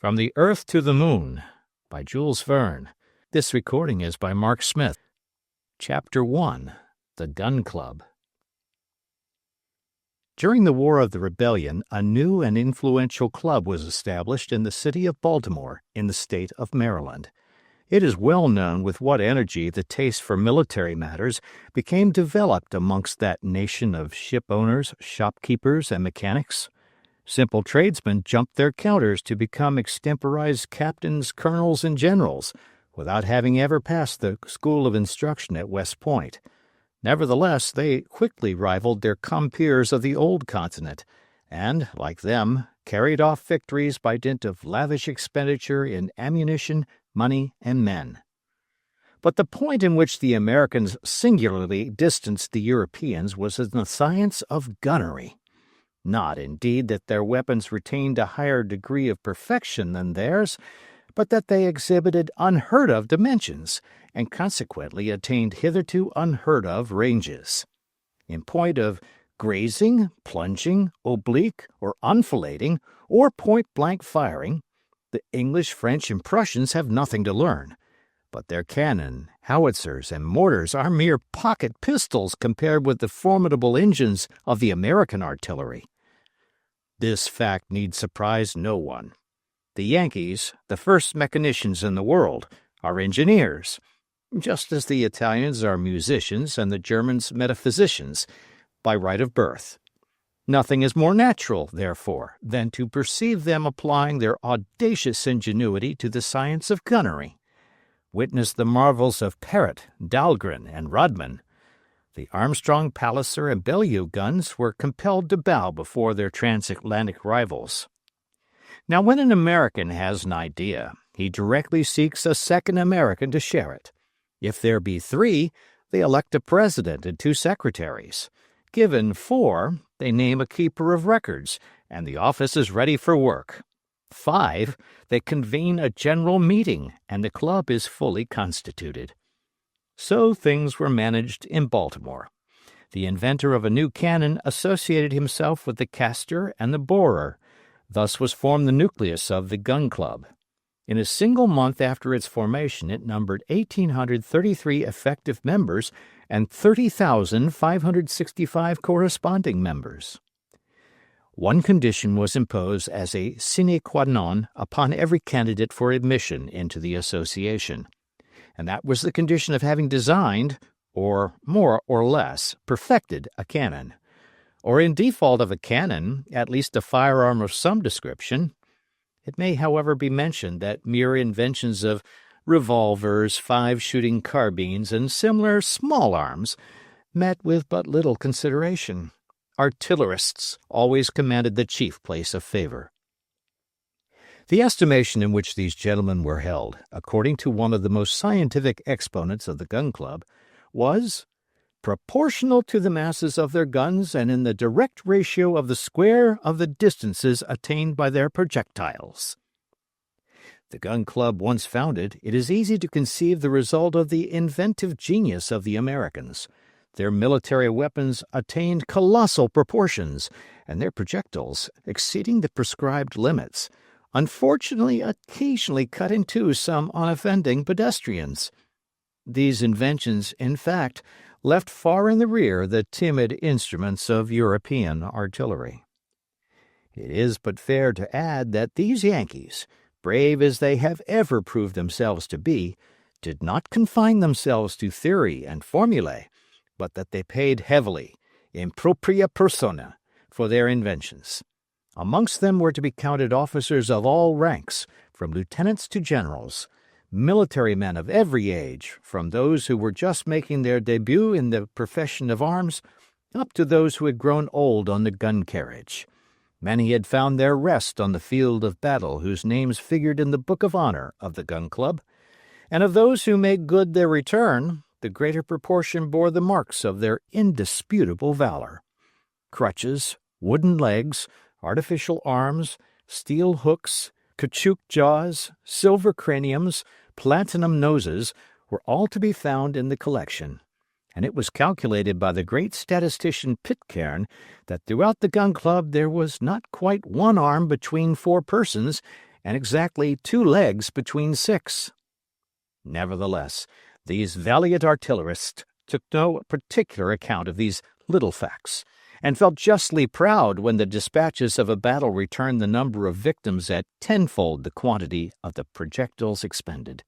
From the Earth to the Moon by Jules Verne. This recording is by Mark Smith. Chapter 1. The Gun Club. During the War of the Rebellion, a new and influential club was established in the city of Baltimore, in the state of Maryland. It is well known with what energy the taste for military matters became developed amongst that nation of ship owners, shopkeepers, and mechanics. Simple tradesmen jumped their counters to become extemporized captains, colonels, and generals, without having ever passed the school of instruction at West Point. Nevertheless, they quickly rivaled their compeers of the old continent, and, like them, carried off victories by dint of lavish expenditure in ammunition, money, and men. But the point in which the Americans singularly distanced the Europeans was in the science of gunnery. Not, indeed, that their weapons retained a higher degree of perfection than theirs, but that they exhibited unheard-of dimensions, and consequently attained hitherto unheard-of ranges. In point of grazing, plunging, oblique, or enfilading, or point-blank firing, the English, French, and Prussians have nothing to learn, but their cannon, howitzers, and mortars are mere pocket pistols compared with the formidable engines of the American artillery. This fact need surprise no one. The Yankees, the first mechanicians in the world, are engineers, just as the Italians are musicians and the Germans metaphysicians, by right of birth. Nothing is more natural, therefore, than to perceive them applying their audacious ingenuity to the science of gunnery. Witness the marvels of Parrott, Dahlgren, and Rodman. The Armstrong, Palliser, and Bellew guns were compelled to bow before their transatlantic rivals. Now, when an American has an idea, he directly seeks a second American to share it. If there be 3, they elect a president and 2 secretaries. Given 4, they name a keeper of records, and the office is ready for work. 5, they convene a general meeting, and the club is fully constituted. So things were managed in Baltimore. The inventor of a new cannon associated himself with the caster and the borer. Thus was formed the nucleus of the Gun Club. In a single month after its formation, it numbered 1,833 effective members and 30,565 corresponding members. One condition was imposed as a sine qua non upon every candidate for admission into the association, and that was the condition of having designed, or more or less perfected, a cannon, or in default of a cannon, at least a firearm of some description. It may, however, be mentioned that mere inventions of revolvers, 5-shooting carbines, and similar small arms met with but little consideration. Artillerists always commanded the chief place of favor. The estimation in which these gentlemen were held, according to one of the most scientific exponents of the Gun Club, was proportional to the masses of their guns and in the direct ratio of the square of the distances attained by their projectiles. The Gun Club once founded, it is easy to conceive the result of the inventive genius of the Americans. Their military weapons attained colossal proportions, and their projectiles, exceeding the prescribed limits, unfortunately occasionally cut in two some unoffending pedestrians. These inventions, in fact, left far in the rear the timid instruments of European artillery. It is but fair to add that these Yankees, brave as they have ever proved themselves to be, did not confine themselves to theory and formulae, but that they paid heavily, in propria persona, for their inventions. Amongst them were to be counted officers of all ranks, from lieutenants to generals, military men of every age, from those who were just making their debut in the profession of arms, up to those who had grown old on the gun carriage. Many had found their rest on the field of battle whose names figured in the Book of Honor of the Gun Club, and of those who made good their return, the greater proportion bore the marks of their indisputable valor. Crutches, wooden legs, artificial arms, steel hooks, caoutchouc jaws, silver craniums, platinum noses were all to be found in the collection, and it was calculated by the great statistician Pitcairn that throughout the Gun Club there was not quite one arm between 4 persons and exactly 2 legs between 6. Nevertheless, these valiant artillerists took no particular account of these little facts, and felt justly proud when the dispatches of a battle returned the number of victims at tenfold the quantity of the projectiles expended.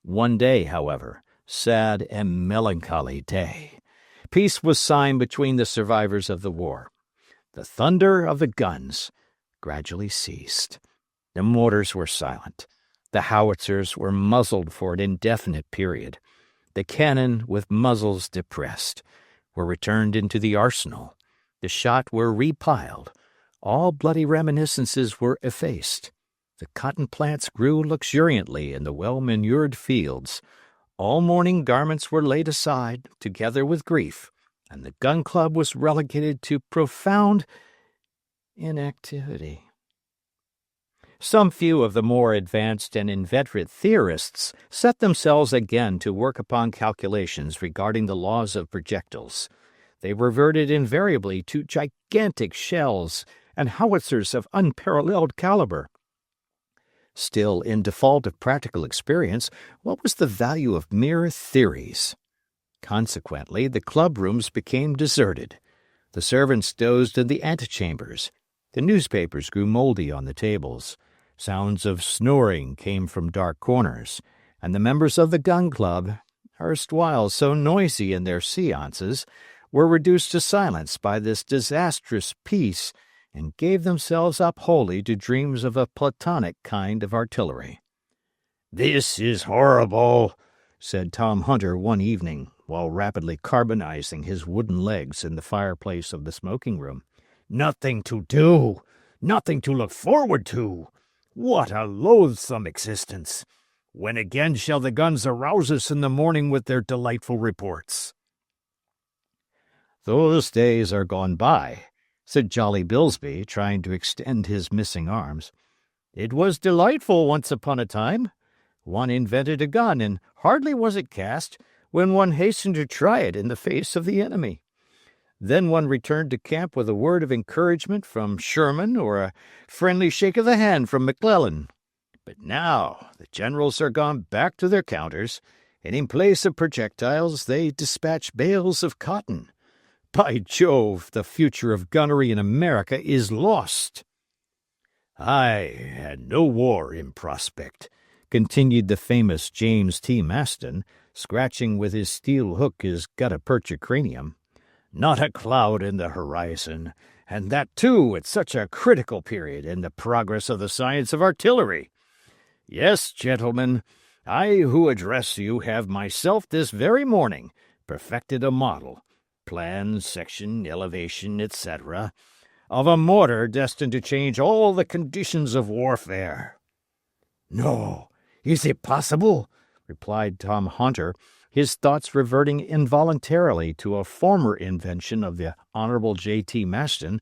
One day, however, sad and melancholy day, peace was signed between the survivors of the war. The thunder of the guns gradually ceased. The mortars were silent. The howitzers were muzzled for an indefinite period. The cannon, with muzzles depressed, were returned into the arsenal. The shot were repiled. All bloody reminiscences were effaced. The cotton plants grew luxuriantly in the well-manured fields. All mourning garments were laid aside, together with grief, and the gun club was relegated to profound inactivity. Some few of the more advanced and inveterate theorists set themselves again to work upon calculations regarding the laws of projectiles. They reverted invariably to gigantic shells and howitzers of unparalleled caliber. Still, in default of practical experience, what was the value of mere theories? Consequently, the club rooms became deserted. The servants dozed in the antechambers. The newspapers grew mouldy on the tables. Sounds of snoring came from dark corners, and the members of the gun club, erstwhile so noisy in their séances, were reduced to silence by this disastrous peace, and gave themselves up wholly to dreams of a platonic kind of artillery. "This is horrible," said Tom Hunter one evening, while rapidly carbonizing his wooden legs in the fireplace of the smoking-room. "Nothing to do, nothing to look forward to. What a loathsome existence! When again shall the guns arouse us in the morning with their delightful reports?" "Those days are gone by," said Jolly Bilsby, trying to extend his missing arms. "It was delightful once upon a time. One invented a gun, and hardly was it cast when one hastened to try it in the face of the enemy. Then one returned to camp with a word of encouragement from Sherman or a friendly shake of the hand from McClellan. But now the generals are gone back to their counters, and in place of projectiles they dispatch bales of cotton. By Jove, the future of gunnery in America is lost." "I had no war in prospect," continued the famous James T. Maston, scratching with his steel hook his gutta-percha cranium. "Not a cloud in the horizon, and that, too, at such a critical period in the progress of the science of artillery. Yes, gentlemen, I who address you have myself this very morning perfected a model, plan, section, elevation, etc., of a mortar destined to change all the conditions of warfare." "No, is it possible?" replied Tom Hunter, his thoughts reverting involuntarily to a former invention of the Honorable J.T. Maston,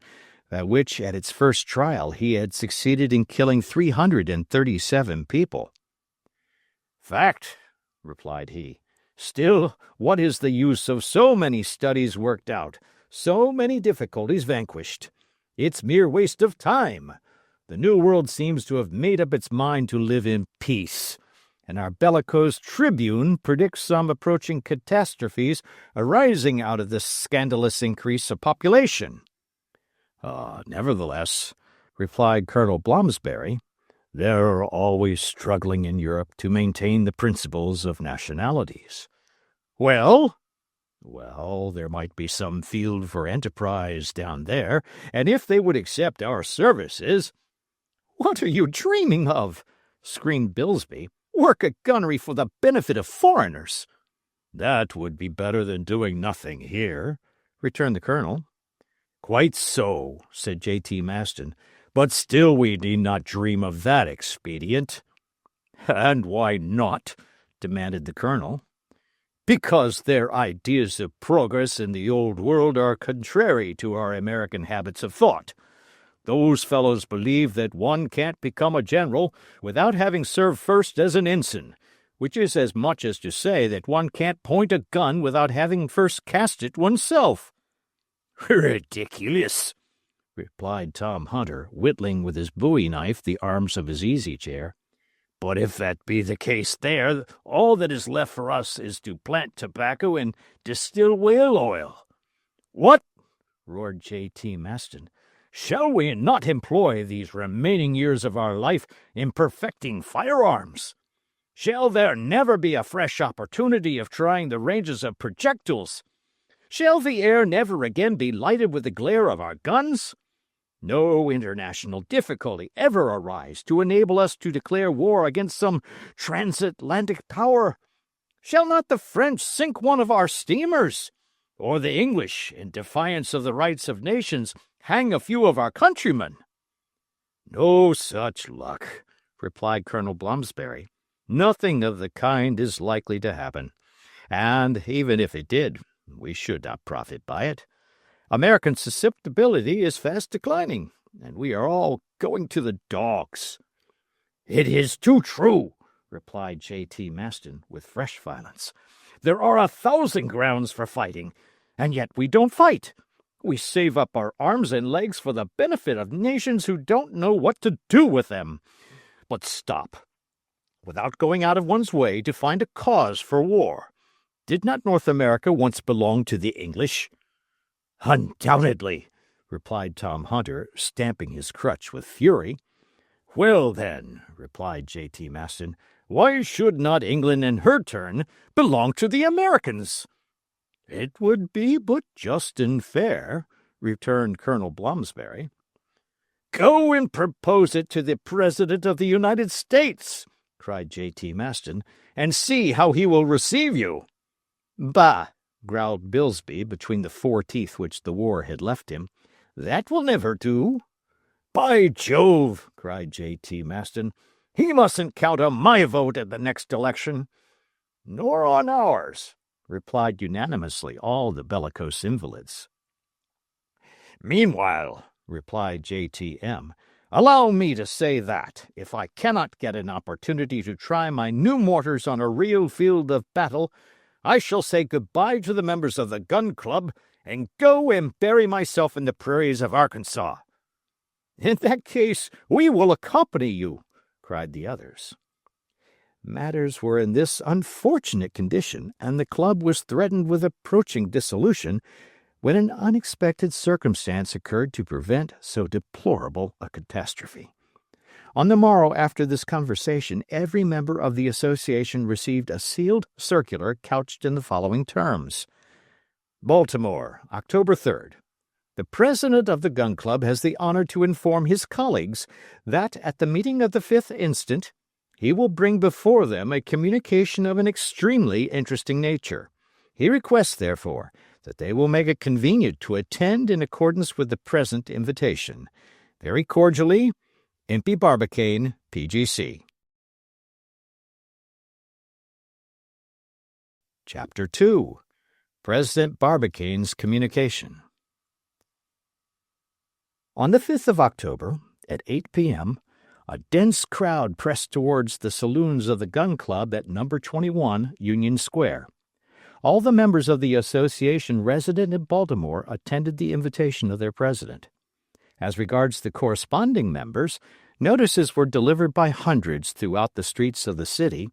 which, at its first trial, he had succeeded in killing 337 people. "Fact," replied he. "Still, what is the use of so many studies worked out, so many difficulties vanquished? It's mere waste of time. The New World seems to have made up its mind to live in peace, and our bellicose Tribune predicts some approaching catastrophes arising out of this scandalous increase of population." "Nevertheless," replied Colonel Blomsberry, "they're always struggling in Europe to maintain the principles of nationalities." "Well?" "Well, there might be some field for enterprise down there, and if they would accept our services—" "What are you dreaming of?" screamed Bilsby. "Work a gunnery for the benefit of foreigners." "That would be better than doing nothing here," returned the colonel. "Quite so," said J.T. Maston, "but still we need not dream of that expedient." "And why not?" demanded the colonel. "Because their ideas of progress in the Old World are contrary to our American habits of thought. Those fellows believe that one can't become a general without having served first as an ensign, which is as much as to say that one can't point a gun without having first cast it oneself." "Ridiculous!" replied Tom Hunter, whittling with his bowie knife the arms of his easy-chair. "But if that be the case there, all that is left for us is to plant tobacco and distill whale oil." "What?" roared J.T. Maston. "Shall we not employ these remaining years of our life in perfecting firearms? Shall there never be a fresh opportunity of trying the ranges of projectiles? Shall the air never again be lighted with the glare of our guns? No international difficulty ever arise to enable us to declare war against some transatlantic power? Shall not the French sink one of our steamers? Or the English, in defiance of the rights of nations, hang a few of our countrymen?" "No such luck," replied Colonel Blomsberry. "Nothing of the kind is likely to happen, and even if it did, we should not profit by it. American susceptibility is fast declining, and we are all going to the dogs." "It is too true," replied J.T. Maston, with fresh violence. "There are 1,000 grounds for fighting, and yet we don't fight. We save up our arms and legs for the benefit of nations who don't know what to do with them. But stop. Without going out of one's way to find a cause for war, did not North America once belong to the English?" "Undoubtedly," replied Tom Hunter, stamping his crutch with fury. "Well, then," replied J.T. Maston, "why should not England in her turn belong to the Americans?" "It would be but just and fair," returned Colonel Blomsberry. "Go and propose it to the President of the United States," cried J.T. Maston, "and see how he will receive you." "Bah!" growled Bilsby between the 4 teeth which the war had left him. "That will never do." "By Jove!" cried J.T. Maston, "he mustn't count on my vote at the next election." "Nor on ours," replied unanimously all the bellicose invalids. "Meanwhile," replied J.T.M., "allow me to say that, if I cannot get an opportunity to try my new mortars on a real field of battle, I shall say good-bye to the members of the Gun Club and go and bury myself in the prairies of Arkansas." "In that case we will accompany you," cried the others. Matters were in this unfortunate condition, and the club was threatened with approaching dissolution, when an unexpected circumstance occurred to prevent so deplorable a catastrophe. On the morrow after this conversation, every member of the association received a sealed circular couched in the following terms: "Baltimore, October 3rd. The President of the Gun Club has the honor to inform his colleagues that at the meeting of the 5th instant, he will bring before them a communication of an extremely interesting nature. He requests, therefore, that they will make it convenient to attend in accordance with the present invitation. Very cordially, Impey Barbicane, P.G.C." Chapter 2. President Barbicane's Communication. On the 5th of October, at 8 p.m., a dense crowd pressed towards the saloons of the Gun Club at No. 21 Union Square. All the members of the association resident in Baltimore attended the invitation of their president. As regards the corresponding members, notices were delivered by hundreds throughout the streets of the city,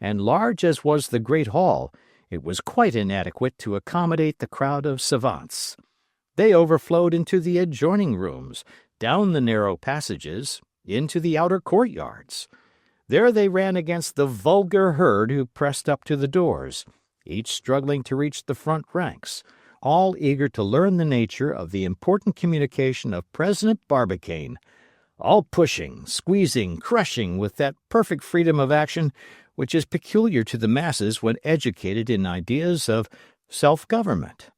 and large as was the great hall, it was quite inadequate to accommodate the crowd of savants. They overflowed into the adjoining rooms, down the narrow passages, into the outer courtyards. There they ran against the vulgar herd who pressed up to the doors, each struggling to reach the front ranks, all eager to learn the nature of the important communication of President Barbicane, all pushing, squeezing, crushing with that perfect freedom of action which is peculiar to the masses when educated in ideas of self-government.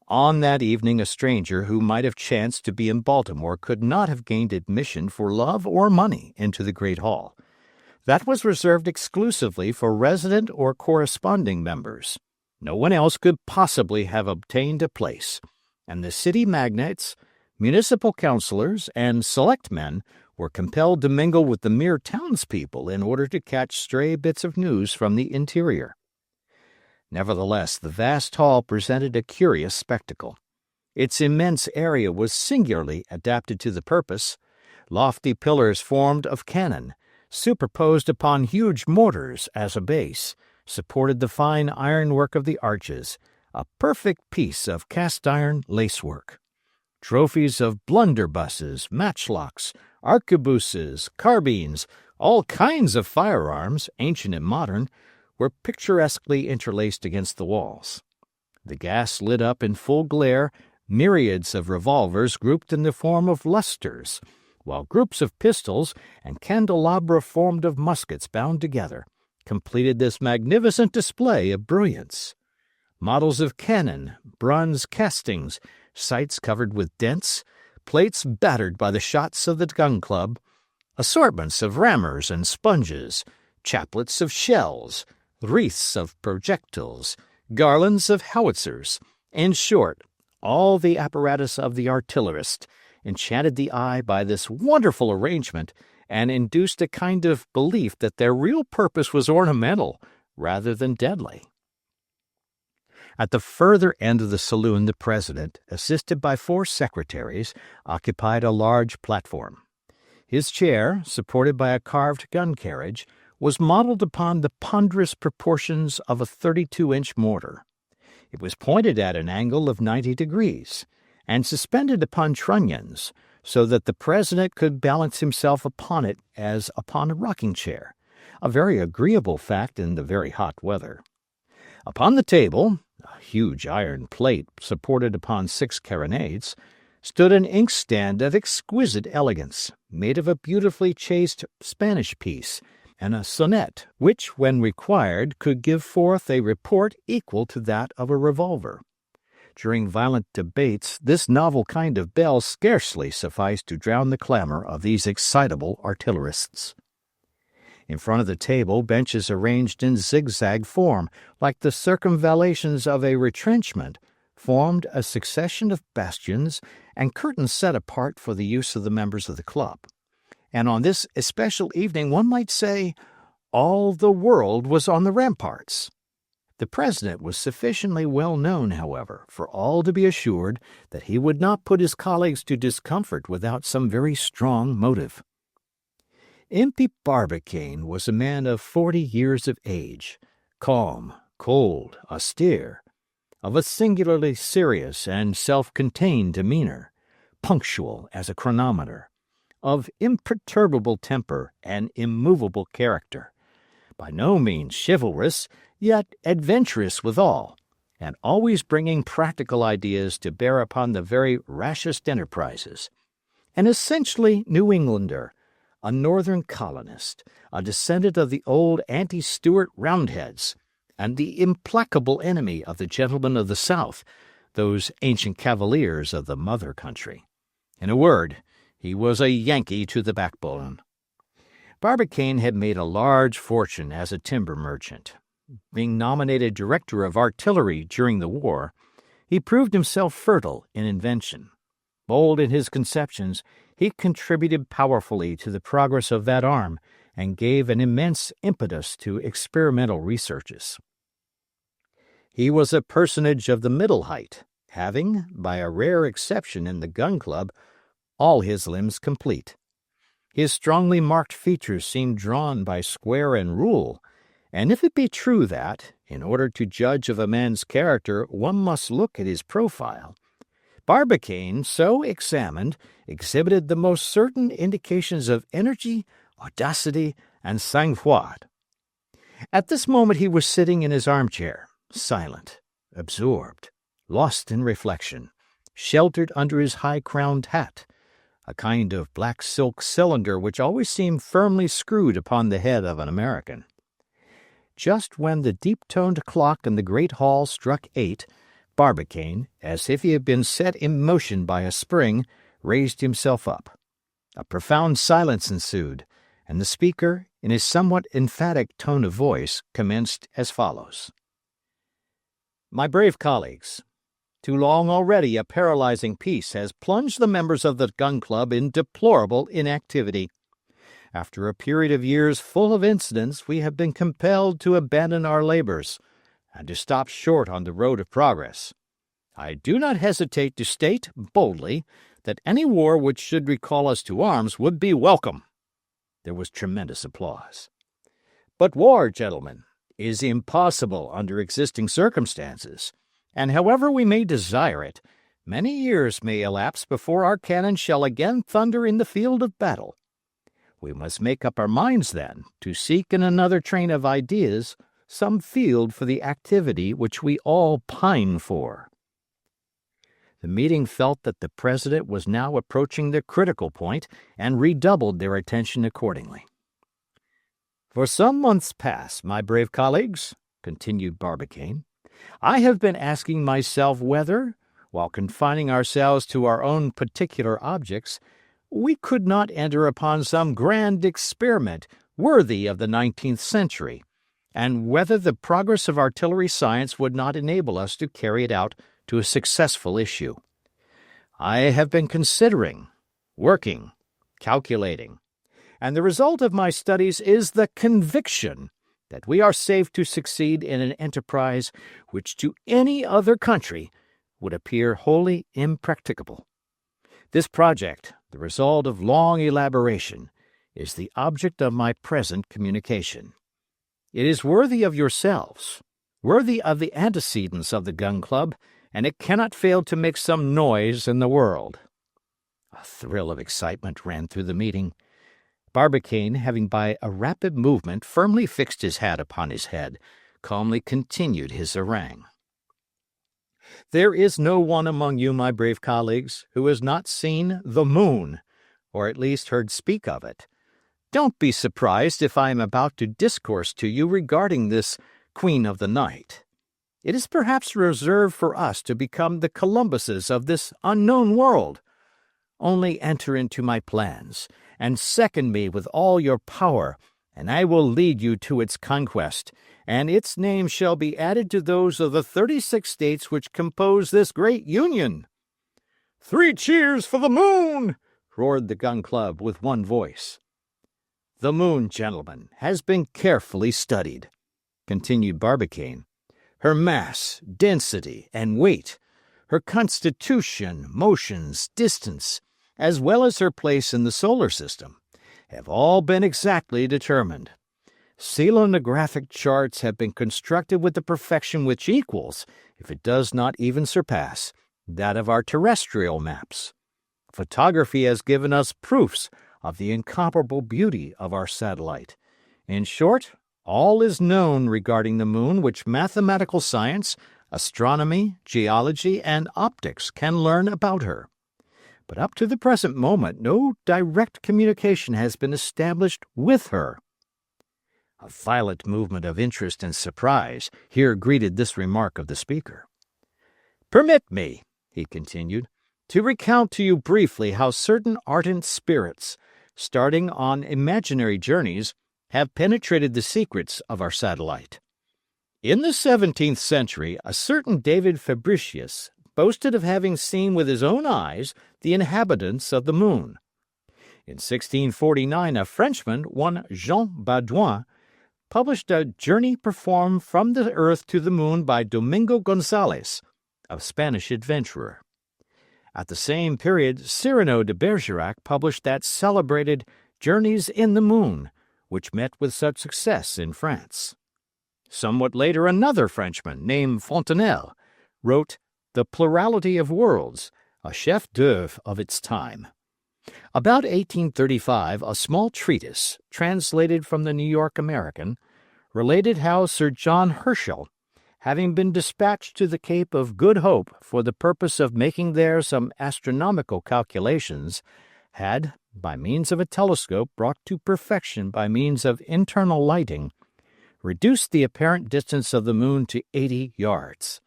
On that evening a stranger who might have chanced to be in Baltimore could not have gained admission for love or money into the great hall. That was reserved exclusively for resident or corresponding members. No one else could possibly have obtained a place, and the city magnates, municipal councilors, and selectmen were compelled to mingle with the mere townspeople in order to catch stray bits of news from the interior. Nevertheless, the vast hall presented a curious spectacle. Its immense area was singularly adapted to the purpose. Lofty pillars formed of cannon, superposed upon huge mortars as a base, supported the fine ironwork of the arches, a perfect piece of cast-iron lacework. Trophies of blunderbusses, matchlocks, arquebuses, carbines, all kinds of firearms, ancient and modern, were picturesquely interlaced against the walls. The gas lit up in full glare myriads of revolvers grouped in the form of lustres, while groups of pistols and candelabra formed of muskets bound together completed this magnificent display of brilliance. Models of cannon, bronze castings, sights covered with dents, plates battered by the shots of the gun club, assortments of rammers and sponges, chaplets of shells, wreaths of projectiles, garlands of howitzers, in short, all the apparatus of the artillerist, enchanted the eye by this wonderful arrangement and induced a kind of belief that their real purpose was ornamental rather than deadly. At the further end of the saloon the president, assisted by 4 secretaries, occupied a large platform. His chair, supported by a carved gun carriage, was modeled upon the ponderous proportions of a 32-inch mortar. It was pointed at an angle of 90 degrees, and suspended upon trunnions, so that the president could balance himself upon it as upon a rocking chair, a very agreeable fact in the very hot weather. Upon the table, a huge iron plate supported upon 6 carronades, stood an inkstand of exquisite elegance, made of a beautifully chased Spanish piece, and a sonnet, which, when required, could give forth a report equal to that of a revolver. During violent debates, this novel kind of bell scarcely sufficed to drown the clamor of these excitable artillerists. In front of the table, benches arranged in zigzag form, like the circumvallations of a retrenchment, formed a succession of bastions and curtains set apart for the use of the members of the club. And on this especial evening, one might say, all the world was on the ramparts. The president was sufficiently well known, however, for all to be assured that he would not put his colleagues to discomfort without some very strong motive. Impey Barbicane was a man of 40 years of age, calm, cold, austere, of a singularly serious and self-contained demeanor, punctual as a chronometer, of imperturbable temper and immovable character, by no means chivalrous, yet adventurous withal, and always bringing practical ideas to bear upon the very rashest enterprises. An essentially New Englander, a northern colonist, a descendant of the old anti-Stuart Roundheads, and the implacable enemy of the gentlemen of the South, those ancient cavaliers of the mother country. In a word, he was a Yankee to the backbone. Barbicane had made a large fortune as a timber merchant. Being nominated director of artillery during the war, he proved himself fertile in invention. Bold in his conceptions, he contributed powerfully to the progress of that arm and gave an immense impetus to experimental researches. He was a personage of the middle height, having, by a rare exception in the gun club, all his limbs complete. His strongly marked features seemed drawn by square and rule, and if it be true that, in order to judge of a man's character, one must look at his profile, Barbicane, so examined, exhibited the most certain indications of energy, audacity, and sang-froid. At this moment he was sitting in his armchair, silent, absorbed, lost in reflection, sheltered under his high-crowned hat, a kind of black silk cylinder which always seemed firmly screwed upon the head of an American. Just when the deep-toned clock in the great hall struck 8, Barbicane, as if he had been set in motion by a spring, raised himself up. A profound silence ensued, and the speaker, in his somewhat emphatic tone of voice, commenced as follows. My brave colleagues, too long already a paralyzing peace has plunged the members of the Gun Club in deplorable inactivity. After a period of years full of incidents, we have been compelled to abandon our labors and to stop short on the road of progress. I do not hesitate to state boldly that any war which should recall us to arms would be welcome." There was tremendous applause. "But war, gentlemen, is impossible under existing circumstances, and however we may desire it, many years may elapse before our cannon shall again thunder in the field of battle. We must make up our minds, then, to seek in another train of ideas some field for the activity which we all pine for." The meeting felt that the President was now approaching the critical point and redoubled their attention accordingly. "For some months past, my brave colleagues," continued Barbicane, "I have been asking myself whether, while confining ourselves to our own particular objects, we could not enter upon some grand experiment worthy of the 19th century, and whether the progress of artillery science would not enable us to carry it out to a successful issue. I have been considering, working, calculating, and the result of my studies is the conviction that we are safe to succeed in an enterprise which to any other country would appear wholly impracticable. This project, the result of long elaboration, is the object of my present communication. It is worthy of yourselves, worthy of the antecedents of the Gun Club, and it cannot fail to make some noise in the world." A thrill of excitement ran through the meeting. Barbicane, having by a rapid movement firmly fixed his hat upon his head, calmly continued his harangue. "There is no one among you, my brave colleagues, who has not seen the moon, or at least heard speak of it. Don't be surprised if I am about to discourse to you regarding this Queen of the Night. It is perhaps reserved for us to become the Columbuses of this unknown world. Only enter into my plans, and second me with all your power, and I will lead you to its conquest, and its name shall be added to those of the 36 states which compose this great union." "Three cheers for the moon!" roared the Gun Club with one voice. "The moon, gentlemen, has been carefully studied," continued Barbicane. "Her mass, density, and weight, her constitution, motions, distance, as well as her place in the solar system, have all been exactly determined. Telegraphic charts have been constructed with a perfection which equals, if it does not even surpass, that of our terrestrial maps. Photography has given us proofs of the incomparable beauty of our satellite. In short, all is known regarding the moon which mathematical science, astronomy, geology, and optics can learn about her. But up to the present moment no direct communication has been established with her." A violent movement of interest and surprise here greeted this remark of the speaker. "Permit me," he continued, "to recount to you briefly how certain ardent spirits, starting on imaginary journeys, have penetrated the secrets of our satellite. In the 17th century, a certain David Fabricius boasted of having seen with his own eyes the inhabitants of the moon. In 1649, a Frenchman, one Jean Baudouin, published a journey performed from the earth to the moon by Domingo Gonzalez, a Spanish adventurer. At the same period, Cyrano de Bergerac published that celebrated Journeys in the Moon, which met with such success in France. Somewhat later, another Frenchman, named Fontenelle, wrote The Plurality of Worlds, a chef-d'œuvre of its time. About 1835, a small treatise, translated from the New York American, related how Sir John Herschel, having been dispatched to the Cape of Good Hope for the purpose of making there some astronomical calculations, had, by means of a telescope brought to perfection by means of internal lighting, reduced the apparent distance of the moon to 80 yards.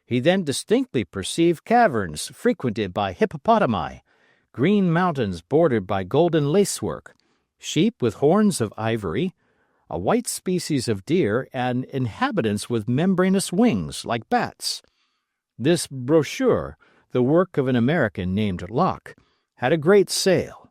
He then distinctly perceived caverns frequented by hippopotami, green mountains bordered by golden lacework, sheep with horns of ivory, a white species of deer, and inhabitants with membranous wings like bats. This brochure, the work of an American named Locke, had a great sale.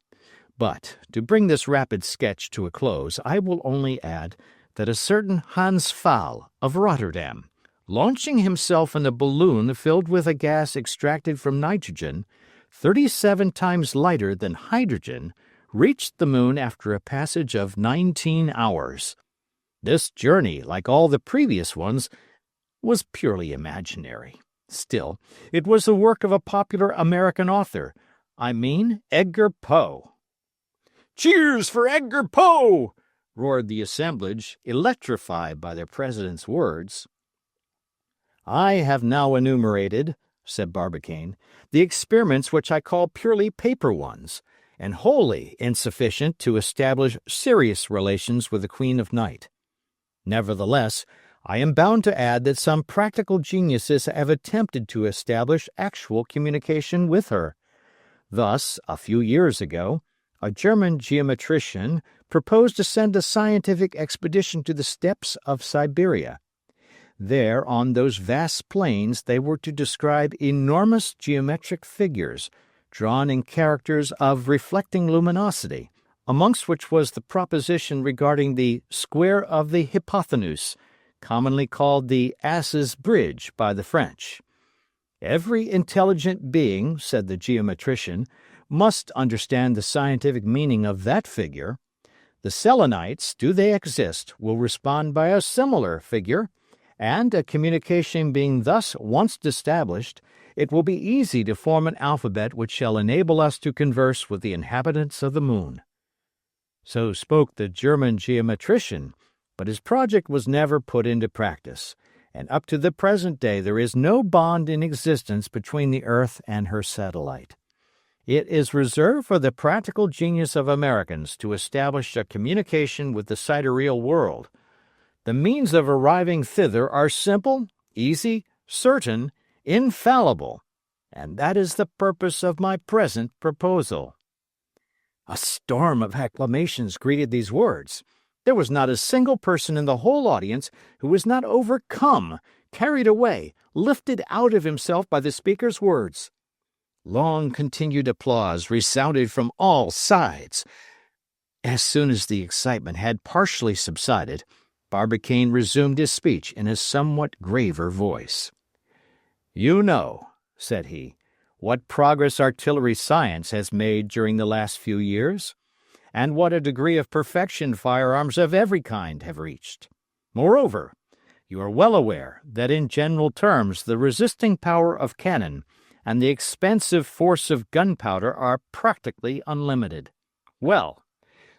But, to bring this rapid sketch to a close, I will only add that a certain Hans Pfaall of Rotterdam, launching himself in a balloon filled with a gas extracted from nitrogen, 37 times lighter than hydrogen, reached the moon after a passage of 19 hours. This journey, like all the previous ones, was purely imaginary. Still, it was the work of a popular American author. I mean Edgar Poe. "Cheers for Edgar Poe!" roared the assemblage, electrified by the president's words. "I have now enumerated," said Barbicane, "the experiments which I call purely paper ones, and wholly insufficient to establish serious relations with the Queen of Night. Nevertheless, I am bound to add that some practical geniuses have attempted to establish actual communication with her. Thus, a few years ago, a German geometrician proposed to send a scientific expedition to the steppes of Siberia. There, on those vast plains, they were to describe enormous geometric figures, drawn in characters of reflecting luminosity, amongst which was the proposition regarding the square of the hypotenuse, commonly called the Ass's Bridge by the French. Every intelligent being, said the geometrician, must understand the scientific meaning of that figure. The Selenites, do they exist, will respond by a similar figure, and a communication being thus once established, it will be easy to form an alphabet which shall enable us to converse with the inhabitants of the moon. So spoke the German geometrician, but his project was never put into practice, and up to the present day there is no bond in existence between the earth and her satellite. It is reserved for the practical genius of Americans to establish a communication with the sidereal world. The means of arriving thither are simple, easy, certain, infallible, and that is the purpose of my present proposal." A storm of acclamations greeted these words. There was not a single person in the whole audience who was not overcome, carried away, lifted out of himself by the speaker's words. Long continued applause resounded from all sides. As soon as the excitement had partially subsided, Barbicane resumed his speech in a somewhat graver voice. "You know," said he, "what progress artillery science has made during the last few years, and what a degree of perfection firearms of every kind have reached. Moreover, you are well aware that in general terms the resisting power of cannon and the expansive force of gunpowder are practically unlimited. Well,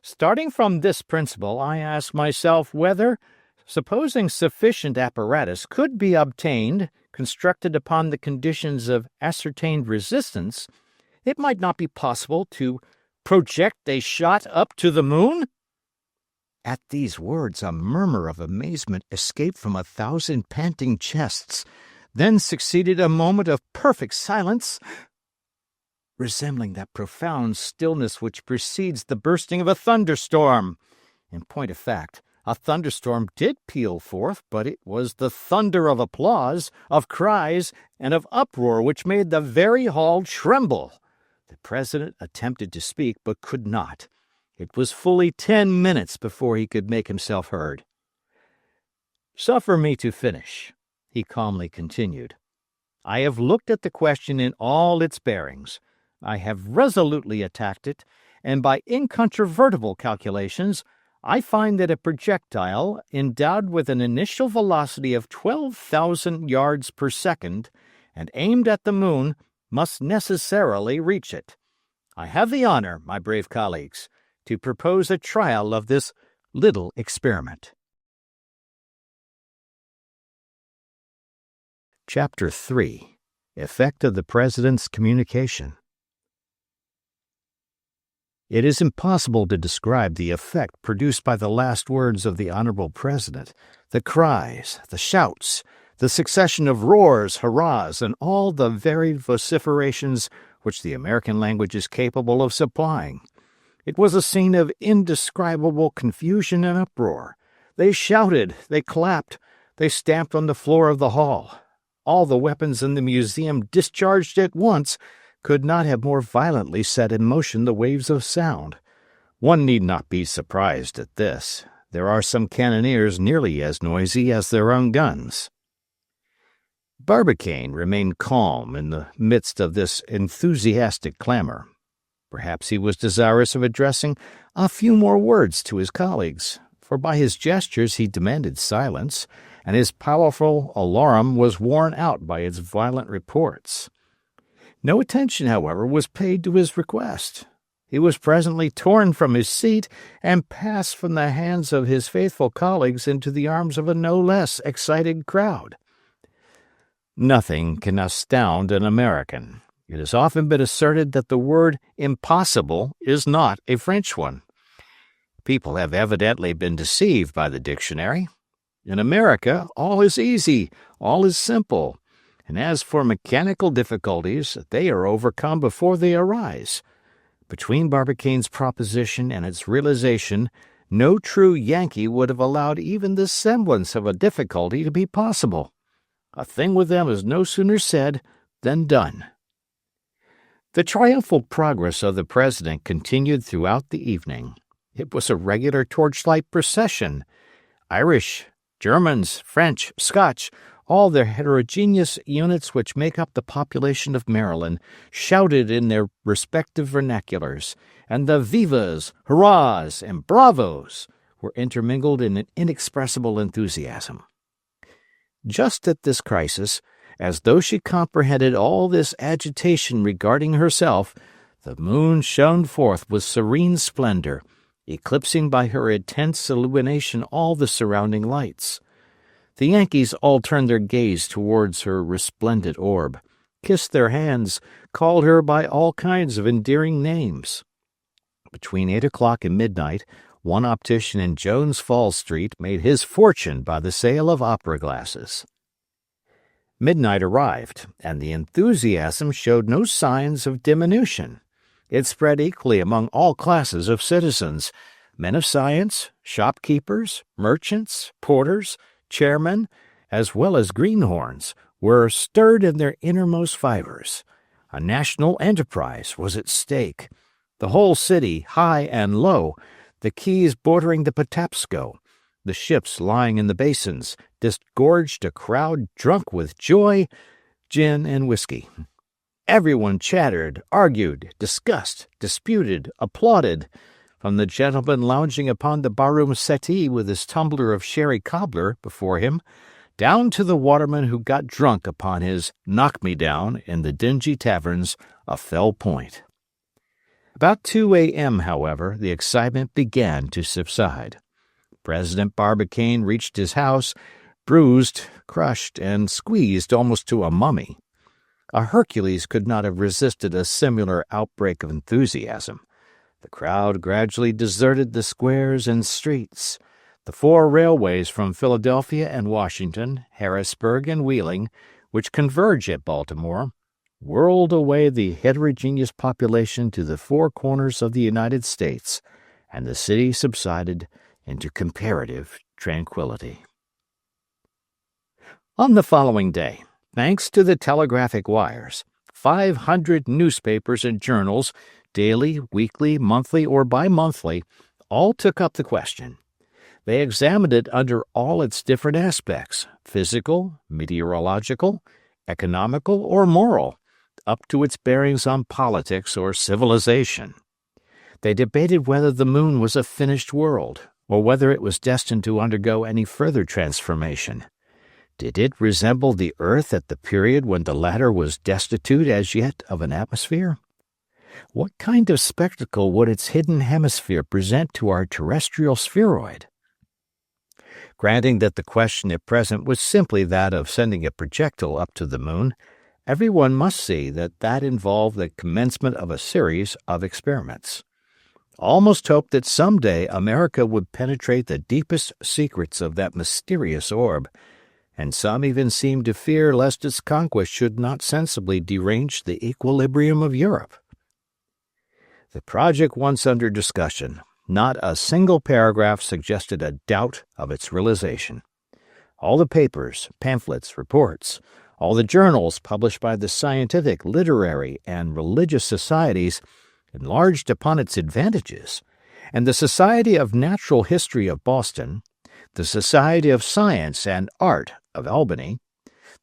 starting from this principle, I ask myself whether, supposing sufficient apparatus could be obtained, constructed upon the conditions of ascertained resistance, it might not be possible to project a shot up to the moon?" At these words a murmur of amazement escaped from 1,000 panting chests. Then succeeded a moment of perfect silence, resembling that profound stillness which precedes the bursting of a thunderstorm. In point of fact, a thunderstorm did peal forth, but it was the thunder of applause, of cries, and of uproar which made the very hall tremble. The president attempted to speak, but could not. It was fully 10 minutes before he could make himself heard. "Suffer me to finish," he calmly continued. "I have looked at the question in all its bearings. I have resolutely attacked it, and by incontrovertible calculations, I find that a projectile endowed with an initial velocity of 12,000 yards per second and aimed at the moon must necessarily reach it. I have the honor, my brave colleagues, to propose a trial of this little experiment." Chapter 3. Effect of the President's Communication. It is impossible to describe the effect produced by the last words of the Honorable President, the cries, the shouts, the succession of roars, hurrahs, and all the varied vociferations which the American language is capable of supplying. It was a scene of indescribable confusion and uproar. They shouted, they clapped, they stamped on the floor of the hall. All the weapons in the museum discharged at once could not have more violently set in motion the waves of sound. One need not be surprised at this. There are some cannoneers nearly as noisy as their own guns. Barbicane remained calm in the midst of this enthusiastic clamor. Perhaps he was desirous of addressing a few more words to his colleagues, for by his gestures he demanded silence, and his powerful alarum was worn out by its violent reports. No attention, however, was paid to his request. He was presently torn from his seat and passed from the hands of his faithful colleagues into the arms of a no less excited crowd. Nothing can astound an American. It has often been asserted that the word impossible is not a French one. People have evidently been deceived by the dictionary. In America, all is easy, all is simple, and as for mechanical difficulties, they are overcome before they arise. Between Barbicane's proposition and its realization, no true Yankee would have allowed even the semblance of a difficulty to be possible. A thing with them is no sooner said than done. The triumphal progress of the President continued throughout the evening. It was a regular torchlight procession. Irish, Germans, French, Scotch, all the heterogeneous units which make up the population of Maryland, shouted in their respective vernaculars, and the vivas, hurrahs, and bravos were intermingled in an inexpressible enthusiasm. Just at this crisis, as though she comprehended all this agitation regarding herself, the moon shone forth with serene splendor, eclipsing by her intense illumination all the surrounding lights. The Yankees all turned their gaze towards her resplendent orb, kissed their hands, called her by all kinds of endearing names. Between 8 o'clock and midnight, one optician in Jones Falls Street made his fortune by the sale of opera glasses. Midnight arrived, and the enthusiasm showed no signs of diminution. It spread equally among all classes of citizens, men of science, shopkeepers, merchants, porters, chairmen, as well as greenhorns, were stirred in their innermost fibers. A national enterprise was at stake. The whole city, high and low, the quays bordering the Patapsco, the ships lying in the basins, disgorged a crowd drunk with joy, gin, and whiskey. Everyone chattered, argued, discussed, disputed, applauded, from the gentleman lounging upon the barroom settee with his tumbler of sherry cobbler before him, down to the waterman who got drunk upon his knock-me-down in the dingy taverns of Fell Point. About 2 a.m., however, the excitement began to subside. President Barbicane reached his house, bruised, crushed, and squeezed almost to a mummy. A Hercules could not have resisted a similar outbreak of enthusiasm. The crowd gradually deserted the squares and streets. The 4 railways from Philadelphia and Washington, Harrisburg and Wheeling, which converge at Baltimore, whirled away the heterogeneous population to the 4 corners of the United States, and the city subsided into comparative tranquility. On the following day, thanks to the telegraphic wires, 500 newspapers and journals, daily, weekly, monthly, or bi-monthly, all took up the question. They examined it under all its different aspects, physical, meteorological, economical, or moral, up to its bearings on politics or civilization. They debated whether the moon was a finished world, or whether it was destined to undergo any further transformation. Did it resemble the earth at the period when the latter was destitute as yet of an atmosphere? What kind of spectacle would its hidden hemisphere present to our terrestrial spheroid? Granting that the question at present was simply that of sending a projectile up to the moon, everyone must see that that involved the commencement of a series of experiments. All must hope that some day America would penetrate the deepest secrets of that mysterious orb, and some even seem to fear lest its conquest should not sensibly derange the equilibrium of Europe. The project once under discussion, not a single paragraph suggested a doubt of its realization. All the papers, pamphlets, reports, all the journals published by the scientific, literary, and religious societies enlarged upon its advantages, and the Society of Natural History of Boston, the Society of Science and Art of Albany,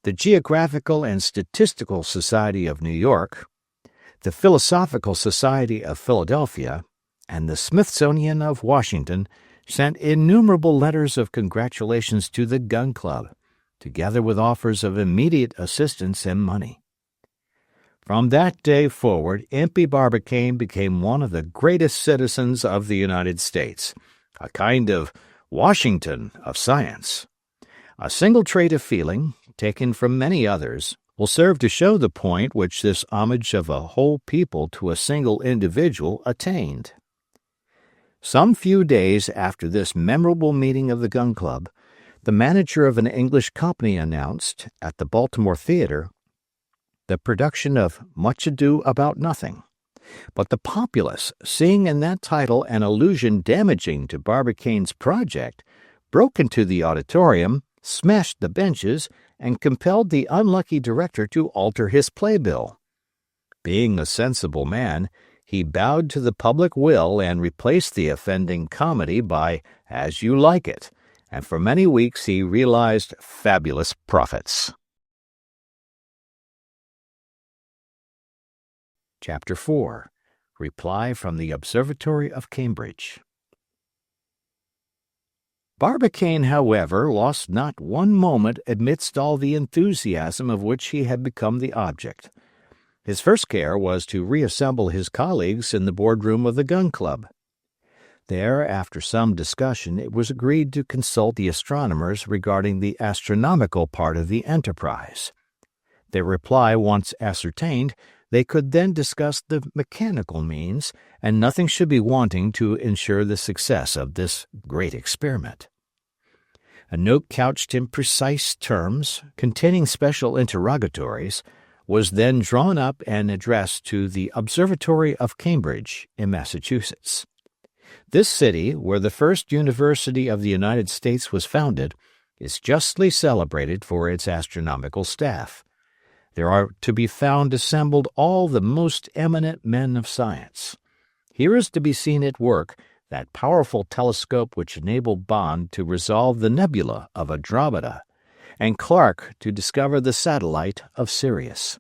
the Geographical and Statistical Society of New York, the Philosophical Society of Philadelphia, and the Smithsonian of Washington sent innumerable letters of congratulations to the Gun Club, together with offers of immediate assistance and money. From that day forward, Impey Barbicane became one of the greatest citizens of the United States, a kind of Washington of science. A single trait of feeling, taken from many others, will serve to show the point which this homage of a whole people to a single individual attained. Some few days after this memorable meeting of the Gun Club, the manager of an English company announced, at the Baltimore Theatre, the production of Much Ado About Nothing. But the populace, seeing in that title an allusion damaging to Barbicane's project, broke into the auditorium, smashed the benches, and compelled the unlucky director to alter his playbill. Being a sensible man, he bowed to the public will and replaced the offending comedy by As You Like It, and for many weeks he realized fabulous profits. Chapter 4. Reply from the Observatory of Cambridge. Barbicane, however, lost not one moment amidst all the enthusiasm of which he had become the object. His first care was to reassemble his colleagues in the boardroom of the Gun Club. There, after some discussion, it was agreed to consult the astronomers regarding the astronomical part of the enterprise. Their reply once ascertained, they could then discuss the mechanical means, and nothing should be wanting to ensure the success of this great experiment. A note couched in precise terms, containing special interrogatories, was then drawn up and addressed to the Observatory of Cambridge in Massachusetts. This city, where the first university of the United States was founded, is justly celebrated for its astronomical staff. There are to be found assembled all the most eminent men of science. Here is to be seen at work that powerful telescope which enabled Bond to resolve the nebula of Andromeda, and Clark to discover the satellite of Sirius.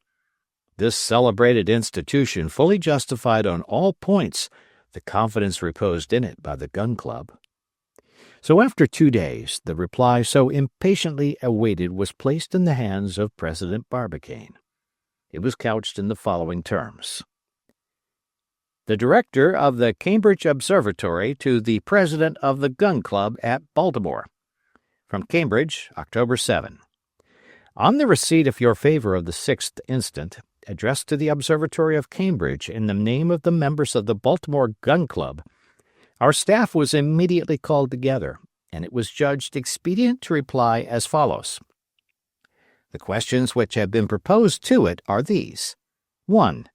This celebrated institution fully justified on all points the confidence reposed in it by the Gun Club. So after 2 days, the reply so impatiently awaited was placed in the hands of President Barbicane. It was couched in the following terms. The Director of the Cambridge Observatory to the President of the Gun Club at Baltimore. From Cambridge, October 7. On the receipt of your favor of the 6th instant, addressed to the Observatory of Cambridge in the name of the members of the Baltimore Gun Club, our staff was immediately called together, and it was judged expedient to reply as follows. The questions which have been proposed to it are these. 1.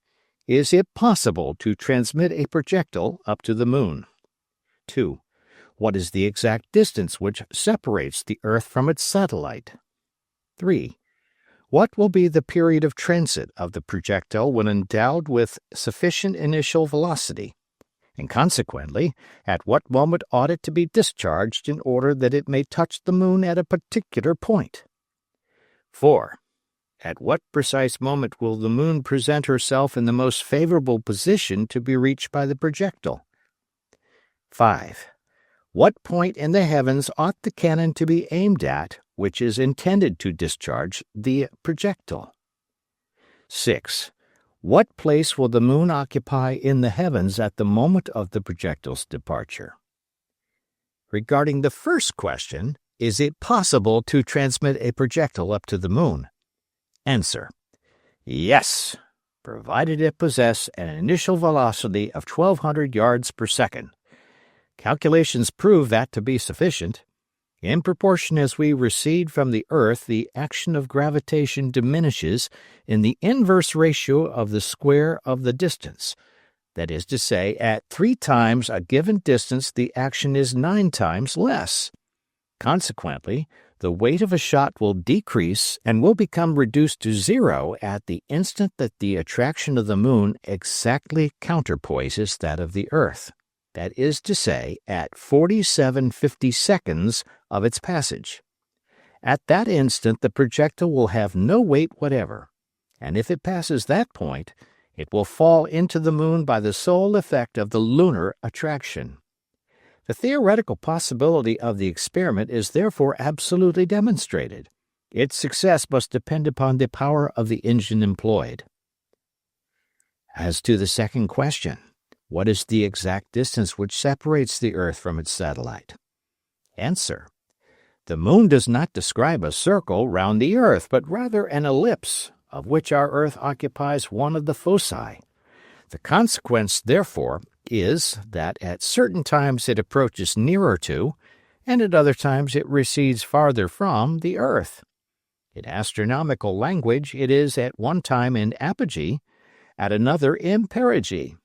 Is it possible to transmit a projectile up to the moon? 2. What is the exact distance which separates the Earth from its satellite? 3. What will be the period of transit of the projectile when endowed with sufficient initial velocity? And consequently, at what moment ought it to be discharged in order that it may touch the moon at a particular point? 4. At what precise moment will the moon present herself in the most favorable position to be reached by the projectile? 5. What point in the heavens ought the cannon to be aimed at which is intended to discharge the projectile? 6. What place will the moon occupy in the heavens at the moment of the projectile's departure? Regarding the first question, is it possible to transmit a projectile up to the moon? Answer. Yes, provided it possess an initial velocity of 1,200 yards per second. Calculations prove that to be sufficient. In proportion as we recede from the earth, the action of gravitation diminishes in the inverse ratio of the square of the distance. That is to say, at 3 times a given distance the action is 9 times less. Consequently, the weight of a shot will decrease and will become reduced to 0 at the instant that the attraction of the moon exactly counterpoises that of the earth. That is to say, at 47 50-seconds of its passage. At that instant the projectile will have no weight whatever, and if it passes that point, it will fall into the moon by the sole effect of the lunar attraction. The theoretical possibility of the experiment is therefore absolutely demonstrated. Its success must depend upon the power of the engine employed. As to the second question, what is the exact distance which separates the Earth from its satellite? Answer: the moon does not describe a circle round the Earth, but rather an ellipse, of which our Earth occupies one of the foci. The consequence, therefore, is that at certain times it approaches nearer to, and at other times it recedes farther from, the Earth. In astronomical language, it is at one time in apogee, at another in perigee.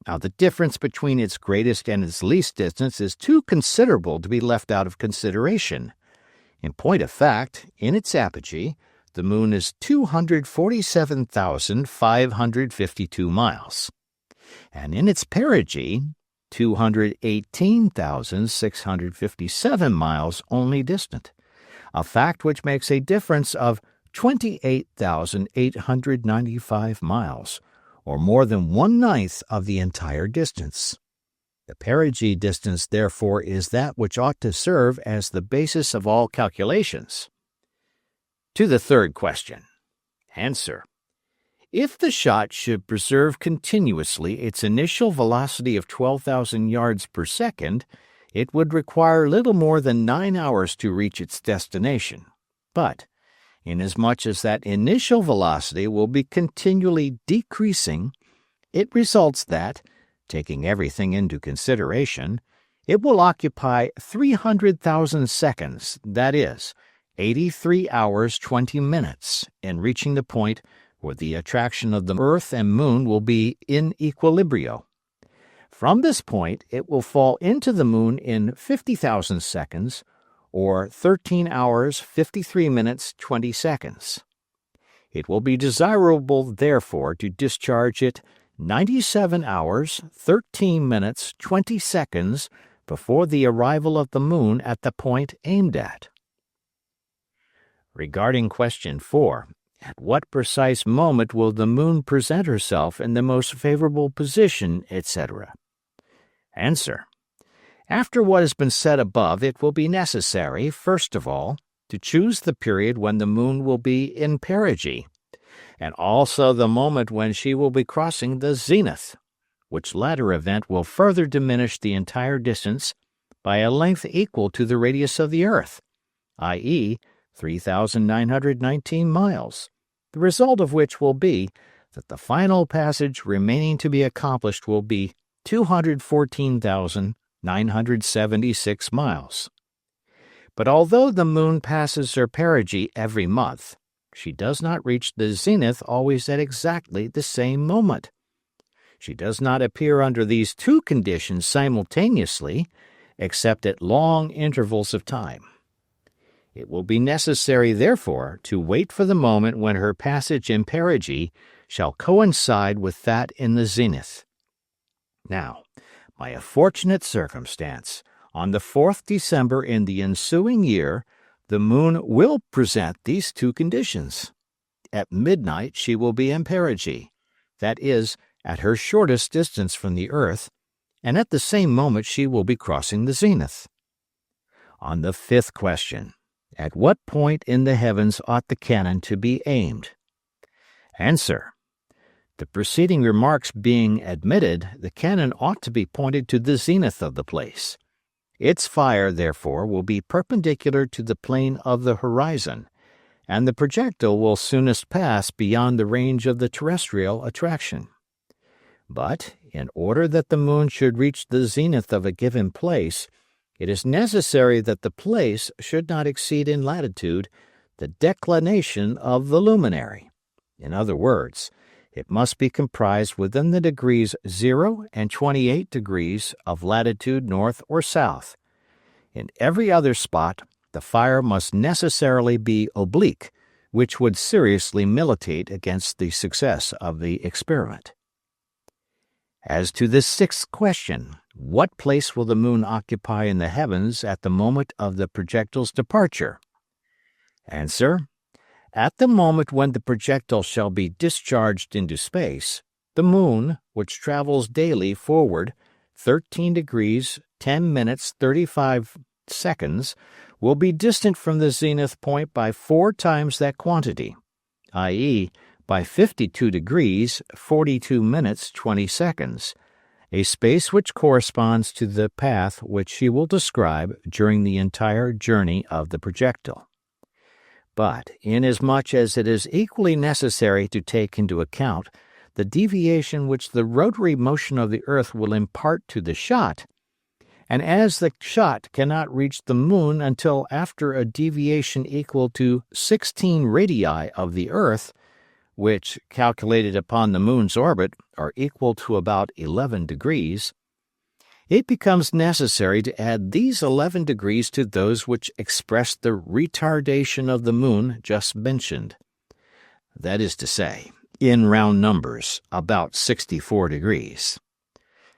Now, the difference between its greatest and its least distance is too considerable to be left out of consideration. In point of fact, in its apogee, the moon is 247,552 miles, and in its perigee, 218,657 miles only distant, a fact which makes a difference of 28,895 miles, or more than 1/9 of the entire distance. The perigee distance, therefore, is that which ought to serve as the basis of all calculations. To the third question. Answer: if the shot should preserve continuously its initial velocity of 12,000 yards per second, it would require little more than 9 hours to reach its destination. But, inasmuch as that initial velocity will be continually decreasing, it results that, taking everything into consideration, it will occupy 300,000 seconds, that is, 83 hours 20 minutes, in reaching the point where the attraction of the Earth and Moon will be in equilibrio. From this point it will fall into the Moon in 50,000 seconds, or 13 hours 53 minutes 20 seconds. It will be desirable, therefore, to discharge it 97 hours 13 minutes 20 seconds before the arrival of the Moon at the point aimed at. Regarding question 4, at what precise moment will the Moon present herself in the most favorable position, etc.? Answer: after what has been said above, it will be necessary, first of all, to choose the period when the Moon will be in perigee, and also the moment when she will be crossing the zenith, which latter event will further diminish the entire distance by a length equal to the radius of the Earth, i.e., 3,919 miles, the result of which will be that the final passage remaining to be accomplished will be 214,976 miles. But although the Moon passes her perigee every month, she does not reach the zenith always at exactly the same moment. She does not appear under these two conditions simultaneously, except at long intervals of time. It will be necessary, therefore, to wait for the moment when her passage in perigee shall coincide with that in the zenith. Now, by a fortunate circumstance, on the 4th December in the ensuing year, the Moon will present these two conditions. At midnight she will be in perigee, that is, at her shortest distance from the Earth, and at the same moment she will be crossing the zenith. On the fifth question, at what point in the heavens ought the cannon to be aimed? Answer: the preceding remarks being admitted, the cannon ought to be pointed to the zenith of the place. Its fire, therefore, will be perpendicular to the plane of the horizon, and the projectile will soonest pass beyond the range of the terrestrial attraction. But, in order that the Moon should reach the zenith of a given place, it is necessary that the place should not exceed in latitude the declination of the luminary. In other words, it must be comprised within the degrees 0 and 28 degrees of latitude north or south. In every other spot, the fire must necessarily be oblique, which would seriously militate against the success of the experiment. As to the sixth question, what place will the Moon occupy in the heavens at the moment of the projectile's departure? Answer: at the moment when the projectile shall be discharged into space, the moon, which travels daily forward 13 degrees 10 minutes 35 seconds, will be distant from the zenith point by 4 times that quantity, i.e., by 52 degrees 42 minutes 20 seconds, a space which corresponds to the path which she will describe during the entire journey of the projectile. But inasmuch as it is equally necessary to take into account the deviation which the rotary motion of the earth will impart to the shot, and as the shot cannot reach the moon until after a deviation equal to 16 radii of the earth, which, calculated upon the moon's orbit, are equal to about 11 degrees, it becomes necessary to add these 11 degrees to those which express the retardation of the moon just mentioned. That is to say, in round numbers, about 64 degrees.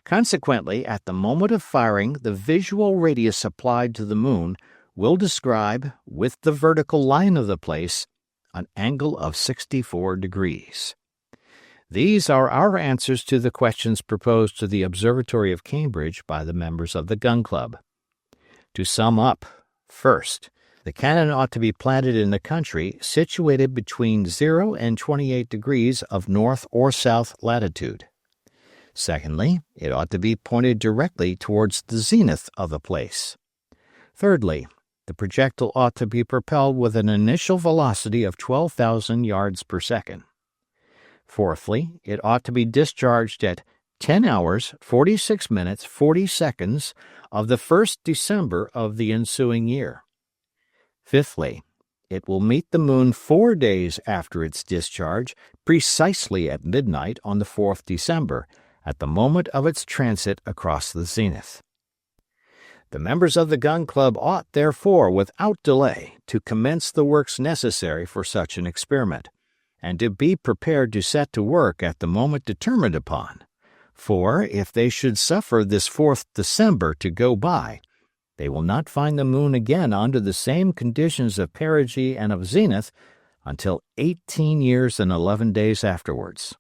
Consequently, at the moment of firing, the visual radius applied to the moon will describe, with the vertical line of the place, an angle of 64 degrees. These are our answers to the questions proposed to the Observatory of Cambridge by the members of the Gun Club. To sum up, first, the cannon ought to be planted in the country situated between 0 and 28 degrees of north or south latitude. Secondly, it ought to be pointed directly towards the zenith of the place. Thirdly, the projectile ought to be propelled with an initial velocity of 12,000 yards per second. Fourthly, it ought to be discharged at 10 hours, 46 minutes, 40 seconds of the 1st December of the ensuing year. Fifthly, it will meet the moon 4 days after its discharge, precisely at midnight on the 4th December, at the moment of its transit across the zenith. The members of the Gun Club ought, therefore, without delay, to commence the works necessary for such an experiment, and to be prepared to set to work at the moment determined upon. For, if they should suffer this 4th December to go by, they will not find the moon again under the same conditions of perigee and of zenith until 18 years and 11 days afterwards.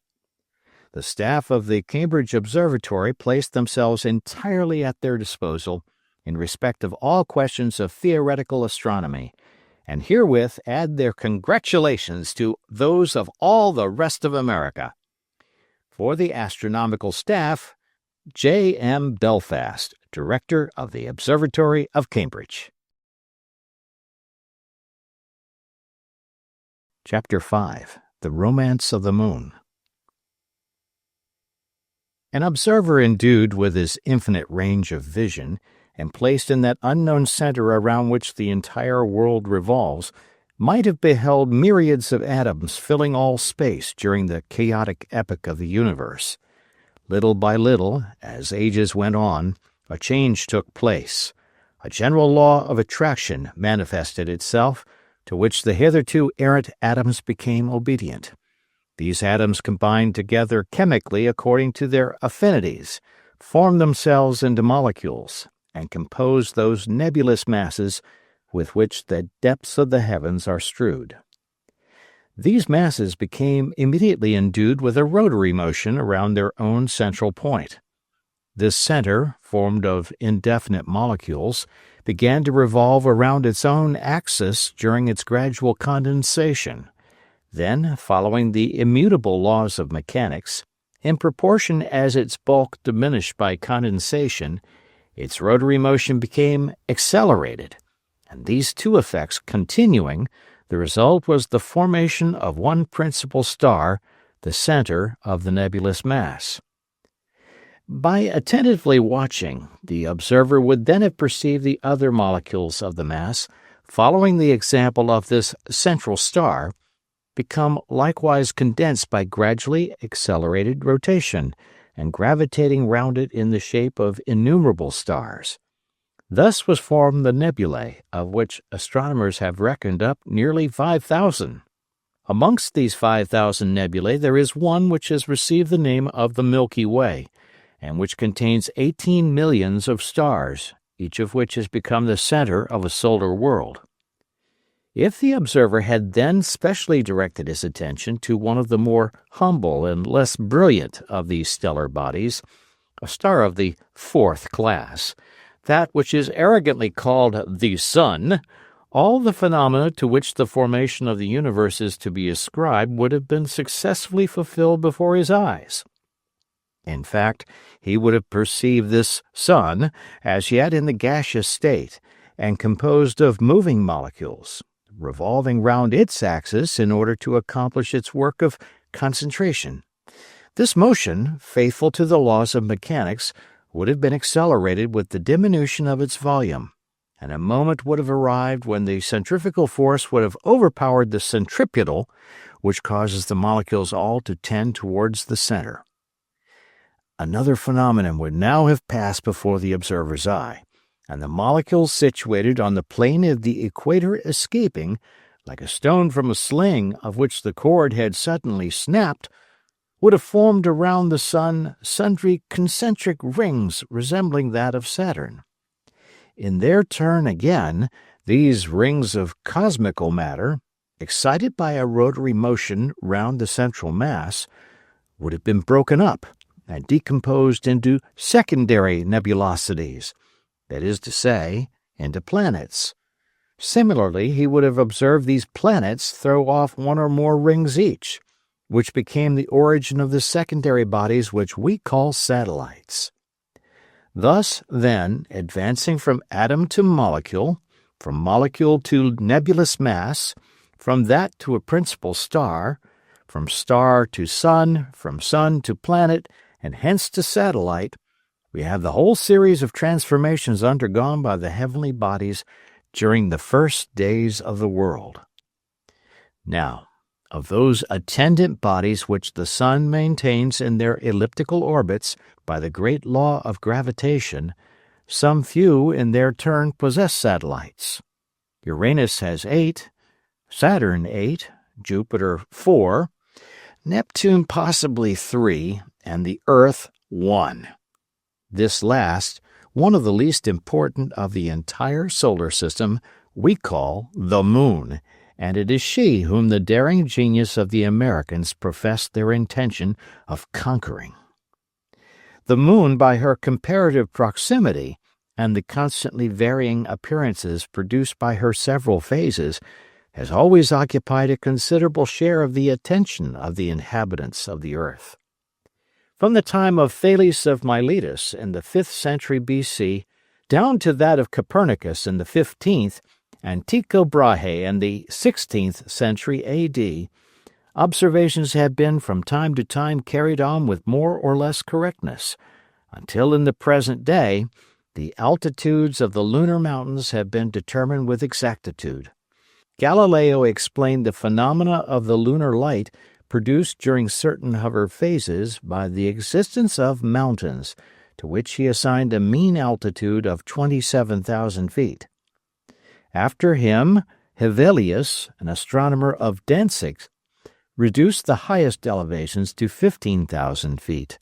The staff of the Cambridge Observatory placed themselves entirely at their disposal in respect of all questions of theoretical astronomy, and herewith add their congratulations to those of all the rest of America. For the astronomical staff, J. M. Belfast, Director of the Observatory of Cambridge. Chapter 5. The Romance of the Moon. An observer endued with his infinite range of vision, and placed in that unknown center around which the entire world revolves, might have beheld myriads of atoms filling all space during the chaotic epoch of the universe. Little by little, as ages went on, a change took place. A general law of attraction manifested itself, to which the hitherto errant atoms became obedient. These atoms combined together chemically according to their affinities, formed themselves into molecules, and compose those nebulous masses with which the depths of the heavens are strewed. These masses became immediately endued with a rotary motion around their own central point. This center, formed of indefinite molecules, began to revolve around its own axis during its gradual condensation. Then, following the immutable laws of mechanics, in proportion as its bulk diminished by condensation, its rotary motion became accelerated, and these two effects continuing, the result was the formation of one principal star, the center of the nebulous mass. By attentively watching, the observer would then have perceived the other molecules of the mass, following the example of this central star, become likewise condensed by gradually accelerated rotation, and gravitating round it in the shape of innumerable stars. Thus was formed the nebulae, of which astronomers have reckoned up nearly 5,000. Amongst these 5,000 nebulae there is one which has received the name of the Milky Way, and which contains 18 millions of stars, each of which has become the center of a solar world. If the observer had then specially directed his attention to one of the more humble and less brilliant of these stellar bodies, a star of the fourth class, that which is arrogantly called the sun, all the phenomena to which the formation of the universe is to be ascribed would have been successfully fulfilled before his eyes. In fact, he would have perceived this sun as yet in the gaseous state and composed of moving molecules, revolving round its axis in order to accomplish its work of concentration. This motion, faithful to the laws of mechanics, would have been accelerated with the diminution of its volume, and a moment would have arrived when the centrifugal force would have overpowered the centripetal, which causes the molecules all to tend towards the center. Another phenomenon would now have passed before the observer's eye, and the molecules situated on the plane of the equator escaping, like a stone from a sling of which the cord had suddenly snapped, would have formed around the sun sundry concentric rings resembling that of Saturn. In their turn again, these rings of cosmical matter, excited by a rotary motion round the central mass, would have been broken up and decomposed into secondary nebulosities, that is to say, into planets. Similarly, he would have observed these planets throw off one or more rings each, which became the origin of the secondary bodies which we call satellites. Thus, then, advancing from atom to molecule, from molecule to nebulous mass, from that to a principal star, from star to sun, from sun to planet, and hence to satellite, we have the whole series of transformations undergone by the heavenly bodies during the first days of the world. Now, of those attendant bodies which the sun maintains in their elliptical orbits by the great law of gravitation, some few in their turn possess satellites. Uranus has 8, Saturn 8, Jupiter 4, Neptune possibly 3, and the Earth 1. This last, one of the least important of the entire solar system, we call the Moon, and it is she whom the daring genius of the Americans professed their intention of conquering. The Moon, by her comparative proximity and the constantly varying appearances produced by her several phases, has always occupied a considerable share of the attention of the inhabitants of the earth. From the time of Thales of Miletus in the 5th century B.C. down to that of Copernicus in the 15th and Tycho Brahe in the 16th century A.D., observations have been from time to time carried on with more or less correctness, until in the present day the altitudes of the lunar mountains have been determined with exactitude. Galileo explained the phenomena of the lunar light produced during certain of her phases by the existence of mountains, to which he assigned a mean altitude of 27,000 feet. After him, Hevelius, an astronomer of Danzig, reduced the highest elevations to 15,000 feet,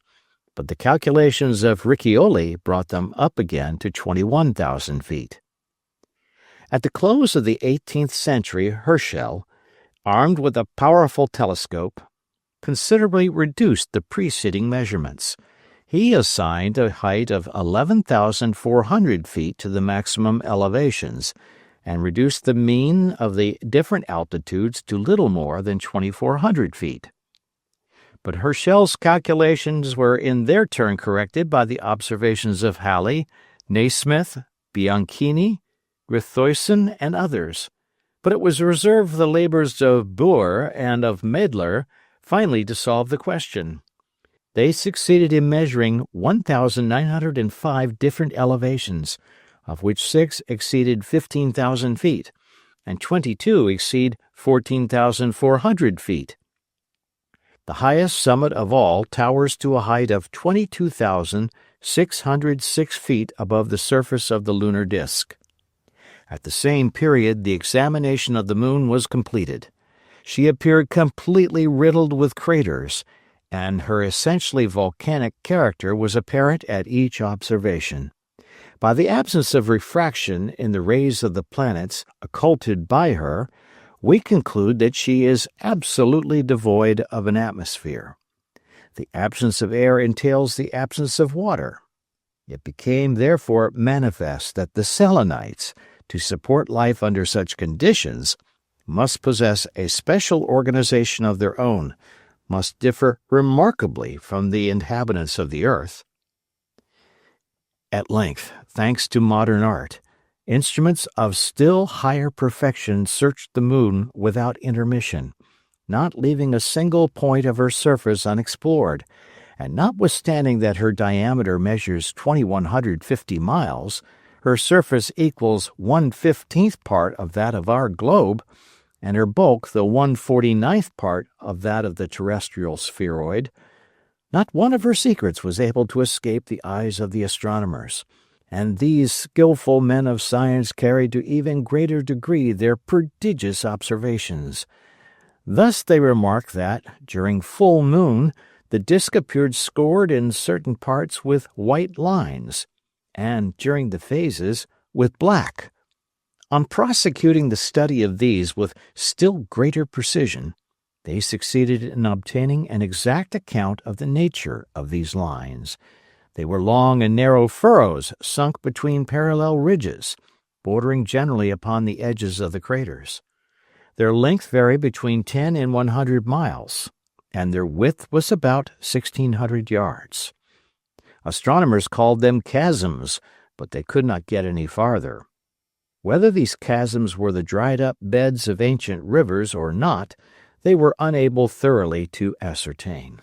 but the calculations of Riccioli brought them up again to 21,000 feet. At the close of the 18th century, Herschel, armed with a powerful telescope, considerably reduced the preceding measurements. He assigned a height of 11,400 feet to the maximum elevations, and reduced the mean of the different altitudes to little more than 2,400 feet. But Herschel's calculations were in their turn corrected by the observations of Halley, Naismith, Bianchini, Grithuysen, and others, but it was reserved for the labors of Bohr and of Mädler finally to solve the question. They succeeded in measuring 1,905 different elevations, of which 6 exceeded 15,000 feet, and 22 exceed 14,400 feet. The highest summit of all towers to a height of 22,606 feet above the surface of the lunar disk. At the same period, the examination of the moon was completed. She appeared completely riddled with craters, and her essentially volcanic character was apparent at each observation. By the absence of refraction in the rays of the planets occulted by her, we conclude that she is absolutely devoid of an atmosphere. The absence of air entails the absence of water. It became therefore manifest that the Selenites, to support life under such conditions, must possess a special organization of their own, must differ remarkably from the inhabitants of the earth. At length, thanks to modern art, instruments of still higher perfection searched the moon without intermission, not leaving a single point of her surface unexplored, and notwithstanding that her diameter measures 2,150 miles, her surface equals 1/15th part of that of our globe, and her bulk the 1/49th part of that of the terrestrial spheroid, not one of her secrets was able to escape the eyes of the astronomers, and these skillful men of science carried to even greater degree their prodigious observations. Thus they remarked that, during full moon, the disk appeared scored in certain parts with white lines, and, during the phases, with black. On prosecuting the study of these with still greater precision, they succeeded in obtaining an exact account of the nature of these lines. They were long and narrow furrows sunk between parallel ridges, bordering generally upon the edges of the craters. Their length varied between 10 and 100 miles, and their width was about 1,600 yards. Astronomers called them chasms, but they could not get any farther. Whether these chasms were the dried-up beds of ancient rivers or not, they were unable thoroughly to ascertain.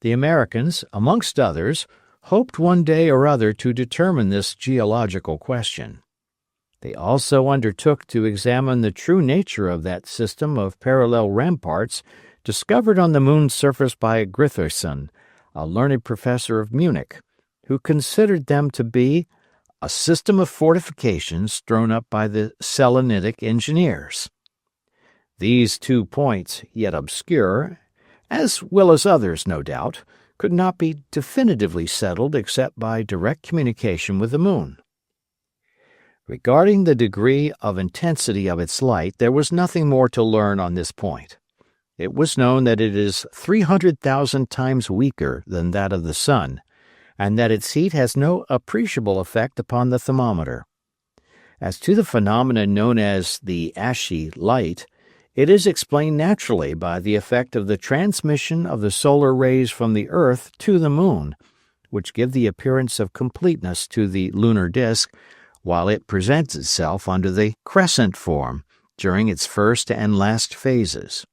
The Americans, amongst others, hoped one day or other to determine this geological question. They also undertook to examine the true nature of that system of parallel ramparts discovered on the moon's surface by Grithson, a learned professor of Munich, who considered them to be a system of fortifications thrown up by the Selenitic engineers. These 2 points, yet obscure, as well as others, no doubt, could not be definitively settled except by direct communication with the moon. Regarding the degree of intensity of its light, there was nothing more to learn on this point. It was known that it is 300,000 times weaker than that of the sun, and that its heat has no appreciable effect upon the thermometer. As to the phenomenon known as the ashy light, it is explained naturally by the effect of the transmission of the solar rays from the earth to the moon, which give the appearance of completeness to the lunar disk, while it presents itself under the crescent form during its first and last phases.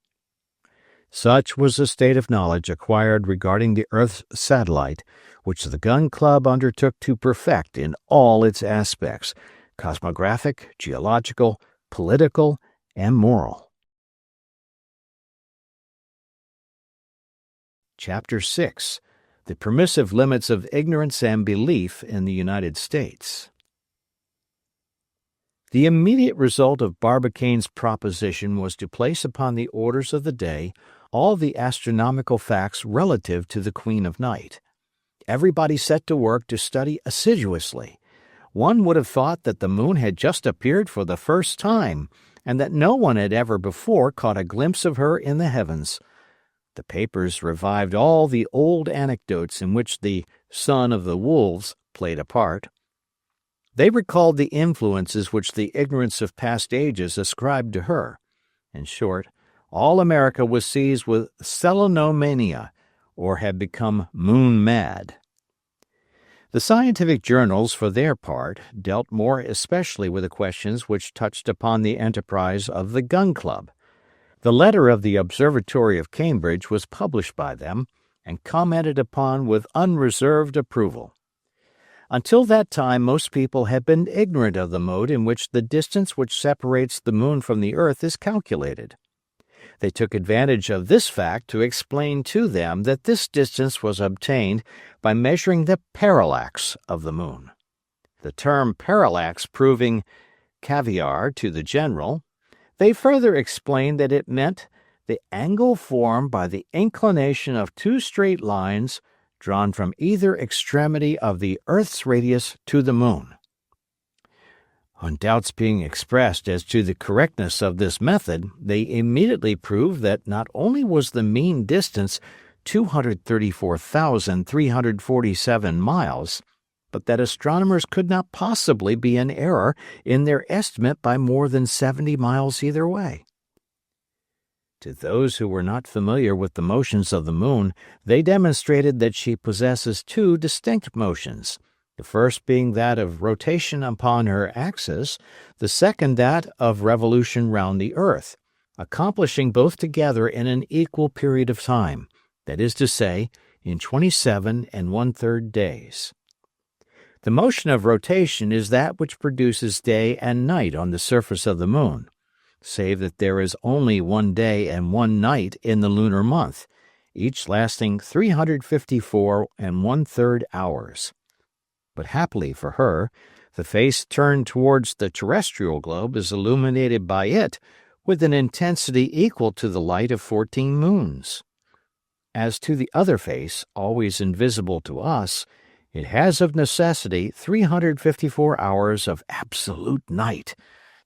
Such was the state of knowledge acquired regarding the earth's satellite, which the Gun Club undertook to perfect in all its aspects, cosmographic, geological, political, and moral. Chapter 6. The Permissive Limits of Ignorance and Belief in the United States. The immediate result of Barbicane's proposition was to place upon the orders of the day all the astronomical facts relative to the Queen of Night. Everybody set to work to study assiduously. One would have thought that the moon had just appeared for the first time, and that no one had ever before caught a glimpse of her in the heavens. The papers revived all the old anecdotes in which the son of the wolves played a part. They recalled the influences which the ignorance of past ages ascribed to her. In short, all America was seized with selenomania, or had become moon-mad. The scientific journals, for their part, dealt more especially with the questions which touched upon the enterprise of the Gun Club. The letter of the Observatory of Cambridge was published by them, and commented upon with unreserved approval. Until that time most people had been ignorant of the mode in which the distance which separates the moon from the earth is calculated. They took advantage of this fact to explain to them that this distance was obtained by measuring the parallax of the moon. The term parallax proving caviar to the general, they further explained that it meant the angle formed by the inclination of two straight lines drawn from either extremity of the earth's radius to the moon. On doubts being expressed as to the correctness of this method, they immediately proved that not only was the mean distance 234,347 miles, but that astronomers could not possibly be in error in their estimate by more than 70 miles either way. To those who were not familiar with the motions of the moon, they demonstrated that she possesses two distinct motions, the first being that of rotation upon her axis, the second that of revolution round the earth, accomplishing both together in an equal period of time, that is to say, in 27 1/3 days. The motion of rotation is that which produces day and night on the surface of the moon, save that there is only 1 day and 1 night in the lunar month, each lasting 354 1/3 hours. But happily for her, the face turned towards the terrestrial globe is illuminated by it with an intensity equal to the light of 14 moons. As to the other face, always invisible to us, it has of necessity 354 hours of absolute night,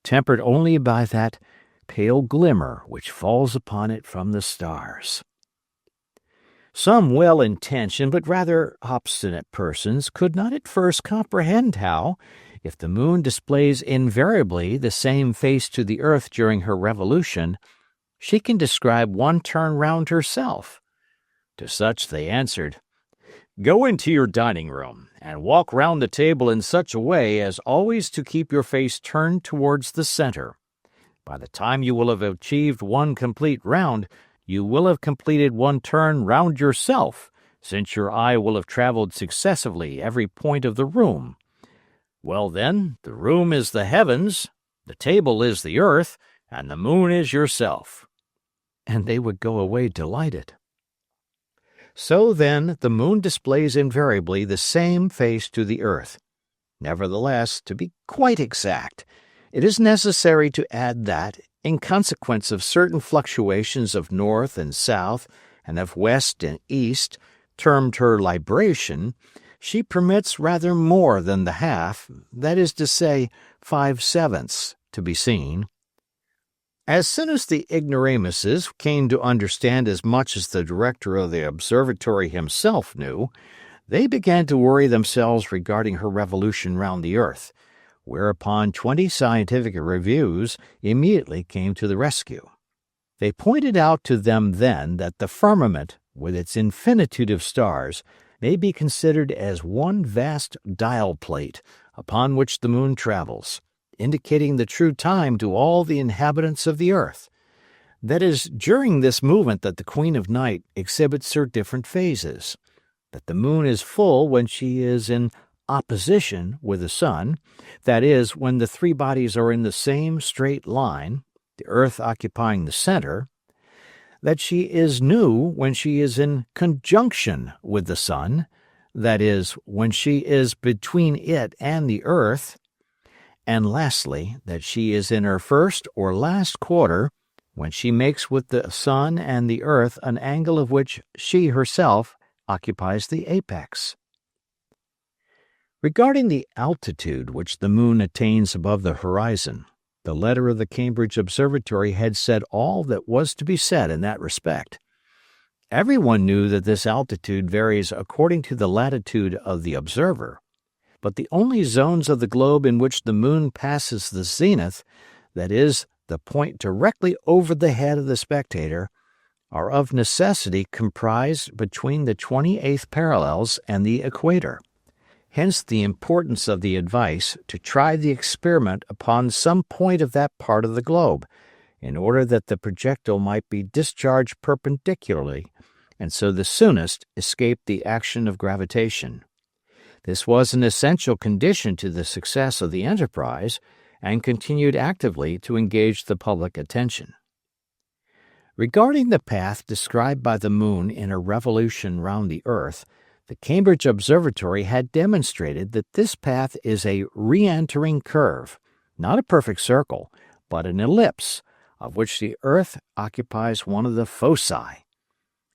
tempered only by that pale glimmer which falls upon it from the stars. Some well-intentioned but rather obstinate persons could not at first comprehend how, if the moon displays invariably the same face to the earth during her revolution, she can describe one turn round herself. To such they answered, "Go into your dining room, and walk round the table in such a way as always to keep your face turned towards the center. By the time you will have achieved one complete round, you will have completed one turn round yourself, since your eye will have traveled successively every point of the room. Well then, the room is the heavens, the table is the earth, and the moon is yourself." And they would go away delighted. So then, the moon displays invariably the same face to the earth. Nevertheless, to be quite exact, it is necessary to add that, in consequence of certain fluctuations of north and south and of west and east, termed her libration, she permits rather more than the half, that is to say, 5/7, to be seen. As soon as the ignoramuses came to understand as much as the director of the observatory himself knew, they began to worry themselves regarding her revolution round the earth, whereupon 20 scientific reviews immediately came to the rescue. They pointed out to them then that the firmament, with its infinitude of stars, may be considered as one vast dial plate upon which the moon travels, indicating the true time to all the inhabitants of the earth. That is during this movement that the Queen of Night exhibits her different phases, that the moon is full when she is in opposition with the sun, that is, when the three bodies are in the same straight line, the earth occupying the center, that she is new when she is in conjunction with the sun, that is, when she is between it and the earth, and lastly, that she is in her first or last quarter when she makes with the sun and the earth an angle of which she herself occupies the apex. Regarding the altitude which the moon attains above the horizon, the letter of the Cambridge Observatory had said all that was to be said in that respect. Everyone knew that this altitude varies according to the latitude of the observer, but the only zones of the globe in which the moon passes the zenith, that is, the point directly over the head of the spectator, are of necessity comprised between the 28th parallels and the equator. Hence the importance of the advice to try the experiment upon some point of that part of the globe, in order that the projectile might be discharged perpendicularly, and so the soonest escape the action of gravitation. This was an essential condition to the success of the enterprise, and continued actively to engage the public attention. Regarding the path described by the moon in her revolution round the earth, the Cambridge Observatory had demonstrated that this path is a re-entering curve, not a perfect circle, but an ellipse, of which the earth occupies one of the foci.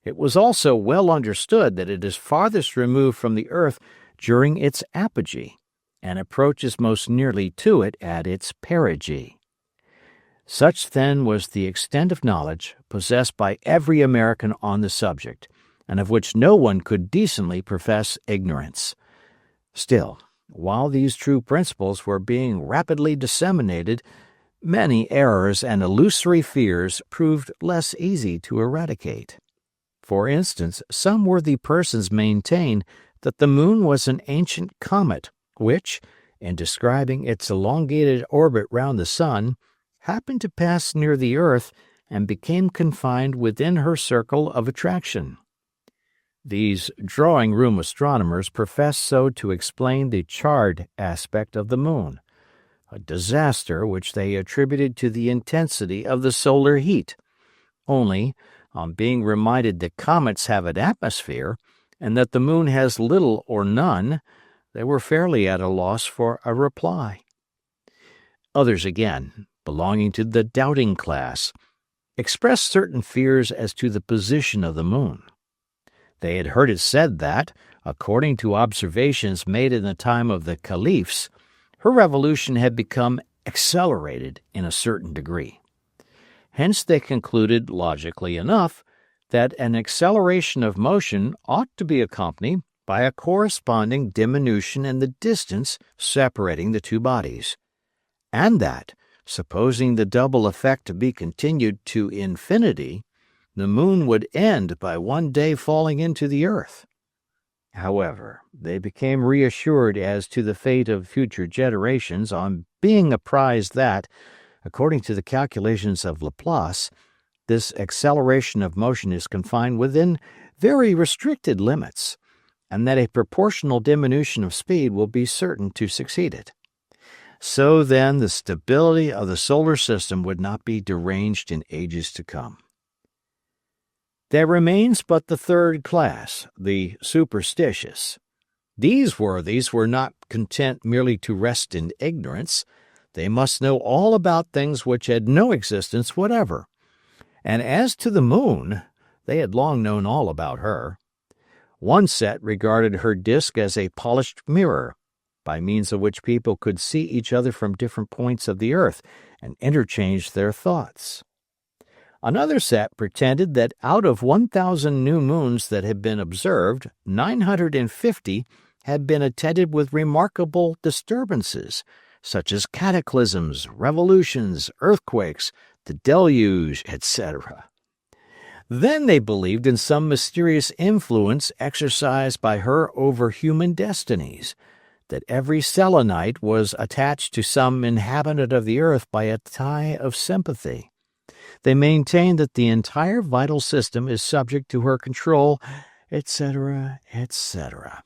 It was also well understood that it is farthest removed from the earth during its apogee, and approaches most nearly to it at its perigee. Such then was the extent of knowledge possessed by every American on the subject, and of which no one could decently profess ignorance. Still, while these true principles were being rapidly disseminated, many errors and illusory fears proved less easy to eradicate. For instance, some worthy persons maintained that the moon was an ancient comet which, in describing its elongated orbit round the sun, happened to pass near the earth and became confined within her circle of attraction. These drawing-room astronomers professed so to explain the charred aspect of the moon, a disaster which they attributed to the intensity of the solar heat. Only, on being reminded that comets have an atmosphere, and that the moon has little or none, they were fairly at a loss for a reply. Others again, belonging to the doubting class, expressed certain fears as to the position of the moon. They had heard it said that, according to observations made in the time of the caliphs, her revolution had become accelerated in a certain degree. Hence they concluded, logically enough, that an acceleration of motion ought to be accompanied by a corresponding diminution in the distance separating the two bodies, and that, supposing the double effect to be continued to infinity, the moon would end by one day falling into the earth. However, they became reassured as to the fate of future generations on being apprised that, according to the calculations of Laplace, this acceleration of motion is confined within very restricted limits, and that a proportional diminution of speed will be certain to succeed it. So then the stability of the solar system would not be deranged in ages to come. There remains but the third class, the superstitious. These worthies were not content merely to rest in ignorance. They must know all about things which had no existence whatever. And as to the moon, they had long known all about her. One set regarded her disk as a polished mirror, by means of which people could see each other from different points of the earth and interchange their thoughts. Another set pretended that out of 1,000 new moons that had been observed, 950 had been attended with remarkable disturbances, such as cataclysms, revolutions, earthquakes, the deluge, etc. Then they believed in some mysterious influence exercised by her over human destinies, that every Selenite was attached to some inhabitant of the earth by a tie of sympathy. They maintain that the entire vital system is subject to her control, etc., etc.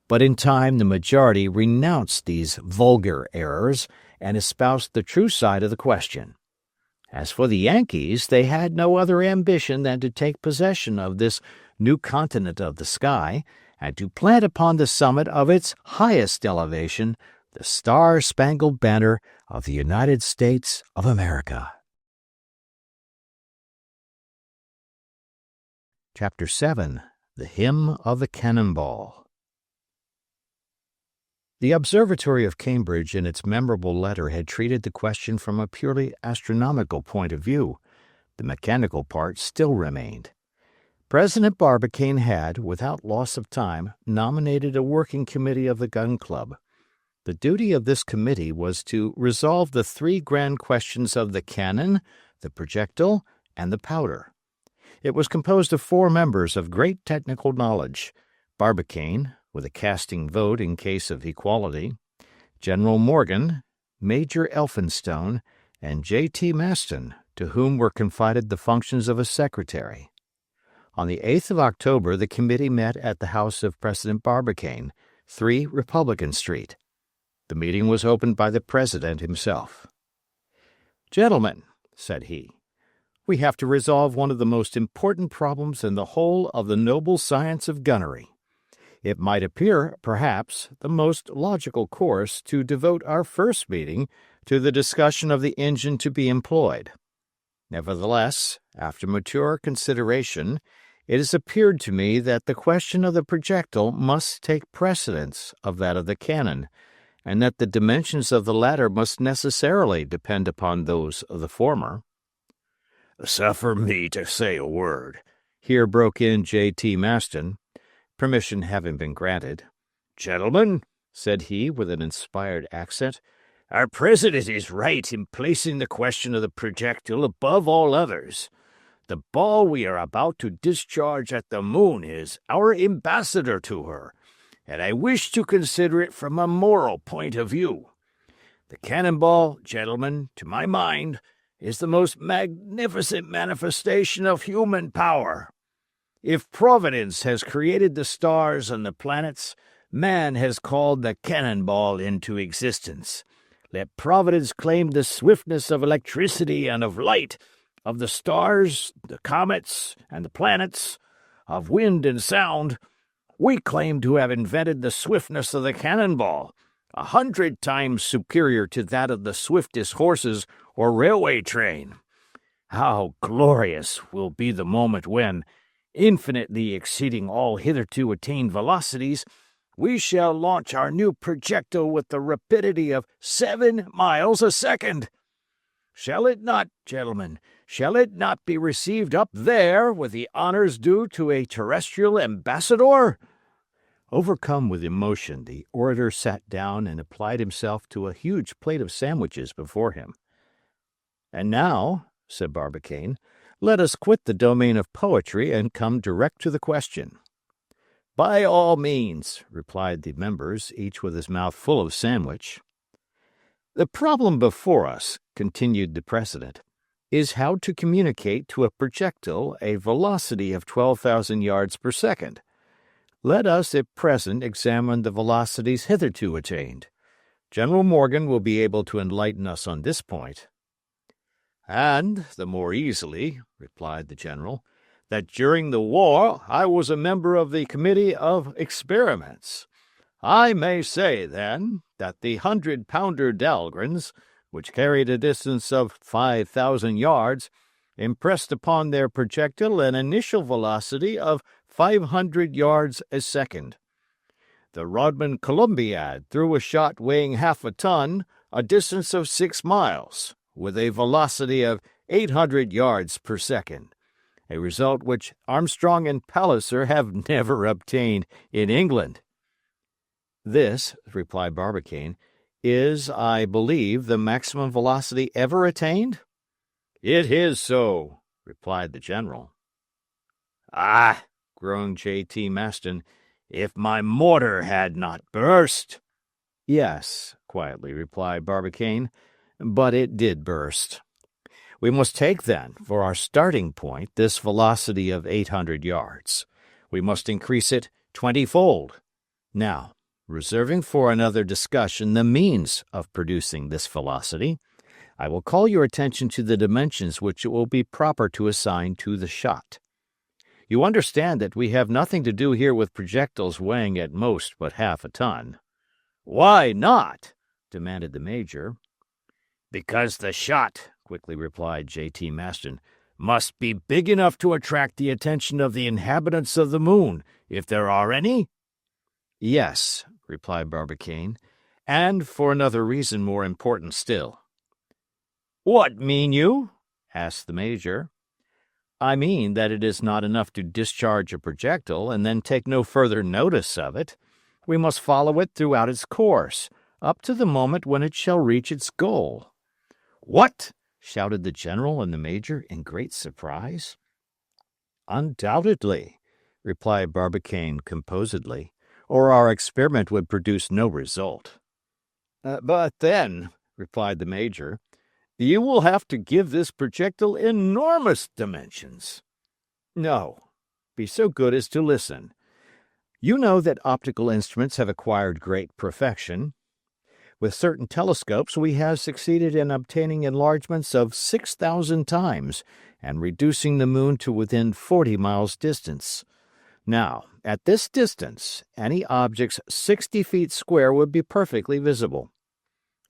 But in time the majority renounced these vulgar errors and espoused the true side of the question. As for the Yankees, they had no other ambition than to take possession of this new continent of the sky and to plant upon the summit of its highest elevation the star-spangled banner of the United States of America. Chapter 7. The Hymn of the Cannonball. The Observatory of Cambridge in its memorable letter had treated the question from a purely astronomical point of view. The mechanical part still remained. President Barbicane had, without loss of time, nominated a working committee of the Gun Club. The duty of this committee was to resolve the three grand questions of the cannon, the projectile, and the powder. It was composed of 4 members of great technical knowledge: Barbicane, with a casting vote in case of equality, General Morgan, Major Elphinstone, and J.T. Maston, to whom were confided the functions of a secretary. On the 8th of October the committee met at the house of President Barbicane, 3 Republican Street. The meeting was opened by the President himself. "Gentlemen," said he, "we have to resolve one of the most important problems in the whole of the noble science of gunnery. It might appear, perhaps, the most logical course to devote our first meeting to the discussion of the engine to be employed. Nevertheless, after mature consideration, it has appeared to me that the question of the projectile must take precedence of that of the cannon, and that the dimensions of the latter must necessarily depend upon those of the former." "Suffer me to say a word," here broke in J.T. Maston, permission having been granted. "Gentlemen," said he with an inspired accent, "our president is right in placing the question of the projectile above all others. The ball we are about to discharge at the moon is our ambassador to her, and I wish to consider it from a moral point of view. The cannonball, gentlemen, to my mind, is the most magnificent manifestation of human power. If Providence has created the stars and the planets, man has called the cannonball into existence. Let Providence claim the swiftness of electricity and of light, of the stars, the comets, and the planets, of wind and sound. We claim to have invented the swiftness of the cannonball, 100 times superior to that of the swiftest horses or railway train. How glorious will be the moment when, infinitely exceeding all hitherto attained velocities, we shall launch our new projectile with the rapidity of 7 miles a second! Shall it not, gentlemen, shall it not be received up there with the honors due to a terrestrial ambassador?" Overcome with emotion, the orator sat down and applied himself to a huge plate of sandwiches before him. "And now," said Barbicane, "let us quit the domain of poetry and come direct to the question." "By all means," replied the members, each with his mouth full of sandwich. "The problem before us," continued the president, "is how to communicate to a projectile a velocity of 12,000 yards per second. Let us at present examine the velocities hitherto attained. General Morgan will be able to enlighten us on this point." "And the more easily," replied the general, "that during the war I was a member of the Committee of Experiments. I may say, then, that the 100-pounder Dahlgrens, which carried a distance of 5,000 yards, impressed upon their projectile an initial velocity of 500 yards a second. The Rodman Columbiad threw a shot weighing half a ton, a distance of 6 miles, with a velocity of 800 yards per second, a result which Armstrong and Palliser have never obtained in England." "This," replied Barbicane, "is, I believe, the maximum velocity ever attained?" "It is so," replied the general. "Ah," groaned J.T. Maston, "if my mortar had not burst!" "Yes," quietly replied Barbicane, "but it did burst. We must take, then, for our starting point this velocity of 800 yards. We must increase it 20-fold. Now, reserving for another discussion the means of producing this velocity, I will call your attention to the dimensions which it will be proper to assign to the shot. You understand that we have nothing to do here with projectiles weighing at most but half a ton." "Why not?" demanded the major. "Because the shot," quickly replied J.T. Maston, "must be big enough to attract the attention of the inhabitants of the moon, if there are any." "Yes," replied Barbicane, "and for another reason more important still." "What mean you?" asked the major. "I mean that it is not enough to discharge a projectile and then take no further notice of it. We must follow it throughout its course, up to the moment when it shall reach its goal." "What?" shouted the general and the major in great surprise. "Undoubtedly," replied Barbicane composedly, "or our experiment would produce no result." "But then," replied the major, "you will have to give this projectile enormous dimensions." "No. Be so good as to listen. You know that optical instruments have acquired great perfection. With certain telescopes we have succeeded in obtaining enlargements of 6,000 times and reducing the moon to within 40 miles distance. Now, at this distance, any objects 60 feet square would be perfectly visible.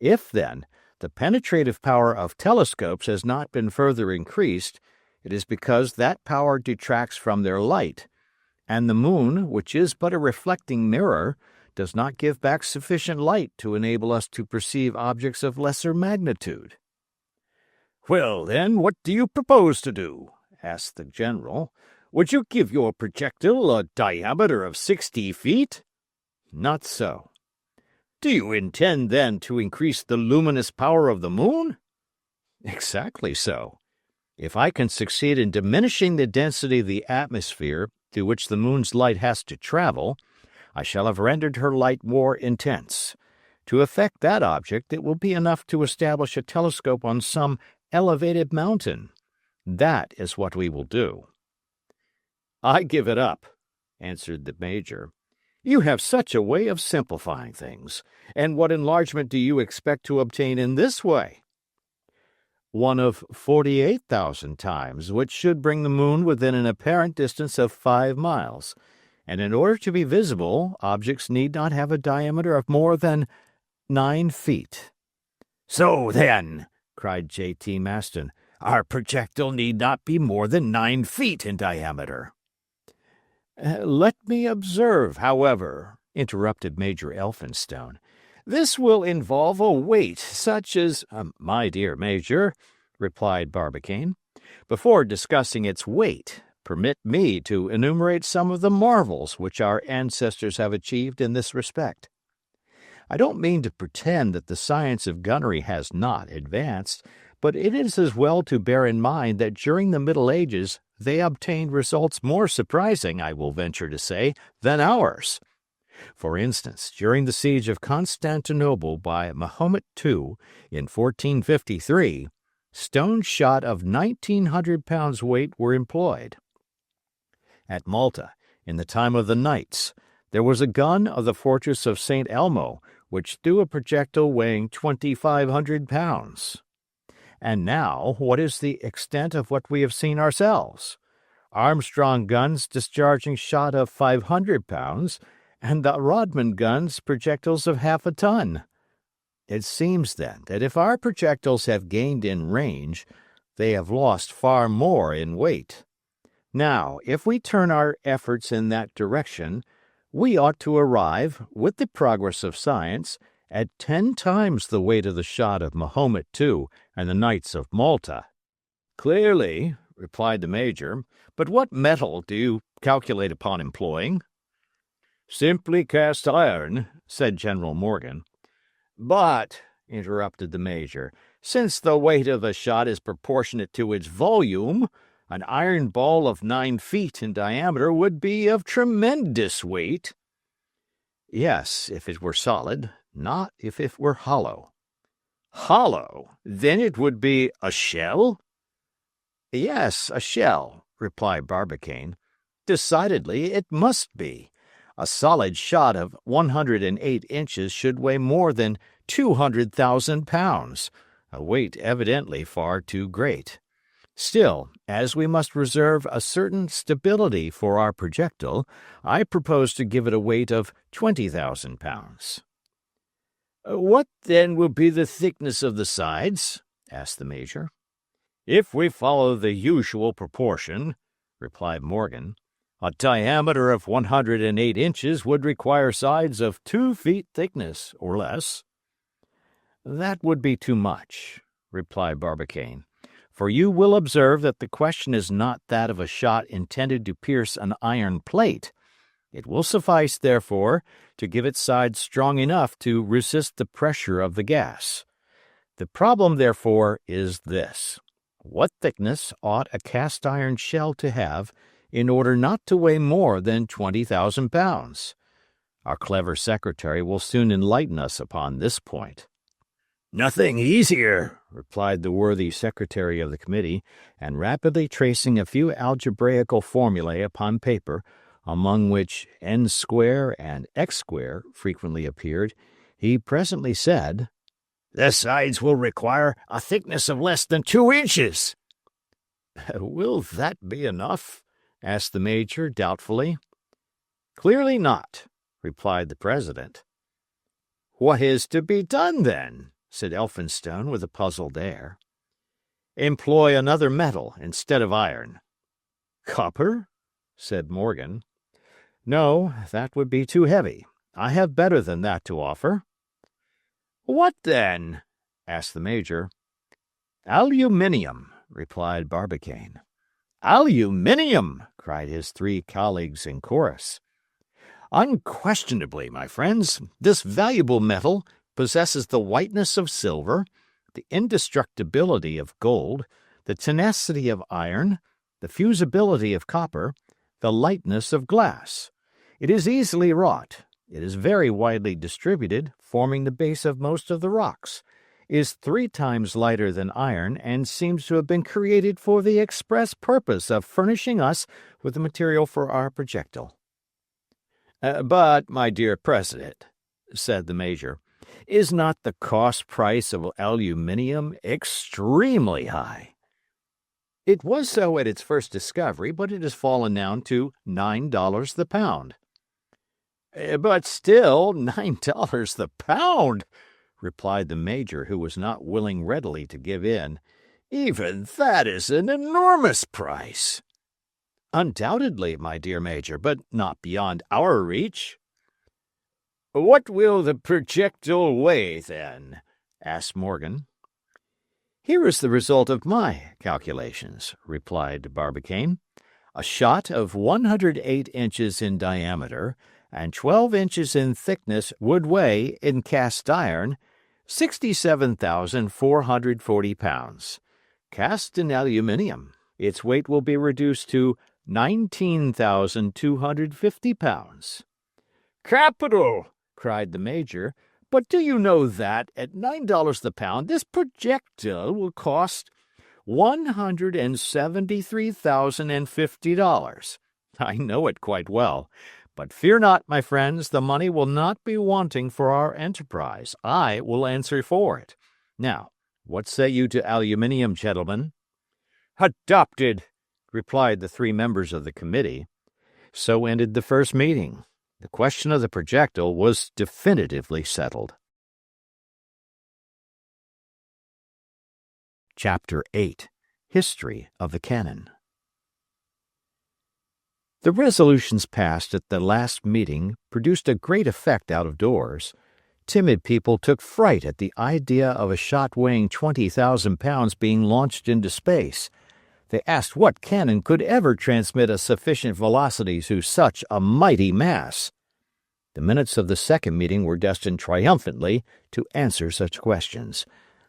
If, then, the penetrative power of telescopes has not been further increased, It is because that power detracts from their light, and the moon, which is but a reflecting mirror, does not give back sufficient light to enable us to perceive objects of lesser magnitude." "Well, then, what do you propose to do?" asked the general. "Would you give your projectile a diameter of 60 feet? "Not so." "Do you intend, then, to increase the luminous power of the moon?" "Exactly so. If I can succeed in diminishing the density of the atmosphere through which the moon's light has to travel, I shall have rendered her light more intense. To effect that object, it will be enough to establish a telescope on some elevated mountain. That is what we will do." "I give it up," answered the Major. "You have such a way of simplifying things. And what enlargement do you expect to obtain in this way?" "One of 48,000 times, which should bring the moon within an apparent distance of 5 miles, and in order to be visible, objects need not have a diameter of more than 9 feet. "So then," cried J.T. Maston, "our projectile need not be more than 9 feet in diameter." "Let me observe, however," interrupted Major Elphinstone. "This will involve a weight such as—" "My dear Major," replied Barbicane, "before discussing its weight, permit me to enumerate some of the marvels which our ancestors have achieved in this respect. I don't mean to pretend that the science of gunnery has not advanced, but it is as well to bear in mind that during the Middle Ages they obtained results more surprising, I will venture to say, than ours. For instance, during the siege of Constantinople by Mahomet II in 1453, stone shot of 1,900 pounds weight were employed. At Malta, in the time of the Knights, there was a gun of the fortress of St. Elmo which threw a projectile weighing 2,500 pounds. And now, what is the extent of what we have seen ourselves? Armstrong guns discharging shot of 500 pounds, and the Rodman guns projectiles of half a ton. It seems, then, that if our projectiles have gained in range, they have lost far more in weight. Now, if we turn our efforts in that direction, we ought to arrive, with the progress of science, at 10 times the weight of the shot of Mahomet II and the Knights of Malta." "Clearly," replied the Major, "but what metal do you calculate upon employing?" "Simply cast iron," said General Morgan. "But," interrupted the Major, "since the weight of the shot is proportionate to its volume, an iron ball of 9 feet in diameter would be of tremendous weight." "Yes, if it were solid, not if it were hollow." "Hollow? Then it would be a shell?" "Yes, a shell," replied Barbicane. "Decidedly it must be. A solid shot of 108 inches should weigh more than 200,000 pounds, a weight evidently far too great. Still, as we must reserve a certain stability for our projectile, I propose to give it a weight of 20,000 pounds. "What, then, will be the thickness of the sides?" asked the Major. "If we follow the usual proportion," replied Morgan, "a diameter of 108 inches would require sides of 2 feet thickness, or less." "That would be too much," replied Barbicane, "for you will observe that the question is not that of a shot intended to pierce an iron plate. It will suffice, therefore, to give its sides strong enough to resist the pressure of the gas. The problem, therefore, is this: what thickness ought a cast-iron shell to have in order not to weigh more than 20,000 pounds? Our clever secretary will soon enlighten us upon this point." "Nothing easier," replied the worthy secretary of the committee, and rapidly tracing a few algebraical formulae upon paper, among which n square and x square frequently appeared, he presently said, "The sides will require a thickness of less than 2 inches." "Will that be enough?" asked the Major doubtfully. "Clearly not," replied the President. "What is to be done, then?" said Elphinstone with a puzzled air. Employ another metal instead of iron." "Copper?" said Morgan. "No, that would be too heavy. I have better than that to offer." "What then?" asked the Major. "Aluminium," replied Barbicane. "Aluminium!" cried his three colleagues in chorus. "Unquestionably, my friends, this valuable metal possesses the whiteness of silver, the indestructibility of gold, the tenacity of iron, the fusibility of copper, the lightness of glass. It is easily wrought. It is very widely distributed, forming the base of most of the rocks, is 3 times lighter than iron, and seems to have been created for the express purpose of furnishing us with the material for our projectile." "But, my dear President," said the Major, "is not the cost price of aluminium extremely high?" "It was so at its first discovery, but it has fallen down to $9 the pound." "But still, $9 the pound," replied the Major, who was not willing readily to give in. "Even that is an enormous price." "Undoubtedly, my dear Major, but not beyond our reach." "What will the projectile weigh, then?" asked Morgan. "Here is the result of my calculations," replied Barbicane. "A shot of 108 inches in diameter and 12 inches in thickness would weigh, in cast iron, 67,440 pounds. Cast in aluminium, its weight will be reduced to 19,250 pounds. "Capital!" cried the Major. "But do you know that, at $9 the pound, this projectile will cost $173,050. I know it quite well. But fear not, my friends, the money will not be wanting for our enterprise. I will answer for it. Now, what say you to aluminium, gentlemen?" "Adopted," replied the 3 members of the committee. So ended the first meeting. The question of the projectile was definitively settled. Chapter 8. History of the Cannon. The resolutions passed at the last meeting produced a great effect out of doors. Timid people took fright at the idea of a shot weighing 20,000 pounds being launched into space. They asked what cannon could ever transmit a sufficient velocity to such a mighty mass. The minutes of the second meeting were destined triumphantly to answer such questions.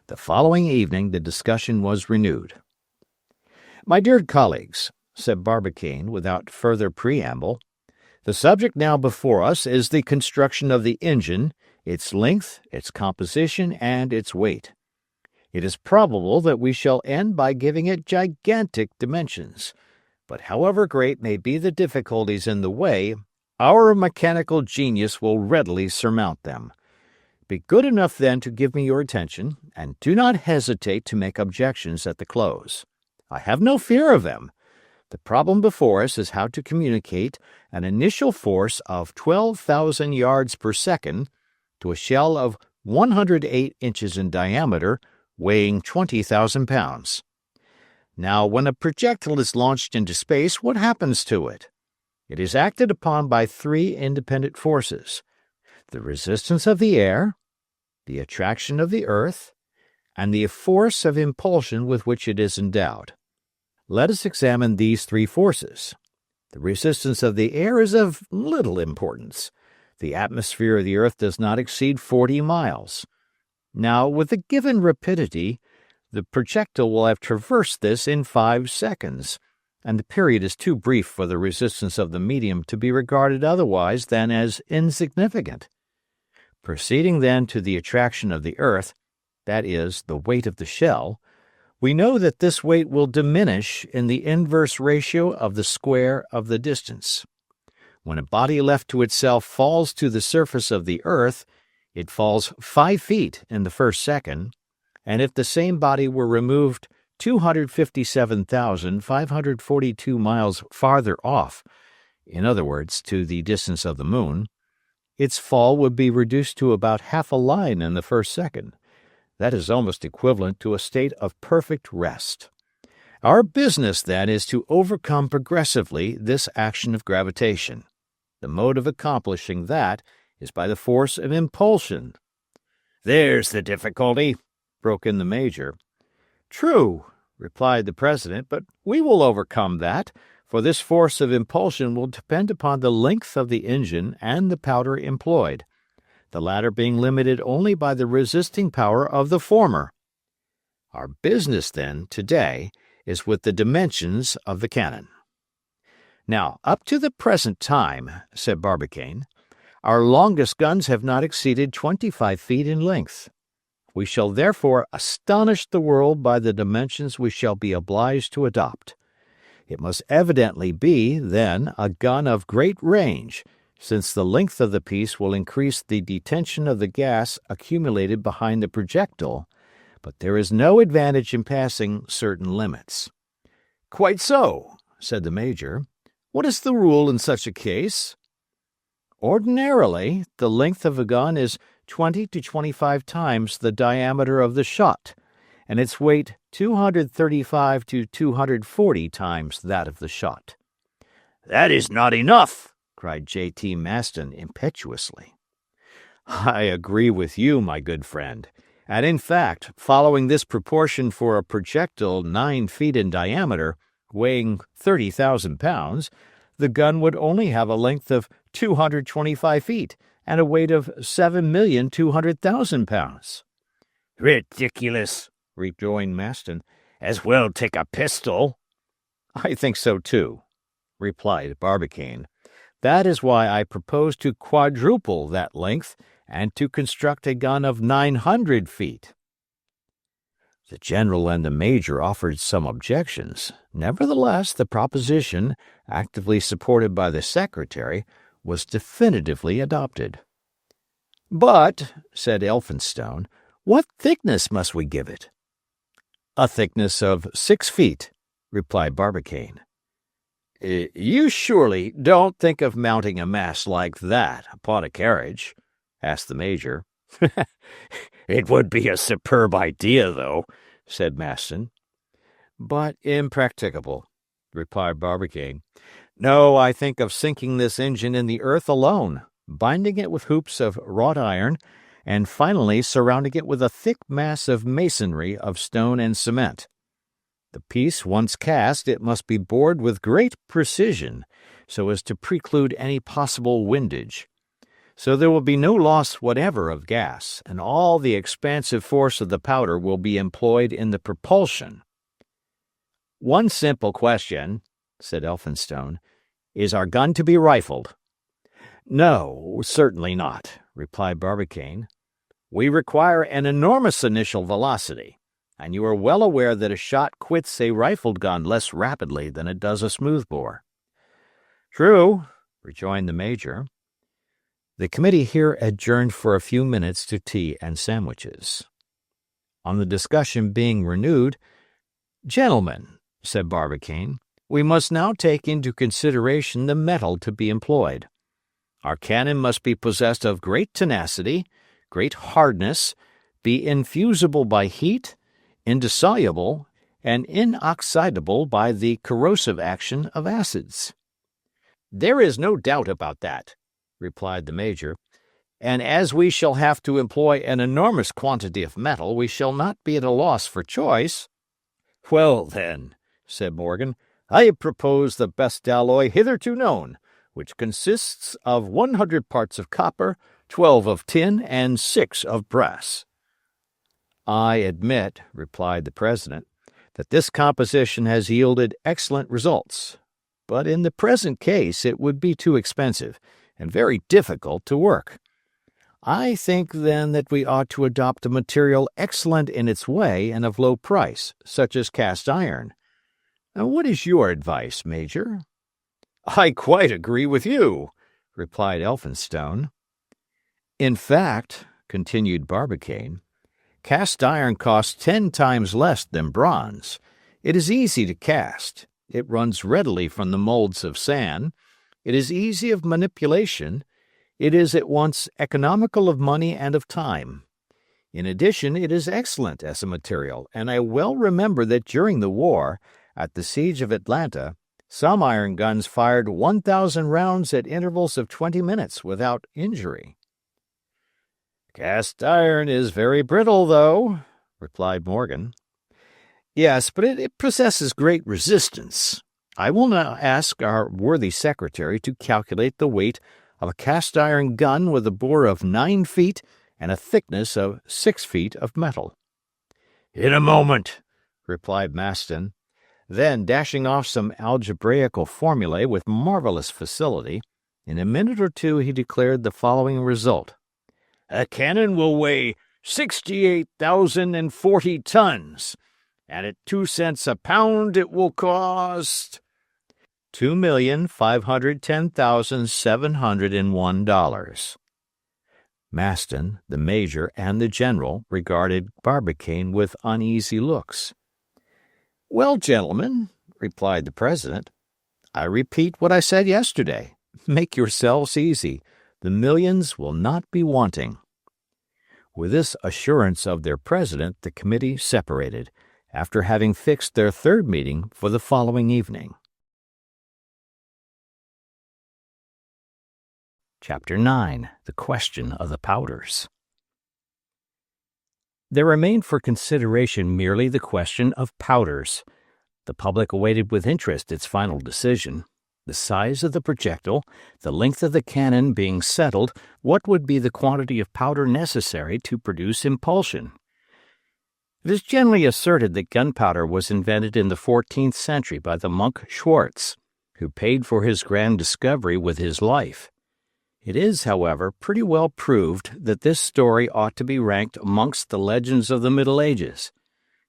The following evening the discussion was renewed. "My dear colleagues," said Barbicane without further preamble, "the subject now before us is the construction of the engine, its length, its composition, and its weight. It is probable that we shall end by giving it gigantic dimensions, but however great may be the difficulties in the way, our mechanical genius will readily surmount them. Be good enough then to give me your attention, and do not hesitate to make objections at the close. I have no fear of them. The problem before us is how to communicate an initial force of 12,000 yards per second to a shell of 108 inches in diameter, weighing 20,000 pounds. Now, when a projectile is launched into space, what happens to it? It is acted upon by 3 independent forces: the resistance of the air, the attraction of the earth, and the force of impulsion with which it is endowed. Let us examine these 3 forces. The resistance of the air is of little importance. The atmosphere of the earth does not exceed 40 miles. Now, with a given rapidity, the projectile will have traversed this in 5 seconds, and the period is too brief for the resistance of the medium to be regarded otherwise than as insignificant. Proceeding then to the attraction of the earth, that is, the weight of the shell, we know that this weight will diminish in the inverse ratio of the square of the distance. When a body left to itself falls to the surface of the earth, it falls 5 feet in the first second, and if the same body were removed 257,542 miles farther off, in other words, to the distance of the moon, its fall would be reduced to about half a line in the first second. That is almost equivalent to a state of perfect rest. Our business, then, is to overcome progressively this action of gravitation. The mode of accomplishing that is by the force of impulsion. There's the difficulty, broke in the Major. True, replied the President, but we will overcome that, for this force of impulsion will depend upon the length of the engine and the powder employed, the latter being limited only by the resisting power of the former. Our business, then, today, is with the dimensions of the cannon. Now, up to the present time, said Barbicane, our longest guns have not exceeded 25 feet in length. We shall therefore astonish the world by the dimensions we shall be obliged to adopt. It must evidently be, then, a gun of great range, since the length of the piece will increase the detention of the gas accumulated behind the projectile, but there is no advantage in passing certain limits. Quite so, said the Major. What is the rule in such a case? Ordinarily, the length of a gun is 20 to 25 times the diameter of the shot, and its weight 235 to 240 times that of the shot. That is not enough, cried J.T. Maston impetuously. I agree with you, my good friend, and in fact, following this proportion for a projectile 9 feet in diameter, weighing 30,000 pounds, the gun would only have a length of 225 feet and a weight of 7,200,000 pounds. Ridiculous, rejoined Maston. As well take a pistol. I think so, too, replied Barbicane. That is why I propose to quadruple that length and to construct a gun of 900 feet. The General and the Major offered some objections. Nevertheless, the proposition, actively supported by the Secretary, was definitively adopted. But, said Elphinstone, what thickness must we give it? A thickness of 6 feet, replied Barbicane. You surely don't think of mounting a mast like that upon a carriage? Asked the Major. It would be a superb idea, though, said Maston. But impracticable, replied Barbicane. No, I think of sinking this engine in the earth alone, binding it with hoops of wrought iron, and finally surrounding it with a thick mass of masonry of stone and cement. The piece once cast, it must be bored with great precision, so as to preclude any possible windage. So there will be no loss whatever of gas, and all the expansive force of the powder will be employed in the propulsion. One simple question, said Elphinstone. Is our gun to be rifled? No, certainly not, replied Barbicane. We require an enormous initial velocity, and you are well aware that a shot quits a rifled gun less rapidly than it does a smoothbore. True, rejoined the Major. The committee here adjourned for a few minutes to tea and sandwiches. On the discussion being renewed, "Gentlemen," said Barbicane, "we must now take into consideration the metal to be employed. Our cannon must be possessed of great tenacity, great hardness, be infusible by heat, indissoluble, and inoxidable by the corrosive action of acids." "There is no doubt about that," replied the Major, "and as we shall have to employ an enormous quantity of metal, we shall not be at a loss for choice." "Well, then," said Morgan, "I propose the best alloy hitherto known, which consists of 100 parts of copper, 12 of tin, and 6 of brass." "I admit," replied the President, "that this composition has yielded excellent results, but in the present case it would be too expensive and very difficult to work. I think, then, that we ought to adopt a material excellent in its way and of low price, such as cast iron. What is your advice, Major?" "I quite agree with you," replied Elphinstone. "In fact," continued Barbicane, "cast iron costs 10 times less than bronze. It is easy to cast. It runs readily from the molds of sand. It is easy of manipulation. It is at once economical of money and of time. In addition, it is excellent as a material, and I well remember that during the war, at the siege of Atlanta, some iron guns fired 1,000 rounds at intervals of 20 minutes without injury. Cast iron is very brittle, though, replied Morgan. Yes, but it possesses great resistance. I will now ask our worthy secretary to calculate the weight of a cast iron gun with a bore of 9 feet and a thickness of 6 feet of metal. In a moment, replied Maston. Then, dashing off some algebraical formulae with marvelous facility, in a minute or two he declared the following result. A cannon will weigh 68,040 tons, and at 2 cents a pound it will cost $2,510,701. Maston, the major, and the general regarded Barbicane with uneasy looks. "Well, gentlemen," replied the president, "I repeat what I said yesterday. Make yourselves easy. The millions will not be wanting." With this assurance of their president, the committee separated, after having fixed their third meeting for the following evening. Chapter 9. The Question of the Powders. There remained for consideration merely the question of powders. The public awaited with interest its final decision. The size of the projectile, the length of the cannon being settled, what would be the quantity of powder necessary to produce impulsion? It is generally asserted that gunpowder was invented in the 14th century by the monk Schwartz, who paid for his grand discovery with his life. It is, however, pretty well proved that this story ought to be ranked amongst the legends of the Middle Ages.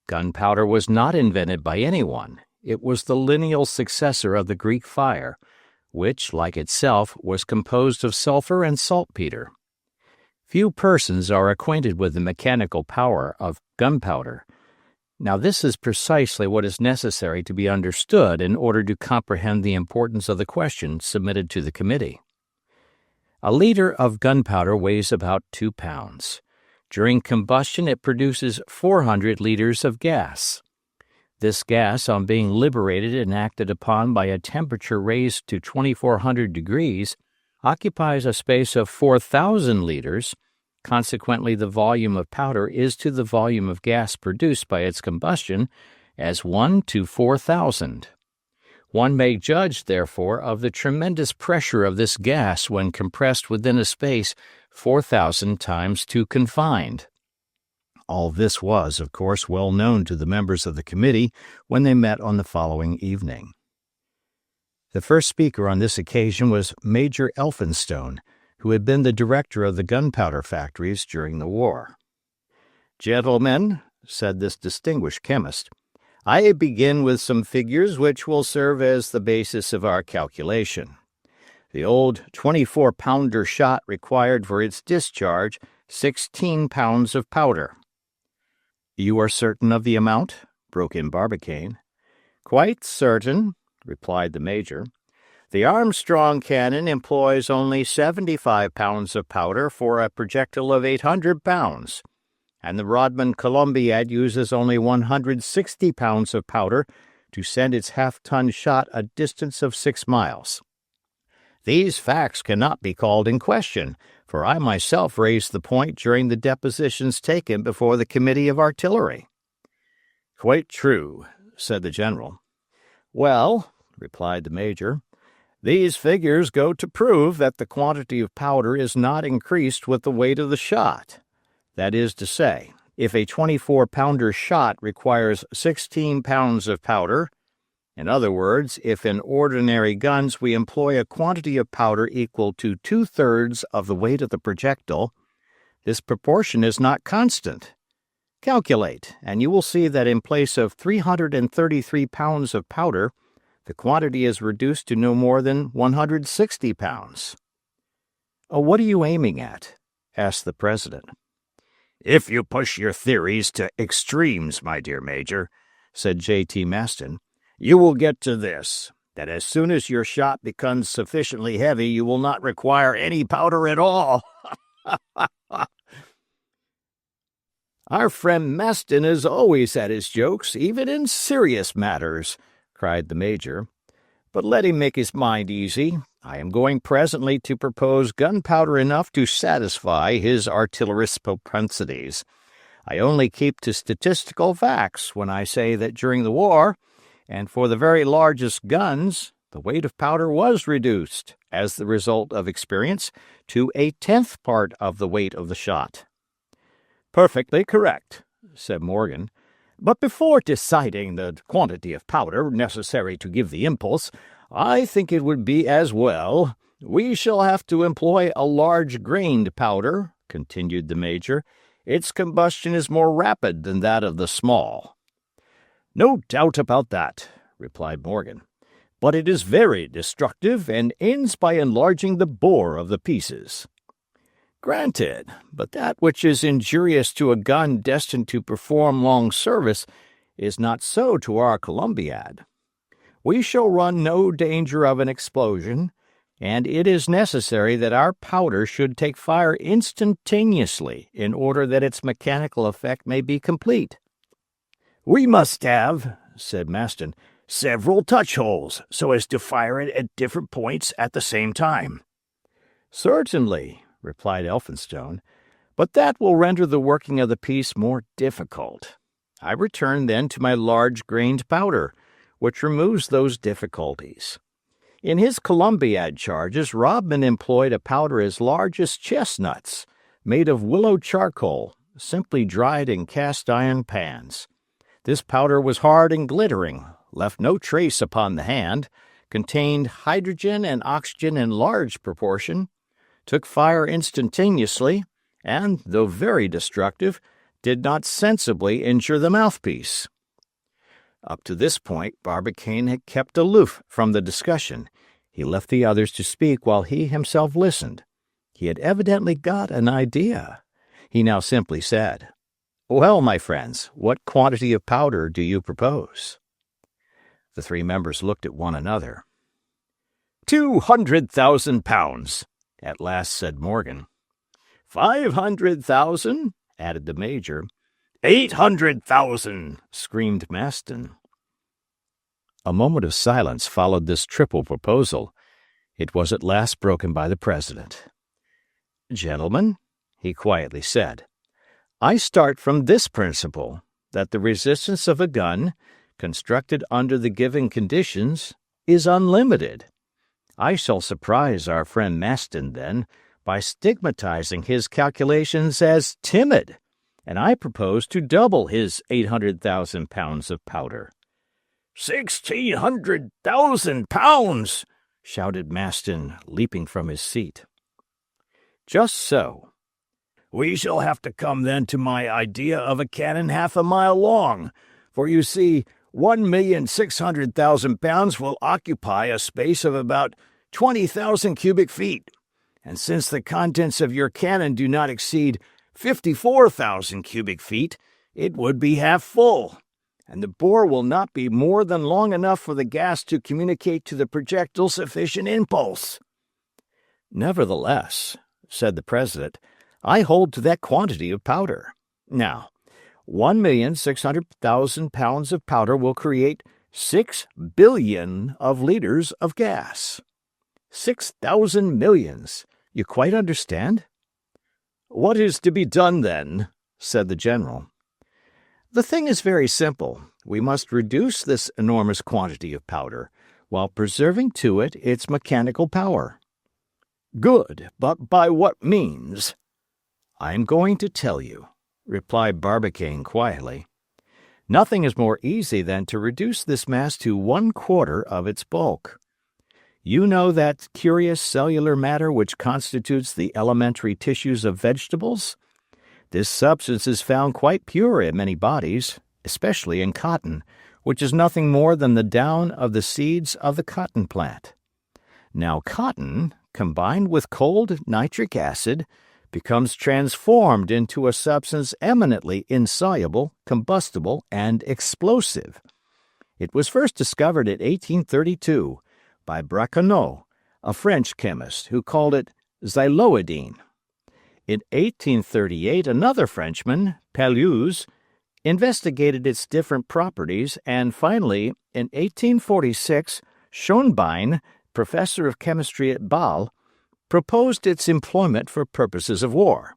Gunpowder was not invented by anyone. It was the lineal successor of the Greek fire, which, like itself, was composed of sulfur and saltpeter. Few persons are acquainted with the mechanical power of gunpowder. Now this is precisely what is necessary to be understood in order to comprehend the importance of the question submitted to the committee. A liter of gunpowder weighs about 2 pounds. During combustion it produces 400 liters of gas. This gas, on being liberated and acted upon by a temperature raised to 2400 degrees, occupies a space of 4,000 liters. Consequently, the volume of powder is to the volume of gas produced by its combustion as 1 to 4,000. One may judge, therefore, of the tremendous pressure of this gas when compressed within a space 4,000 times 2 confined. All this was, of course, well known to the members of the committee when they met on the following evening. The first speaker on this occasion was Major Elphinstone, who had been the director of the gunpowder factories during the war. "Gentlemen," said this distinguished chemist, "I begin with some figures which will serve as the basis of our calculation. The old 24-pounder shot required for its discharge 16 pounds of powder." "You are certain of the amount?" broke in Barbicane. "Quite certain," replied the major. "The Armstrong cannon employs only 75 pounds of powder for a projectile of 800 pounds. And the Rodman Columbiad uses only 160 pounds of powder to send its half-ton shot a distance of 6 miles. These facts cannot be called in question, for I myself raised the point during the depositions taken before the Committee of Artillery." "Quite true," said the general. "Well," replied the major, "these figures go to prove that the quantity of powder is not increased with the weight of the shot. That is to say, if a 24-pounder shot requires 16 pounds of powder, in other words, if in ordinary guns we employ a quantity of powder equal to 2/3 of the weight of the projectile, this proportion is not constant. Calculate, and you will see that in place of 333 pounds of powder, the quantity is reduced to no more than 160 pounds. "What are you aiming at?" asked the president. "If you push your theories to extremes, my dear Major," said J.T. Maston, "you will get to this, that as soon as your shot becomes sufficiently heavy you will not require any powder at all." Our friend Maston is always at his jokes, even in serious matters," cried the Major. "But let him make his mind easy. I am going presently to propose gunpowder enough to satisfy his artillerist's propensities. I only keep to statistical facts when I say that during the war, and for the very largest guns, the weight of powder was reduced, as the result of experience, to a 10th part of the weight of the shot." "Perfectly correct," said Morgan. "But before deciding the quantity of powder necessary to give the impulse, I think it would be as well— "We shall have to employ a large-grained powder," continued the Major. "Its combustion is more rapid than that of the small." "No doubt about that," replied Morgan. "But it is very destructive, and ends by enlarging the bore of the pieces." "Granted, but that which is injurious to a gun destined to perform long service is not so to our Columbiad. We shall run no danger of an explosion, and it is necessary that our powder should take fire instantaneously in order that its mechanical effect may be complete." "We must have," said Maston, "several touch-holes, so as to fire it at different points at the same time." "Certainly," replied Elphinstone, "but that will render the working of the piece more difficult. I return then to my large-grained powder, which removes those difficulties. In his Columbiad charges, Rodman employed a powder as large as chestnuts, made of willow charcoal, simply dried in cast-iron pans. This powder was hard and glittering, left no trace upon the hand, contained hydrogen and oxygen in large proportion, took fire instantaneously, and, though very destructive, did not sensibly injure the mouthpiece." Up to this point, Barbicane had kept aloof from the discussion. He left the others to speak while he himself listened. He had evidently got an idea. He now simply said, "Well, my friends, what quantity of powder do you propose?" The three members looked at one another. 200,000 pounds, at last said Morgan. 500,000, added the Major. 800,000, screamed Maston. A moment of silence followed this triple proposal. It was at last broken by the President. "Gentlemen," he quietly said, "I start from this principle, that the resistance of a gun, constructed under the given conditions, is unlimited. I shall surprise our friend Maston, then, by stigmatizing his calculations as timid, and I propose to double his 800,000 pounds of powder." 1,600,000 pounds! shouted Maston, leaping from his seat. "Just so. We shall have to come then to my idea of a cannon half a mile long, for you see, 1,600,000 pounds will occupy a space of about 20,000 cubic feet, and since the contents of your cannon do not exceed 54,000 cubic feet, it would be half full, and the bore will not be more than long enough for the gas to communicate to the projectile sufficient impulse." "Nevertheless," said the President, "I hold to that quantity of powder. Now, 1,600,000 pounds of powder will create 6 billion of liters of gas. 6,000 millions. You quite understand?" "What is to be done, then?" said the General. "The thing is very simple. We must reduce this enormous quantity of powder, while preserving to it its mechanical power." "Good, but by what means?" "I am going to tell you," replied Barbicane quietly. "Nothing is more easy than to reduce this mass to 1/4 of its bulk. You know that curious cellular matter which constitutes the elementary tissues of vegetables? This substance is found quite pure in many bodies, especially in cotton, which is nothing more than the down of the seeds of the cotton plant. Now cotton, combined with cold nitric acid, becomes transformed into a substance eminently insoluble, combustible, and explosive. It was first discovered in 1832 by Baconnot, a French chemist, who called it xyloidine. In 1838, another Frenchman, Pelleuse, investigated its different properties, and finally, in 1846, Schonbein, professor of chemistry at Bâle, proposed its employment for purposes of war.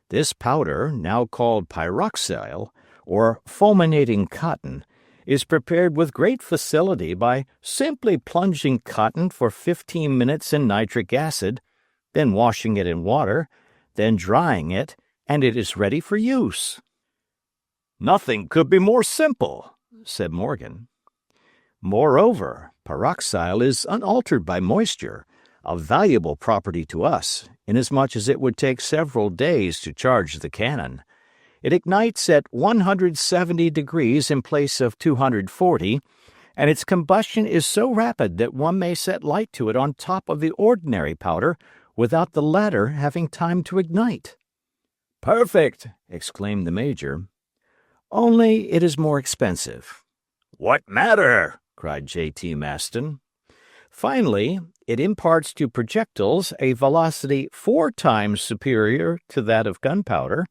This powder, now called pyroxyle, or fulminating cotton, is prepared with great facility by simply plunging cotton for 15 minutes in nitric acid, then washing it in water, then drying it, and it is ready for use. Nothing could be more simple, said Morgan. Moreover, pyroxyle is unaltered by moisture, a valuable property to us, inasmuch as it would take several days to charge the cannon. It ignites at 170 degrees in place of 240, and its combustion is so rapid that one may set light to it on top of the ordinary powder without the latter having time to ignite. Perfect, exclaimed the Major. Only it is more expensive. What matter? Cried J.T. Maston. Finally, it imparts to projectiles a velocity 4 times superior to that of gunpowder.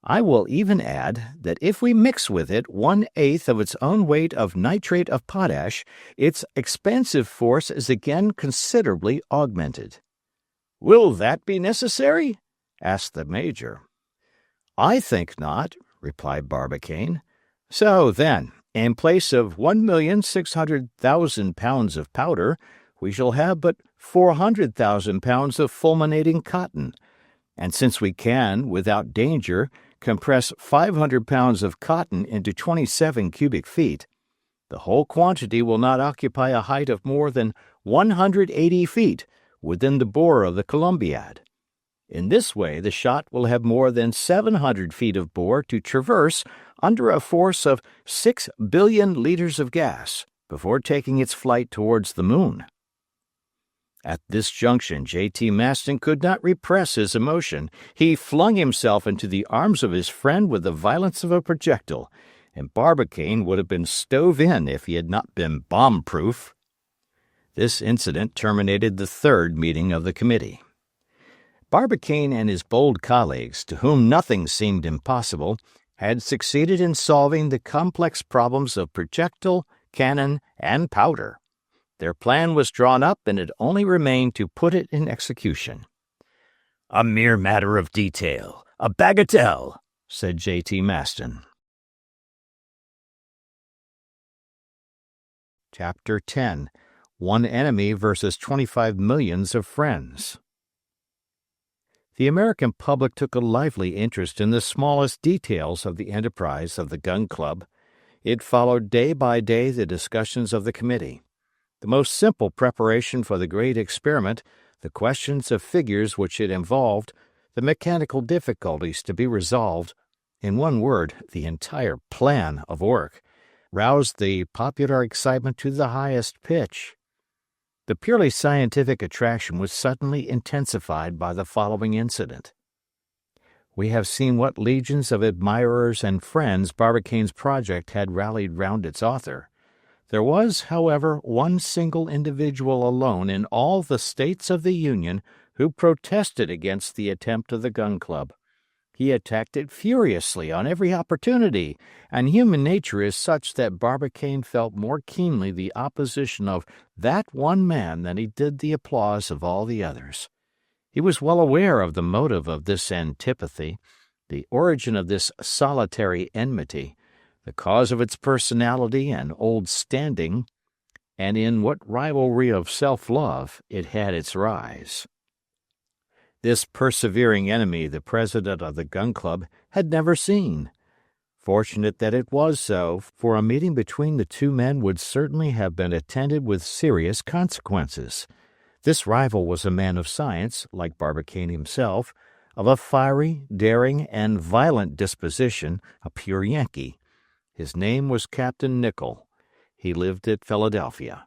I will even add that if we mix with it 1/8 of its own weight of nitrate of potash, its expansive force is again considerably augmented. Will that be necessary? Asked the Major. I think not, replied Barbicane. So then, in place of 1,600,000 pounds of powder, we shall have but 400,000 pounds of fulminating cotton, and since we can, without danger, compress 500 pounds of cotton into 27 cubic feet, the whole quantity will not occupy a height of more than 180 feet within the bore of the Columbiad. In this way the shot will have more than 700 feet of bore to traverse under a force of 6 billion liters of gas before taking its flight towards the moon. At this junction J.T. Maston could not repress his emotion. He flung himself into the arms of his friend with the violence of a projectile, and Barbicane would have been stove in if he had not been bomb-proof. This incident terminated the third meeting of the committee. Barbicane and his bold colleagues, to whom nothing seemed impossible, had succeeded in solving the complex problems of projectile, cannon, and powder. Their plan was drawn up, and it only remained to put it in execution. A mere matter of detail, a bagatelle, said J.T. Maston. Chapter 10. One Enemy versus 25 Millions of Friends. The American public took a lively interest in the smallest details of the enterprise of the Gun Club. It followed day by day the discussions of the committee. The most simple preparation for the great experiment, the questions of figures which it involved, the mechanical difficulties to be resolved, in one word, the entire plan of work, roused the popular excitement to the highest pitch. The purely scientific attraction was suddenly intensified by the following incident. We have seen what legions of admirers and friends Barbicane's project had rallied round its author. There was, however, one single individual alone in all the States of the Union who protested against the attempt of the Gun Club. He attacked it furiously on every opportunity, and human nature is such that Barbicane felt more keenly the opposition of that one man than he did the applause of all the others. He was well aware of the motive of this antipathy, the origin of this solitary enmity, the cause of its personality and old standing, and in what rivalry of self-love it had its rise. This persevering enemy the president of the Gun Club had never seen. Fortunate that it was so, for a meeting between the two men would certainly have been attended with serious consequences. This rival was a man of science, like Barbicane himself, of a fiery, daring, and violent disposition, a pure Yankee. His name was Captain Nicholl. He lived at Philadelphia.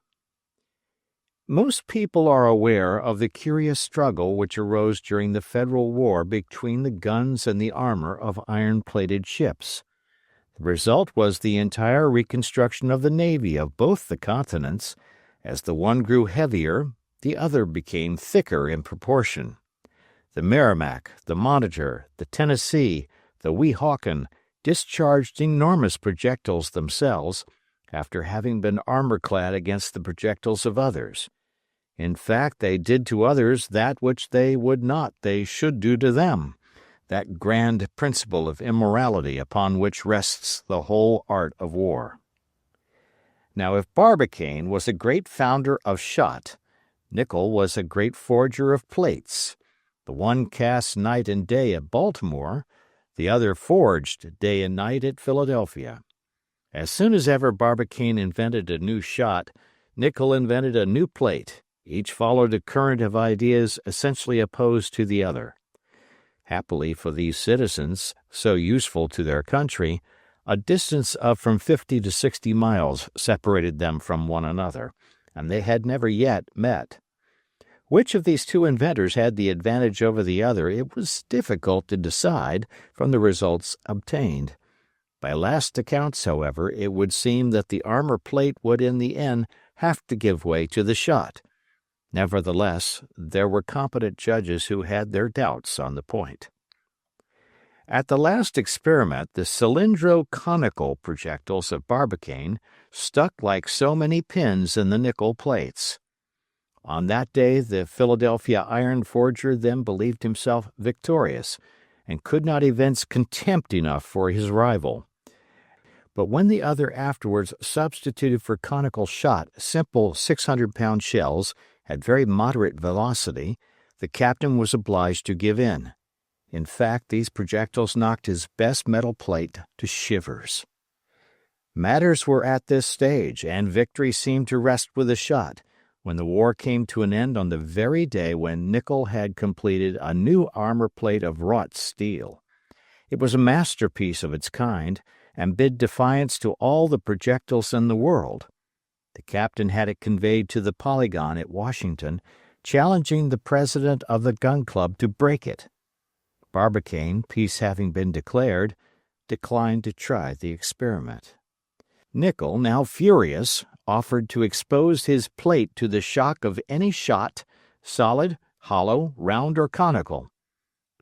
Most people are aware of the curious struggle which arose during the Federal War between the guns and the armor of iron-plated ships. The result was the entire reconstruction of the navy of both the continents. As the one grew heavier, the other became thicker in proportion. The Merrimac, the Monitor, the Tennessee, the Weehawken discharged enormous projectiles themselves after having been armor-clad against the projectiles of others. In fact, they did to others that which they would not they should do to them, that grand principle of immorality upon which rests the whole art of war. Now, if Barbicane was a great founder of shot, Nicholl was a great forger of plates. The one cast night and day at Baltimore, the other forged day and night at Philadelphia. As soon as ever Barbicane invented a new shot, Nicholl invented a new plate. Each followed a current of ideas essentially opposed to the other. Happily for these citizens, so useful to their country, a distance of from 50 to 60 miles separated them from one another, and they had never yet met. Which of these two inventors had the advantage over the other it was difficult to decide from the results obtained. By last accounts, however, it would seem that the armor plate would in the end have to give way to the shot. Nevertheless, there were competent judges who had their doubts on the point. At the last experiment, the cylindro-conical projectiles of Barbicane stuck like so many pins in the nickel plates. On that day the Philadelphia iron forger then believed himself victorious, and could not evince contempt enough for his rival. But when the other afterwards substituted for conical shot simple 600-pound shells at very moderate velocity, the captain was obliged to give in. In fact, these projectiles knocked his best metal plate to shivers. Matters were at this stage, and victory seemed to rest with the shot, when the war came to an end on the very day when Nicholl had completed a new armor plate of wrought steel. It was a masterpiece of its kind, and bid defiance to all the projectiles in the world. The captain had it conveyed to the Polygon at Washington, challenging the president of the Gun Club to break it. Barbicane, peace having been declared, declined to try the experiment. Nicholl, now furious, offered to expose his plate to the shock of any shot, solid, hollow, round, or conical.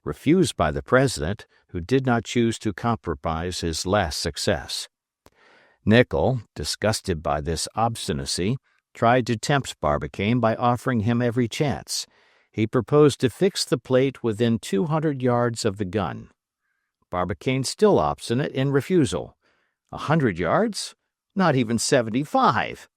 Refused by the president, who did not choose to compromise his last success. Nicholl, disgusted by this obstinacy, tried to tempt Barbicane by offering him every chance. He proposed to fix the plate within 200 yards of the gun. Barbicane still obstinate in refusal. 100 yards? Not even 75.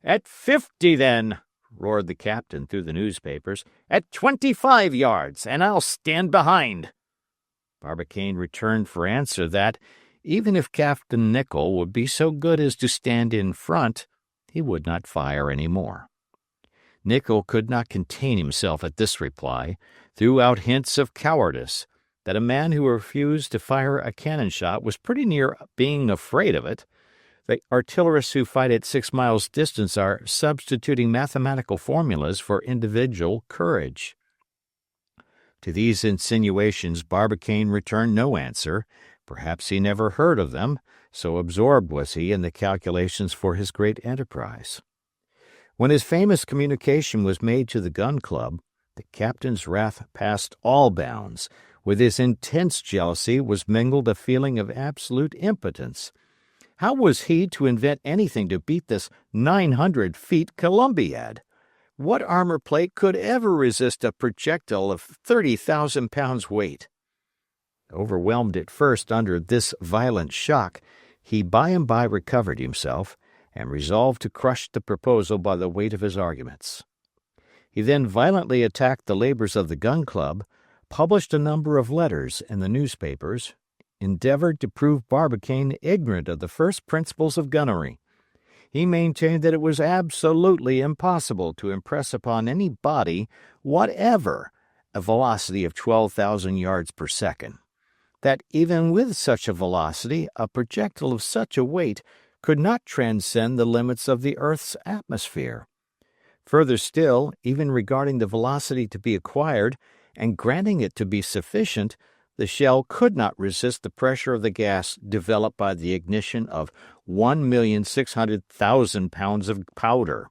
"At 50, then," roared the captain through the newspapers. "At 25 yards, and I'll stand behind." Barbicane returned for answer that, even if Captain Nicholl would be so good as to stand in front, he would not fire any more. Nicholl could not contain himself at this reply, threw out hints of cowardice, that a man who refused to fire a cannon shot was pretty near being afraid of it. The artillerists who fight at 6 miles' distance are substituting mathematical formulas for individual courage. To these insinuations Barbicane returned no answer. Perhaps he never heard of them, so absorbed was he in the calculations for his great enterprise. When his famous communication was made to the Gun Club, the captain's wrath passed all bounds. With his intense jealousy was mingled a feeling of absolute impotence. How was he to invent anything to beat this 900 feet Columbiad? What armor plate could ever resist a projectile of 30,000 pounds weight? Overwhelmed at first under this violent shock, he by and by recovered himself, and resolved to crush the proposal by the weight of his arguments. He then violently attacked the labors of the Gun Club, published a number of letters in the newspapers, endeavored to prove Barbicane ignorant of the first principles of gunnery. He maintained that it was absolutely impossible to impress upon any body whatever a velocity of 12,000 yards per second, that even with such a velocity a projectile of such a weight could not transcend the limits of the earth's atmosphere. Further still, even regarding the velocity to be acquired, and granting it to be sufficient, the shell could not resist the pressure of the gas developed by the ignition of 1,600,000 pounds of powder.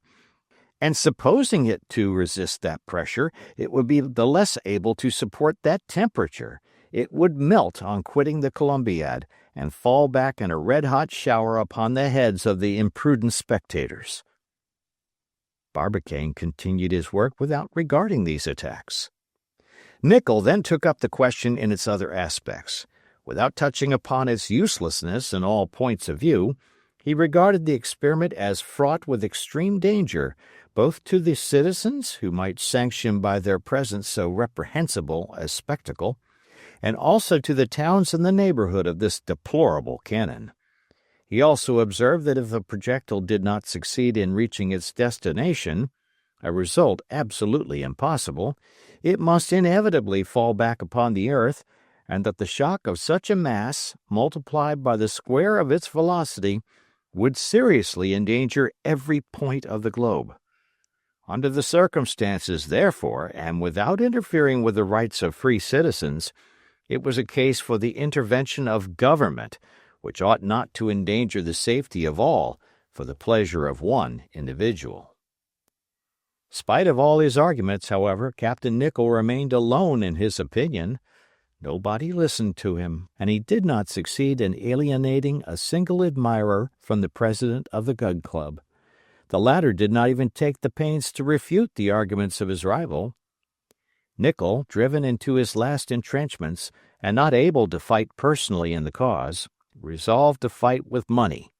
And supposing it to resist that pressure, it would be the less able to support that temperature. It would melt on quitting the Columbiad and fall back in a red-hot shower upon the heads of the imprudent spectators. Barbicane continued his work without regarding these attacks. Nicholl then took up the question in its other aspects. Without touching upon its uselessness in all points of view, he regarded the experiment as fraught with extreme danger, both to the citizens, who might sanction by their presence so reprehensible a spectacle, and also to the towns in the neighborhood of this deplorable cannon. He also observed that if the projectile did not succeed in reaching its destination, a result absolutely impossible, it must inevitably fall back upon the earth, and that the shock of such a mass, multiplied by the square of its velocity, would seriously endanger every point of the globe. Under the circumstances, therefore, and without interfering with the rights of free citizens, it was a case for the intervention of government, which ought not to endanger the safety of all for the pleasure of one individual. Spite of all his arguments, however, Captain Nicholl remained alone in his opinion. Nobody listened to him, and he did not succeed in alienating a single admirer from the president of the Gun Club. The latter did not even take the pains to refute the arguments of his rival. Nicholl, driven into his last entrenchments, and not able to fight personally in the cause, resolved to fight with money.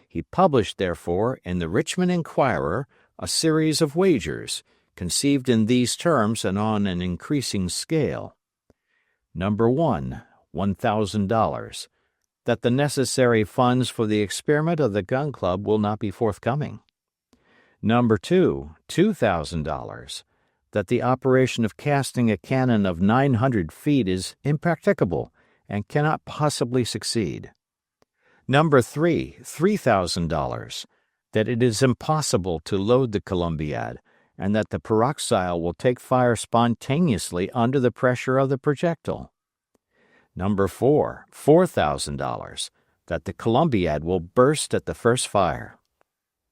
He published, therefore, in the Richmond Enquirer a series of wagers, conceived in these terms and on an increasing scale. Number 1, $1,000, that the necessary funds for the experiment of the Gun Club will not be forthcoming. Number 2, $2,000, that the operation of casting a cannon of 900 feet is impracticable and cannot possibly succeed. Number 3, $3,000, that it is impossible to load the Columbiad, and that the peroxide will take fire spontaneously under the pressure of the projectile. Number 4, $4,000, that the Columbiad will burst at the first fire.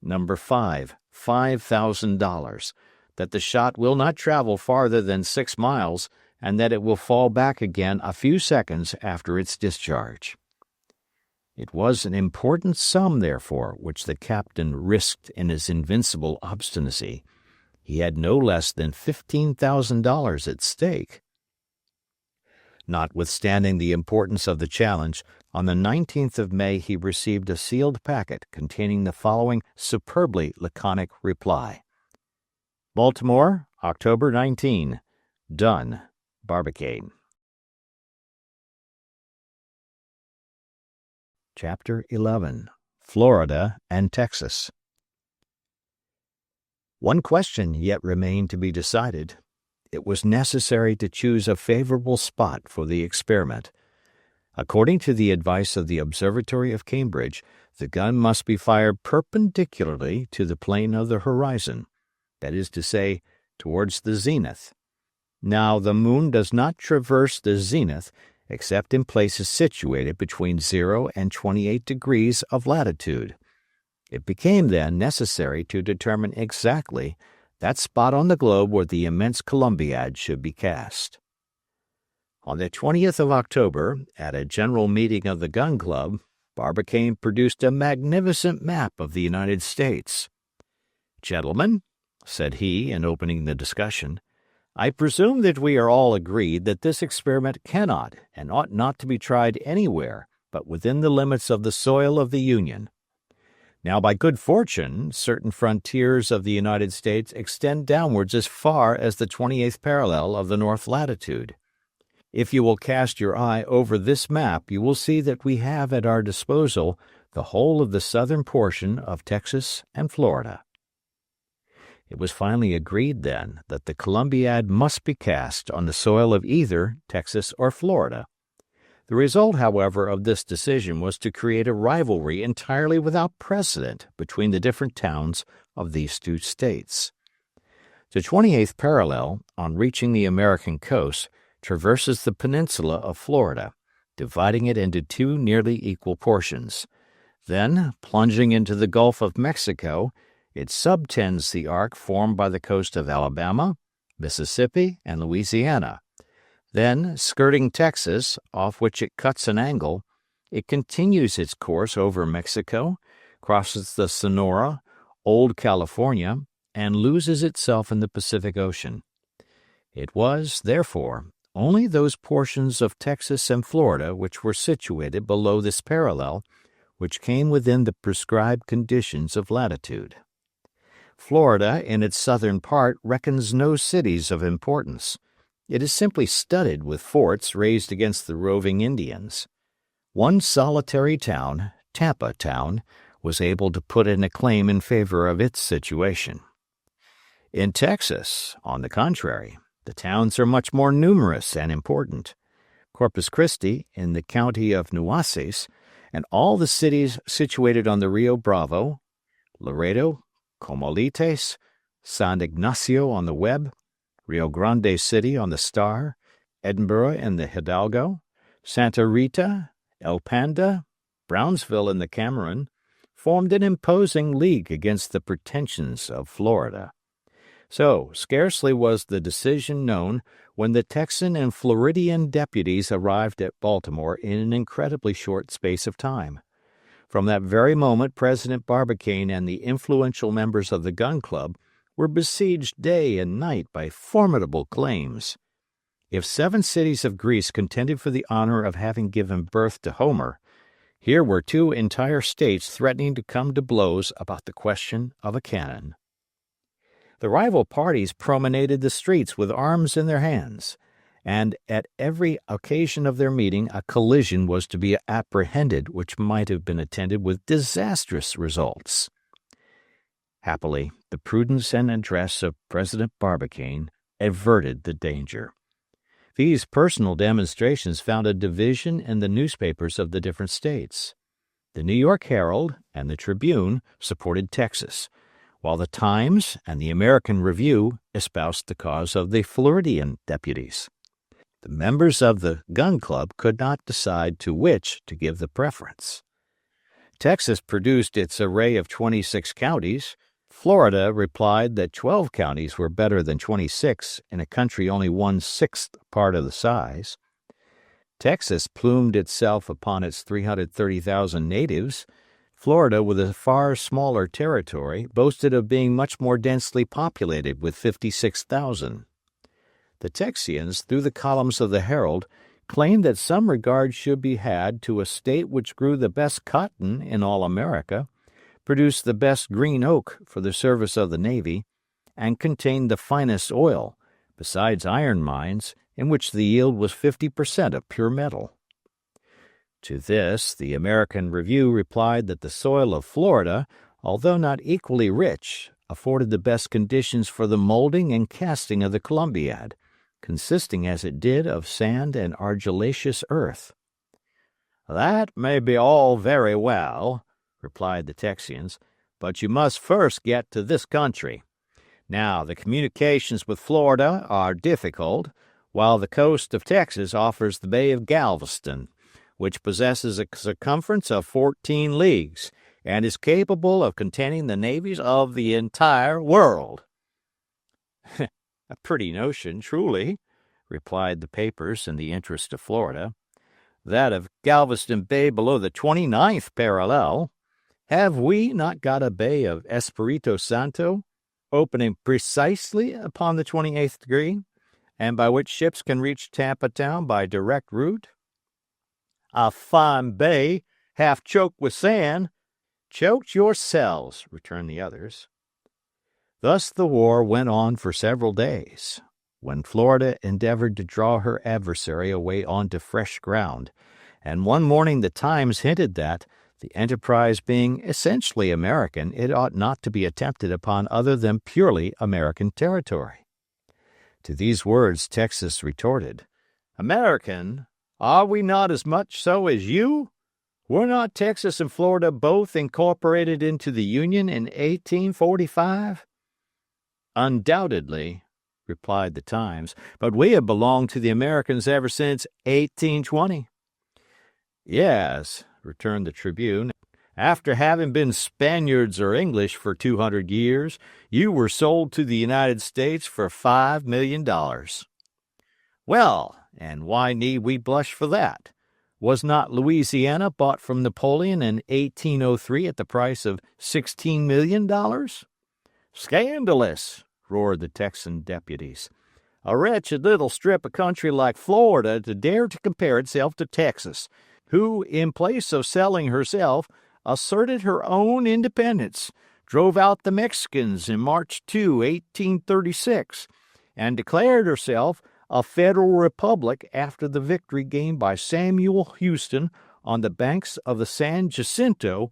Number 5, $5,000, that the shot will not travel farther than 6 miles, and that it will fall back again a few seconds after its discharge. It was an important sum, therefore, which the captain risked in his invincible obstinacy. He had no less than $15,000 at stake. Notwithstanding the importance of the challenge, on the 19th of May he received a sealed packet containing the following superbly laconic reply. Baltimore, October 19. Done. Barbicane. Chapter 11. Florida and Texas. One question yet remained to be decided. It was necessary to choose a favorable spot for the experiment. According to the advice of the Observatory of Cambridge, the gun must be fired perpendicularly to the plane of the horizon, that is to say, towards the zenith. Now, the moon does not traverse the zenith except in places situated between 0 and 28 degrees of latitude. It became, then, necessary to determine exactly that spot on the globe where the immense Columbiad should be cast. On the 20th of October, at a general meeting of the Gun Club, Barbicane produced a magnificent map of the United States. "Gentlemen," said he, in opening the discussion, "I presume that we are all agreed that this experiment cannot and ought not to be tried anywhere but within the limits of the soil of the Union. Now, by good fortune, certain frontiers of the United States extend downwards as far as the 28th parallel of the north latitude. If you will cast your eye over this map, you will see that we have at our disposal the whole of the southern portion of Texas and Florida." It was finally agreed, then, that the Columbiad must be cast on the soil of either Texas or Florida. The result, however, of this decision was to create a rivalry entirely without precedent between the different towns of these two states. The 28th parallel, on reaching the American coast, traverses the peninsula of Florida, dividing it into two nearly equal portions. Then, plunging into the Gulf of Mexico, It subtends the arc formed by the coast of Alabama, Mississippi, and Louisiana. Then, skirting Texas, off which it cuts an angle, it continues its course over Mexico, crosses the Sonora, Old California, and loses itself in the Pacific Ocean. It was, therefore, only those portions of Texas and Florida which were situated below this parallel which came within the prescribed conditions of latitude. Florida, in its southern part, reckons no cities of importance. It is simply studded with forts raised against the roving Indians. One solitary town, Tampa Town, was able to put in a claim in favor of its situation. In Texas, on the contrary, the towns are much more numerous and important. Corpus Christi, in the county of Nueces, and all the cities situated on the Rio Bravo, Laredo, Comolites, San Ignacio on the Webb, Rio Grande City on the Star, Edinburgh in the Hidalgo, Santa Rita, El Panda, Brownsville in the Cameron, formed an imposing league against the pretensions of Florida. So scarcely was the decision known when the Texan and Floridian deputies arrived at Baltimore in an incredibly short space of time. From that very moment President Barbicane and the influential members of the Gun Club were besieged day and night by formidable claims. If 7 cities of Greece contended for the honor of having given birth to Homer, here were 2 entire states threatening to come to blows about the question of a cannon. The rival parties promenaded the streets with arms in their hands, and at every occasion of their meeting a collision was to be apprehended which might have been attended with disastrous results. Happily, the prudence and address of President Barbicane averted the danger. These personal demonstrations found a division in the newspapers of the different states. The New York Herald and the Tribune supported Texas, while the Times and the American Review espoused the cause of the Floridian deputies. The members of the Gun Club could not decide to which to give the preference. Texas produced its array of 26 counties. Florida replied that 12 counties were better than 26 in a country only 1/6 part of the size. Texas plumed itself upon its 330,000 natives. Florida, with a far smaller territory, boasted of being much more densely populated with 56,000. The Texians, through the columns of the Herald, claimed that some regard should be had to a state which grew the best cotton in all America, produced the best green oak for the service of the Navy, and contained the finest oil, besides iron mines, in which the yield was 50% of pure metal. To this the American Review replied that the soil of Florida, although not equally rich, afforded the best conditions for the molding and casting of the Columbiad, consisting as it did of sand and argillaceous earth. "That may be all very well," replied the Texians, "but you must first get to this country. Now, the communications with Florida are difficult, while the coast of Texas offers the Bay of Galveston, which possesses a circumference of 14 leagues, and is capable of containing the navies of the entire world." "A pretty notion, truly," replied the papers in the interest of Florida. "That of Galveston Bay below the 29th parallel. Have we not got a bay of Espiritu Santo, opening precisely upon the 28th degree, and by which ships can reach Tampa Town by direct route?" "A fine bay, half choked with sand." "Choked yourselves," returned the others. Thus the war went on for several days, when Florida endeavored to draw her adversary away onto fresh ground, and one morning the Times hinted that, the enterprise being essentially American, it ought not to be attempted upon other than purely American territory. To these words Texas retorted, "American? Are we not as much so as you? Were not Texas and Florida both incorporated into the Union in 1845? "Undoubtedly," replied the Times, "but we have belonged to the Americans ever since 1820. "Yes," returned the Tribune, After having been Spaniards or English for 200 years, you were sold to the United States for $5 million. Well, and why need we blush for that? Was not Louisiana bought from Napoleon in 1803 at the price of $16 million? Scandalous, roared the Texan deputies. A wretched little strip of country like Florida to dare to compare itself to Texas, who, in place of selling herself, asserted her own independence, drove out the Mexicans in March 2, 1836, and declared herself a federal republic after the victory gained by Samuel Houston on the banks of the San Jacinto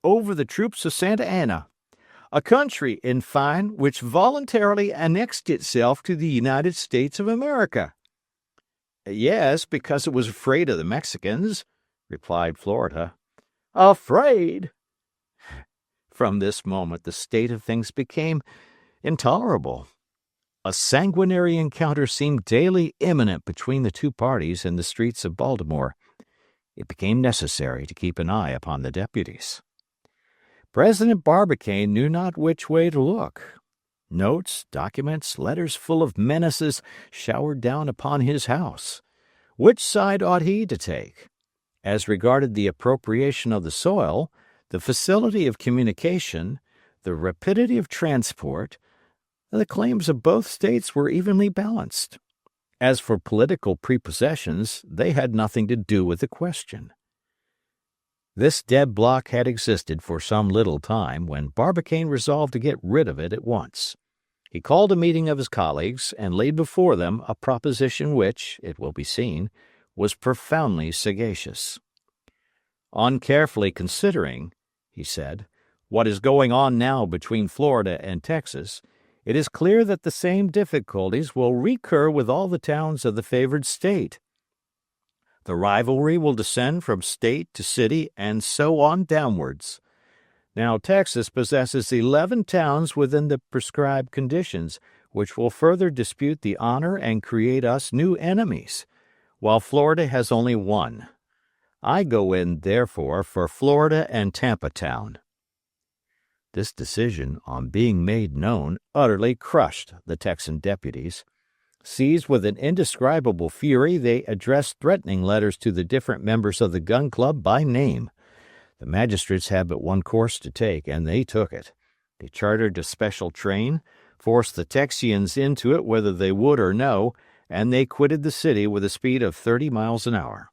over the troops of Santa Anna. A country, in fine, which voluntarily annexed itself to the United States of America. Yes, because it was afraid of the Mexicans, replied Florida. Afraid? From this moment the state of things became intolerable. A sanguinary encounter seemed daily imminent between the two parties in the streets of Baltimore. It became necessary to keep an eye upon the deputies. President Barbicane knew not which way to look. Notes, documents, letters full of menaces showered down upon his house. Which side ought he to take? As regarded the appropriation of the soil, the facility of communication, the rapidity of transport, the claims of both states were evenly balanced. As for political prepossessions, they had nothing to do with the question. This deadlock had existed for some little time when Barbicane resolved to get rid of it at once. He called a meeting of his colleagues and laid before them a proposition which, it will be seen, was profoundly sagacious. On carefully considering, he said, what is going on now between Florida and Texas, it is clear that the same difficulties will recur with all the towns of the favored state. The rivalry will descend from state to city and so on downwards. Now Texas possesses 11 towns within the prescribed conditions, which will further dispute the honor and create us new enemies, while Florida has only one. I go in, therefore, for Florida and Tampa Town. This decision, on being made known, utterly crushed the Texan deputies. Seized with an indescribable fury, they addressed threatening letters to the different members of the gun club by name. The magistrates had but one course to take, and they took it. They chartered a special train, forced the Texians into it whether they would or no, and they quitted the city with a speed of 30 miles an hour.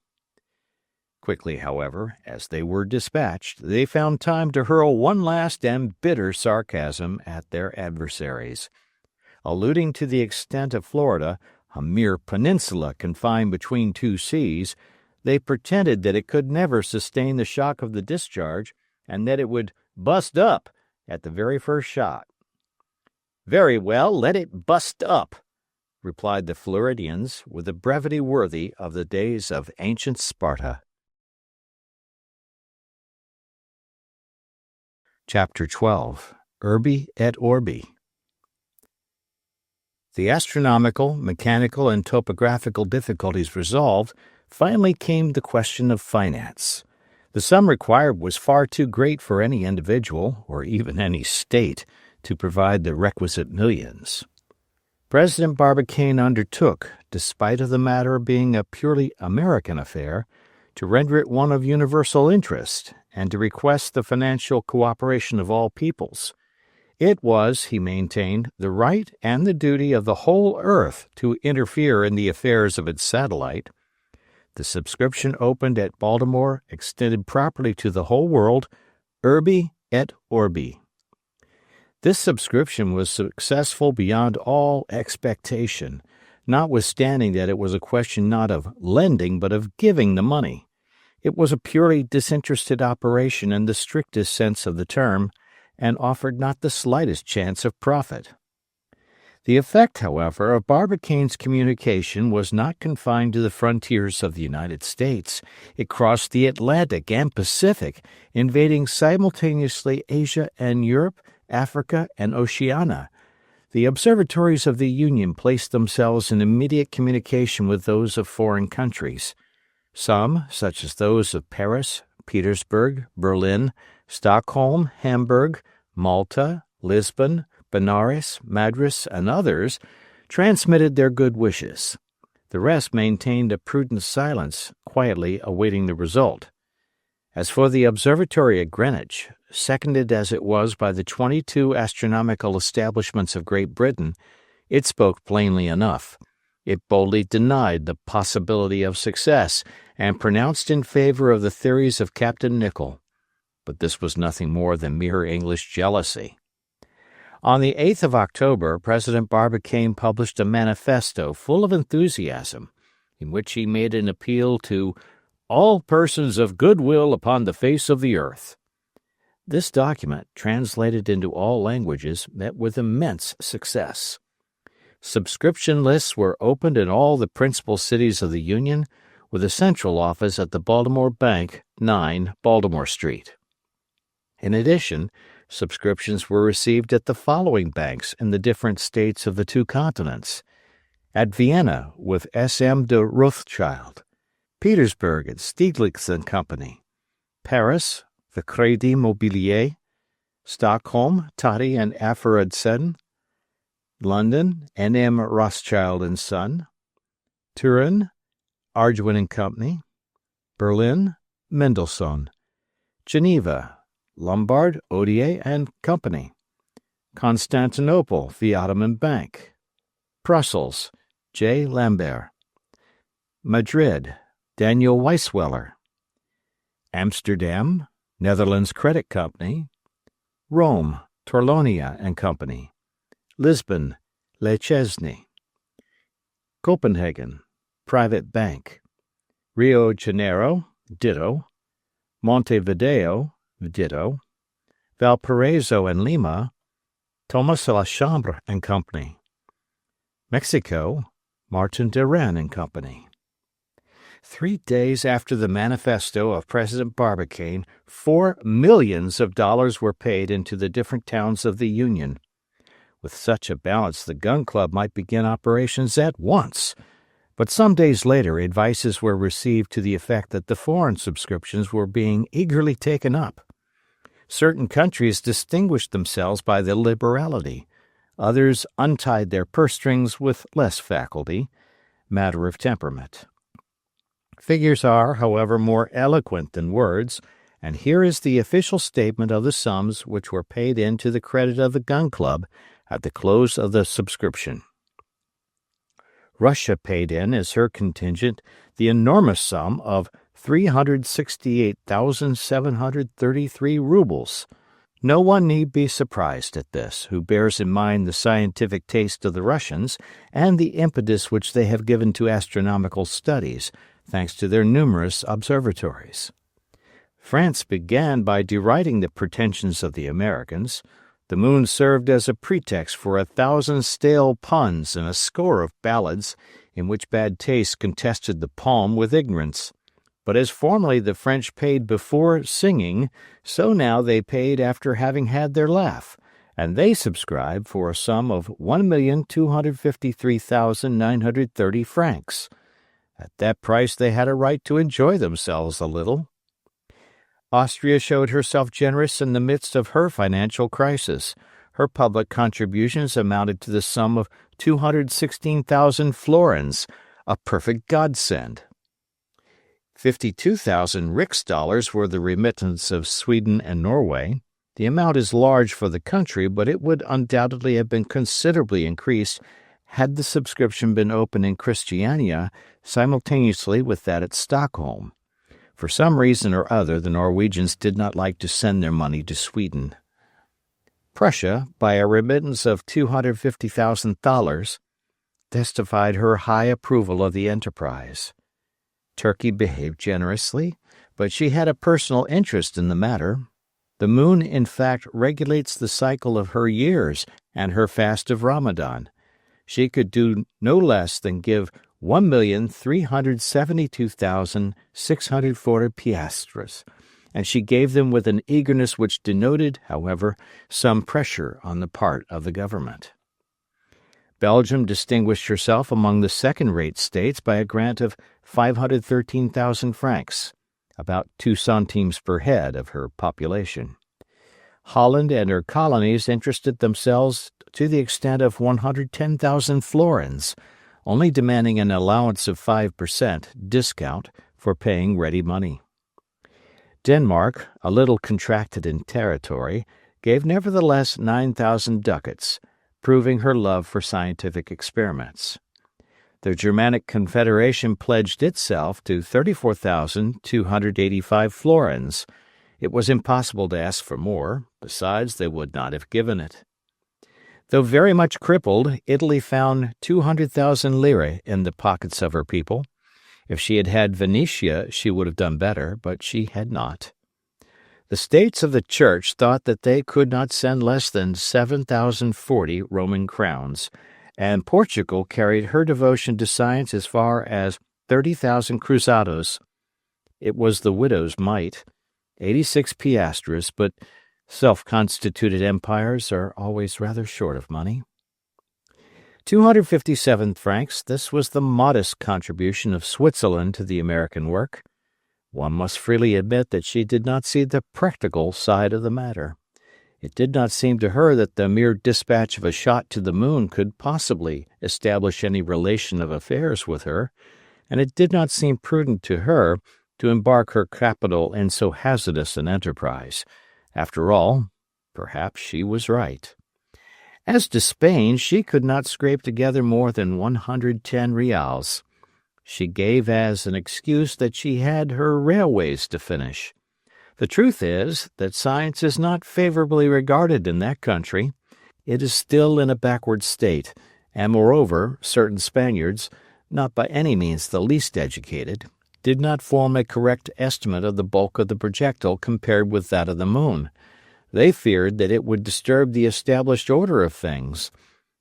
Quickly, however, as they were dispatched, they found time to hurl one last and bitter sarcasm at their adversaries. Alluding to the extent of Florida, a mere peninsula confined between two seas, they pretended that it could never sustain the shock of the discharge, and that it would bust up at the very first shot. Very well, let it bust up, replied the Floridians with a brevity worthy of the days of ancient Sparta. Chapter 12. Urbi et Orbi. The astronomical, mechanical, and topographical difficulties resolved, finally came the question of finance. The sum required was far too great for any individual, or even any state, to provide the requisite millions. President Barbicane undertook, despite of the matter being a purely American affair, to render it one of universal interest, and to request the financial cooperation of all peoples. It was, he maintained, the right and the duty of the whole earth to interfere in the affairs of its satellite. The subscription opened at Baltimore extended properly to the whole world, Urbi et Orbi. This subscription was successful beyond all expectation, notwithstanding that it was a question not of lending but of giving the money. It was a purely disinterested operation in the strictest sense of the term, and offered not the slightest chance of profit. The effect, however, of Barbicane's communication was not confined to the frontiers of the United States. It crossed the Atlantic and Pacific, invading simultaneously Asia and Europe, Africa, and Oceania. The observatories of the Union placed themselves in immediate communication with those of foreign countries. Some, such as those of Paris, Petersburg, Berlin, Stockholm, Hamburg, Malta, Lisbon, Benares, Madras, and others transmitted their good wishes. The rest maintained a prudent silence, quietly awaiting the result. As for the Observatory at Greenwich, seconded as it was by the 22 astronomical establishments of Great Britain, it spoke plainly enough. It boldly denied the possibility of success and pronounced in favor of the theories of Captain Nicholl. But this was nothing more than mere English jealousy. On the 8th of October, President Barbicane published a manifesto full of enthusiasm, in which he made an appeal to all persons of goodwill upon the face of the earth. This document, translated into all languages, met with immense success. Subscription lists were opened in all the principal cities of the Union, with a central office at the Baltimore Bank, 9 Baltimore Street. In addition, subscriptions were received at the following banks in the different states of the two continents: at Vienna with S.M. de Rothschild, Petersburg at Stieglitz and Company, Paris, the Crédit Mobilier, Stockholm, Tati and Aferudsen, London, N.M. Rothschild and Son, Turin, Arduin and Company, Berlin, Mendelssohn, Geneva, Lombard, Odier and Company, Constantinople, Viatum and Bank, Brussels, J. Lambert, Madrid, Daniel Weisweller, Amsterdam, Netherlands Credit Company, Rome, Torlonia and Company, Lisbon, Le Chesney, Copenhagen, Private Bank, Rio Janeiro, ditto, Montevideo, ditto, Valparaiso and Lima, Thomas Lachambre and Company, Mexico, Martin de Rennes and Company. 3 days after the manifesto of President Barbicane, $4 millions were paid into the different towns of the Union. With such a balance, the gun club might begin operations at once. But some days later, advices were received to the effect that the foreign subscriptions were being eagerly taken up. Certain countries distinguished themselves by their liberality. Others untied their purse strings with less faculty, matter of temperament. Figures are, however, more eloquent than words, and here is the official statement of the sums which were paid in to the credit of the Gun Club at the close of the subscription. Russia paid in as her contingent the enormous sum of 368,733 rubles. No one need be surprised at this who bears in mind the scientific taste of the Russians and the impetus which they have given to astronomical studies, thanks to their numerous observatories. France began by deriding the pretensions of the Americans. The moon served as a pretext for 1,000 stale puns and a score of ballads in which bad taste contested the palm with ignorance. But as formerly the French paid before singing, so now they paid after having had their laugh, and they subscribed for a sum of 1,253,930 francs. At that price they had a right to enjoy themselves a little. Austria showed herself generous in the midst of her financial crisis. Her public contributions amounted to the sum of 216,000 florins, a perfect godsend. 52,000 riksdaler were the remittance of Sweden and Norway. The amount is large for the country, but it would undoubtedly have been considerably increased had the subscription been opened in Christiania simultaneously with that at Stockholm. For some reason or other, the Norwegians did not like to send their money to Sweden. Prussia, by a remittance of $250,000, testified her high approval of the enterprise. Turkey behaved generously, but she had a personal interest in the matter. The moon, in fact, regulates the cycle of her years and her fast of Ramadan. She could do no less than give 1,372,640 piastres, and she gave them with an eagerness which denoted, however, some pressure on the part of the government. Belgium distinguished herself among the second-rate states by a grant of 513,000 francs. about 2 centimes per head of her population. Holland and her colonies interested themselves to the extent of 110,000 florins, only demanding an allowance of 5% discount for paying ready money. Denmark, a little contracted in territory, gave nevertheless 9,000 ducats, proving her love for scientific experiments. The Germanic Confederation pledged itself to 34,285 florins. It was impossible to ask for more, besides they would not have given it. Though very much crippled, Italy found 200,000 lire in the pockets of her people. If she had had Venetia, she would have done better, but she had not. The states of the Church thought that they could not send less than 7,040 Roman crowns, and Portugal carried her devotion to science as far as 30,000 cruzados. It was the widow's mite, 86 piastres, but self-constituted empires are always rather short of money. 257 francs, this was the modest contribution of Switzerland to the American work. One must freely admit that she did not see the practical side of the matter. It did not seem to her that the mere dispatch of a shot to the moon could possibly establish any relation of affairs with her, and it did not seem prudent to her to embark her capital in so hazardous an enterprise. After all, perhaps she was right. As to Spain, she could not scrape together more than 110 reals. She gave as an excuse that she had her railways to finish. The truth is that science is not favorably regarded in that country. It is still in a backward state, and moreover, certain Spaniards, not by any means the least educated, did not form a correct estimate of the bulk of the projectile compared with that of the moon. They feared that it would disturb the established order of things.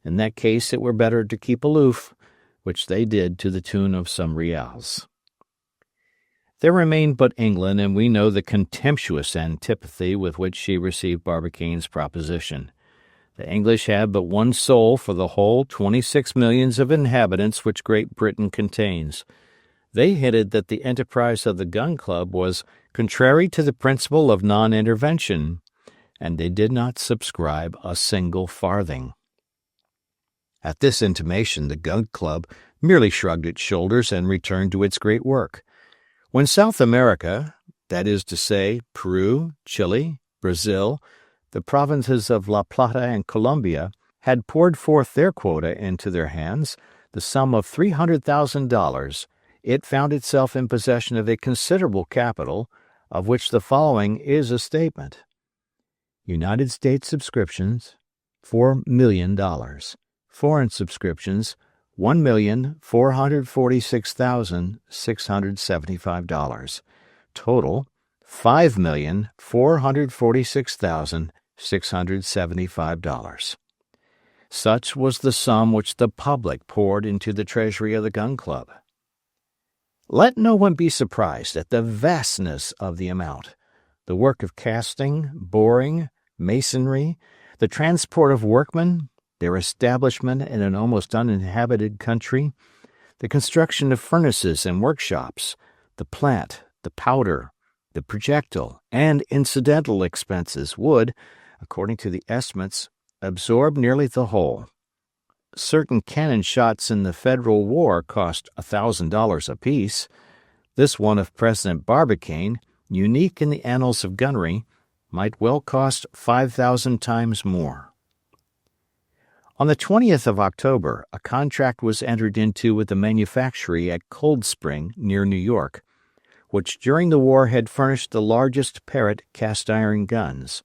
In that case it were better to keep aloof, which they did to the tune of some reals. There remained but England, and we know the contemptuous antipathy with which she received Barbicane's proposition. The English have but one soul for the whole 26 millions of inhabitants which Great Britain contains. They hinted that the enterprise of the Gun Club was contrary to the principle of non-intervention, and they did not subscribe a single farthing. At this intimation the Gun Club merely shrugged its shoulders and returned to its great work. When South America, that is to say, Peru, Chile, Brazil, the provinces of La Plata and Colombia, had poured forth their quota into their hands, the sum of $300,000, it found itself in possession of a considerable capital, of which the following is a statement. United States subscriptions, $4 million. Foreign subscriptions, $1,446,675. Total, $5,446,675. Such was the sum which the public poured into the treasury of the Gun Club. Let no one be surprised at the vastness of the amount. The work of casting, boring, masonry, the transport of workmen, their establishment in an almost uninhabited country, the construction of furnaces and workshops, the plant, the powder, the projectile, and incidental expenses would, according to the estimates, absorb nearly the whole. Certain cannon shots in the Federal War cost $1,000 apiece. This one of President Barbicane, unique in the annals of gunnery, might well cost 5,000 times more. On the 20th of October, a contract was entered into with the manufactory at Cold Spring, near New York, which during the war had furnished the largest Parrott cast-iron guns.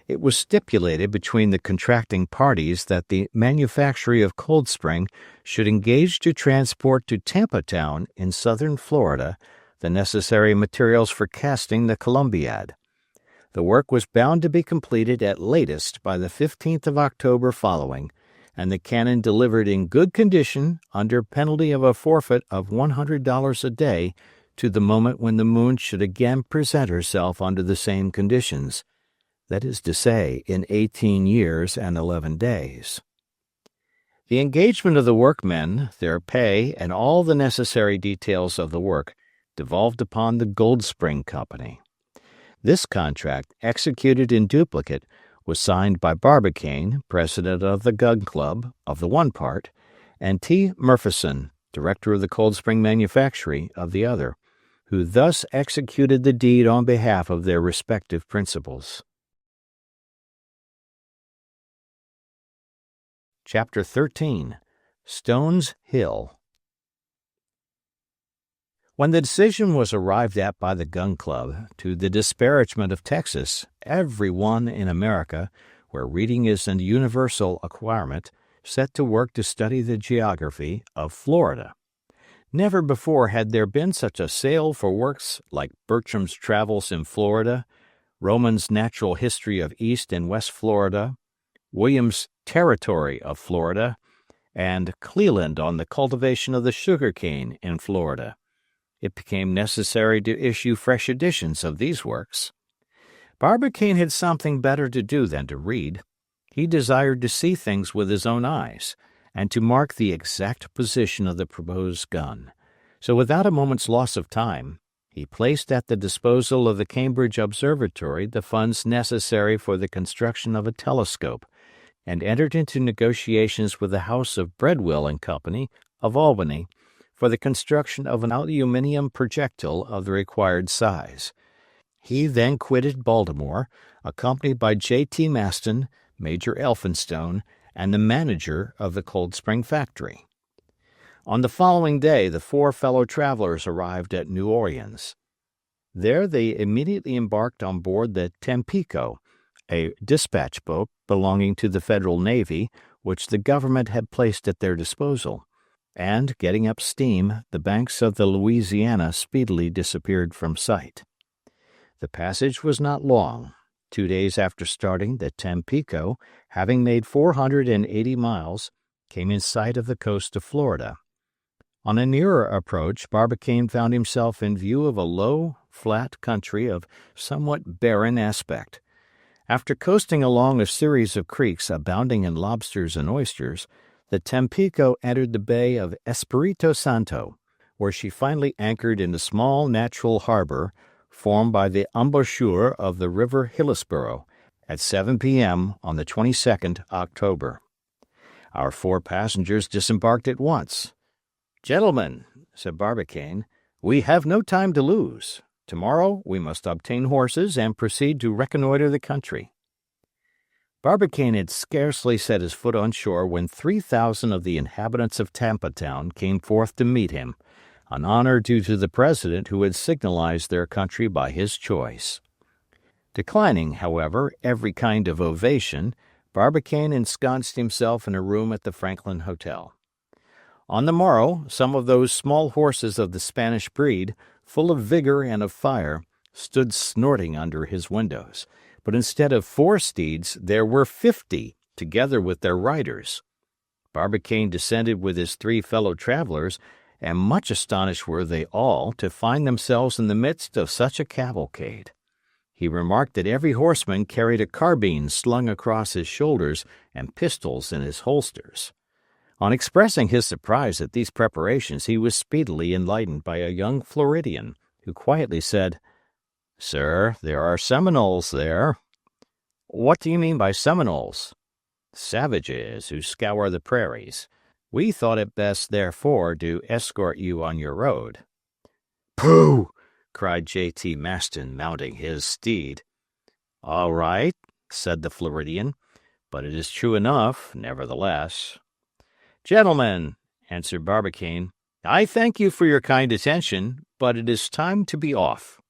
It was stipulated between the contracting parties that the manufactory of Cold Spring should engage to transport to Tampa Town in southern Florida the necessary materials for casting the Columbiad. The work was bound to be completed at latest by the 15th of October following, and the cannon delivered in good condition under penalty of a forfeit of $100 a day to the moment when the moon should again present herself under the same conditions, that is to say, in 18 years and 11 days. The engagement of the workmen, their pay, and all the necessary details of the work devolved upon the Gold Spring Company. This contract, executed in duplicate, was signed by Barbicane, president of the Gun Club, of the one part, and T. Murfison, director of the Cold Spring Manufactory, of the other, who thus executed the deed on behalf of their respective principals. Chapter 13. Stones Hill. When the decision was arrived at by the Gun Club, to the disparagement of Texas, every one in America, where reading is an universal acquirement, set to work to study the geography of Florida. Never before had there been such a sale for works like Bertram's Travels in Florida, Roman's Natural History of East and West Florida, William's Territory of Florida, and Cleland on the cultivation of the sugar cane in Florida. It became necessary to issue fresh editions of these works. Barbicane had something better to do than to read. He desired to see things with his own eyes, and to mark the exact position of the proposed gun. So without a moment's loss of time, he placed at the disposal of the Cambridge Observatory the funds necessary for the construction of a telescope, and entered into negotiations with the House of Breadwill and Company of Albany for the construction of an aluminium projectile of the required size. He then quitted Baltimore, accompanied by J.T. Maston, Major Elphinstone, and the manager of the Cold Spring factory. On the following day the four fellow travelers arrived at New Orleans. There they immediately embarked on board the Tampico, a dispatch boat belonging to the Federal Navy, which the government had placed at their disposal, and, getting up steam, the banks of the Louisiana speedily disappeared from sight. The passage was not long. 2 days after starting, the Tampico, having made 480 miles, came in sight of the coast of Florida. On a nearer approach, Barbicane found himself in view of a low, flat country of somewhat barren aspect. After coasting along a series of creeks abounding in lobsters and oysters, the Tampico entered the bay of Espiritu Santo, where she finally anchored in a small natural harbor formed by the embouchure of the river Hillsborough at 7 p.m. on the 22nd October. Our four passengers disembarked at once. "Gentlemen," said Barbicane, "we have no time to lose. Tomorrow we must obtain horses and proceed to reconnoiter the country." Barbicane had scarcely set his foot on shore when 3,000 of the inhabitants of Tampa Town came forth to meet him, an honor due to the President who had signalized their country by his choice. Declining, however, every kind of ovation, Barbicane ensconced himself in a room at the Franklin Hotel. On the morrow, some of those small horses of the Spanish breed, full of vigor and of fire, stood snorting under his windows, but instead of 4 steeds there were 50, together with their riders. Barbicane descended with his 3 fellow travelers, and much astonished were they all to find themselves in the midst of such a cavalcade. He remarked that every horseman carried a carbine slung across his shoulders and pistols in his holsters. On expressing his surprise at these preparations, he was speedily enlightened by a young Floridian, who quietly said, "Sir, there are Seminoles there." "What do you mean by Seminoles?" "Savages who scour the prairies. We thought it best, therefore, to escort you on your road." "Pooh!" cried J.T. Maston, mounting his steed. "All right," said the Floridian, "but it is true enough, nevertheless." "Gentlemen," answered Barbicane, "I thank you for your kind attention, but it is time to be off."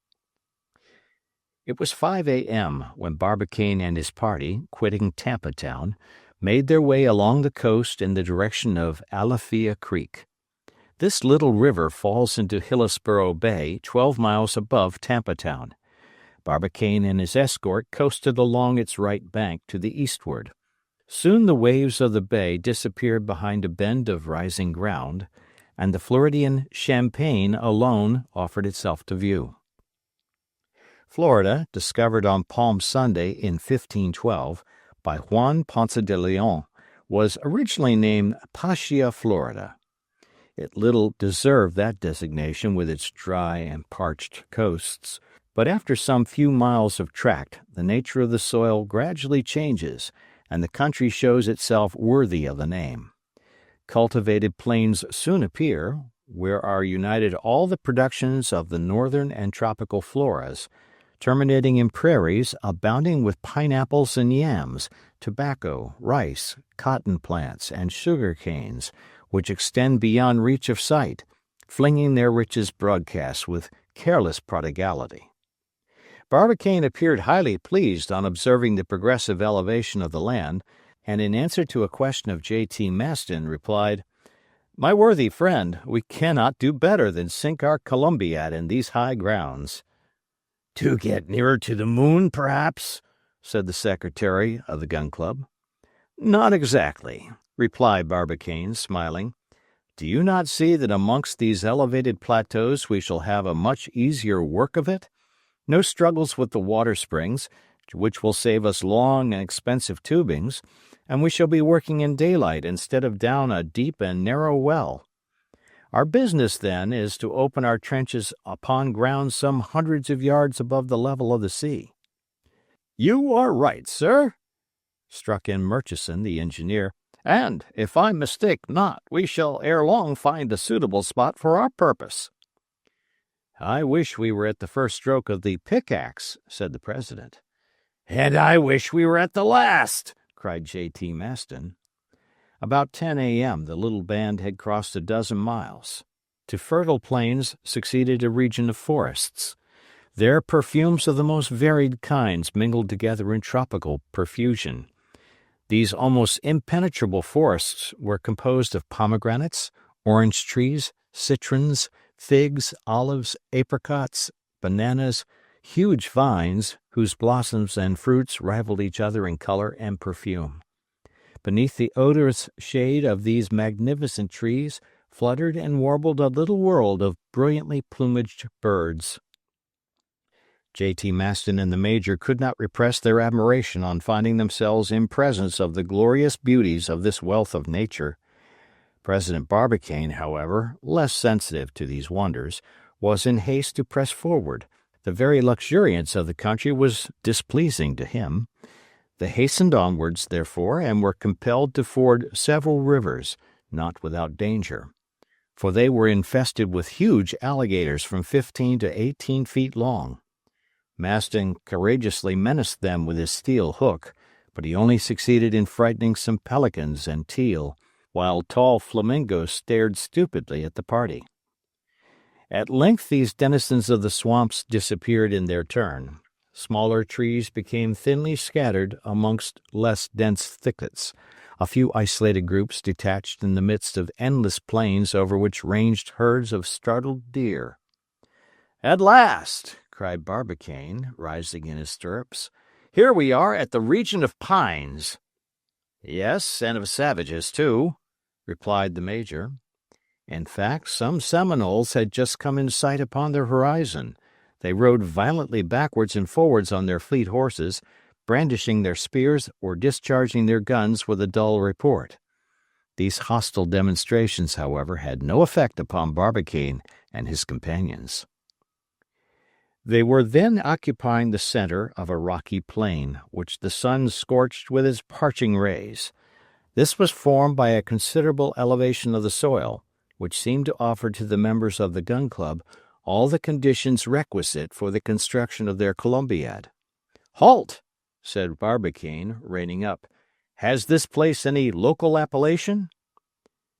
It was 5 a.m. when Barbicane and his party, quitting Tampa Town, made their way along the coast in the direction of Alafia Creek. This little river falls into Hillsborough Bay 12 miles above Tampa Town. Barbicane and his escort coasted along its right bank to the eastward. Soon the waves of the bay disappeared behind a bend of rising ground, and the Floridian Champagne alone offered itself to view. Florida, discovered on Palm Sunday in 1512 by Juan Ponce de Leon, was originally named Pascia, Florida. It little deserved that designation with its dry and parched coasts, but after some few miles of tract the nature of the soil gradually changes, and the country shows itself worthy of the name. Cultivated plains soon appear, where are united all the productions of the northern and tropical floras, terminating in prairies abounding with pineapples and yams, tobacco, rice, cotton plants, and sugar canes, which extend beyond reach of sight, flinging their riches broadcast with careless prodigality. Barbicane appeared highly pleased on observing the progressive elevation of the land, and in answer to a question of J.T. Maston replied, "My worthy friend, we cannot do better than sink our Columbiad in these high grounds." "To get nearer to the moon, perhaps?" said the secretary of the Gun Club. "Not exactly," replied Barbicane, smiling. "Do you not see that amongst these elevated plateaus we shall have a much easier work of it? No struggles with the water springs, which will save us long and expensive tubings, and we shall be working in daylight instead of down a deep and narrow well. Our business, then, is to open our trenches upon ground some hundreds of yards above the level of the sea." "You are right, sir," struck in Murchison, the engineer, "and, if I mistake not, we shall ere long find a suitable spot for our purpose." "I wish we were at the first stroke of the pickaxe," said the president. "And I wish we were at the last," cried J.T. Maston. About 10 a.m. the little band had crossed a dozen miles. To fertile plains succeeded a region of forests. There perfumes of the most varied kinds mingled together in tropical profusion. These almost impenetrable forests were composed of pomegranates, orange trees, citrons, figs, olives, apricots, bananas, huge vines whose blossoms and fruits rivaled each other in color and perfume. Beneath the odorous shade of these magnificent trees fluttered and warbled a little world of brilliantly plumaged birds. J.T. Maston and the Major could not repress their admiration on finding themselves in presence of the glorious beauties of this wealth of nature. President Barbicane, however, less sensitive to these wonders, was in haste to press forward. The very luxuriance of the country was displeasing to him. They hastened onwards, therefore, and were compelled to ford several rivers, not without danger, for they were infested with huge alligators from 15 to 18 feet long. Maston courageously menaced them with his steel hook, but he only succeeded in frightening some pelicans and teal, while tall flamingos stared stupidly at the party. At length these denizens of the swamps disappeared in their turn. Smaller trees became thinly scattered amongst less dense thickets, a few isolated groups detached in the midst of endless plains over which ranged herds of startled deer. "At last," cried Barbicane, rising in his stirrups, "here we are at the region of pines." "Yes, and of savages, too," replied the Major. In fact, some Seminoles had just come in sight upon the horizon. They rode violently backwards and forwards on their fleet horses, brandishing their spears or discharging their guns with a dull report. These hostile demonstrations, however, had no effect upon Barbicane and his companions. They were then occupying the center of a rocky plain, which the sun scorched with its parching rays. This was formed by a considerable elevation of the soil, which seemed to offer to the members of the Gun Club all the conditions requisite for the construction of their Columbiad. "Halt!" said Barbicane, reining up. "Has this place any local appellation?"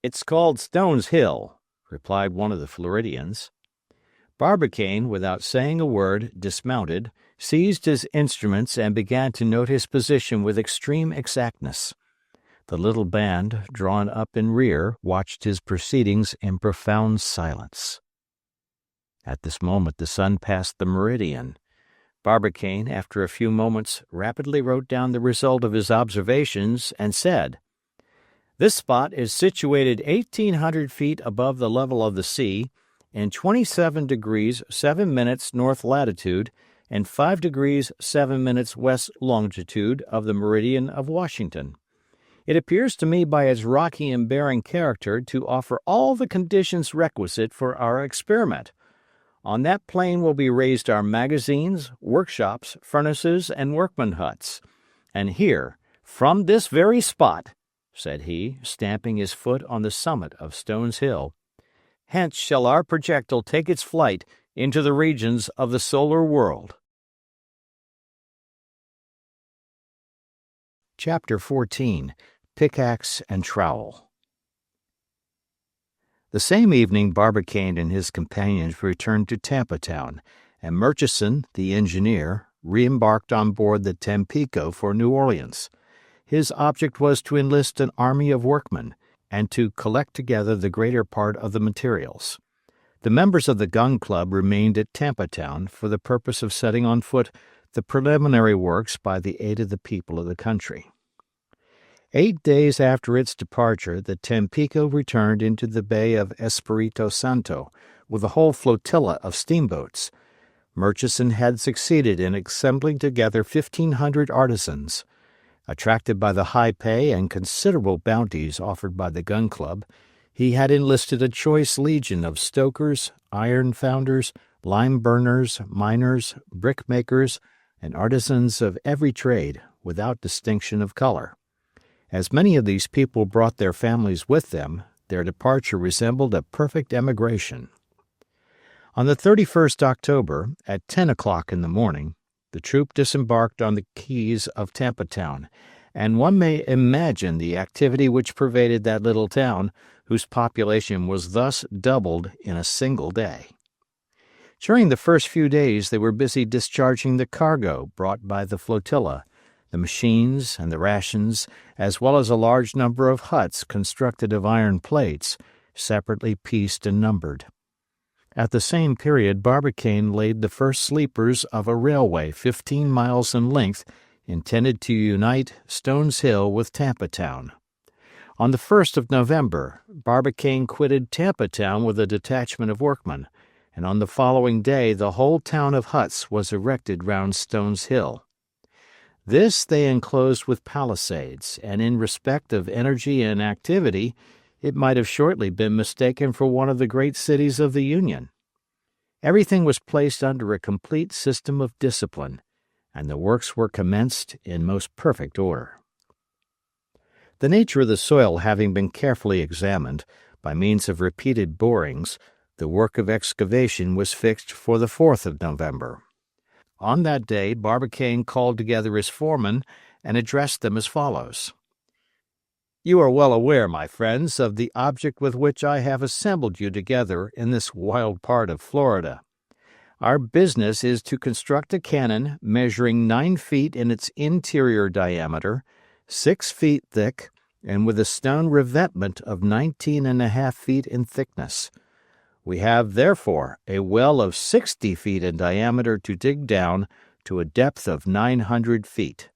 "It's called Stone's Hill," replied one of the Floridians. Barbicane, without saying a word, dismounted, seized his instruments, and began to note his position with extreme exactness. The little band, drawn up in rear, watched his proceedings in profound silence. At this moment the sun passed the meridian. Barbicane, after a few moments, rapidly wrote down the result of his observations and said, "This spot is situated 1,800 feet above the level of the sea, in 27 degrees 7 minutes north latitude and 5 degrees 7 minutes west longitude of the meridian of Washington. It appears to me by its rocky and barren character to offer all the conditions requisite for our experiment. On that plain will be raised our magazines, workshops, furnaces, and workman huts. And here, from this very spot," said he, stamping his foot on the summit of Stones Hill, "hence shall our projectile take its flight into the regions of the solar world." Chapter 14. Pickaxe and Trowel. The same evening Barbicane and his companions returned to Tampa Town, and Murchison, the engineer, re-embarked on board the Tampico for New Orleans. His object was to enlist an army of workmen, and to collect together the greater part of the materials. The members of the Gun Club remained at Tampa Town for the purpose of setting on foot the preliminary works by the aid of the people of the country. 8 days after its departure, the Tampico returned into the bay of Espiritu Santo with a whole flotilla of steamboats. Murchison had succeeded in assembling together 1,500 artisans. Attracted by the high pay and considerable bounties offered by the Gun Club, he had enlisted a choice legion of stokers, iron founders, lime burners, miners, brickmakers, and artisans of every trade, without distinction of color. As many of these people brought their families with them, their departure resembled a perfect emigration. On the 31st October, at 10 o'clock in the morning, the troop disembarked on the quays of Tampa Town, and one may imagine the activity which pervaded that little town, whose population was thus doubled in a single day. During the first few days they were busy discharging the cargo brought by the flotilla, the machines and the rations, as well as a large number of huts constructed of iron plates, separately pieced and numbered. At the same period Barbicane laid the first sleepers of a railway 15 miles in length intended to unite Stones Hill with Tampa Town. On the 1st of November, Barbicane quitted Tampa Town with a detachment of workmen, and on the following day the whole town of huts was erected round Stones Hill. This they enclosed with palisades, and in respect of energy and activity, it might have shortly been mistaken for one of the great cities of the Union. Everything was placed under a complete system of discipline, and the works were commenced in most perfect order. The nature of the soil having been carefully examined, by means of repeated borings, the work of excavation was fixed for the 4th of November. On that day Barbicane called together his foremen and addressed them as follows. "You are well aware, my friends, of the object with which I have assembled you together in this wild part of Florida. Our business is to construct a cannon measuring 9 feet in its interior diameter, 6 feet thick, and with a stone revetment of 19½ feet in thickness. We have, therefore, a well of 60 feet in diameter to dig down to a depth of 900 feet.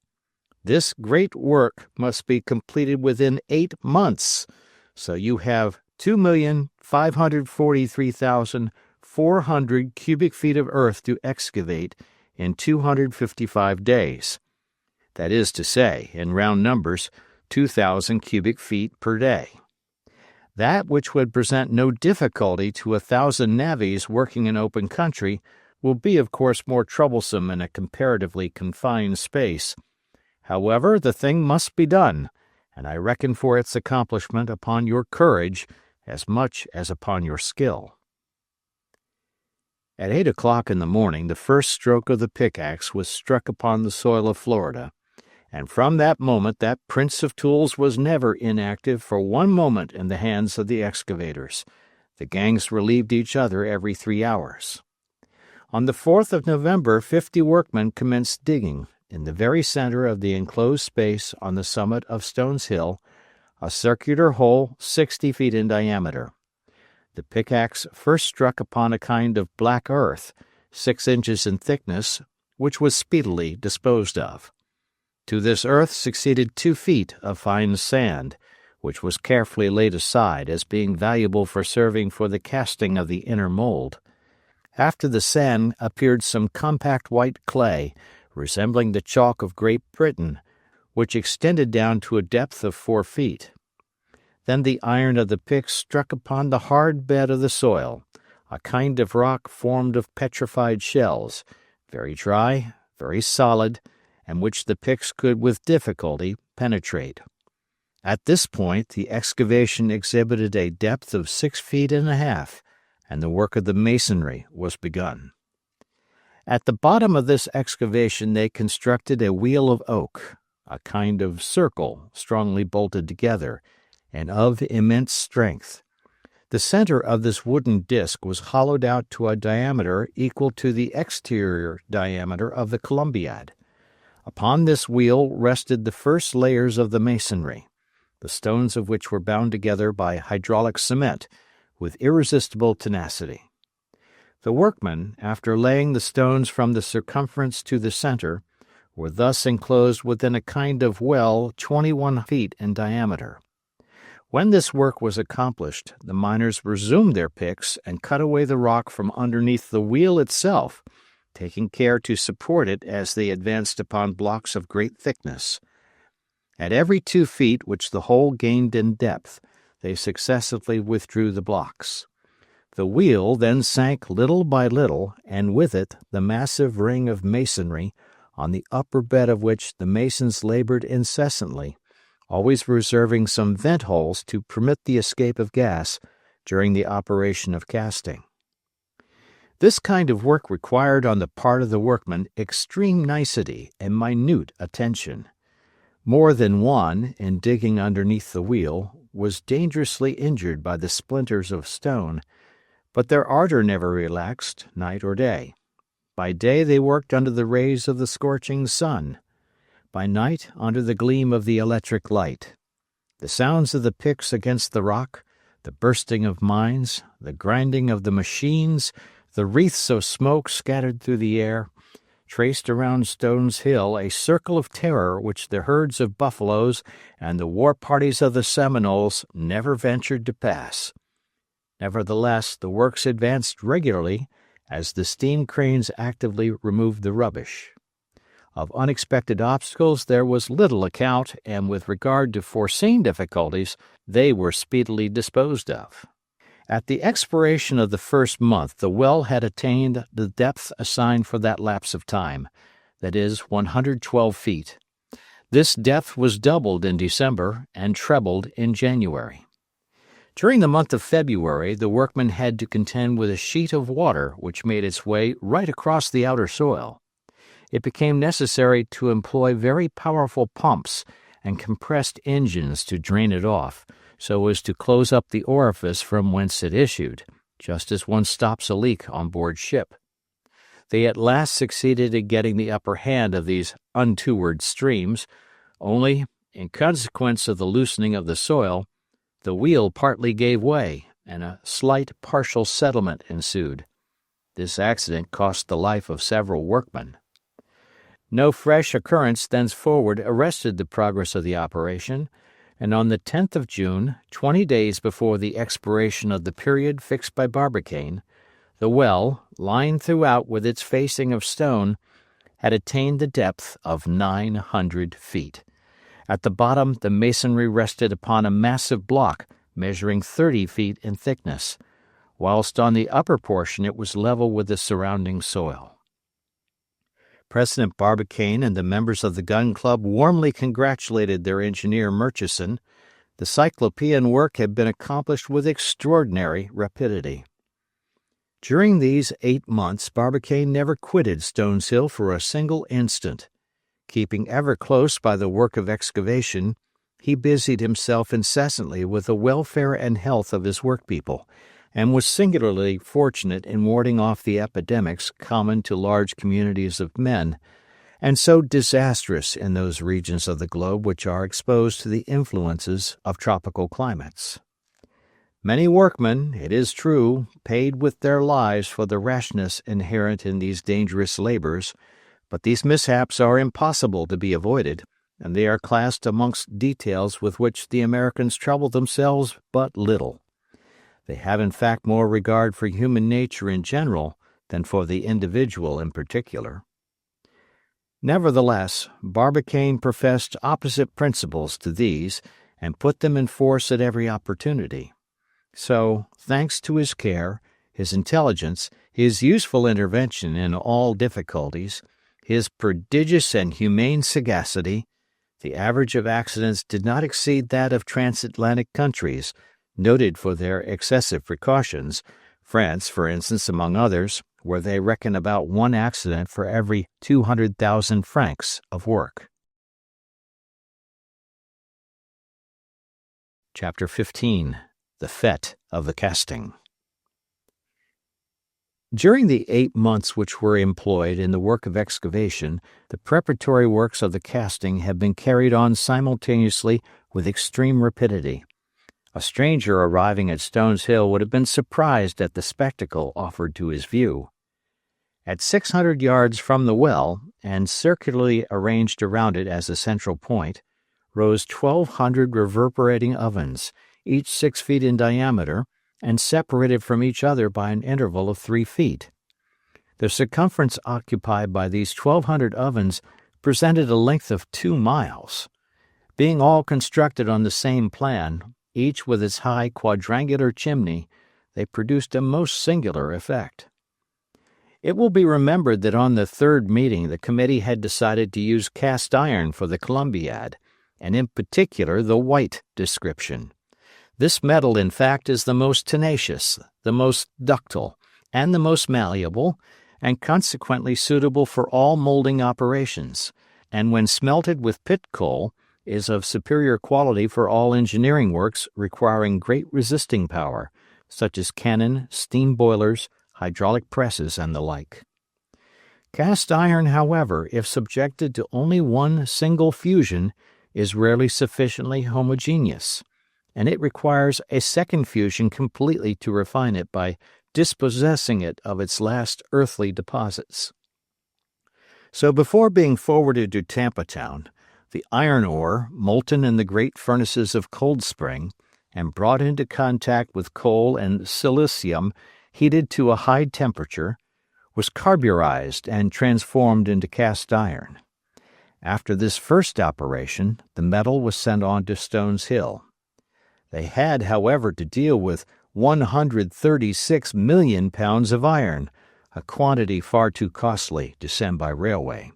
This great work must be completed within 8 months, so you have 2,543,400 cubic feet of earth to excavate in 255 days. That is to say, in round numbers, 2,000 cubic feet per day. That which would present no difficulty to 1,000 navvies working in open country will be of course more troublesome in a comparatively confined space. However, the thing must be done, and I reckon for its accomplishment upon your courage as much as upon your skill." At 8 o'clock in the morning the first stroke of the pickaxe was struck upon the soil of Florida, and from that moment that prince of tools was never inactive for one moment in the hands of the excavators. The gangs relieved each other every 3 hours. On the 4th of November 50 workmen commenced digging, in the very center of the enclosed space on the summit of Stones Hill, a circular hole 60 feet in diameter. The pickaxe first struck upon a kind of black earth, 6 inches in thickness, which was speedily disposed of. To this earth succeeded 2 feet of fine sand, which was carefully laid aside as being valuable for serving for the casting of the inner mold. After the sand appeared some compact white clay, resembling the chalk of Great Britain, which extended down to a depth of 4 feet. Then the iron of the picks struck upon the hard bed of the soil, a kind of rock formed of petrified shells, very dry, very solid, and which the picks could with difficulty penetrate. At this point the excavation exhibited a depth of 6 feet and a half, and the work of the masonry was begun. At the bottom of this excavation they constructed a wheel of oak, a kind of circle strongly bolted together, and of immense strength. The center of this wooden disc was hollowed out to a diameter equal to the exterior diameter of the Columbiad. Upon this wheel rested the first layers of the masonry, the stones of which were bound together by hydraulic cement with irresistible tenacity. The workmen, after laying the stones from the circumference to the center, were thus enclosed within a kind of well 21 feet in diameter. When this work was accomplished, the miners resumed their picks and cut away the rock from underneath the wheel itself, taking care to support it as they advanced upon blocks of great thickness. At every 2 feet which the hole gained in depth, they successively withdrew the blocks. The wheel then sank little by little, and with it the massive ring of masonry, on the upper bed of which the masons labored incessantly, always reserving some vent holes to permit the escape of gas during the operation of casting. This kind of work required on the part of the workmen extreme nicety and minute attention. More than one, in digging underneath the wheel, was dangerously injured by the splinters of stone, but their ardor never relaxed, night or day. By day they worked under the rays of the scorching sun. By night under the gleam of the electric light. The sounds of the picks against the rock, the bursting of mines, the grinding of the machines, the wreaths of smoke scattered through the air, traced around Stone's Hill a circle of terror which the herds of buffaloes and the war parties of the Seminoles never ventured to pass. Nevertheless, the works advanced regularly as the steam cranes actively removed the rubbish. Of unexpected obstacles there was little account, and with regard to foreseen difficulties, they were speedily disposed of. At the expiration of the first month the well had attained the depth assigned for that lapse of time, that is, 112 feet. This depth was doubled in December and trebled in January. During the month of February the workmen had to contend with a sheet of water which made its way right across the outer soil. It became necessary to employ very powerful pumps and compressed engines to drain it off, so as to close up the orifice from whence it issued, just as one stops a leak on board ship. They at last succeeded in getting the upper hand of these untoward streams, only, in consequence of the loosening of the soil, the wheel partly gave way, and a slight partial settlement ensued. This accident cost the life of several workmen. No fresh occurrence thenceforward arrested the progress of the operation, and on the 10th of June, 20 days before the expiration of the period fixed by Barbicane, the well, lined throughout with its facing of stone, had attained the depth of 900 feet. At the bottom the masonry rested upon a massive block measuring 30 feet in thickness, whilst on the upper portion it was level with the surrounding soil. President Barbicane and the members of the Gun Club warmly congratulated their engineer Murchison. The cyclopean work had been accomplished with extraordinary rapidity. During these 8 months Barbicane never quitted Stone's Hill for a single instant. Keeping ever close by the work of excavation, he busied himself incessantly with the welfare and health of his workpeople, and was singularly fortunate in warding off the epidemics common to large communities of men, and so disastrous in those regions of the globe which are exposed to the influences of tropical climates. Many workmen, it is true, paid with their lives for the rashness inherent in these dangerous labors, but these mishaps are impossible to be avoided, and they are classed amongst details with which the Americans trouble themselves but little. They have in fact more regard for human nature in general than for the individual in particular. Nevertheless, Barbicane professed opposite principles to these and put them in force at every opportunity. So, thanks to his care, his intelligence, his useful intervention in all difficulties, his prodigious and humane sagacity, the average of accidents did not exceed that of transatlantic countries, noted for their excessive precautions, France, for instance, among others, where they reckon about one accident for every 200,000 francs of work. Chapter 15. The Fete of the Casting. During the 8 months which were employed in the work of excavation, the preparatory works of the casting had been carried on simultaneously with extreme rapidity. A stranger arriving at Stones Hill would have been surprised at the spectacle offered to his view. At 600 yards from the well, and circularly arranged around it as a central point, rose 1,200 reverberating ovens, each 6 feet in diameter, and separated from each other by an interval of 3 feet. The circumference occupied by these 1,200 ovens presented a length of 2 miles. Being all constructed on the same plan, each with its high quadrangular chimney, they produced a most singular effect. It will be remembered that on the third meeting the committee had decided to use cast iron for the Columbiad, and in particular the white description. This metal, in fact, is the most tenacious, the most ductile, and the most malleable, and consequently suitable for all molding operations, and when smelted with pit coal, is of superior quality for all engineering works requiring great resisting power, such as cannon, steam boilers, hydraulic presses, and the like. Cast iron, however, if subjected to only one single fusion, is rarely sufficiently homogeneous, and it requires a second fusion completely to refine it by dispossessing it of its last earthly deposits. So before being forwarded to Tampa Town, the iron ore, molten in the great furnaces of Cold Spring, and brought into contact with coal and silicium heated to a high temperature, was carburized and transformed into cast iron. After this first operation, the metal was sent on to Stones Hill. They had, however, to deal with 136 million pounds of iron, a quantity far too costly to send by railway.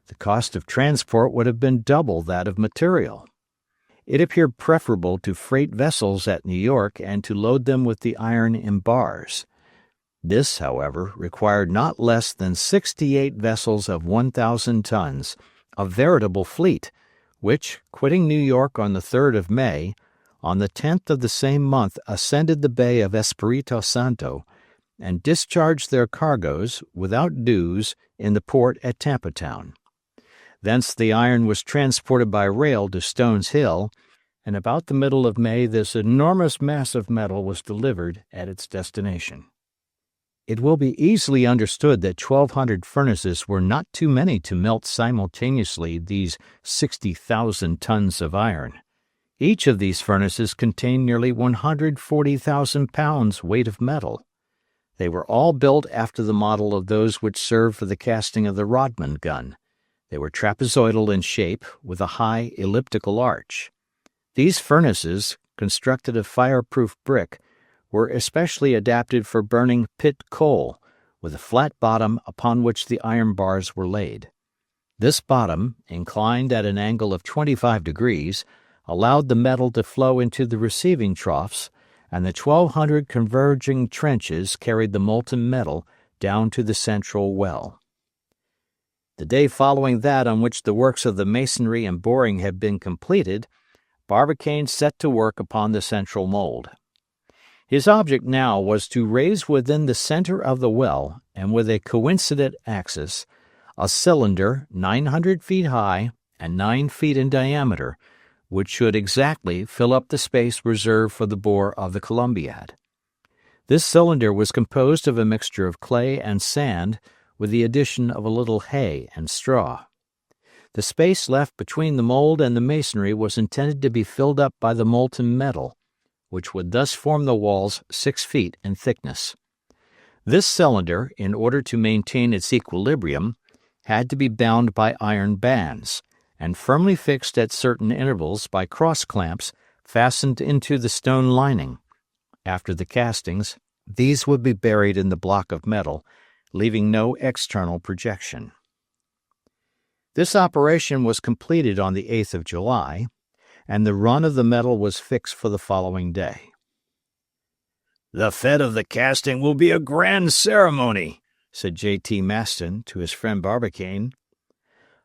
The cost of transport would have been double that of material. It appeared preferable to freight vessels at New York and to load them with the iron in bars. This, however, required not less than 68 vessels of 1,000 tons, a veritable fleet, which, quitting New York on the 3rd of May, on the 10th of the same month ascended the bay of Espiritu Santo, and discharged their cargoes, without dues, in the port at Tampa Town. Thence the iron was transported by rail to Stones Hill, and about the middle of May this enormous mass of metal was delivered at its destination. It will be easily understood that 1,200 furnaces were not too many to melt simultaneously these 60,000 tons of iron. Each of these furnaces contained nearly 140,000 pounds weight of metal. They were all built after the model of those which served for the casting of the Rodman gun. They were trapezoidal in shape, with a high elliptical arch. These furnaces, constructed of fireproof brick, were especially adapted for burning pit coal, with a flat bottom upon which the iron bars were laid. This bottom, inclined at an angle of 25 degrees, allowed the metal to flow into the receiving troughs, and the 1,200 converging trenches carried the molten metal down to the central well. The day following that on which the works of the masonry and boring had been completed, Barbicane set to work upon the central mold. His object now was to raise within the center of the well, and with a coincident axis, a cylinder 900 feet high and 9 feet in diameter, which should exactly fill up the space reserved for the bore of the Columbiad. This cylinder was composed of a mixture of clay and sand, with the addition of a little hay and straw. The space left between the mold and the masonry was intended to be filled up by the molten metal, which would thus form the walls 6 feet in thickness. This cylinder, in order to maintain its equilibrium, had to be bound by iron bands, and firmly fixed at certain intervals by cross clamps fastened into the stone lining. After the castings, these would be buried in the block of metal, leaving no external projection. This operation was completed on the 8th of July, and the run of the metal was fixed for the following day. "The fete of the casting will be a grand ceremony," said J.T. Maston to his friend Barbicane.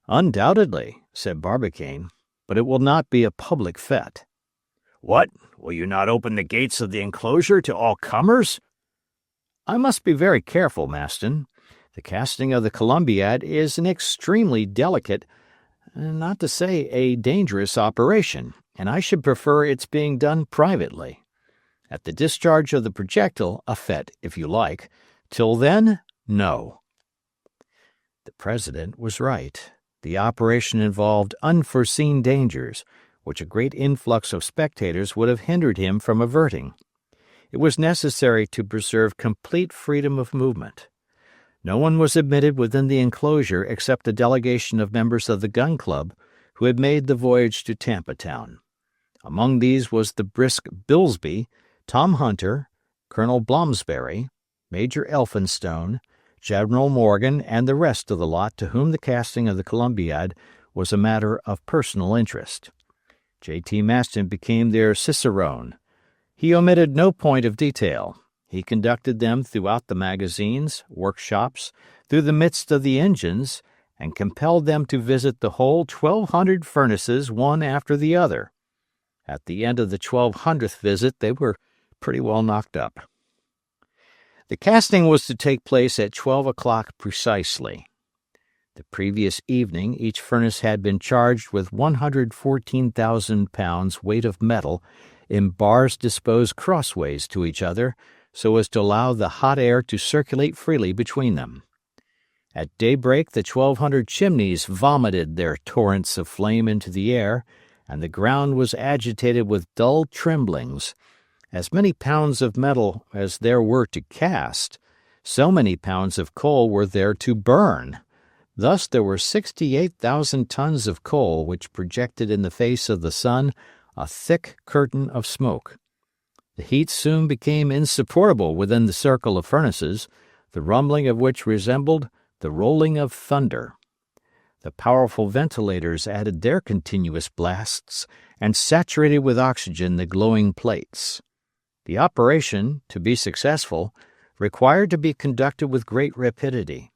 "Undoubtedly," said Barbicane, "but it will not be a public fete." "What? Will you not open the gates of the enclosure to all comers?" "I must be very careful, Maston. The casting of the Columbiad is an extremely delicate, not to say a dangerous operation, and I should prefer its being done privately. At the discharge of the projectile, a fete, if you like. Till then, no." The President was right. The operation involved unforeseen dangers, which a great influx of spectators would have hindered him from averting. It was necessary to preserve complete freedom of movement. No one was admitted within the enclosure except a delegation of members of the Gun Club who had made the voyage to Tampa Town. Among these was the brisk Bilsby, Tom Hunter, Colonel Blomsberry, Major Elphinstone, General Morgan, and the rest of the lot to whom the casting of the Columbiad was a matter of personal interest. J.T. Maston became their cicerone. He omitted no point of detail. He conducted them throughout the magazines, workshops, through the midst of the engines, and compelled them to visit the whole 1,200 furnaces one after the other. At the end of the 1,200th visit they were pretty well knocked up. The casting was to take place at 12 o'clock precisely. The previous evening each furnace had been charged with 114,000 pounds weight of metal in bars disposed crossways to each other so as to allow the hot air to circulate freely between them. At daybreak the 1,200 chimneys vomited their torrents of flame into the air, and the ground was agitated with dull tremblings. As many pounds of metal as there were to cast, so many pounds of coal were there to burn. Thus there were 68,000 tons of coal which projected in the face of the sun a thick curtain of smoke. The heat soon became insupportable within the circle of furnaces, the rumbling of which resembled the rolling of thunder. The powerful ventilators added their continuous blasts and saturated with oxygen the glowing plates. The operation, to be successful, required to be conducted with great rapidity.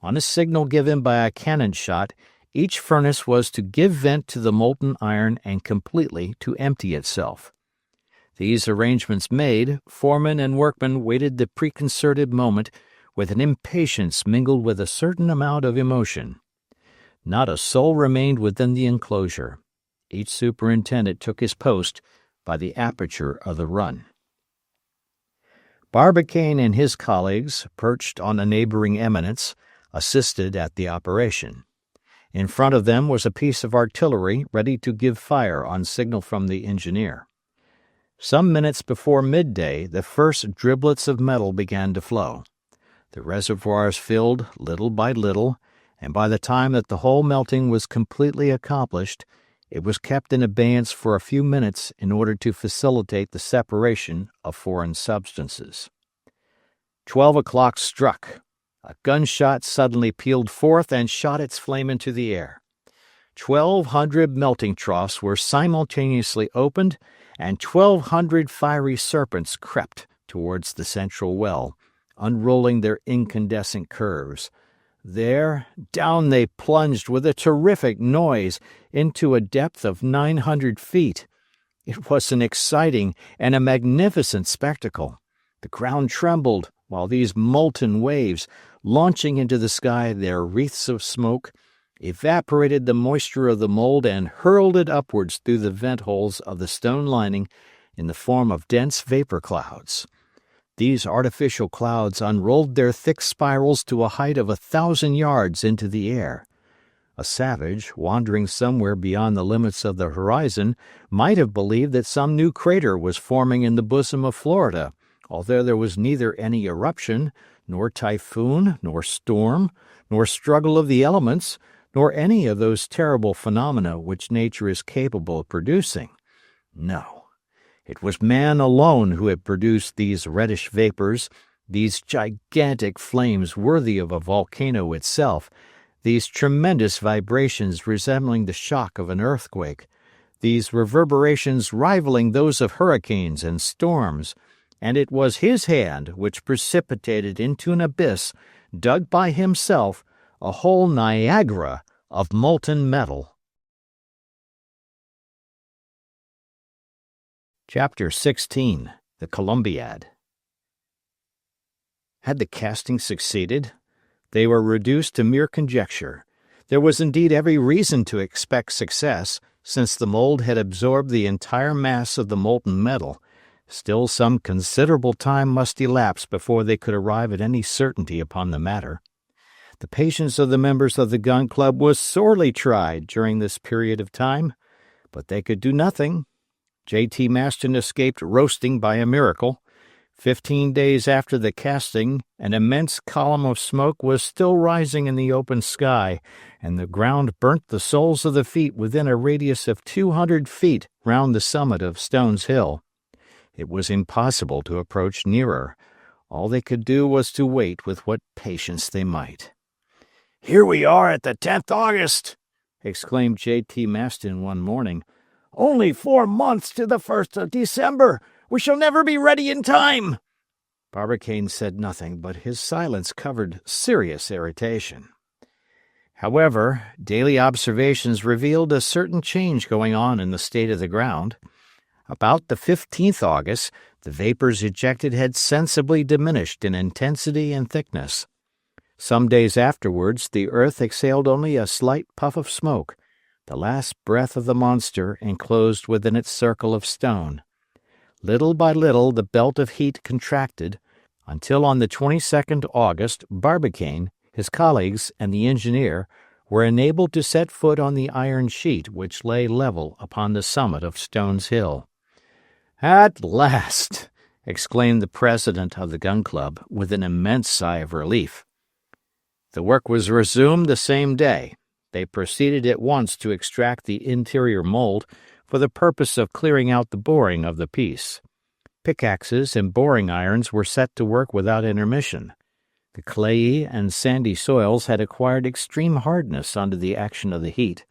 On a signal given by a cannon shot, each furnace was to give vent to the molten iron and completely to empty itself. These arrangements made, foremen and workmen waited the preconcerted moment with an impatience mingled with a certain amount of emotion. Not a soul remained within the enclosure. Each superintendent took his post by the aperture of the run. Barbicane and his colleagues, perched on a neighboring eminence, assisted at the operation. In front of them was a piece of artillery ready to give fire on signal from the engineer. Some minutes before midday the first driblets of metal began to flow. The reservoirs filled little by little, and by the time that the whole melting was completely accomplished, it was kept in abeyance for a few minutes in order to facilitate the separation of foreign substances. 12 o'clock struck. A gunshot suddenly pealed forth and shot its flame into the air. 1,200 melting troughs were simultaneously opened, and 1,200 fiery serpents crept towards the central well, unrolling their incandescent curves. There, down they plunged with a terrific noise into a depth of 900 feet. It was an exciting and a magnificent spectacle. The ground trembled while these molten waves, launching into the sky their wreaths of smoke, evaporated the moisture of the mold and hurled it upwards through the vent holes of the stone lining in the form of dense vapor clouds. These artificial clouds unrolled their thick spirals to a height of 1,000 yards into the air. A savage, wandering somewhere beyond the limits of the horizon, might have believed that some new crater was forming in the bosom of Florida, although there was neither any eruption, nor typhoon, nor storm, nor struggle of the elements, nor any of those terrible phenomena which nature is capable of producing. No, it was man alone who had produced these reddish vapors, these gigantic flames worthy of a volcano itself, these tremendous vibrations resembling the shock of an earthquake, these reverberations rivaling those of hurricanes and storms, and it was his hand which precipitated into an abyss, dug by himself, a whole Niagara of molten metal. Chapter 16. The Columbiad. Had the casting succeeded? They were reduced to mere conjecture. There was indeed every reason to expect success, since the mold had absorbed the entire mass of the molten metal. Still some considerable time must elapse before they could arrive at any certainty upon the matter. The patience of the members of the gun club was sorely tried during this period of time, but they could do nothing. J.T. Maston escaped roasting by a miracle. 15 days after the casting, an immense column of smoke was still rising in the open sky, and the ground burnt the soles of the feet within a radius of 200 feet round the summit of Stone's Hill. It was impossible to approach nearer. All they could do was to wait with what patience they might. "Here we are at the 10th August," exclaimed J.T. Maston one morning. "Only 4 months to the 1st of December. We shall never be ready in time." Barbicane said nothing, but his silence covered serious irritation. However, daily observations revealed a certain change going on in the state of the ground. About the 15th August, the vapors ejected had sensibly diminished in intensity and thickness. Some days afterwards, the earth exhaled only a slight puff of smoke, the last breath of the monster enclosed within its circle of stone. Little by little the belt of heat contracted, until on the 22nd August Barbicane, his colleagues, and the engineer were enabled to set foot on the iron sheet which lay level upon the summit of Stone's Hill. "At last!" exclaimed the president of the gun club, with an immense sigh of relief. The work was resumed the same day. They proceeded at once to extract the interior mold for the purpose of clearing out the boring of the piece. Pickaxes and boring irons were set to work without intermission. The clayey and sandy soils had acquired extreme hardness under the action of the heat,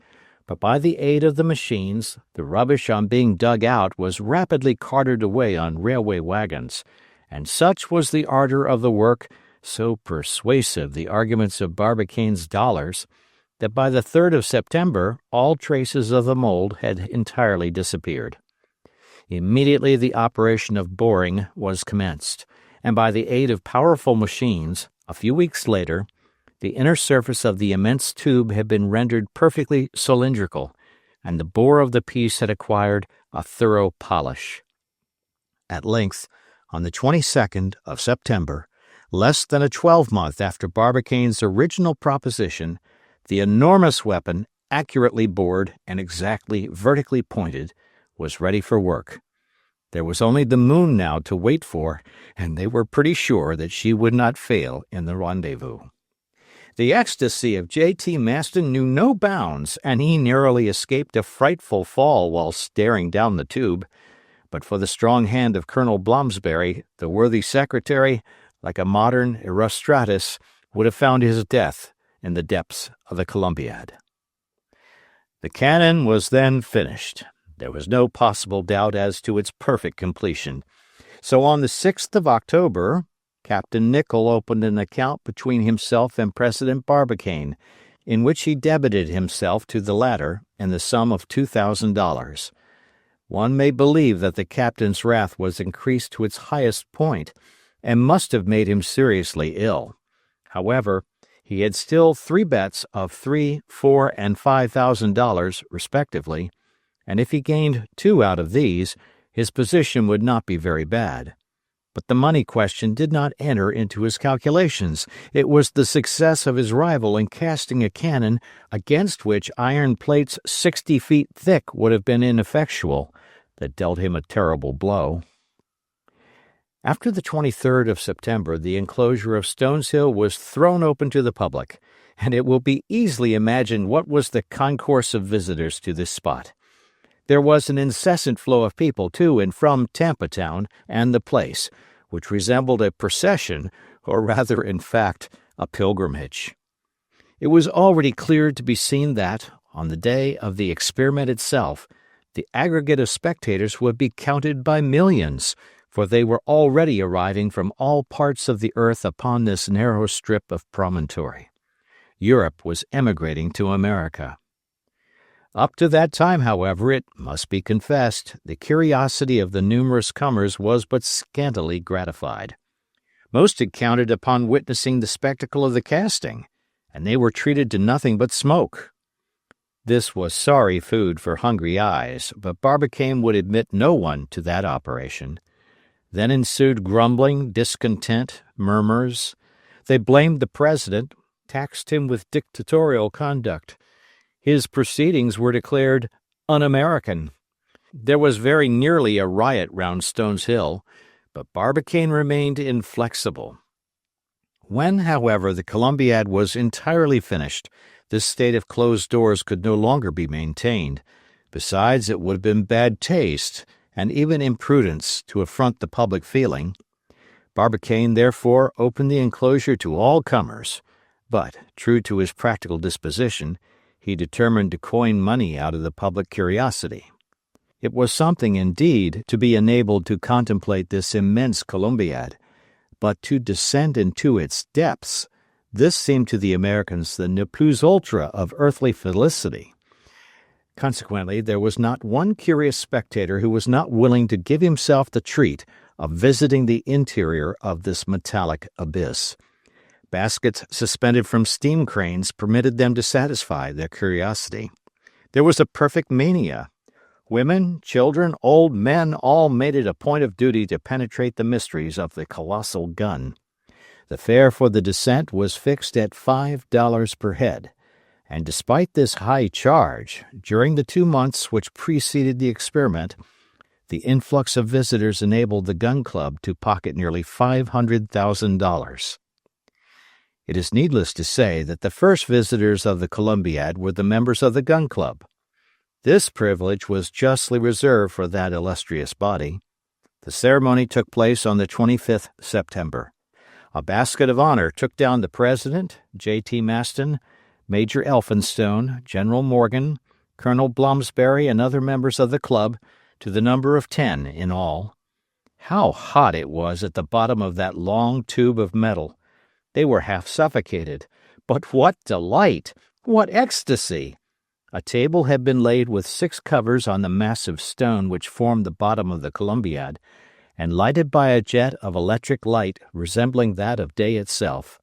but by the aid of the machines, the rubbish on being dug out was rapidly carted away on railway wagons, and such was the ardor of the work, so persuasive the arguments of Barbicane's dollars, that by the 3rd of September all traces of the mold had entirely disappeared. Immediately the operation of boring was commenced, and by the aid of powerful machines, a few weeks later, the inner surface of the immense tube had been rendered perfectly cylindrical, and the bore of the piece had acquired a thorough polish. At length, on the 22nd of September, less than a 12-month after Barbicane's original proposition, the enormous weapon, accurately bored and exactly vertically pointed, was ready for work. There was only the moon now to wait for, and they were pretty sure that she would not fail in the rendezvous. The ecstasy of J.T. Maston knew no bounds, and he narrowly escaped a frightful fall while staring down the tube. But for the strong hand of Colonel Blomsberry, the worthy secretary, like a modern Erostratus, would have found his death in the depths of the Columbiad. The cannon was then finished. There was no possible doubt as to its perfect completion. So on the 6th of October, Captain Nicholl opened an account between himself and President Barbicane, in which he debited himself to the latter in the sum of $2,000. One may believe that the captain's wrath was increased to its highest point, and must have made him seriously ill. However, he had still 3 bets of $3,000, $4,000, and $5,000 respectively, and if he gained 2 out of these, his position would not be very bad. But the money question did not enter into his calculations. It was the success of his rival in casting a cannon against which iron plates 60 feet thick would have been ineffectual that dealt him a terrible blow. After the 23rd of September, the enclosure of Stone's Hill was thrown open to the public, and it will be easily imagined what was the concourse of visitors to this spot. There was an incessant flow of people to and from Tampa Town and the place, which resembled a procession, or rather, in fact, a pilgrimage. It was already clear to be seen that, on the day of the experiment itself, the aggregate of spectators would be counted by millions, for they were already arriving from all parts of the earth upon this narrow strip of promontory. Europe was emigrating to America. Up to that time, however, it must be confessed, the curiosity of the numerous comers was but scantily gratified. Most had counted upon witnessing the spectacle of the casting, and they were treated to nothing but smoke. This was sorry food for hungry eyes, but Barbicane would admit no one to that operation. Then ensued grumbling, discontent, murmurs. They blamed the president, taxed him with dictatorial conduct. His proceedings were declared un-American. There was very nearly a riot round Stone's Hill, but Barbicane remained inflexible. When, however, the Columbiad was entirely finished, this state of closed doors could no longer be maintained. Besides, it would have been bad taste, and even imprudence, to affront the public feeling. Barbicane therefore opened the enclosure to all comers, but, true to his practical disposition, he determined to coin money out of the public curiosity. It was something, indeed, to be enabled to contemplate this immense Columbiad, but to descend into its depths, this seemed to the Americans the ne plus ultra of earthly felicity. Consequently, there was not one curious spectator who was not willing to give himself the treat of visiting the interior of this metallic abyss. Baskets suspended from steam cranes permitted them to satisfy their curiosity. There was a perfect mania. Women, children, old men all made it a point of duty to penetrate the mysteries of the colossal gun. The fare for the descent was fixed at $5 per head, and despite this high charge, during the 2 months which preceded the experiment, the influx of visitors enabled the Gun Club to pocket nearly $500,000. It is needless to say that the first visitors of the Columbiad were the members of the Gun Club. This privilege was justly reserved for that illustrious body. The ceremony took place on the 25th September. A basket of honor took down the President, J.T. Maston, Major Elphinstone, General Morgan, Colonel Blomsberry, and other members of the club, to the number of 10 in all. How hot it was at the bottom of that long tube of metal! They were half suffocated. But what delight! What ecstasy! A table had been laid with 6 covers on the massive stone which formed the bottom of the Columbiad, and lighted by a jet of electric light resembling that of day itself.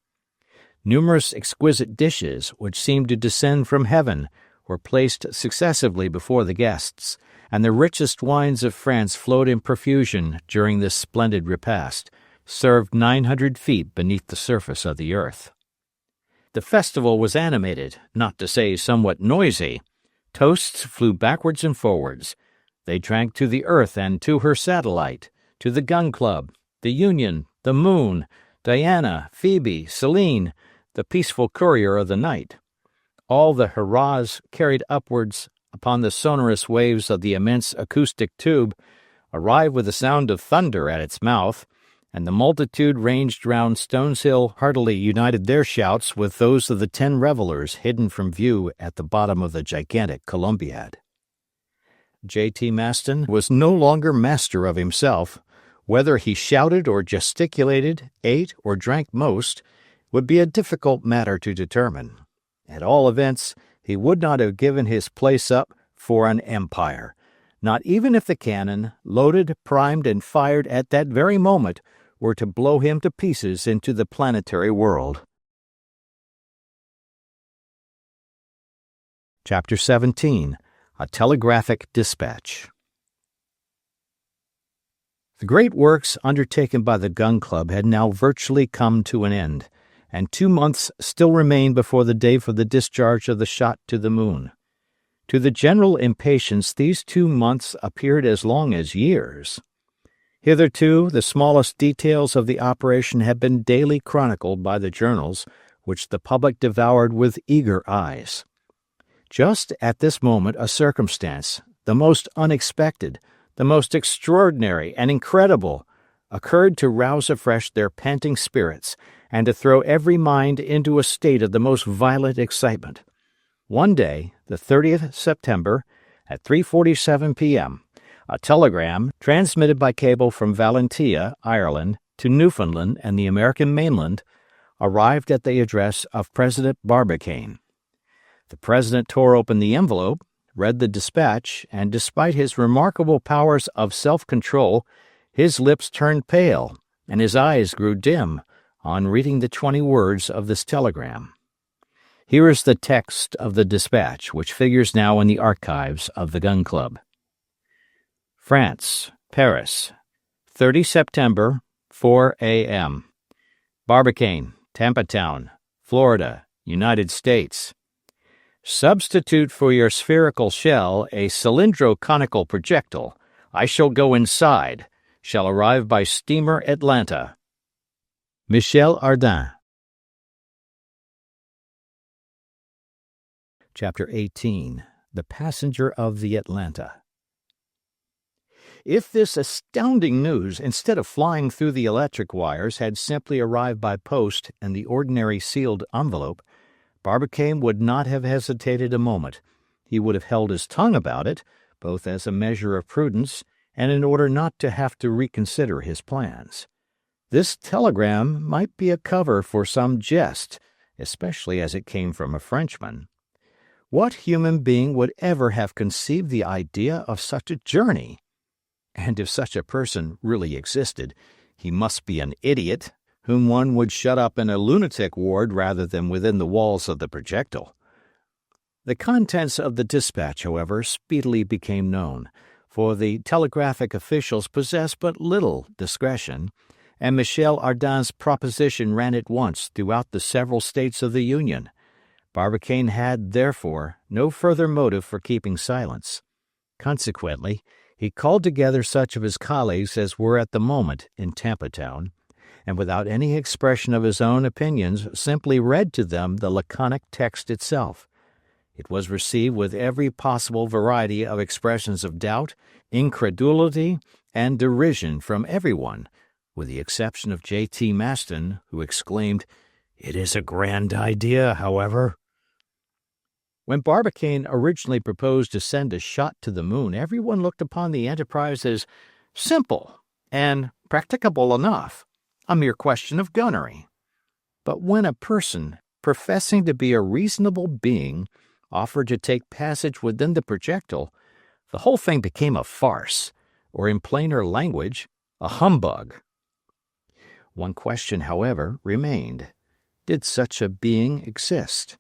Numerous exquisite dishes, which seemed to descend from heaven, were placed successively before the guests, and the richest wines of France flowed in profusion during this splendid repast, served 900 feet beneath the surface of the earth. The festival was animated, not to say somewhat noisy. Toasts flew backwards and forwards. They drank to the earth and to her satellite, to the Gun Club, the Union, the Moon, Diana, Phoebe, Selene, the peaceful courier of the night. All the hurrahs carried upwards upon the sonorous waves of the immense acoustic tube arrived with the sound of thunder at its mouth, and the multitude ranged round Stone's Hill heartily united their shouts with those of the 10 revelers hidden from view at the bottom of the gigantic Columbiad. J.T. Maston was no longer master of himself. Whether he shouted or gesticulated, ate or drank most, would be a difficult matter to determine. At all events, he would not have given his place up for an empire, not even if the cannon, loaded, primed, and fired at that very moment, were to blow him to pieces into the planetary world. Chapter 17. A Telegraphic Dispatch. The great works undertaken by the Gun Club had now virtually come to an end, and 2 months still remained before the day for the discharge of the shot to the moon. To the general impatience these 2 months appeared as long as years. Hitherto the smallest details of the operation had been daily chronicled by the journals, which the public devoured with eager eyes. Just at this moment a circumstance, the most unexpected, the most extraordinary and incredible, occurred to rouse afresh their panting spirits and to throw every mind into a state of the most violent excitement. One day, the 30th September, at 3:47 p.m., a telegram, transmitted by cable from Valentia, Ireland, to Newfoundland and the American mainland, arrived at the address of President Barbicane. The President tore open the envelope, read the dispatch, and despite his remarkable powers of self-control, his lips turned pale and his eyes grew dim on reading the 20 words of this telegram. Here is the text of the dispatch, which figures now in the archives of the Gun Club. France, Paris, 30 September, 4 a.m. Barbicane, Tampa Town, Florida, United States. Substitute for your spherical shell a cylindro-conical projectile. I shall go inside. Shall arrive by steamer Atlanta. Michel Ardan. Chapter 18. The Passenger of the Atlanta. If this astounding news, instead of flying through the electric wires, had simply arrived by post in the ordinary sealed envelope, Barbicane would not have hesitated a moment. He would have held his tongue about it, both as a measure of prudence and in order not to have to reconsider his plans. This telegram might be a cover for some jest, especially as it came from a Frenchman. What human being would ever have conceived the idea of such a journey? And if such a person really existed, he must be an idiot, whom one would shut up in a lunatic ward rather than within the walls of the projectile. The contents of the dispatch, however, speedily became known, for the telegraphic officials possessed but little discretion, and Michel Ardan's proposition ran at once throughout the several states of the Union. Barbicane had, therefore, no further motive for keeping silence. Consequently, he called together such of his colleagues as were at the moment in Tampa Town, and without any expression of his own opinions simply read to them the laconic text itself. It was received with every possible variety of expressions of doubt, incredulity, and derision from everyone, with the exception of J.T. Maston, who exclaimed, "It is a grand idea, however." When Barbicane originally proposed to send a shot to the moon, everyone looked upon the enterprise as simple and practicable enough, a mere question of gunnery. But when a person, professing to be a reasonable being, offered to take passage within the projectile, the whole thing became a farce, or in plainer language, a humbug. One question, however, remained. Did such a being exist?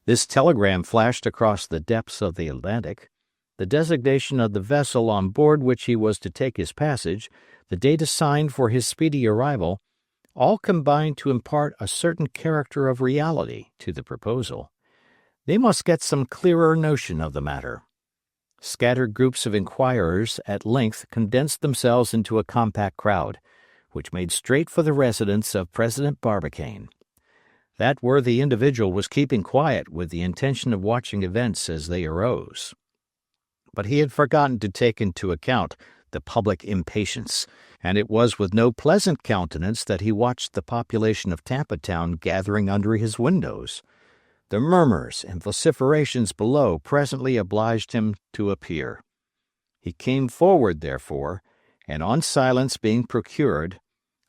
This telegram flashed across the depths of the Atlantic. The designation of the vessel on board which he was to take his passage, the date assigned for his speedy arrival, all combined to impart a certain character of reality to the proposal. They must get some clearer notion of the matter. Scattered groups of inquirers at length condensed themselves into a compact crowd, which made straight for the residence of President Barbicane. That worthy individual was keeping quiet with the intention of watching events as they arose. But he had forgotten to take into account the public impatience, and it was with no pleasant countenance that he watched the population of Tampa Town gathering under his windows. The murmurs and vociferations below presently obliged him to appear. He came forward, therefore, and on silence being procured,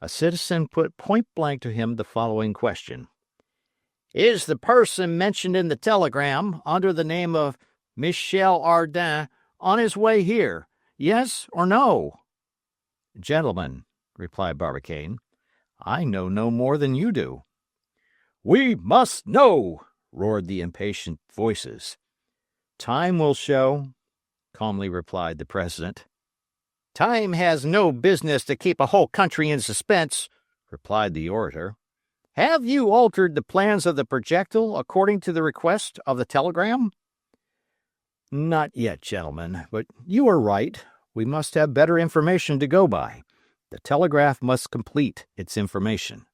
a citizen put point-blank to him the following question. "Is the person mentioned in the telegram, under the name of Michel Ardan, on his way here, yes or no?" "Gentlemen," replied Barbicane, "I know no more than you do." "We must know!" roared the impatient voices. "Time will show," calmly replied the President. "Time has no business to keep a whole country in suspense," replied the orator. "Have you altered the plans of the projectile according to the request of the telegram?" "Not yet, gentlemen, but you are right. We must have better information to go by. The telegraph must complete its information."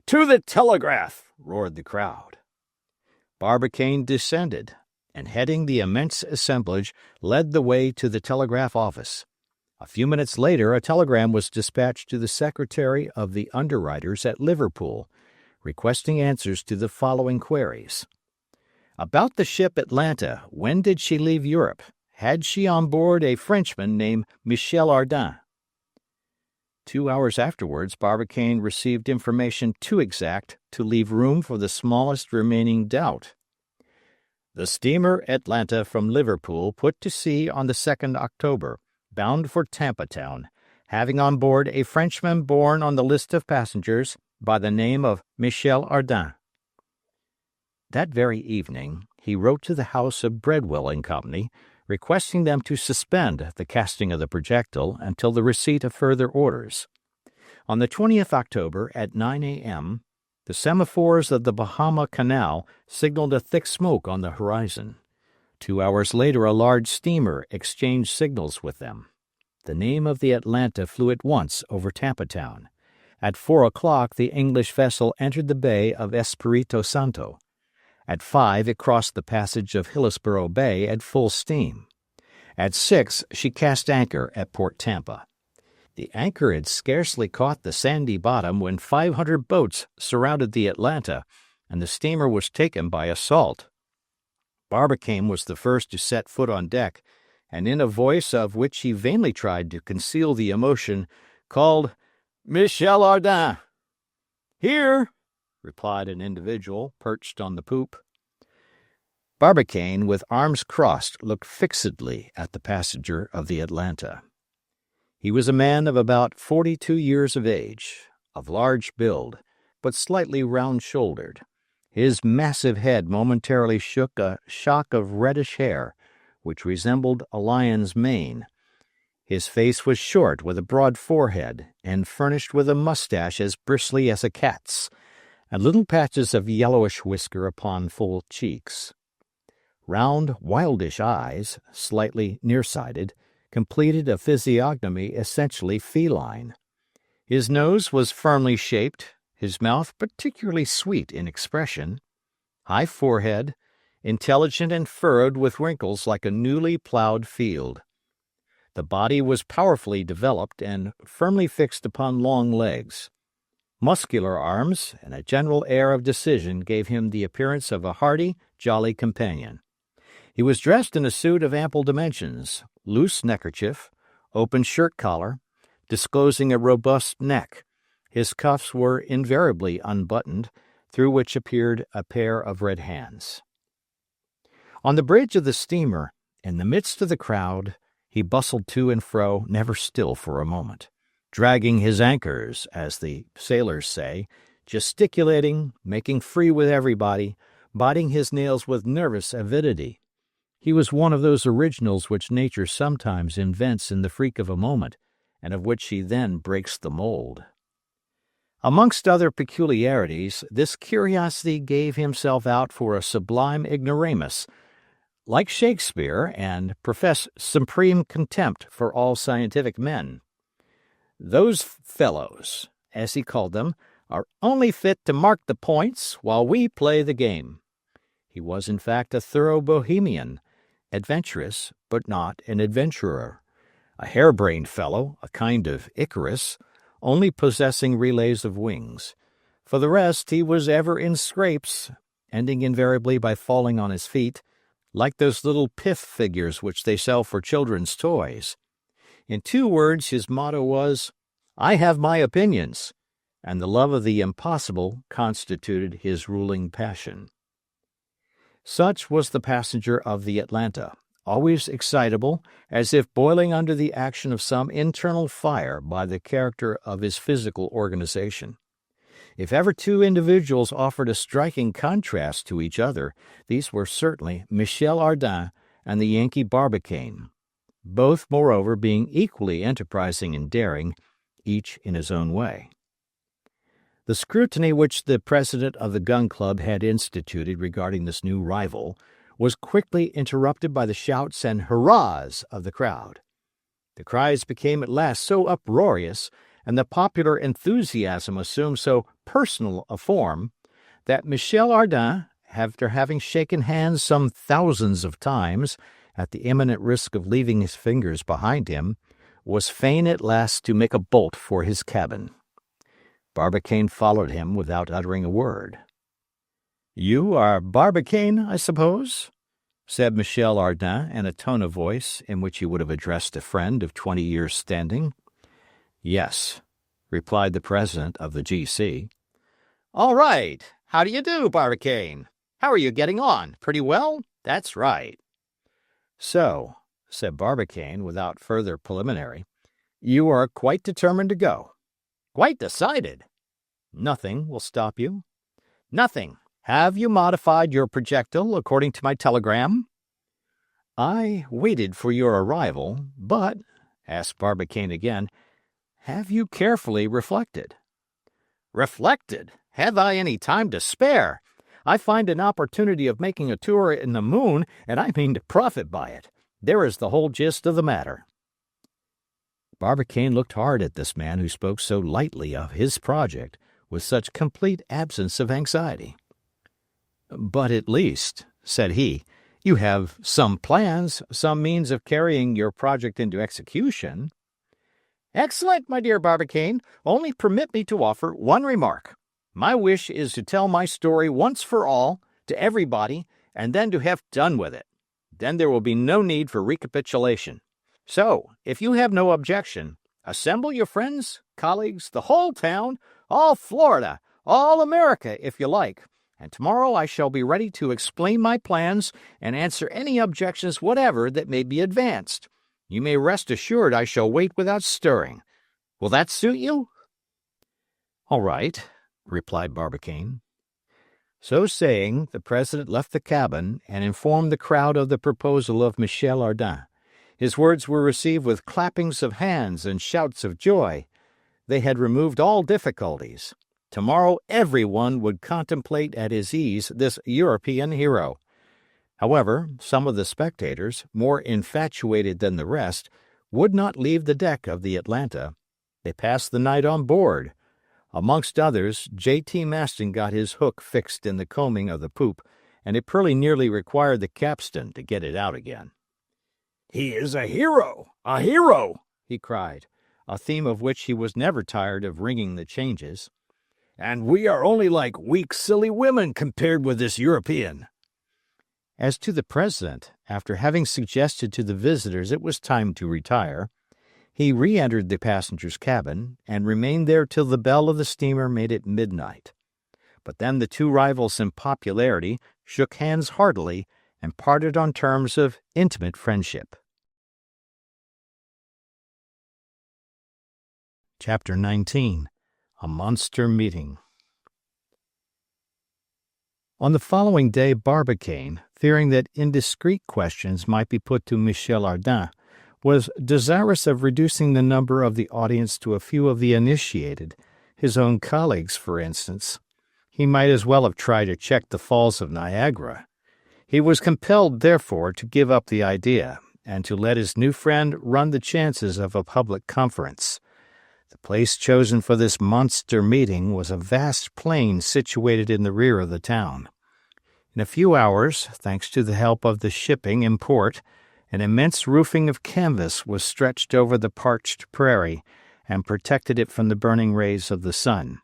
To the telegraph!" roared the crowd. Barbicane descended, and heading the immense assemblage, led the way to the telegraph office. A few minutes later a telegram was dispatched to the secretary of the underwriters at Liverpool, requesting answers to the following queries. About the ship Atlanta, when did she leave Europe? Had she on board a Frenchman named Michel Ardan? 2 hours afterwards Barbicane received information too exact to leave room for the smallest remaining doubt. The steamer Atlanta from Liverpool put to sea on the 2nd October, bound for Tampa Town, having on board a Frenchman born on the list of passengers by the name of Michel Ardan. That very evening he wrote to the house of Breadwell and Company, requesting them to suspend the casting of the projectile until the receipt of further orders. On the 20th October at 9 a.m., the semaphores of the Bahama Canal signaled a thick smoke on the horizon. 2 hours later a large steamer exchanged signals with them. The name of the Atlanta flew at once over Tampa Town. At 4 o'clock the English vessel entered the bay of Espiritu Santo. At 5 it crossed the passage of Hillsborough Bay at full steam. At 6 she cast anchor at Port Tampa. The anchor had scarcely caught the sandy bottom when 500 boats surrounded the Atlanta, and the steamer was taken by assault. Barbicane was the first to set foot on deck, and in a voice of which he vainly tried to conceal the emotion, called, "Michel Ardan!" "Here!" replied an individual perched on the poop. Barbicane, with arms crossed, looked fixedly at the passenger of the Atlanta. He was a man of about 42 years of age, of large build, but slightly round-shouldered. His massive head momentarily shook a shock of reddish hair, which resembled a lion's mane. His face was short, with a broad forehead, and furnished with a mustache as bristly as a cat's, and little patches of yellowish whisker upon full cheeks. Round, wildish eyes, slightly nearsighted, completed a physiognomy essentially feline. His nose was firmly shaped, his mouth particularly sweet in expression, high forehead, intelligent and furrowed with wrinkles like a newly plowed field. The body was powerfully developed and firmly fixed upon long legs. Muscular arms and a general air of decision gave him the appearance of a hearty, jolly companion. He was dressed in a suit of ample dimensions, loose neckerchief, open shirt collar, disclosing a robust neck. His cuffs were invariably unbuttoned, through which appeared a pair of red hands. On the bridge of the steamer, in the midst of the crowd, he bustled to and fro, never still for a moment, dragging his anchors, as the sailors say, gesticulating, making free with everybody, biting his nails with nervous avidity. He was one of those originals which nature sometimes invents in the freak of a moment, and of which she then breaks the mold. Amongst other peculiarities, this curiosity gave himself out for a sublime ignoramus, like Shakespeare, and professed supreme contempt for all scientific men. "Those fellows," as he called them, "are only fit to mark the points while we play the game." He was in fact a thorough bohemian, adventurous, but not an adventurer, a harebrained fellow, a kind of Icarus, only possessing relays of wings. For the rest, he was ever in scrapes, ending invariably by falling on his feet, like those little pith figures which they sell for children's toys. In 2 words, his motto was, "I have my opinions," and the love of the impossible constituted his ruling passion. Such was the passenger of the Atlanta, always excitable, as if boiling under the action of some internal fire by the character of his physical organization. If ever 2 individuals offered a striking contrast to each other, these were certainly Michel Ardan and the Yankee Barbicane, both, moreover, being equally enterprising and daring, each in his own way. The scrutiny which the president of the Gun Club had instituted regarding this new rival was quickly interrupted by the shouts and hurrahs of the crowd. The cries became at last so uproarious, and the popular enthusiasm assumed so personal a form that Michel Ardan, after having shaken hands some thousands of times, at the imminent risk of leaving his fingers behind him, was fain at last to make a bolt for his cabin. Barbicane followed him without uttering a word. "You are Barbicane, I suppose?" said Michel Ardan in a tone of voice in which he would have addressed a friend of 20 years' standing. "Yes," replied the president of the G.C. "All right. How do you do, Barbicane? How are you getting on? Pretty well? That's right." "So," said Barbicane without further preliminary, "you are quite determined to go?" "Quite decided." "Nothing will stop you?" "Nothing. Have you modified your projectile according to my telegram?" "I waited for your arrival, but," asked Barbicane again, "have you carefully reflected?" "Reflected? Have I any time to spare? I find an opportunity of making a tour in the moon, and I mean to profit by it. There is the whole gist of the matter." Barbicane looked hard at this man who spoke so lightly of his project, with such complete absence of anxiety. "But at least," said he, "you have some plans, some means of carrying your project into execution." "Excellent, my dear Barbicane. Only permit me to offer one remark. My wish is to tell my story once for all, to everybody, and then to have done with it. Then there will be no need for recapitulation. So, if you have no objection, assemble your friends, colleagues, the whole town, all Florida, all America, if you like, and tomorrow I shall be ready to explain my plans and answer any objections whatever that may be advanced. You may rest assured I shall wait without stirring. Will that suit you?" "All right," replied Barbicane. So saying, the president left the cabin and informed the crowd of the proposal of Michel Ardan. His words were received with clappings of hands and shouts of joy. They had removed all difficulties. Tomorrow everyone would contemplate at his ease this European hero. However, some of the spectators, more infatuated than the rest, would not leave the deck of the Atlanta. They passed the night on board. Amongst others, J.T. Maston got his hook fixed in the coaming of the poop, and it pretty nearly required the capstan to get it out again. "He is a hero! A hero!" he cried, a theme of which he was never tired of ringing the changes. "And we are only like weak, silly women compared with this European." As to the president, after having suggested to the visitors it was time to retire, he re-entered the passenger's cabin and remained there till the bell of the steamer made it midnight. But then the two rivals in popularity shook hands heartily and parted on terms of intimate friendship. Chapter 19. A Monster Meeting. On the following day Barbicane, fearing that indiscreet questions might be put to Michel Ardan, was desirous of reducing the number of the audience to a few of the initiated, his own colleagues, for instance. He might as well have tried to check the Falls of Niagara. He was compelled, therefore, to give up the idea, and to let his new friend run the chances of a public conference. The place chosen for this monster meeting was a vast plain situated in the rear of the town. In a few hours, thanks to the help of the shipping in port, an immense roofing of canvas was stretched over the parched prairie and protected it from the burning rays of the sun.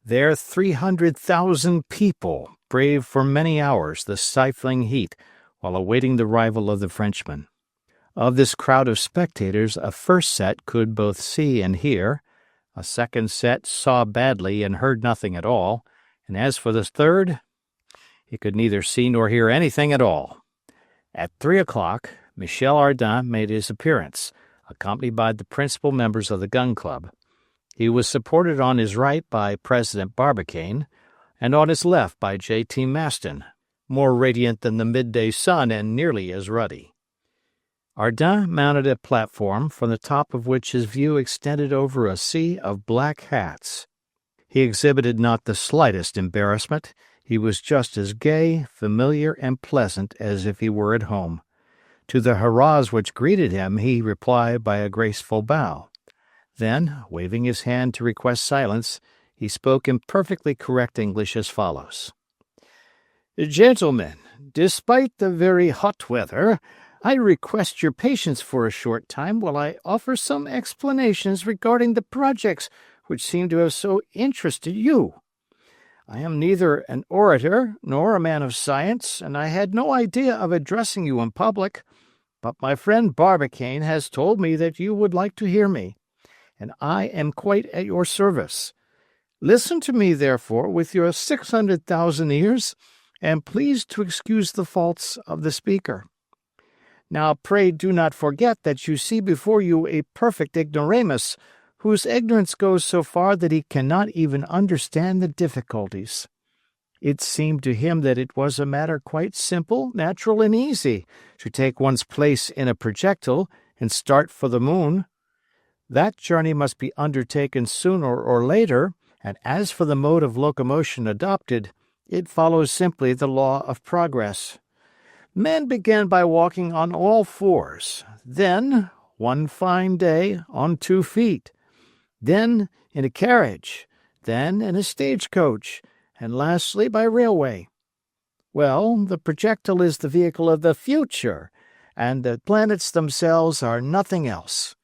There 300,000 people braved for many hours the stifling heat while awaiting the arrival of the Frenchman. Of this crowd of spectators a first set could both see and hear, a second set saw badly and heard nothing at all, and as for the third, he could neither see nor hear anything at all. At 3 o'clock, Michel Ardan made his appearance, accompanied by the principal members of the Gun Club. He was supported on his right by President Barbicane, and on his left by J.T. Maston, more radiant than the midday sun and nearly as ruddy. Ardan mounted a platform from the top of which his view extended over a sea of black hats. He exhibited not the slightest embarrassment. He was just as gay, familiar, and pleasant as if he were at home. To the hurrahs which greeted him he replied by a graceful bow. Then, waving his hand to request silence, He spoke in perfectly correct English as follows. Gentlemen, despite the very hot weather, I request your patience for a short time while I offer some explanations regarding the projects which seem to have so interested you. I am neither an orator nor a man of science, and I had no idea of addressing you in public, but my friend Barbicane has told me that you would like to hear me, and I am quite at your service. Listen to me, therefore, with your 600,000 ears, and please to excuse the faults of the speaker. Now pray do not forget that you see before you a perfect ignoramus, whose ignorance goes so far that he cannot even understand the difficulties. It seemed to him that it was a matter quite simple, natural, and easy to take one's place in a projectile and start for the moon. That journey must be undertaken sooner or later, and as for the mode of locomotion adopted, it follows simply the law of progress. Men began by walking on all fours, then, one fine day, on 2 feet, then in a carriage, then in a stagecoach, and lastly by railway. Well, the projectile is the vehicle of the future, and the planets themselves are nothing else.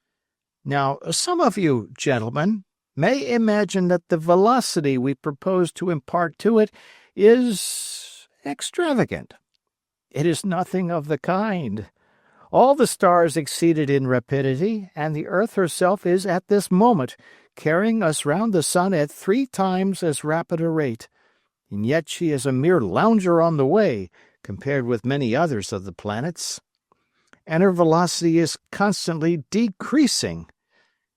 Now, some of you, gentlemen, may imagine that the velocity we propose to impart to it is extravagant. It is nothing of the kind. All the stars exceed it in rapidity, and the earth herself is at this moment carrying us round the sun at 3 times as rapid a rate, and yet she is a mere lounger on the way compared with many others of the planets. And her velocity is constantly decreasing.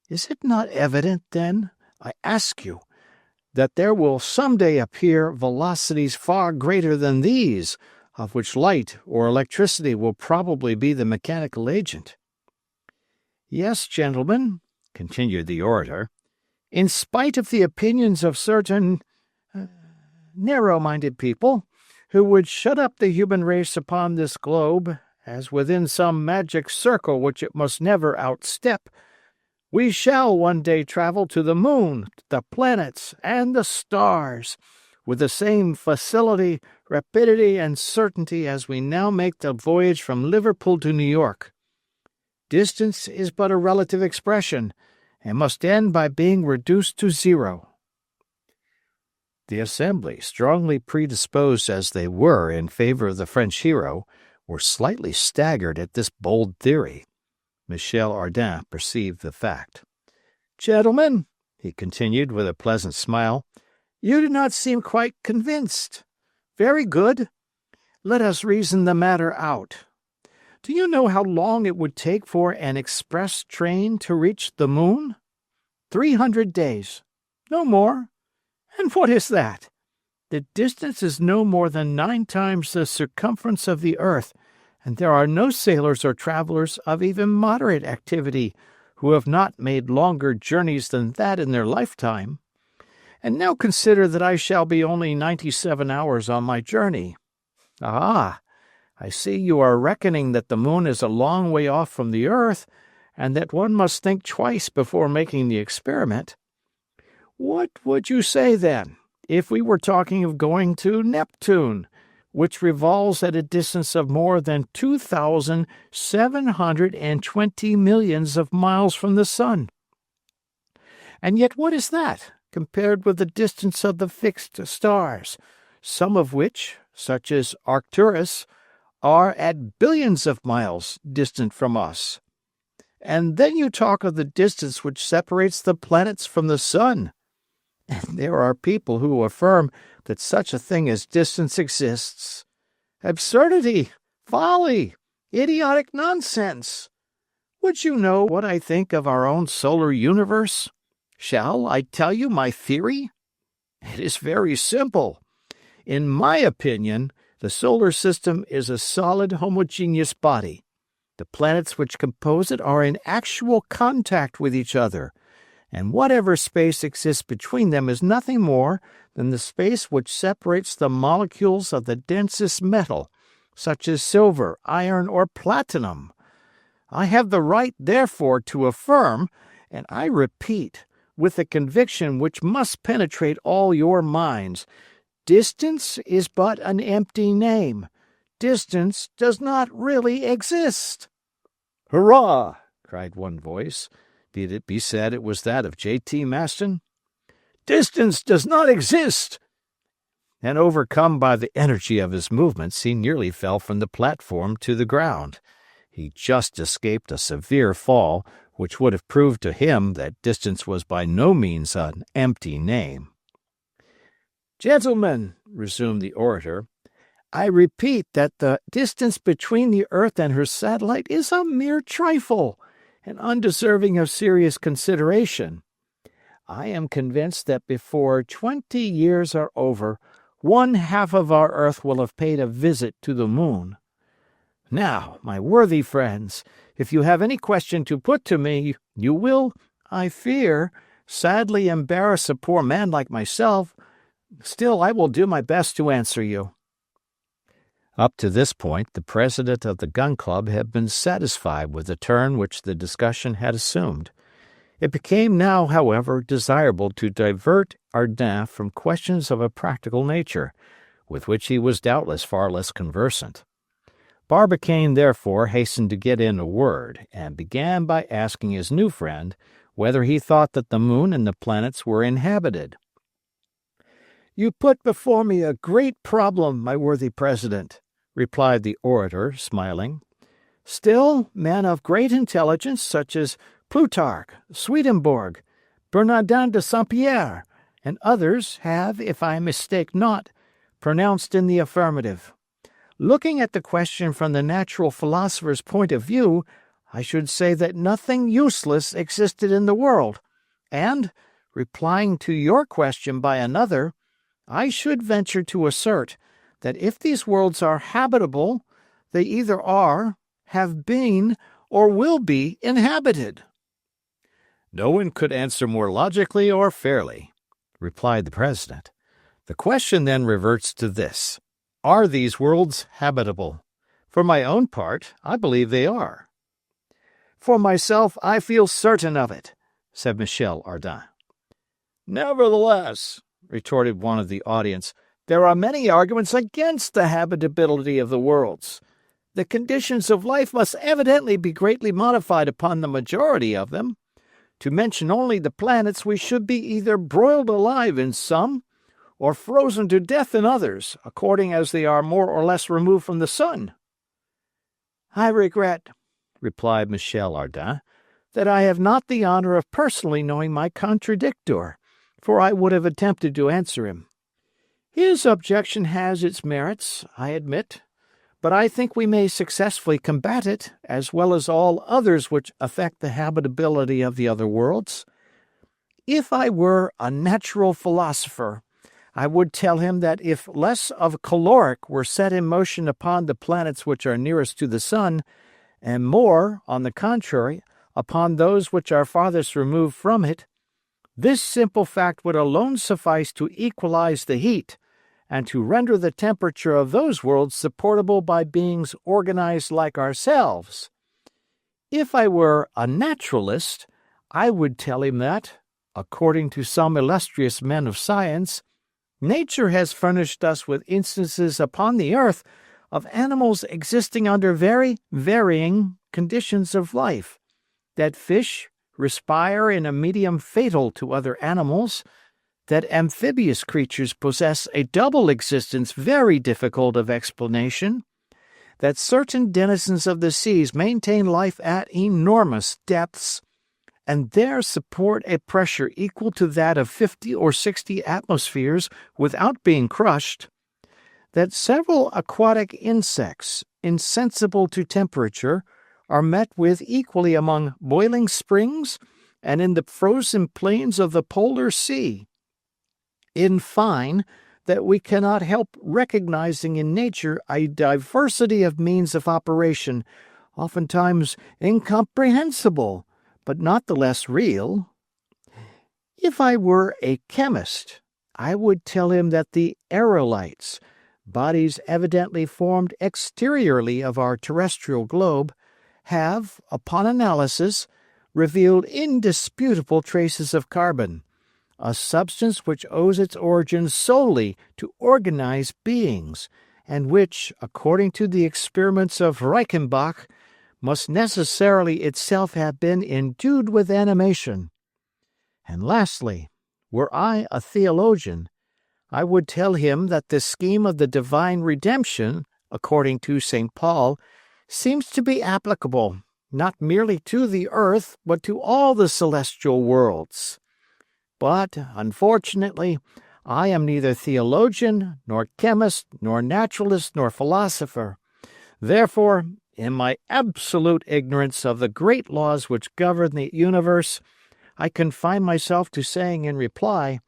Is it not evident, then, I ask you, that there will some day appear velocities far greater than these, of which light or electricity will probably be the mechanical agent? Yes, gentlemen, continued the orator, in spite of the opinions of certain narrow-minded people who would shut up the human race upon this globe as within some magic circle which it must never outstep, we shall one day travel to the moon, the planets, and the stars with the same facility, rapidity, and certainty as we now make the voyage from Liverpool to New York. Distance is but a relative expression, and must end by being reduced to 0. The assembly, strongly predisposed as they were in favor of the French hero, were slightly staggered at this bold theory. Michel Ardan perceived the fact. "Gentlemen," he continued with a pleasant smile, "you do not seem quite convinced. Very good. Let us reason the matter out. Do you know how long it would take for an express train to reach the moon? 300 days. No more. And what is that? The distance is no more than 9 times the circumference of the earth, and there are no sailors or travelers of even moderate activity who have not made longer journeys than that in their lifetime. And now consider that I shall be only 97 hours on my journey. Ah, I see you are reckoning that the moon is a long way off from the earth, and that one must think twice before making the experiment. What would you say, then, if we were talking of going to Neptune, which revolves at a distance of more than 2,720 millions of miles from the sun? And yet what is that, compared with the distance of the fixed stars, some of which, such as Arcturus, are at billions of miles distant from us? And then you talk of the distance which separates the planets from the sun. And there are people who affirm that such a thing as distance exists. Absurdity! Folly! Idiotic nonsense! Would you know what I think of our own solar universe? Shall I tell you my theory? It is very simple. In my opinion, the solar system is a solid homogeneous body. The planets which compose it are in actual contact with each other, and whatever space exists between them is nothing more than the space which separates the molecules of the densest metal, such as silver, iron, or platinum. I have the right, therefore, to affirm, and I repeat, with a conviction which must penetrate all your minds. Distance is but an empty name. Distance does not really exist." "Hurrah!" cried one voice. Be it be said it was that of J.T. Maston. "Distance does not exist." And overcome by the energy of his movements, he nearly fell from the platform to the ground. He just escaped a severe fall, which would have proved to him that distance was by no means an empty name. "Gentlemen," resumed the orator, "I repeat that the distance between the earth and her satellite is a mere trifle, and undeserving of serious consideration. I am convinced that before 20 years are over, 1/2 of our earth will have paid a visit to the moon. Now, my worthy friends, if you have any question to put to me, you will, I fear, sadly embarrass a poor man like myself. Still, I will do my best to answer you." Up to this point, the president of the Gun Club had been satisfied with the turn which the discussion had assumed. It became now, however, desirable to divert Ardin from questions of a practical nature, with which he was doubtless far less conversant. Barbicane therefore hastened to get in a word, and began by asking his new friend whether he thought that the moon and the planets were inhabited. "You put before me a great problem, my worthy president," replied the orator, smiling. "Still, men of great intelligence, such as Plutarch, Swedenborg, Bernardin de Saint-Pierre, and others, have, if I mistake not, pronounced in the affirmative. Looking at the question from the natural philosopher's point of view, I should say that nothing useless existed in the world, and, replying to your question by another, I should venture to assert that if these worlds are habitable, they either are, have been, or will be inhabited." "No one could answer more logically or fairly," replied the president. "The question then reverts to this: are these worlds habitable? For my own part, I believe they are." "For myself, I feel certain of it," said Michel Ardan. "Nevertheless," retorted one of the audience, "there are many arguments against the habitability of the worlds. The conditions of life must evidently be greatly modified upon the majority of them. To mention only the planets, we should be either broiled alive in some, or frozen to death in others, according as they are more or less removed from the sun." "I regret," replied Michel Ardan, "that I have not the honor of personally knowing my contradictor, for I would have attempted to answer him. His objection has its merits, I admit, but I think we may successfully combat it, as well as all others which affect the habitability of the other worlds. If I were a natural philosopher, I would tell him that if less of caloric were set in motion upon the planets which are nearest to the sun, and more, on the contrary, upon those which are farthest removed from it, this simple fact would alone suffice to equalize the heat, and to render the temperature of those worlds supportable by beings organized like ourselves. If I were a naturalist, I would tell him that, according to some illustrious men of science, nature has furnished us with instances upon the earth of animals existing under very varying conditions of life, that fish respire in a medium fatal to other animals, that amphibious creatures possess a double existence very difficult of explanation, that certain denizens of the seas maintain life at enormous depths, and there support a pressure equal to that of 50 or 60 atmospheres without being crushed, that several aquatic insects, insensible to temperature, are met with equally among boiling springs and in the frozen plains of the polar sea. In fine, that we cannot help recognizing in nature a diversity of means of operation, oftentimes incomprehensible, but not the less real. If I were a chemist, I would tell him that the aerolites, bodies evidently formed exteriorly of our terrestrial globe, have, upon analysis, revealed indisputable traces of carbon, a substance which owes its origin solely to organized beings, and which, according to the experiments of Reichenbach, must necessarily itself have been endued with animation. And lastly, were I a theologian, I would tell him that the scheme of the divine redemption, according to St. Paul, seems to be applicable not merely to the earth, but to all the celestial worlds. But, unfortunately, I am neither theologian, nor chemist, nor naturalist, nor philosopher. Therefore, in my absolute ignorance of the great laws which govern the universe, I confine myself to saying in reply,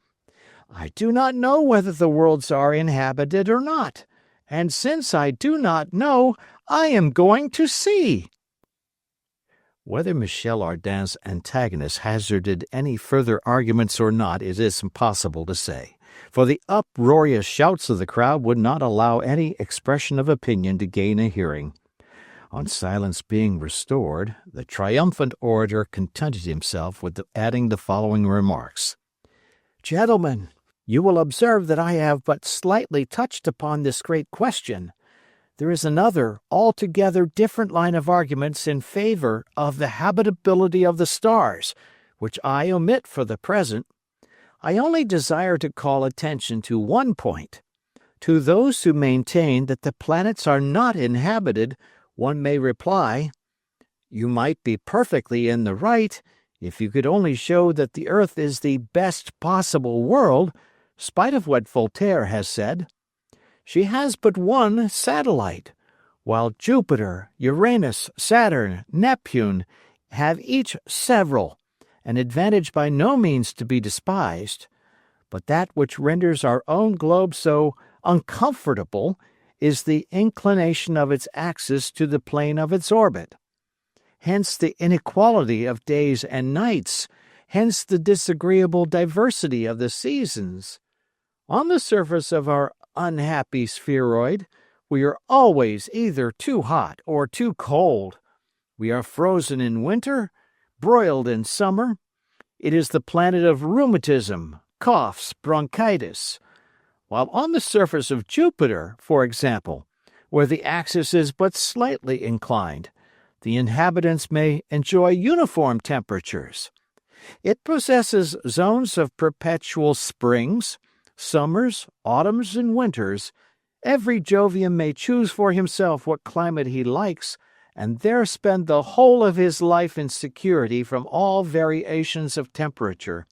I do not know whether the worlds are inhabited or not, and since I do not know, I am going to see. Whether Michel Ardan's antagonist hazarded any further arguments or not, it is impossible to say, for the uproarious shouts of the crowd would not allow any expression of opinion to gain a hearing. On silence being restored, the triumphant orator contented himself with adding the following remarks. Gentlemen, you will observe that I have but slightly touched upon this great question. There is another, altogether different line of arguments in favor of the habitability of the stars, which I omit for the present. I only desire to call attention to one point. To those who maintain that the planets are not inhabited, one may reply, you might be perfectly in the right if you could only show that the earth is the best possible world, spite of what Voltaire has said. She has but one satellite, while Jupiter, Uranus, Saturn, Neptune have each several, an advantage by no means to be despised. But that which renders our own globe so uncomfortable is the inclination of its axis to the plane of its orbit. Hence the inequality of days and nights, hence the disagreeable diversity of the seasons. On the surface of our unhappy spheroid, we are always either too hot or too cold. We are frozen in winter, broiled in summer. It is the planet of rheumatism, coughs, bronchitis. While on the surface of Jupiter, for example, where the axis is but slightly inclined, the inhabitants may enjoy uniform temperatures. It possesses zones of perpetual springs, summers, autumns, and winters. Every Jovian may choose for himself what climate he likes, and there spend the whole of his life in security from all variations of temperature.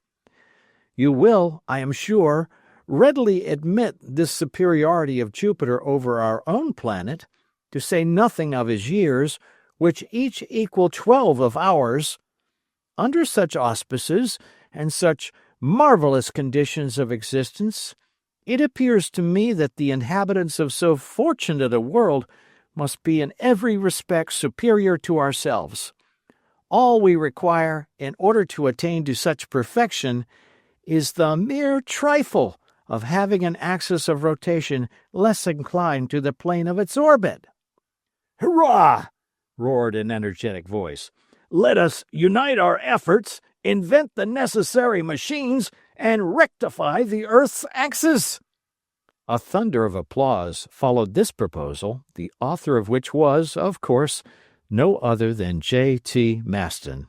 You will, I am sure, readily admit this superiority of Jupiter over our own planet, to say nothing of his years, which each equal 12 of ours. Under such auspices, and such marvelous conditions of existence, it appears to me that the inhabitants of so fortunate a world must be in every respect superior to ourselves. All we require in order to attain to such perfection is the mere trifle of having an axis of rotation less inclined to the plane of its orbit. Hurrah! Roared an energetic voice. Let us unite our efforts, invent the necessary machines, and rectify the Earth's axis. A thunder of applause followed this proposal, the author of which was, of course, no other than J.T. Maston.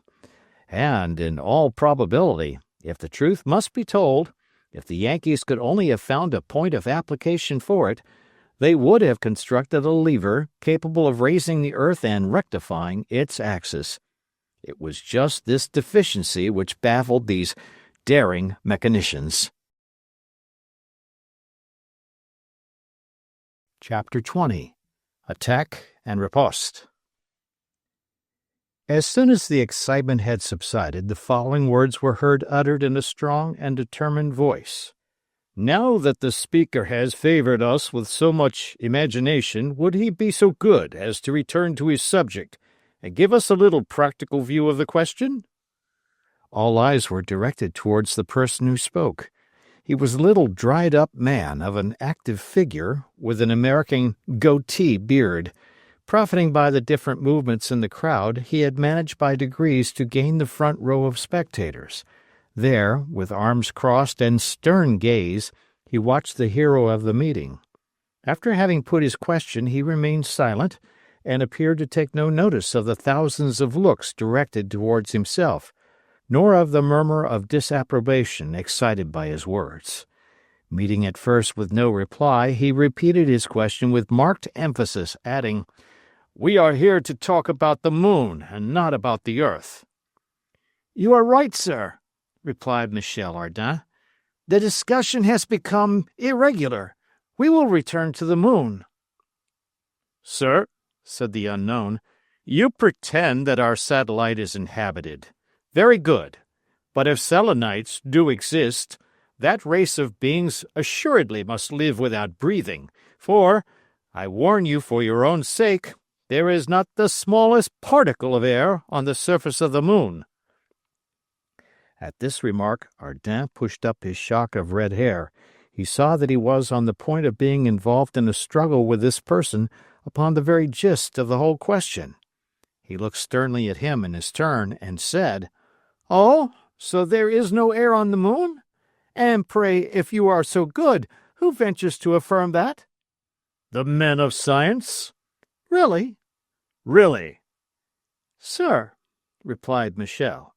And, in all probability, if the truth must be told, if the Yankees could only have found a point of application for it, they would have constructed a lever capable of raising the earth and rectifying its axis. It was just this deficiency which baffled these daring mechanicians. Chapter 20. Attack and Riposte. As soon as the excitement had subsided, the following words were heard uttered in a strong and determined voice. Now that the speaker has favored us with so much imagination, would he be so good as to return to his subject and give us a little practical view of the question? All eyes were directed towards the person who spoke. He was a little dried-up man of an active figure, with an American goatee beard, Profiting by the different movements in the crowd, he had managed by degrees to gain the front row of spectators. There, with arms crossed and stern gaze, he watched the hero of the meeting. After having put his question, he remained silent and appeared to take no notice of the thousands of looks directed towards himself, nor of the murmur of disapprobation excited by his words. Meeting at first with no reply, he repeated his question with marked emphasis, adding, "We are here to talk about the moon, and not about the earth." "You are right, sir," replied Michel Ardan. "The discussion has become irregular. We will return to the moon." "Sir," said the unknown, "you pretend that our satellite is inhabited. Very good. But if Selenites do exist, that race of beings assuredly must live without breathing, for, I warn you for your own sake, there is not the smallest particle of air on the surface of the moon." At this remark, Ardan pushed up his shock of red hair. He saw that he was on the point of being involved in a struggle with this person upon the very gist of the whole question. He looked sternly at him in his turn, and said, "Oh, so there is no air on the moon? And pray, if you are so good, who ventures to affirm that?" "The men of science." "Really?" "Really." "Sir," replied Michel,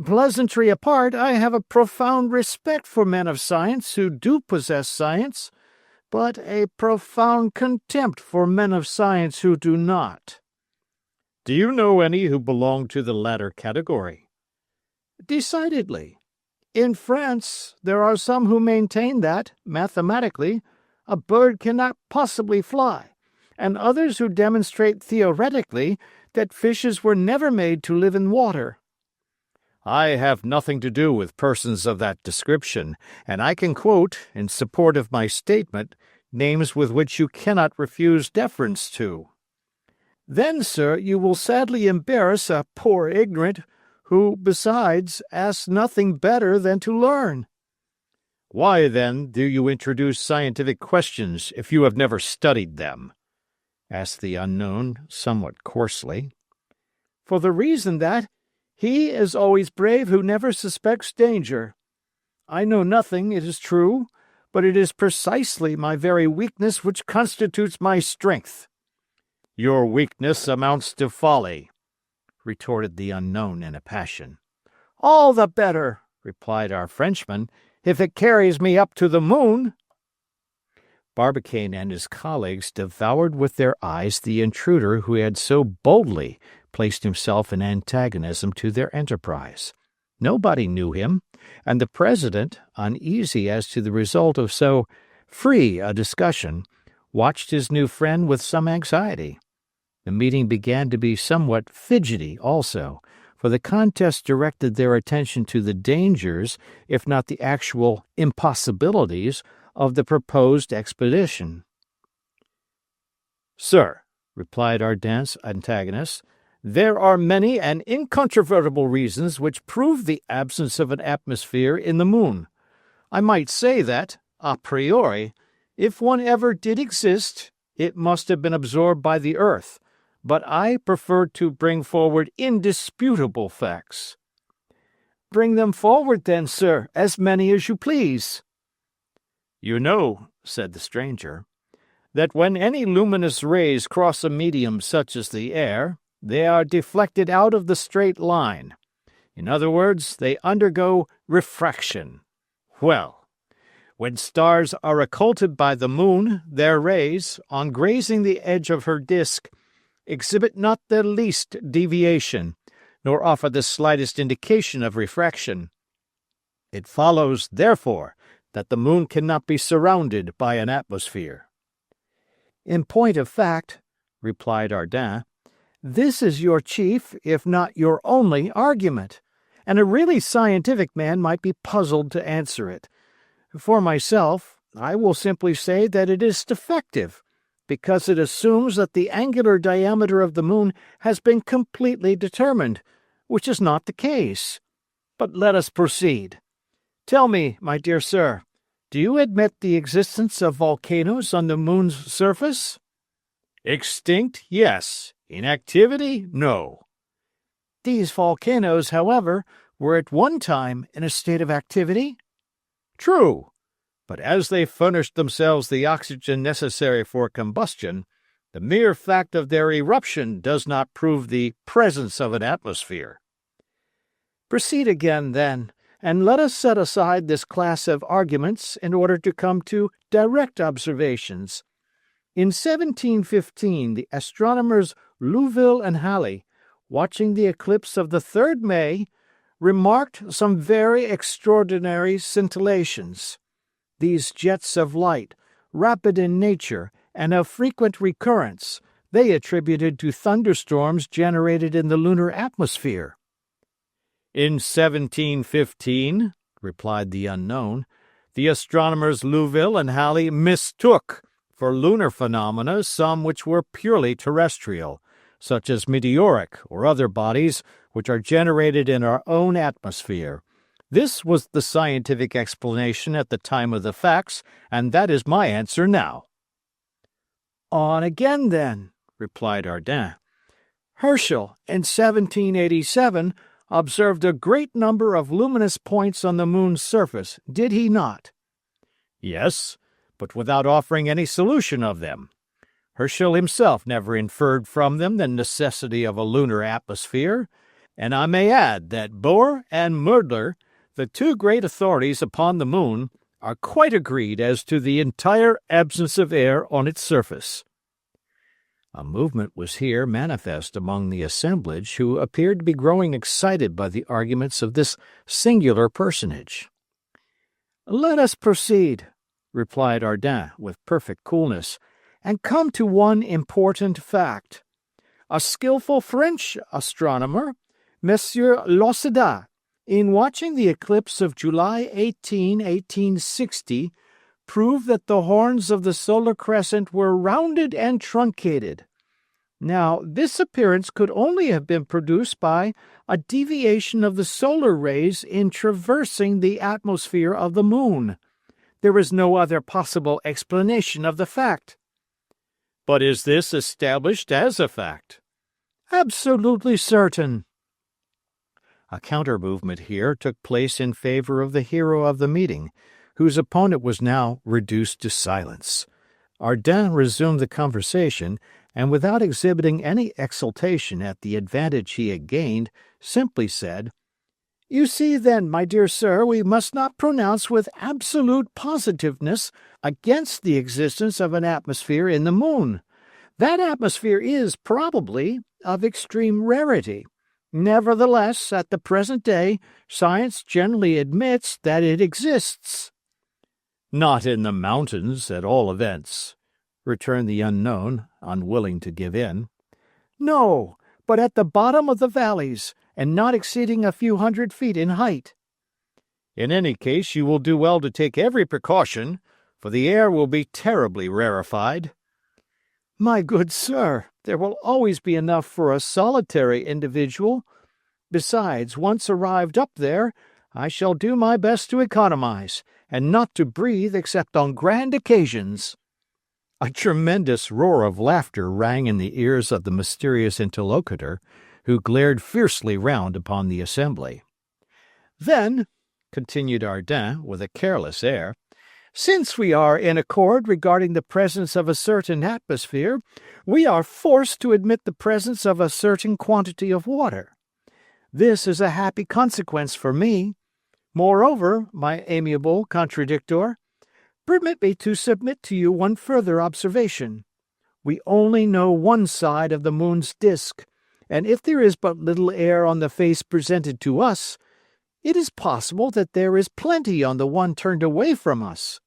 "pleasantry apart, I have a profound respect for men of science who do possess science, but a profound contempt for men of science who do not." "Do you know any who belong to the latter category?" "Decidedly. In France there are some who maintain that, mathematically, a bird cannot possibly fly, and others who demonstrate theoretically that fishes were never made to live in water." "I have nothing to do with persons of that description, and I can quote, in support of my statement, names with which you cannot refuse deference to." "Then, sir, you will sadly embarrass a poor ignorant who, besides, asks nothing better than to learn." "Why, then, do you introduce scientific questions if you have never studied them?" asked the unknown, somewhat coarsely. "For the reason that he is always brave who never suspects danger. I know nothing, it is true, but it is precisely my very weakness which constitutes my strength." "Your weakness amounts to folly," retorted the unknown in a passion. "All the better," replied our Frenchman, "if it carries me up to the moon." Barbicane and his colleagues devoured with their eyes the intruder who had so boldly placed himself in antagonism to their enterprise. Nobody knew him, and the president, uneasy as to the result of so free a discussion, watched his new friend with some anxiety. The meeting began to be somewhat fidgety also, for the contest directed their attention to the dangers, if not the actual impossibilities, of the proposed expedition. "Sir," replied Ardan's antagonist, "there are many and incontrovertible reasons which prove the absence of an atmosphere in the moon. I might say that, a priori, if one ever did exist, it must have been absorbed by the earth, but I prefer to bring forward indisputable facts." "Bring them forward, then, sir, as many as you please." "You know," said the stranger, "that when any luminous rays cross a medium such as the air, they are deflected out of the straight line. In other words, they undergo refraction. Well, when stars are occulted by the moon, their rays, on grazing the edge of her disk, exhibit not the least deviation, nor offer the slightest indication of refraction. It follows, therefore, that the moon cannot be surrounded by an atmosphere." "In point of fact," replied Ardan, "this is your chief, if not your only, argument, and a really scientific man might be puzzled to answer it. For myself, I will simply say that it is defective, because it assumes that the angular diameter of the moon has been completely determined, which is not the case. But let us proceed. Tell me, my dear sir, do you admit the existence of volcanoes on the moon's surface?" Extinct, yes. Inactivity, no. These volcanoes, however, were at one time in a state of activity? True, but as they furnished themselves the oxygen necessary for combustion, the mere fact of their eruption does not prove the presence of an atmosphere. Proceed again, then, and let us set aside this class of arguments in order to come to direct observations. In 1715, the astronomers Louville and Halley, watching the eclipse of the 3rd May, remarked some very extraordinary scintillations. These jets of light, rapid in nature and of frequent recurrence, they attributed to thunderstorms generated in the lunar atmosphere. In 1715, replied the unknown, the astronomers Louville and Halley mistook for lunar phenomena some which were purely terrestrial, such as meteoric or other bodies which are generated in our own atmosphere. This was the scientific explanation at the time of the facts, and that is my answer now. On again, then, replied Ardin. Herschel, in 1787, observed a great number of luminous points on the moon's surface, did he not? Yes, but without offering any solution of them. Herschel himself never inferred from them the necessity of a lunar atmosphere, and I may add that Bohr and Mödler, the two great authorities upon the moon, are quite agreed as to the entire absence of air on its surface. A movement was here manifest among the assemblage, who appeared to be growing excited by the arguments of this singular personage. "Let us proceed," replied Ardin with perfect coolness, "and come to one important fact. A skillful French astronomer, Monsieur Laussedat, in watching the eclipse of July 18, 1860, proved that the horns of the solar crescent were rounded and truncated. Now, this appearance could only have been produced by a deviation of the solar rays in traversing the atmosphere of the moon. There is no other possible explanation of the fact." "But is this established as a fact?" "Absolutely certain." A counter-movement here took place in favor of the hero of the meeting, whose opponent was now reduced to silence. Ardin resumed the conversation, and without exhibiting any exultation at the advantage he had gained, simply said, "You see, then, my dear sir, we must not pronounce with absolute positiveness against the existence of an atmosphere in the moon. That atmosphere is, probably, of extreme rarity. Nevertheless, at the present day, science generally admits that it exists." "Not in the mountains, at all events," returned the unknown, unwilling to give in. "No, but at the bottom of the valleys, and not exceeding a few 100 feet in height." "In any case, you will do well to take every precaution, for the air will be terribly rarefied." "My good sir, there will always be enough for a solitary individual. Besides, once arrived up there, I shall do my best to economize, and not to breathe except on grand occasions." A tremendous roar of laughter rang in the ears of the mysterious interlocutor, who glared fiercely round upon the assembly. "Then," continued Ardin with a careless air, "since we are in accord regarding the presence of a certain atmosphere, we are forced to admit the presence of a certain quantity of water. This is a happy consequence for me. Moreover, my amiable contradictor, permit me to submit to you one further observation. We only know one side of the moon's disk, and if there is but little air on the face presented to us, it is possible that there is plenty on the one turned away from us."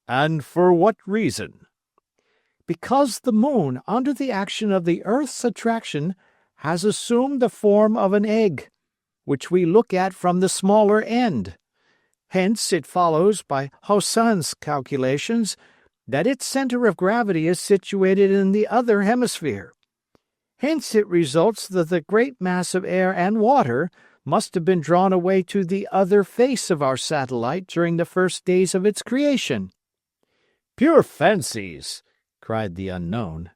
"And for what reason?" "Because the moon, under the action of the earth's attraction, has assumed the form of an egg, which we look at from the smaller end. Hence it follows, by Houssain's calculations, that its center of gravity is situated in the other hemisphere. Hence it results that the great mass of air and water must have been drawn away to the other face of our satellite during the first days of its creation." "Pure fancies!" cried the unknown.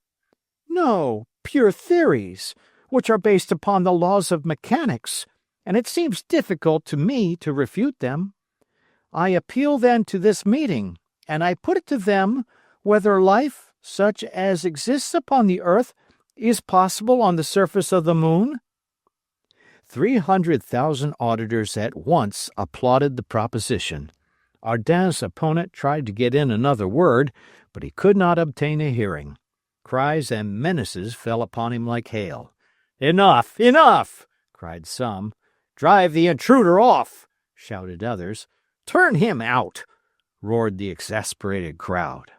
No, pure theories, which are based upon the laws of mechanics, and it seems difficult to me to refute them. I appeal then to this meeting, and I put it to them whether life, such as exists upon the earth, is possible on the surface of the moon?" 300,000 auditors at once applauded the proposition. Ardan's opponent tried to get in another word, but he could not obtain a hearing. Cries and menaces fell upon him like hail. "Enough! Enough!" cried some. "Drive the intruder off!" shouted others. "Turn him out!" roared the exasperated crowd.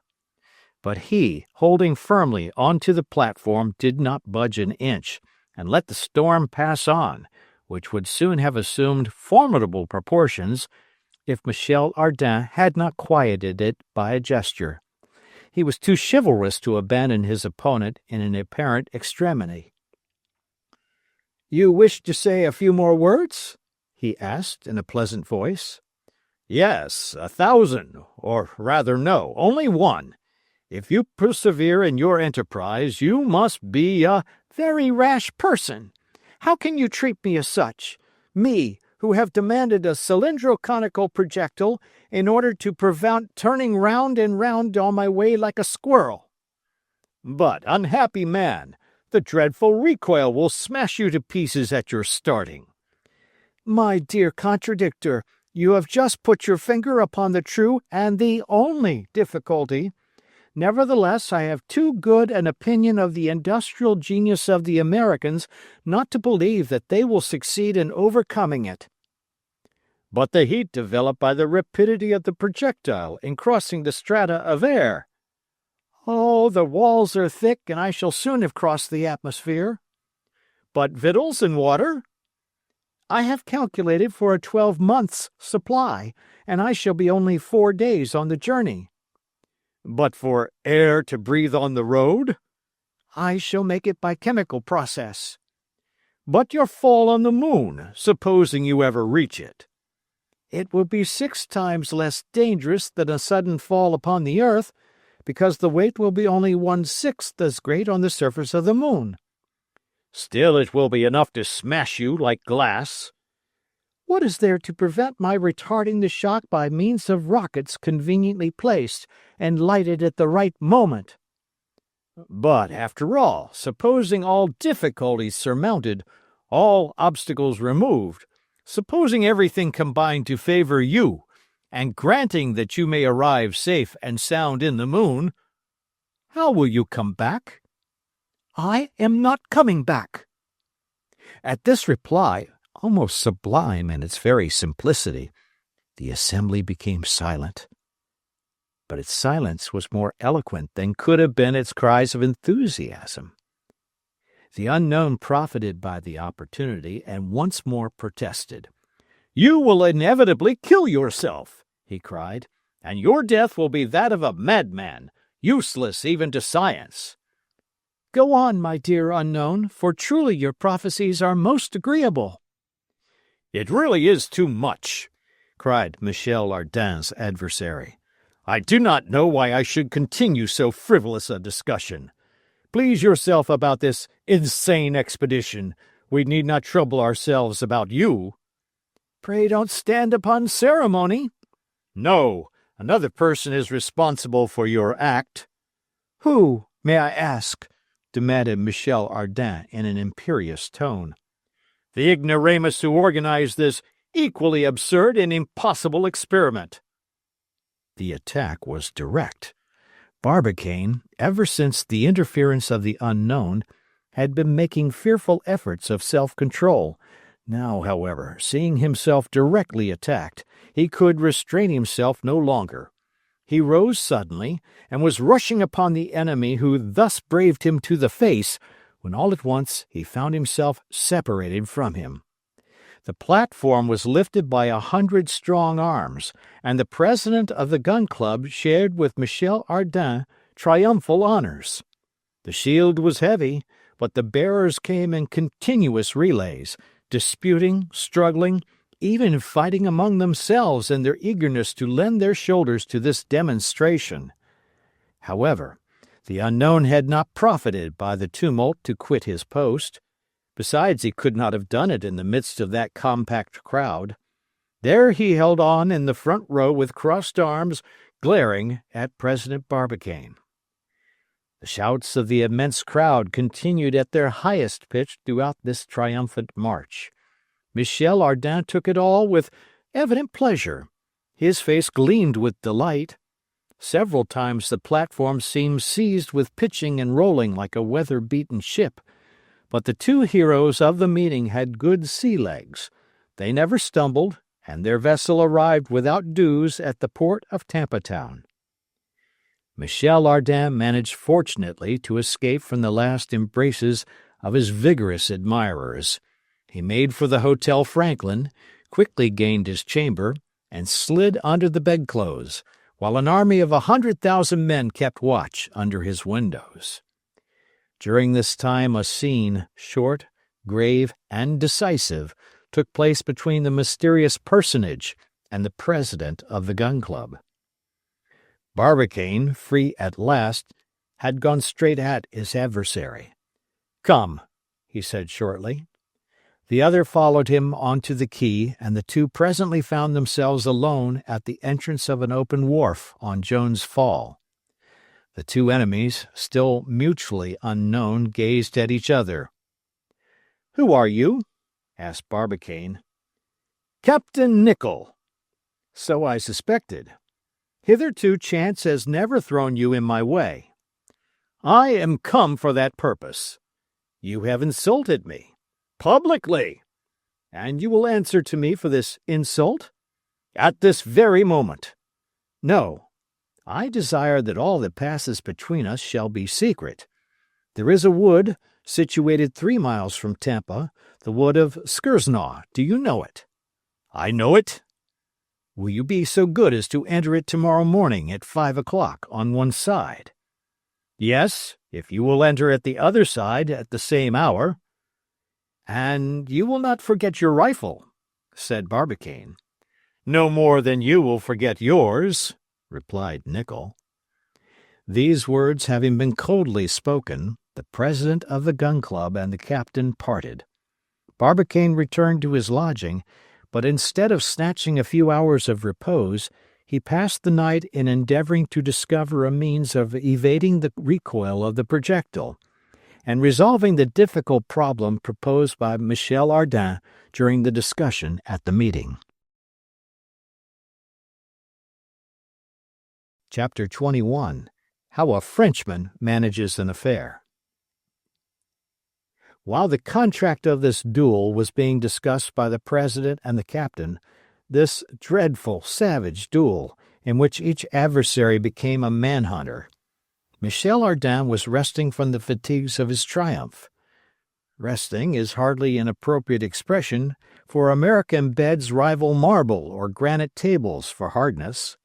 But he, holding firmly onto the platform, did not budge an inch, and let the storm pass on, which would soon have assumed formidable proportions if Michel Ardan had not quieted it by a gesture. He was too chivalrous to abandon his opponent in an apparent extremity. "You wish to say a few more words?" he asked in a pleasant voice. "Yes, 1,000, or rather no, only one. If you persevere in your enterprise, you must be a—" "Very rash person. How can you treat me as such? Me, who have demanded a cylindro-conical projectile in order to prevent turning round and round on my way like a squirrel." "But, unhappy man, the dreadful recoil will smash you to pieces at your starting." "My dear contradictor, you have just put your finger upon the true and the only difficulty. Nevertheless, I have too good an opinion of the industrial genius of the Americans not to believe that they will succeed in overcoming it." "But the heat developed by the rapidity of the projectile in crossing the strata of air." "Oh, the walls are thick, and I shall soon have crossed the atmosphere." "But victuals and water?" "I have calculated for a 12 months' supply, and I shall be only 4 days on the journey." "But for air to breathe on the road?" "I shall make it by chemical process." "But your fall on the moon, supposing you ever reach it?" "It will be 6 times less dangerous than a sudden fall upon the earth, because the weight will be only 1/6 as great on the surface of the moon." "Still it will be enough to smash you like glass." "What is there to prevent my retarding the shock by means of rockets conveniently placed and lighted at the right moment?" "But, after all, supposing all difficulties surmounted, all obstacles removed, supposing everything combined to favor you, and granting that you may arrive safe and sound in the moon, how will you come back?" "I am not coming back." At this reply, almost sublime in its very simplicity, the assembly became silent. But its silence was more eloquent than could have been its cries of enthusiasm. The unknown profited by the opportunity and once more protested. "You will inevitably kill yourself," he cried, "and your death will be that of a madman, useless even to science." "Go on, my dear unknown, for truly your prophecies are most agreeable." "It really is too much," cried Michel Ardan's adversary. "I do not know why I should continue so frivolous a discussion. Please yourself about this insane expedition. We need not trouble ourselves about you." "Pray don't stand upon ceremony." "No, another person is responsible for your act." "Who, may I ask?" demanded Michel Ardan in an imperious tone. "The ignoramus who organized this equally absurd and impossible experiment." The attack was direct. Barbicane, ever since the interference of the unknown, had been making fearful efforts of self-control. Now, however, seeing himself directly attacked, he could restrain himself no longer. He rose suddenly, and was rushing upon the enemy who thus braved him to the face, when all at once he found himself separated from him. The platform was lifted by 100 strong arms, and the president of the Gun Club shared with Michel Ardan triumphal honors. The shield was heavy, but the bearers came in continuous relays, disputing, struggling, even fighting among themselves in their eagerness to lend their shoulders to this demonstration. However, The unknown had not profited by the tumult to quit his post. Besides, he could not have done it in the midst of that compact crowd. There he held on in the front row with crossed arms, glaring at President Barbicane. The shouts of the immense crowd continued at their highest pitch throughout this triumphant march. Michel Ardan took it all with evident pleasure. His face gleamed with delight. Several times the platform seemed seized with pitching and rolling like a weather-beaten ship. But the two heroes of the meeting had good sea legs. They never stumbled, and their vessel arrived without dues at the port of Tampa Town. Michel Ardan managed fortunately to escape from the last embraces of his vigorous admirers. He made for the Hotel Franklin, quickly gained his chamber, and slid under the bedclothes, while an army of 100,000 men kept watch under his windows. During this time a scene, short, grave, and decisive, took place between the mysterious personage and the president of the Gun Club. Barbicane, free at last, had gone straight at his adversary. "Come," he said shortly. The other followed him onto the quay, and the two presently found themselves alone at the entrance of an open wharf on Jones Fall. The two enemies, still mutually unknown, gazed at each other. "Who are you?" asked Barbicane. "Captain Nicholl." "So I suspected. Hitherto chance has never thrown you in my way. I am come for that purpose. You have insulted me. Publicly. And you will answer to me for this insult? At this very moment. No. I desire that all that passes between us shall be secret. There is a wood situated 3 miles from Tampa, the wood of Skersnaw. Do you know it? I know it. Will you be so good as to enter it tomorrow morning at 5 o'clock on one side? Yes, if you will enter at the other side at the same hour. And you will not forget your rifle, said Barbicane. No more than you will forget yours, replied Nicholl. These words having been coldly spoken, the president of the Gun Club and the captain parted. Barbicane returned to his lodging, but instead of snatching a few hours of repose, he passed the night in endeavoring to discover a means of evading the recoil of the projectile, and resolving the difficult problem proposed by Michel Ardan during the discussion at the meeting. Chapter 21. How a Frenchman Manages an Affair. While the contract of this duel was being discussed by the president and the captain, this dreadful, savage duel, in which each adversary became a manhunter, Michel Ardan was resting from the fatigues of his triumph. Resting is hardly an appropriate expression, for American beds rival marble or granite tables for hardness.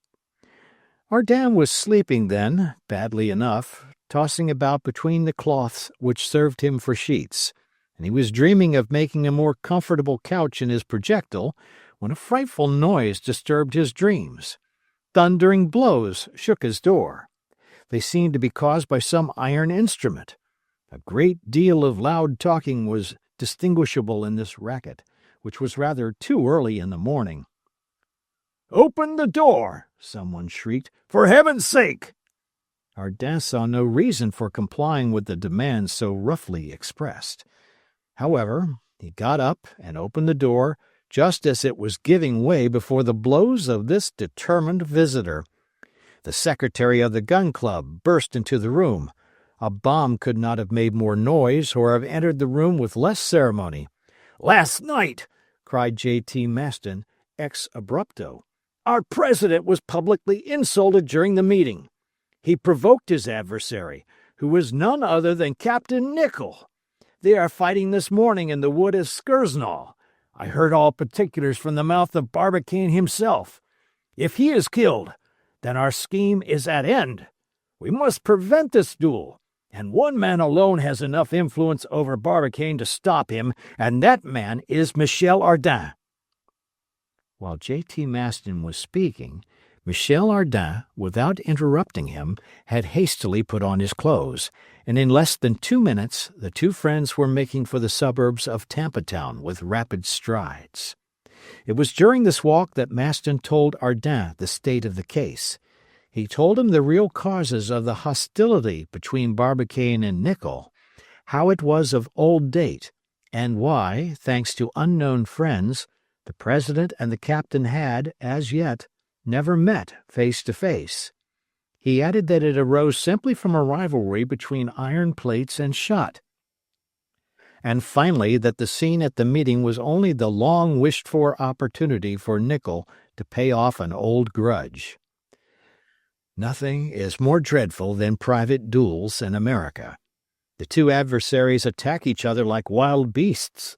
Ardan was sleeping then, badly enough, tossing about between the cloths which served him for sheets, and he was dreaming of making a more comfortable couch in his projectile when a frightful noise disturbed his dreams. Thundering blows shook his door. They seemed to be caused by some iron instrument. A great deal of loud talking was distinguishable in this racket, which was rather too early in the morning. "Open the door!" someone shrieked. "For heaven's sake!" Ardan saw no reason for complying with the demand so roughly expressed. However, he got up and opened the door just as it was giving way before the blows of this determined visitor. The secretary of the Gun Club burst into the room. A bomb could not have made more noise or have entered the room with less ceremony. "Last night," cried J.T. Maston, ex abrupto, "our president was publicly insulted during the meeting. He provoked his adversary, who was none other than Captain Nicholl. They are fighting this morning in the wood of Skersnaw. I heard all particulars from the mouth of Barbicane himself. If he is killed, then our scheme is at end. We must prevent this duel, and one man alone has enough influence over Barbicane to stop him, and that man is Michel Ardan." While J.T. Maston was speaking, Michel Ardan, without interrupting him, had hastily put on his clothes, and in less than 2 minutes the two friends were making for the suburbs of Tampa Town with rapid strides. It was during this walk that Maston told Ardan the state of the case. He told him the real causes of the hostility between Barbicane and Nicholl, how it was of old date, and why, thanks to unknown friends, the President and the captain had, as yet, never met face to face. He added that it arose simply from a rivalry between iron plates and shot, and finally that the scene at the meeting was only the long-wished-for opportunity for Nicholl to pay off an old grudge. Nothing is more dreadful than private duels in America. The two adversaries attack each other like wild beasts.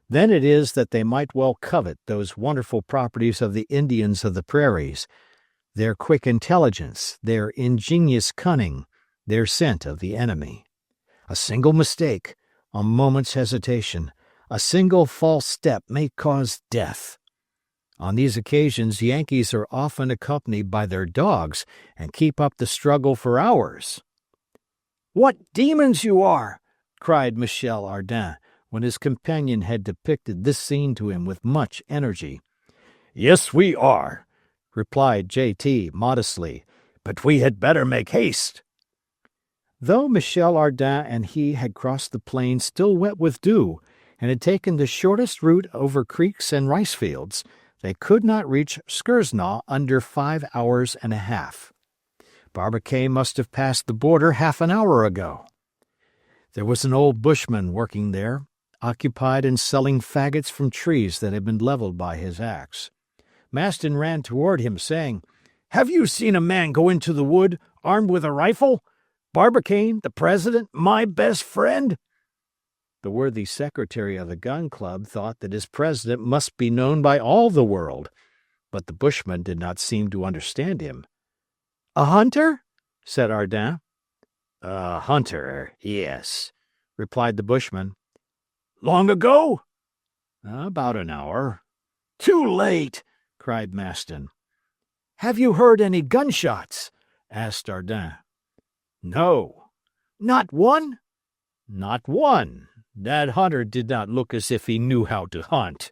Then it is that they might well covet those wonderful properties of the Indians of the prairies, their quick intelligence, their ingenious cunning, their scent of the enemy. A single mistake, a moment's hesitation, a single false step may cause death. On these occasions Yankees are often accompanied by their dogs and keep up the struggle for hours. "What demons you are!" cried Michel Ardan, when his companion had depicted this scene to him with much energy. "Yes, we are," replied J.T. modestly, "but we had better make haste." Though Michel Ardan and he had crossed the plain still wet with dew, and had taken the shortest route over creeks and rice fields, they could not reach Skersnaw under 5 hours and a half. Barbicane must have passed the border half an hour ago. There was an old bushman working there, occupied in selling faggots from trees that had been leveled by his axe. Maston ran toward him, saying, "Have you seen a man go into the wood, armed with a rifle? Barbicane, the president, my best friend?" The worthy secretary of the gun club thought that his president must be known by all the world, but the bushman did not seem to understand him. "A hunter?" said Ardan. "A hunter, yes," replied the bushman. "Long ago?" "About an hour." "Too late!" cried Maston. "Have you heard any gunshots?" asked Ardan. "No." "Not one?" "Not one. That hunter did not look as if he knew how to hunt."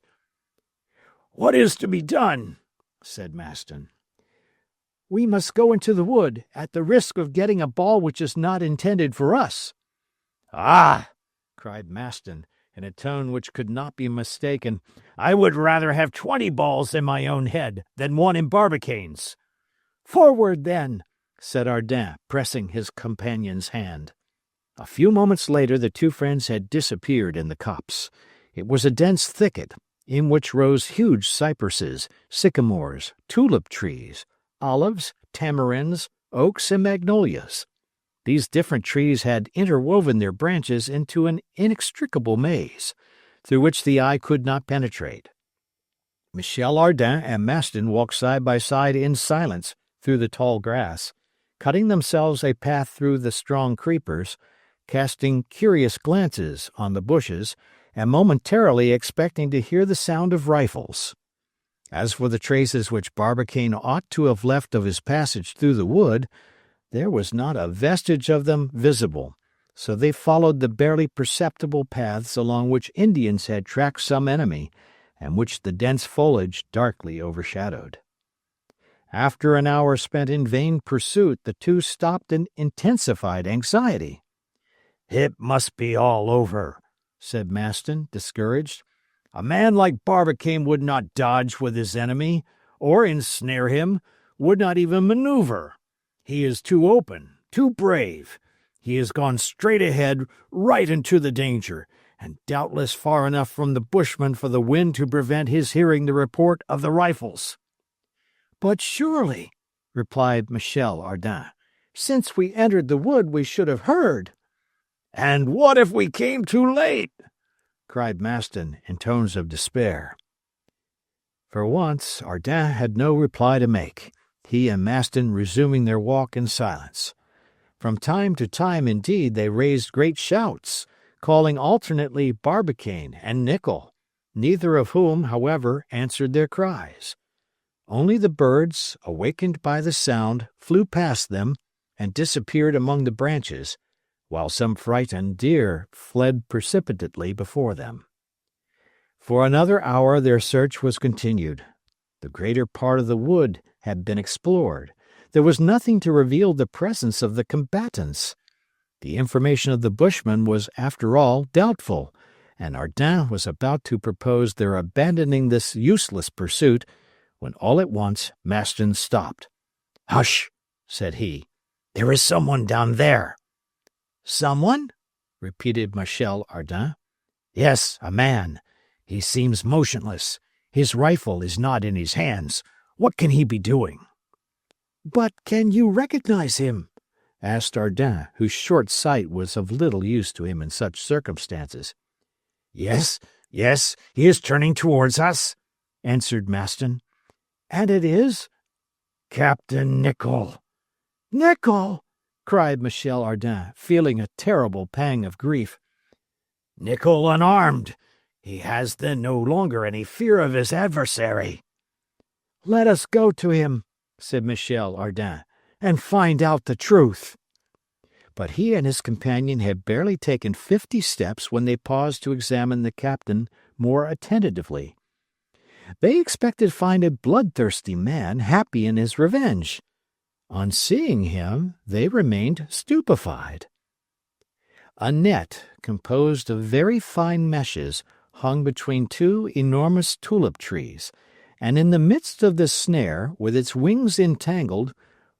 "What is to be done?" said Maston. "We must go into the wood, at the risk of getting a ball which is not intended for us." "Ah!" cried Maston, in a tone which could not be mistaken. "I would rather have 20 balls in my own head than one in Barbicane's." "Forward, then," said Ardan, pressing his companion's hand. A few moments later the two friends had disappeared in the copse. It was a dense thicket, in which rose huge cypresses, sycamores, tulip trees, olives, tamarinds, oaks, and magnolias. These different trees had interwoven their branches into an inextricable maze, through which the eye could not penetrate. Michel Ardan and Maston walked side by side in silence through the tall grass, cutting themselves a path through the strong creepers, casting curious glances on the bushes, and momentarily expecting to hear the sound of rifles. As for the traces which Barbicane ought to have left of his passage through the wood, there was not a vestige of them visible, so they followed the barely perceptible paths along which Indians had tracked some enemy, and which the dense foliage darkly overshadowed. After an hour spent in vain pursuit, the two stopped in intensified anxiety. "It must be all over," said Maston, discouraged. "A man like Barbicane would not dodge with his enemy, or ensnare him, would not even maneuver. He is too open, too brave. He has gone straight ahead, right into the danger, and doubtless far enough from the bushman for the wind to prevent his hearing the report of the rifles." "But surely," replied Michel Ardan, "since we entered the wood we should have heard." "And what if we came too late?" cried Maston in tones of despair. For once Ardan had no reply to make, he and Maston resuming their walk in silence. From time to time, indeed, they raised great shouts, calling alternately Barbicane and Nicholl, neither of whom, however, answered their cries. Only the birds, awakened by the sound, flew past them and disappeared among the branches, while some frightened deer fled precipitately before them. For another hour their search was continued. The greater part of the wood had been explored. There was nothing to reveal the presence of the combatants. The information of the bushmen was, after all, doubtful, and Ardin was about to propose their abandoning this useless pursuit, when all at once Maston stopped. "Hush!" said he. "There is someone down there." "Someone?" repeated Michel Ardan. "Yes, a man. He seems motionless. His rifle is not in his hands. What can he be doing?" "But can you recognize him?" asked Ardin, whose short sight was of little use to him in such circumstances. "Yes, yes, he is turning towards us," answered Maston. "And it is?" "Captain Nicholl." "Nicholl!" cried Michel Ardan, feeling a terrible pang of grief. "Nicholl unarmed. He has then no longer any fear of his adversary." "Let us go to him," said Michel Ardan, "and find out the truth." But he and his companion had barely taken 50 steps when they paused to examine the captain more attentively. They expected to find a bloodthirsty man happy in his revenge. On seeing him, they remained stupefied. A net, composed of very fine meshes, hung between two enormous tulip trees, and in the midst of the snare, with its wings entangled,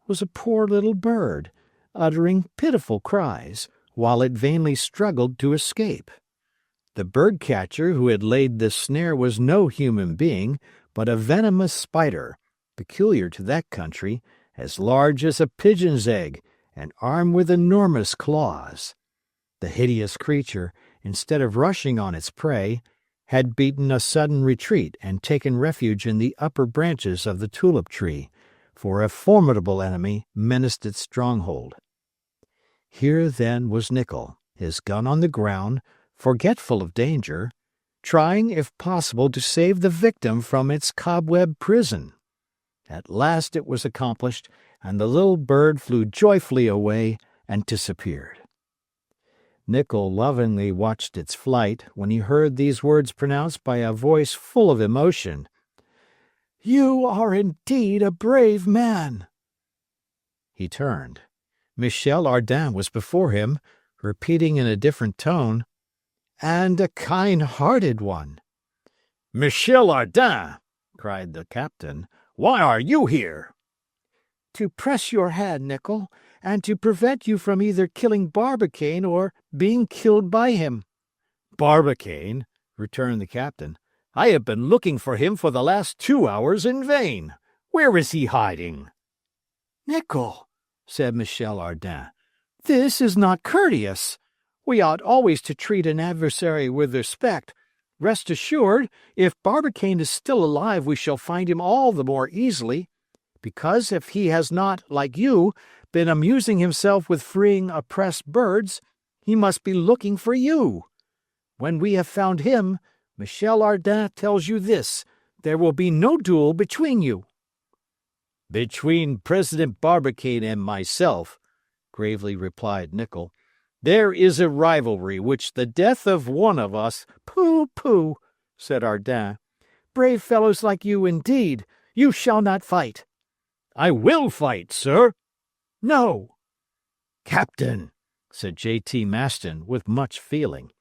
was a poor little bird, uttering pitiful cries, while it vainly struggled to escape. The bird-catcher who had laid this snare was no human being, but a venomous spider, peculiar to that country, as large as a pigeon's egg, and armed with enormous claws. The hideous creature, instead of rushing on its prey, had beaten a sudden retreat and taken refuge in the upper branches of the tulip tree, for a formidable enemy menaced its stronghold. Here then was Nicholl, his gun on the ground, forgetful of danger, trying, if possible, to save the victim from its cobweb prison. At last it was accomplished, and the little bird flew joyfully away and disappeared. Nicholl lovingly watched its flight when he heard these words pronounced by a voice full of emotion. "You are indeed a brave man." He turned. Michel Ardan was before him, repeating in a different tone, "And a kind-hearted one." "Michel Ardan!" cried the captain. "Why are you here?" "To press your hand, Nicholl, and to prevent you from either killing Barbicane or being killed by him." "Barbicane?" returned the captain. "I have been looking for him for the last 2 hours in vain. Where is he hiding?" "Nicholl," said Michel Ardan, "this is not courteous. We ought always to treat an adversary with respect. Rest assured, if Barbicane is still alive we shall find him all the more easily, because if he has not, like you, been amusing himself with freeing oppressed birds, he must be looking for you. When we have found him, Michel Ardan tells you this: there will be no duel between you." "Between President Barbicane and myself," gravely replied Nicholl, "there is a rivalry which the death of one of us—" "Pooh, pooh," said Ardan. "Brave fellows like you, indeed! You shall not fight." "I will fight, sir." "No." "Captain," said J.T. Maston, with much feeling,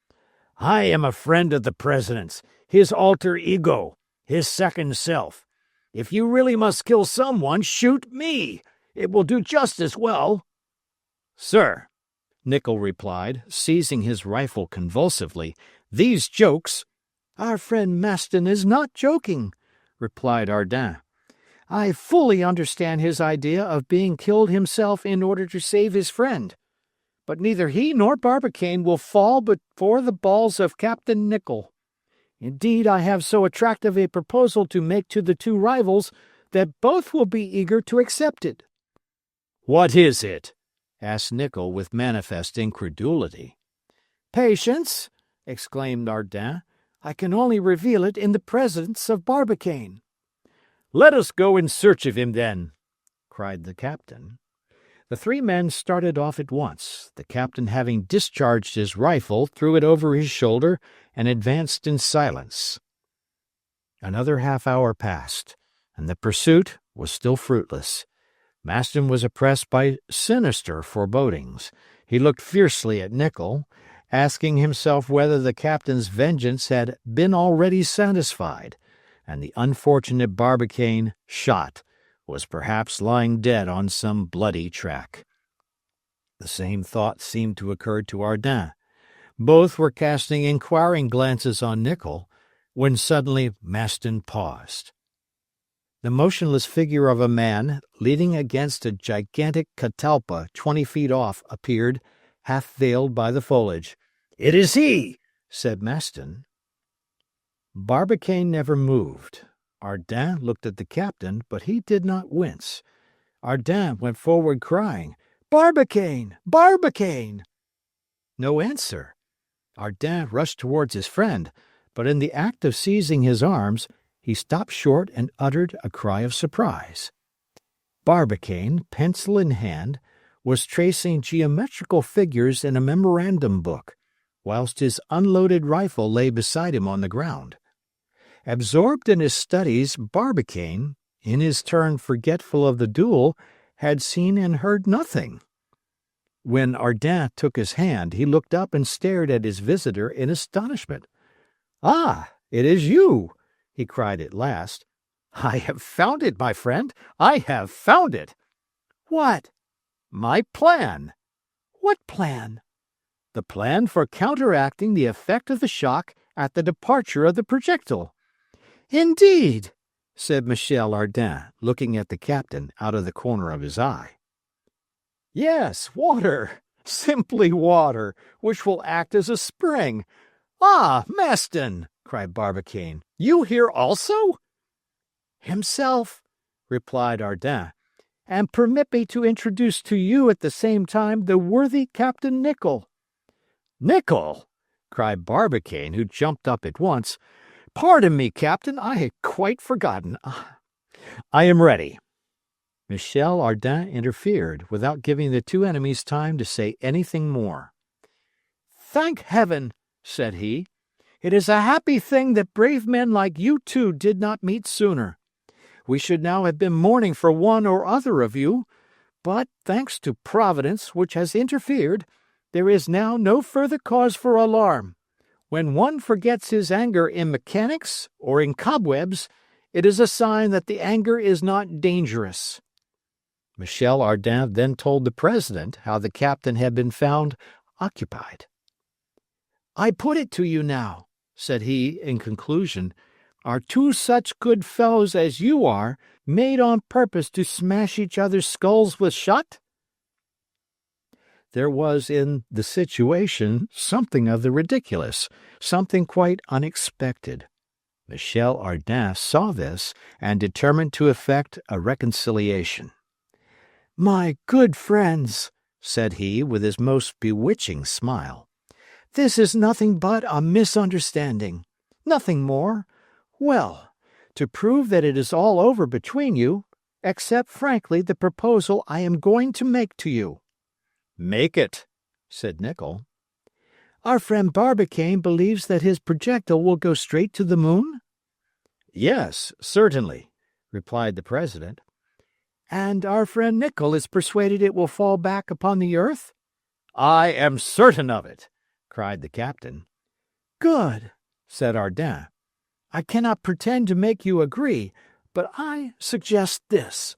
"I am a friend of the President's, his alter ego, his second self. If you really must kill someone, shoot me. It will do just as well." "Sir," Nicholl replied, seizing his rifle convulsively, "these jokes—" "Our friend Maston is not joking," replied Ardan. "I fully understand his idea of being killed himself in order to save his friend. But neither he nor Barbicane will fall before the balls of Captain Nicholl. Indeed, I have so attractive a proposal to make to the two rivals that both will be eager to accept it." "What is it?" asked Nicholl with manifest incredulity. "Patience!" exclaimed Ardan. "I can only reveal it in the presence of Barbicane." Let us go in search of him, then," cried the captain. The three men started off at once, the captain having discharged his rifle, threw it over his shoulder, and advanced in silence. Another half-hour passed, and the pursuit was still fruitless. Maston was oppressed by sinister forebodings. He looked fiercely at Nicholl, asking himself whether the captain's vengeance had been already satisfied, and the unfortunate Barbicane, shot, was perhaps lying dead on some bloody track. The same thought seemed to occur to Ardin. Both were casting inquiring glances on Nicholl, when suddenly Maston paused. The motionless figure of a man, leaning against a gigantic catalpa 20 feet off, appeared, half veiled by the foliage. "It is he," said Maston. Barbicane never moved. Ardin looked at the captain, but he did not wince. Ardin went forward crying, "Barbicane! Barbicane!" No answer. Ardin rushed towards his friend, but in the act of seizing his arms, he stopped short and uttered a cry of surprise. Barbicane, pencil in hand, was tracing geometrical figures in a memorandum book, whilst his unloaded rifle lay beside him on the ground. Absorbed in his studies, Barbicane, in his turn forgetful of the duel, had seen and heard nothing. When Ardin took his hand, he looked up and stared at his visitor in astonishment. "Ah, it is you!" he cried at last. "I have found it, my friend. I have found it." "What?" "My plan." "What plan?" "The plan for counteracting the effect of the shock at the departure of the projectile." "Indeed," said Michel Ardan, looking at the captain out of the corner of his eye. "Yes, water, simply water, which will act as a spring. Ah, Maston!" cried Barbicane. "You here also?" "Himself," replied Ardin, "and permit me to introduce to you at the same time the worthy Captain Nicholl." "Nicholl!" cried Barbicane, who jumped up at once. "Pardon me, Captain, I had quite forgotten. I am ready." Michel Ardan interfered, without giving the two enemies time to say anything more. "Thank Heaven," said he. "It is a happy thing that brave men like you two did not meet sooner. We should now have been mourning for one or other of you, but, thanks to Providence, which has interfered, there is now no further cause for alarm. When one forgets his anger in mechanics or in cobwebs, it is a sign that the anger is not dangerous." Michel Ardan then told the president how the captain had been found occupied. "I put it to you now," said he in conclusion, "are two such good fellows as you are made on purpose to smash each other's skulls with shot?" There was in the situation something of the ridiculous, something quite unexpected. Michel Ardan saw this and determined to effect a reconciliation. "My good friends," said he with his most bewitching smile, "this is nothing but a misunderstanding. Nothing more. Well, to prove that it is all over between you, accept frankly the proposal I am going to make to you." "Make it," said Nicholl. "Our friend Barbicane believes that his projectile will go straight to the moon?" "Yes, certainly," replied the president. "And our friend Nicholl is persuaded it will fall back upon the earth?" "I am certain of it," cried the captain. "Good," said Ardan. "I cannot pretend to make you agree, but I suggest this.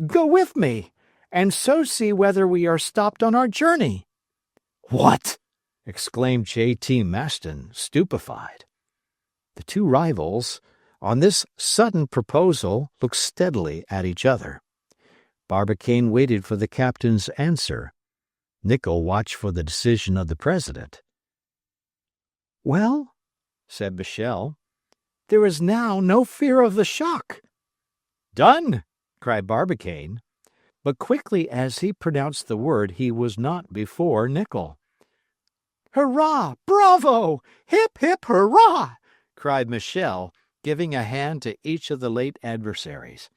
Go with me, and so see whether we are stopped on our journey." "What?" exclaimed J.T. Maston, stupefied. The two rivals, on this sudden proposal, looked steadily at each other. Barbicane waited for the captain's answer. Nicholl watched for the decision of the president. "Well," said Michel, "there is now no fear of the shock." "Done!" cried Barbicane. But quickly as he pronounced the word, he was not before Nicholl. "Hurrah! Bravo! Hip, hip, hurrah!" cried Michel, giving a hand to each of the late adversaries.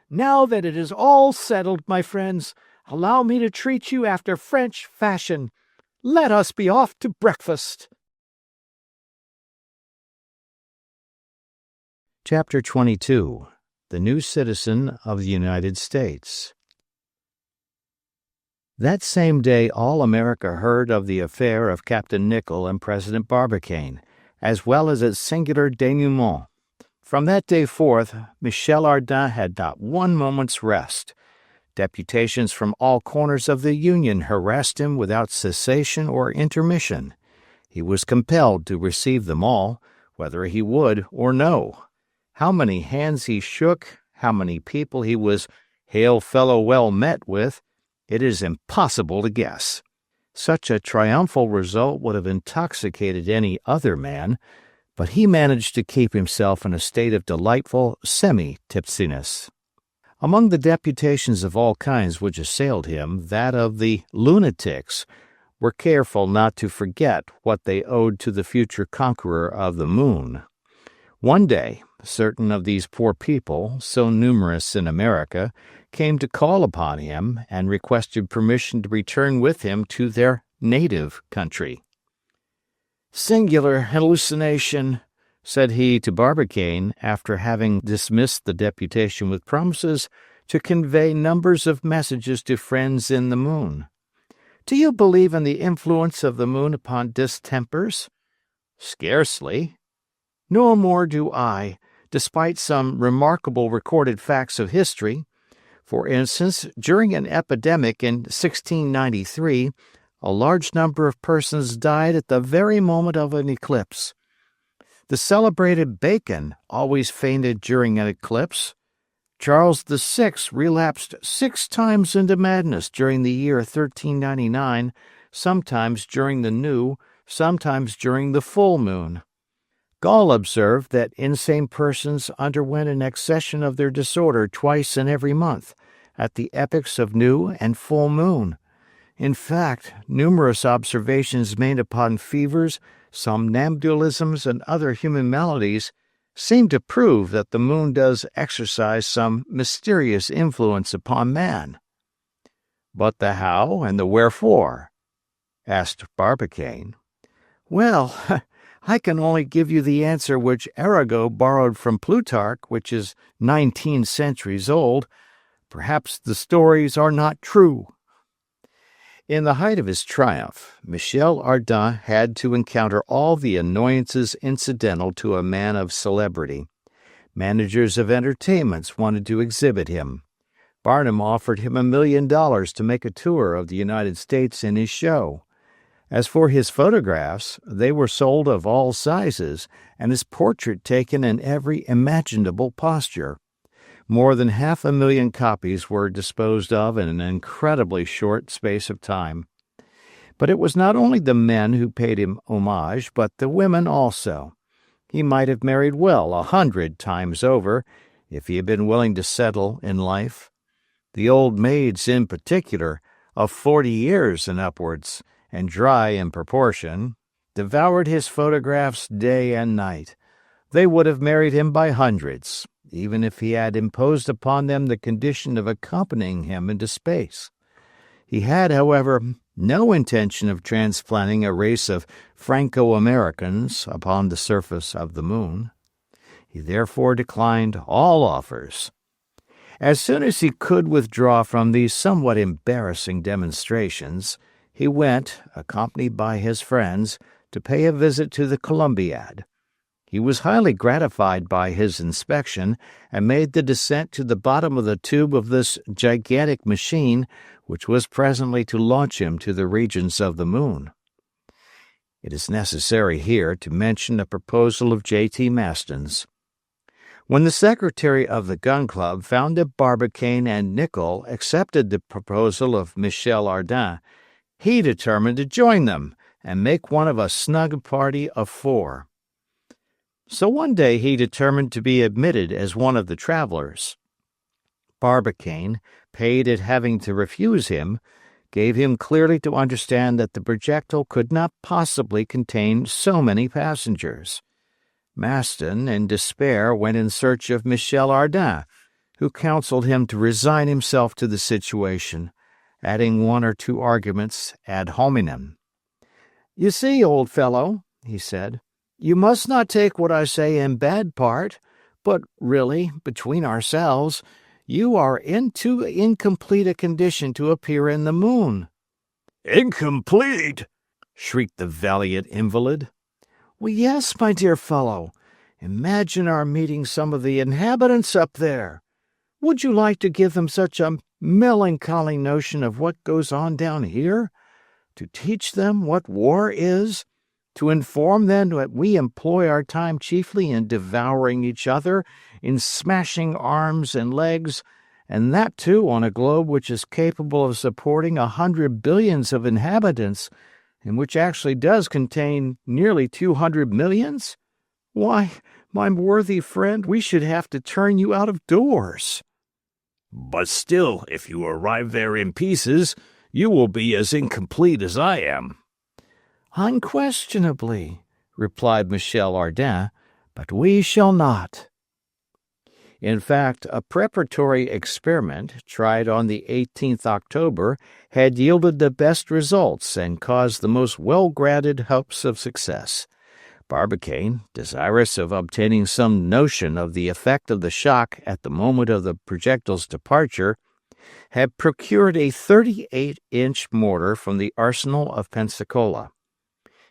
"Now that it is all settled, my friends, allow me to treat you after French fashion. Let us be off to breakfast." Chapter 22. The New Citizen of the United States. That same day all America heard of the affair of Captain Nicholl and President Barbicane, as well as its singular denouement. From that day forth, Michel Ardan had not one moment's rest. Deputations from all corners of the Union harassed him without cessation or intermission. He was compelled to receive them all, whether he would or no. How many hands he shook, how many people he was "hail fellow well met" with, it is impossible to guess. Such a triumphal result would have intoxicated any other man, but he managed to keep himself in a state of delightful semi-tipsiness. Among the deputations of all kinds which assailed him, that of the lunatics were careful not to forget what they owed to the future conqueror of the moon. One day, certain of these poor people, so numerous in America, came to call upon him and requested permission to return with him to their native country. "Singular hallucination," said he to Barbicane after having dismissed the deputation with promises to convey numbers of messages to friends in the moon. "Do you believe in the influence of the moon upon distempers?" "Scarcely." "No more do I, despite some remarkable recorded facts of history. For instance, during an epidemic in 1693, a large number of persons died at the very moment of an eclipse. The celebrated Bacon always fainted during an eclipse. Charles VI relapsed 6 times into madness during the year 1399, sometimes during the new, sometimes during the full moon. Gall observed that insane persons underwent an accession of their disorder twice in every month, at the epochs of new and full moon. In fact, numerous observations made upon fevers, somnambulisms, and other human maladies seem to prove that the moon does exercise some mysterious influence upon man." "But the how and the wherefore?" asked Barbicane. "Well, I can only give you the answer which Arago borrowed from Plutarch, which is 19 centuries old. Perhaps the stories are not true." In the height of his triumph, Michel Ardan had to encounter all the annoyances incidental to a man of celebrity. Managers of entertainments wanted to exhibit him. Barnum offered him $1 million to make a tour of the United States in his show. As for his photographs, they were sold of all sizes, and his portrait taken in every imaginable posture. More than 500,000 copies were disposed of in an incredibly short space of time. But it was not only the men who paid him homage, but the women also. He might have married well 100 times over, if he had been willing to settle in life. The old maids in particular, of 40 years and upwards, and dry in proportion, devoured his photographs day and night. They would have married him by hundreds, even if he had imposed upon them the condition of accompanying him into space. He had, however, no intention of transplanting a race of Franco-Americans upon the surface of the moon. He therefore declined all offers. As soon as he could withdraw from these somewhat embarrassing demonstrations, he went, accompanied by his friends, to pay a visit to the Columbiad. He was highly gratified by his inspection, and made the descent to the bottom of the tube of this gigantic machine, which was presently to launch him to the regions of the moon. It is necessary here to mention a proposal of J.T. Maston's. When the secretary of the Gun Club found that Barbicane and Nicholl accepted the proposal of Michel Ardan, he determined to join them and make one of a snug party of 4. So one day he determined to be admitted as one of the travelers. Barbicane, paid at having to refuse him, gave him clearly to understand that the projectile could not possibly contain so many passengers. Maston, in despair, went in search of Michel Ardan, who counseled him to resign himself to the situation, adding one or two arguments ad hominem. "You see, old fellow," he said, "you must not take what I say in bad part, but really, between ourselves, you are in too incomplete a condition to appear in the moon." "Incomplete!" shrieked the valiant invalid. "Well, yes, my dear fellow. Imagine our meeting some of the inhabitants up there. Would you like to give them such a melancholy notion of what goes on down here? To teach them what war is? To inform them that we employ our time chiefly in devouring each other, in smashing arms and legs, and that too on a globe which is capable of supporting 100 billions of inhabitants, and which actually does contain nearly 200 millions? Why, my worthy friend, we should have to turn you out of doors." "But still, if you arrive there in pieces, you will be as incomplete as I am." "Unquestionably," replied Michel Ardan, "but we shall not." In fact, a preparatory experiment tried on the 18th October had yielded the best results and caused the most well-grounded hopes of success. Barbicane, desirous of obtaining some notion of the effect of the shock at the moment of the projectile's departure, had procured a 38-inch mortar from the arsenal of Pensacola.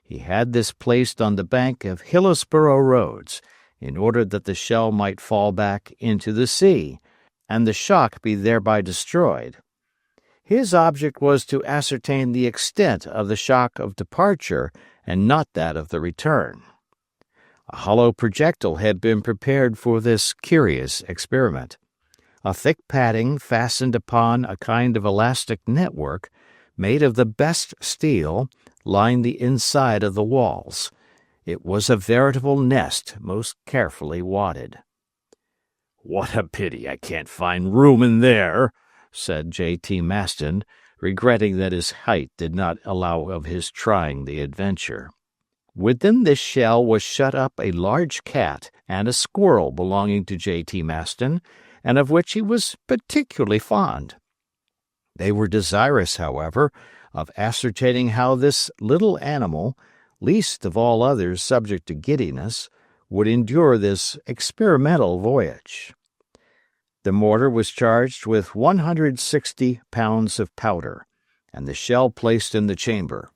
He had this placed on the bank of Hillsborough roads, in order that the shell might fall back into the sea, and the shock be thereby destroyed. His object was to ascertain the extent of the shock of departure and not that of the return. A hollow projectile had been prepared for this curious experiment. A thick padding fastened upon a kind of elastic network, made of the best steel, lined the inside of the walls. It was a veritable nest, most carefully wadded. "What a pity I can't find room in there," said J.T. Maston, regretting that his height did not allow of his trying the adventure. Within this shell was shut up a large cat and a squirrel belonging to J.T. Maston, and of which he was particularly fond. They were desirous, however, of ascertaining how this little animal, least of all others subject to giddiness, would endure this experimental voyage. The mortar was charged with 160 pounds of powder, and the shell placed in the chamber.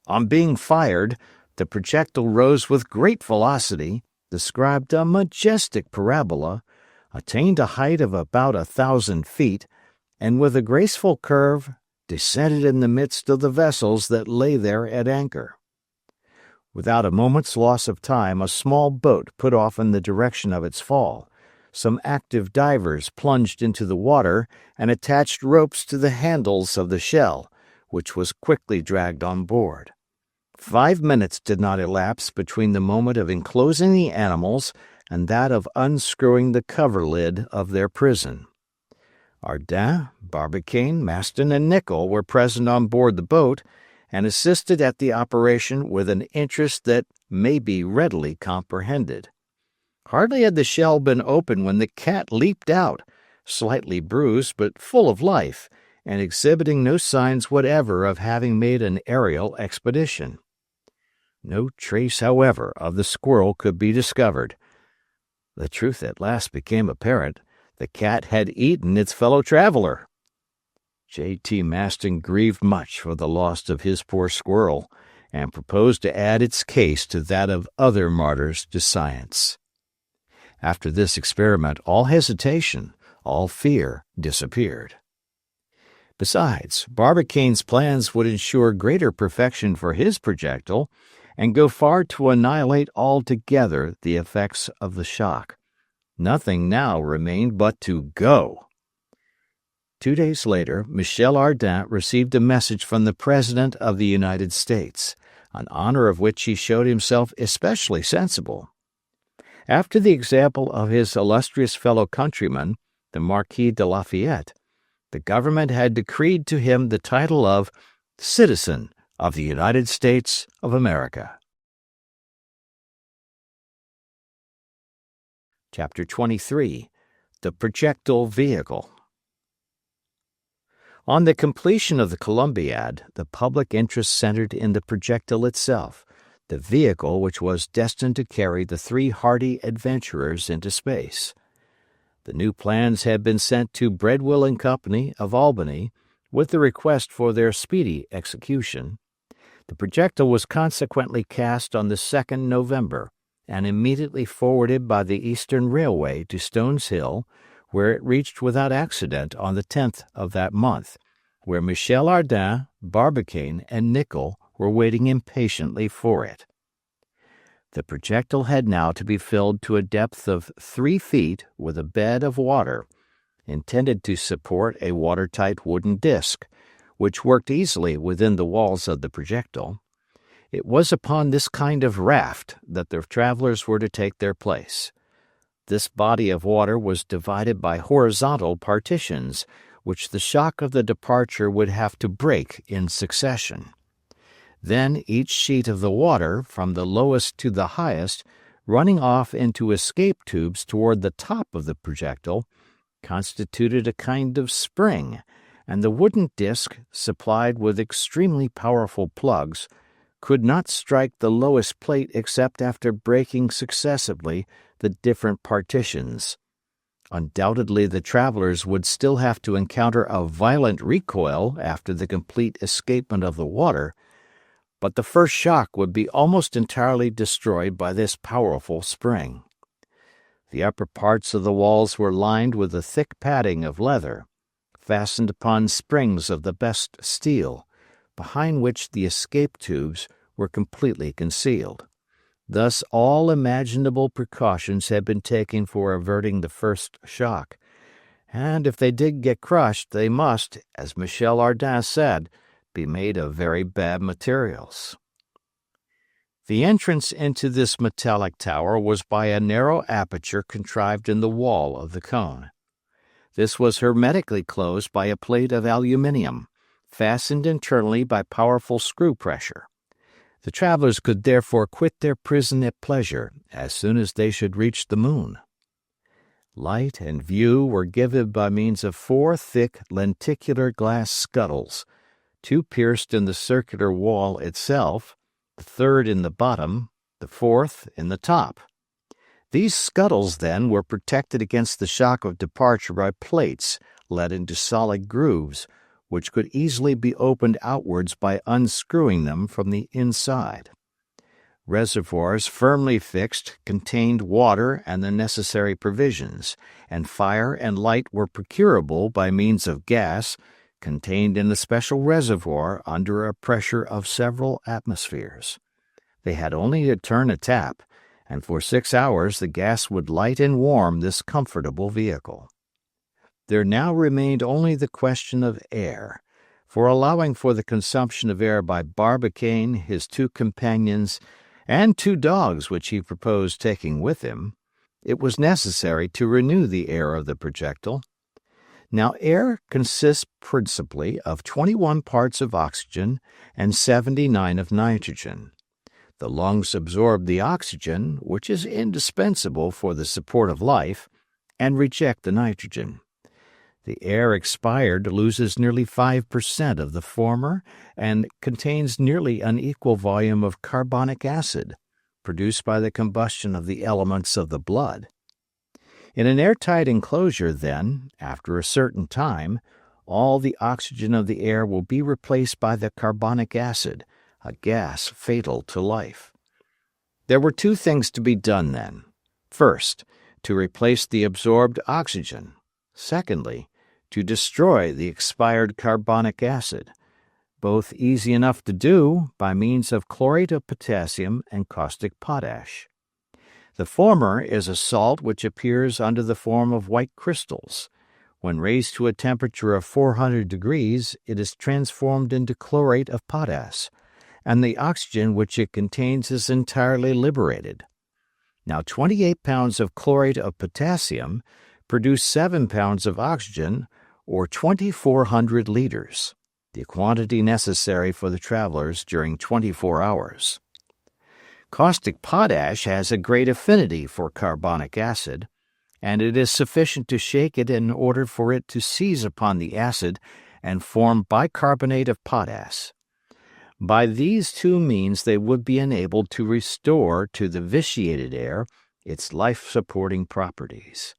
On being fired, the projectile rose with great velocity, described a majestic parabola, attained a height of about 1,000 feet, and with a graceful curve descended in the midst of the vessels that lay there at anchor. Without a moment's loss of time, a small boat put off in the direction of its fall. Some active divers plunged into the water and attached ropes to the handles of the shell, which was quickly dragged on board. 5 minutes did not elapse between the moment of enclosing the animals and that of unscrewing the cover-lid of their prison. Ardan, Barbicane, Maston, and Nicholl were present on board the boat, and assisted at the operation with an interest that may be readily comprehended. Hardly had the shell been opened when the cat leaped out, slightly bruised but full of life, and exhibiting no signs whatever of having made an aerial expedition. No trace, however, of the squirrel could be discovered. The truth at last became apparent. The cat had eaten its fellow traveler. J.T. Maston grieved much for the loss of his poor squirrel, and proposed to add its case to that of other martyrs to science. After this experiment, all hesitation, all fear disappeared. Besides, Barbicane's plans would ensure greater perfection for his projectile, and go far to annihilate altogether the effects of the shock. Nothing now remained but to go. 2 days later, Michel Ardan received a message from the President of the United States, an honor of which he showed himself especially sensible. After the example of his illustrious fellow countryman, the Marquis de Lafayette, the government had decreed to him the title of Citizen of the United States of America. Chapter 23. The Projectile-Vehicle. On the completion of the Columbiad, the public interest centered in the projectile itself, the vehicle which was destined to carry the three hardy adventurers into space. The new plans had been sent to Breadwill and Company of Albany with the request for their speedy execution. The projectile was consequently cast on the 2nd November and immediately forwarded by the Eastern Railway to Stones Hill, where it reached without accident on the 10th of that month, where Michel Ardan, Barbicane, and Nicholl were waiting impatiently for it. The projectile had now to be filled to a depth of 3 feet with a bed of water, intended to support a watertight wooden disc, which worked easily within the walls of the projectile. It was upon this kind of raft that the travelers were to take their place. This body of water was divided by horizontal partitions, which the shock of the departure would have to break in succession. Then each sheet of the water, from the lowest to the highest, running off into escape tubes toward the top of the projectile, constituted a kind of spring, and the wooden disc, supplied with extremely powerful plugs, could not strike the lowest plate except after breaking successively the different partitions. Undoubtedly the travelers would still have to encounter a violent recoil after the complete escapement of the water, but the first shock would be almost entirely destroyed by this powerful spring. The upper parts of the walls were lined with a thick padding of leather, fastened upon springs of the best steel, behind which the escape tubes were completely concealed. Thus all imaginable precautions had been taken for averting the first shock, and if they did get crushed, they must, as Michel Ardan said, be made of very bad materials. The entrance into this metallic tower was by a narrow aperture contrived in the wall of the cone. This was hermetically closed by a plate of aluminium, fastened internally by powerful screw pressure. The travelers could therefore quit their prison at pleasure as soon as they should reach the moon. Light and view were given by means of 4 thick lenticular glass scuttles, 2 pierced in the circular wall itself, the 3rd in the bottom, the 4th in the top. These scuttles, then, were protected against the shock of departure by plates let into solid grooves, which could easily be opened outwards by unscrewing them from the inside. Reservoirs firmly fixed contained water and the necessary provisions, and fire and light were procurable by means of gas contained in a special reservoir under a pressure of several atmospheres. They had only to turn a tap, and for 6 hours the gas would light and warm this comfortable vehicle. There now remained only the question of air, for allowing for the consumption of air by Barbicane, his 2 companions, and 2 dogs which he proposed taking with him, it was necessary to renew the air of the projectile. Now air consists principally of 21 parts of oxygen and 79 of nitrogen. The lungs absorb the oxygen, which is indispensable for the support of life, and reject the nitrogen. The air expired loses nearly 5% of the former and contains nearly an equal volume of carbonic acid, produced by the combustion of the elements of the blood. In an airtight enclosure, then, after a certain time, all the oxygen of the air will be replaced by the carbonic acid, a gas fatal to life. There were 2 things to be done then. First, to replace the absorbed oxygen. Secondly, to destroy the expired carbonic acid, both easy enough to do by means of chlorate of potassium and caustic potash. The former is a salt which appears under the form of white crystals. When raised to a temperature of 400 degrees, it is transformed into chlorate of potash, and the oxygen which it contains is entirely liberated. Now 28 pounds of chlorate of potassium produce 7 pounds of oxygen, or 2,400 liters, the quantity necessary for the travelers during 24 hours. Caustic potash has a great affinity for carbonic acid, and it is sufficient to shake it in order for it to seize upon the acid and form bicarbonate of potash. By these two means they would be enabled to restore to the vitiated air its life-supporting properties.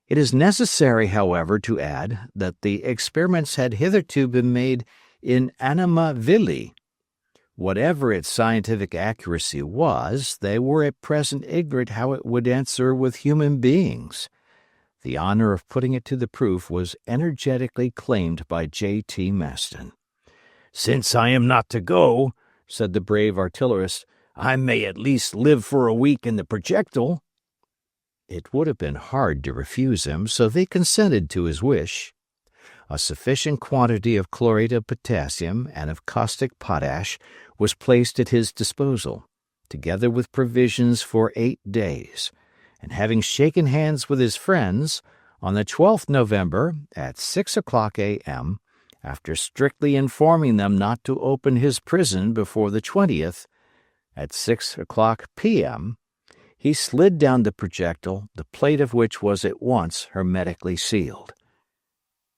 It is necessary, however, to add that the experiments had hitherto been made in anima vili. Whatever its scientific accuracy was, they were at present ignorant how it would answer with human beings. The honor of putting it to the proof was energetically claimed by J.T. Maston. "Since I am not to go," said the brave artillerist, "I may at least live for a week in the projectile." It would have been hard to refuse him, so they consented to his wish. A sufficient quantity of chlorate of potassium and of caustic potash was placed at his disposal, together with provisions for 8 days, and having shaken hands with his friends, on the 12th November, at 6 o'clock a.m., after strictly informing them not to open his prison before the 20th, at 6 o'clock p.m., he slid down the projectile, the plate of which was at once hermetically sealed.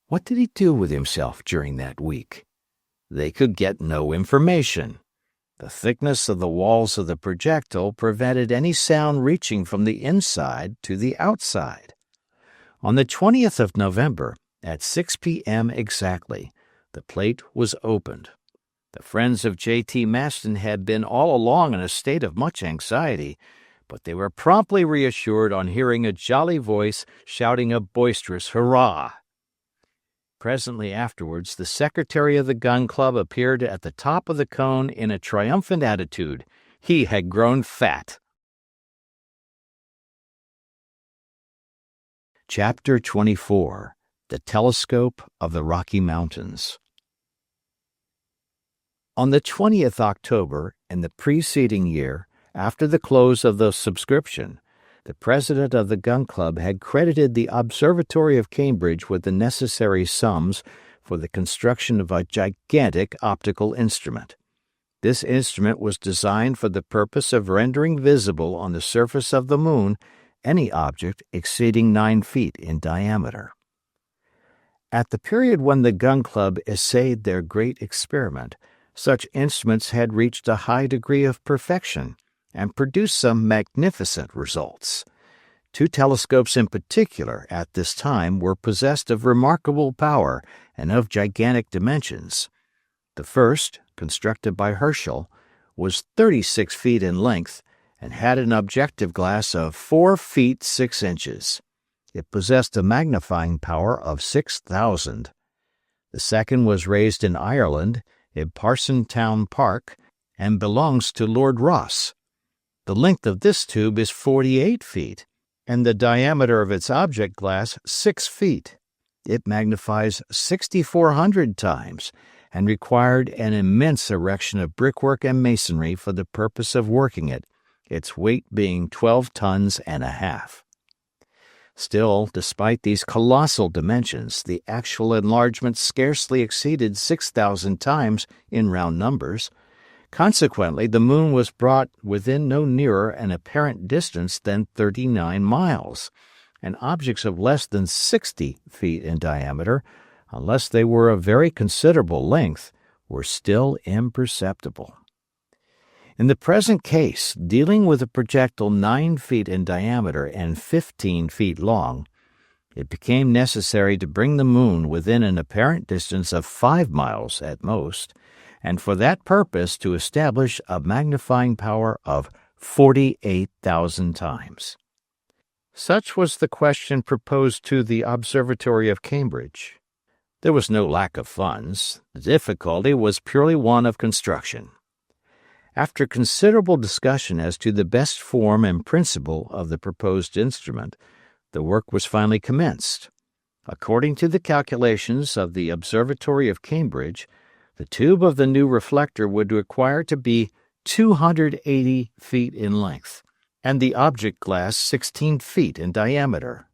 What did he do with himself during that week? They could get no information. The thickness of the walls of the projectile prevented any sound reaching from the inside to the outside. On the 20th of November, at 6 p.m. exactly, the plate was opened. The friends of J.T. Maston had been all along in a state of much anxiety, but they were promptly reassured on hearing a jolly voice shouting a boisterous hurrah. Presently afterwards, the secretary of the gun club appeared at the top of the cone in a triumphant attitude. He had grown fat. Chapter 24. The Telescope of the Rocky Mountains. On the 20th October, in the preceding year, after the close of the subscription, the president of the gun club had credited the Observatory of Cambridge with the necessary sums for the construction of a gigantic optical instrument. This instrument was designed for the purpose of rendering visible on the surface of the moon any object exceeding 9 feet in diameter. At the period when the gun club essayed their great experiment, such instruments had reached a high degree of perfection and produced some magnificent results. 2 telescopes in particular at this time were possessed of remarkable power and of gigantic dimensions. The first, constructed by Herschel, was 36 feet in length and had an objective glass of 4 feet 6 inches. It possessed a magnifying power of 6,000. The second was raised in Ireland, in Parsonstown Park, and belongs to Lord Rosse. The length of this tube is 48 feet, and the diameter of its object glass 6 feet. It magnifies 6,400 times, and required an immense erection of brickwork and masonry for the purpose of working it, its weight being 12 tons and a half. Still, despite these colossal dimensions, the actual enlargement scarcely exceeded 6,000 times in round numbers. Consequently, the moon was brought within no nearer an apparent distance than 39 miles, and objects of less than 60 feet in diameter, unless they were of very considerable length, were still imperceptible. In the present case, dealing with a projectile 9 feet in diameter and 15 feet long, it became necessary to bring the moon within an apparent distance of 5 miles at most, and for that purpose to establish a magnifying power of 48,000 times. Such was the question proposed to the Observatory of Cambridge. There was no lack of funds. The difficulty was purely one of construction. After considerable discussion as to the best form and principle of the proposed instrument, the work was finally commenced. According to the calculations of the Observatory of Cambridge, the tube of the new reflector would require to be 280 feet in length, and the object glass 16 feet in diameter.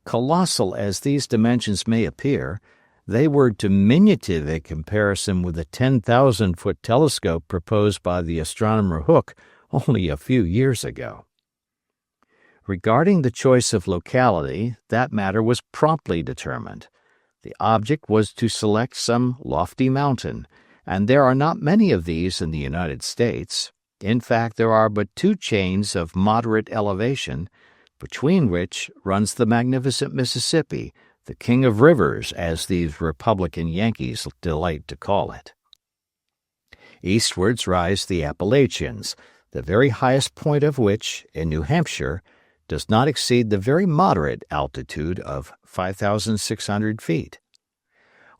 Colossal as these dimensions may appear, they were diminutive in comparison with the 10,000-foot telescope proposed by the astronomer Hooke only a few years ago. Regarding the choice of locality, that matter was promptly determined. The object was to select some lofty mountain, and there are not many of these in the United States. In fact, there are but two chains of moderate elevation, between which runs the magnificent Mississippi, the king of rivers, as these Republican Yankees delight to call it. Eastwards rise the Appalachians, the very highest point of which, in New Hampshire, does not exceed the very moderate altitude of 5,600 feet.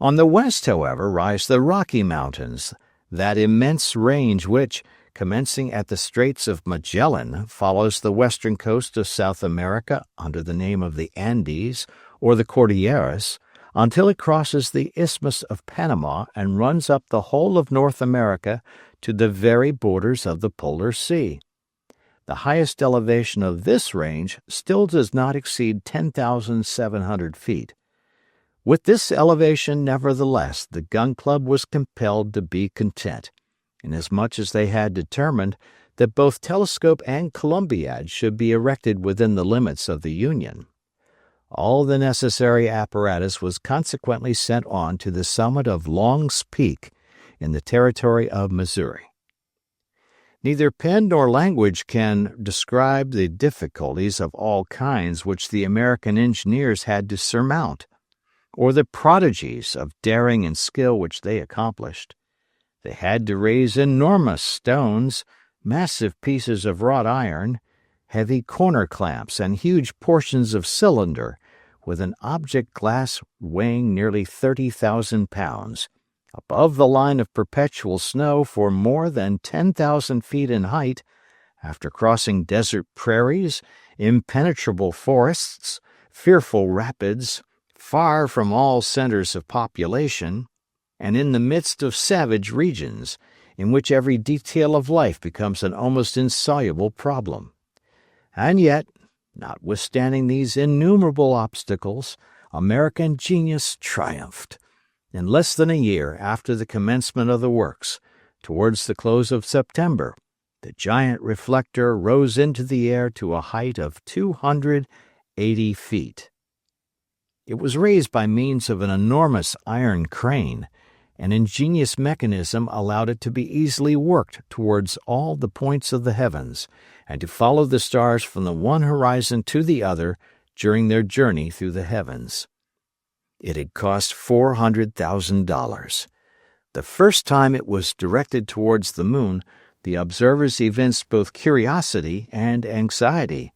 On the west, however, rise the Rocky Mountains, that immense range which, commencing at the Straits of Magellan, follows the western coast of South America under the name of the Andes or the Cordilleras, until it crosses the Isthmus of Panama and runs up the whole of North America to the very borders of the Polar Sea. The highest elevation of this range still does not exceed 10,700 feet. With this elevation, nevertheless, the Gun Club was compelled to be content, inasmuch as they had determined that both telescope and Columbiad should be erected within the limits of the Union. All the necessary apparatus was consequently sent on to the summit of Long's Peak in the territory of Missouri. Neither pen nor language can describe the difficulties of all kinds which the American engineers had to surmount, or the prodigies of daring and skill which they accomplished. They had to raise enormous stones, massive pieces of wrought iron, heavy corner clamps, and huge portions of cylinder, with an object glass weighing nearly 30,000 pounds, above the line of perpetual snow for more than 10,000 feet in height, after crossing desert prairies, impenetrable forests, fearful rapids, far from all centers of population, and in the midst of savage regions, in which every detail of life becomes an almost insoluble problem. And yet, notwithstanding these innumerable obstacles, American genius triumphed. In less than a year after the commencement of the works, towards the close of September, the giant reflector rose into the air to a height of 280 feet. It was raised by means of an enormous iron crane. An ingenious mechanism allowed it to be easily worked towards all the points of the heavens, and to follow the stars from the one horizon to the other during their journey through the heavens. It had cost $400,000. The first time it was directed towards the moon, the observers evinced both curiosity and anxiety.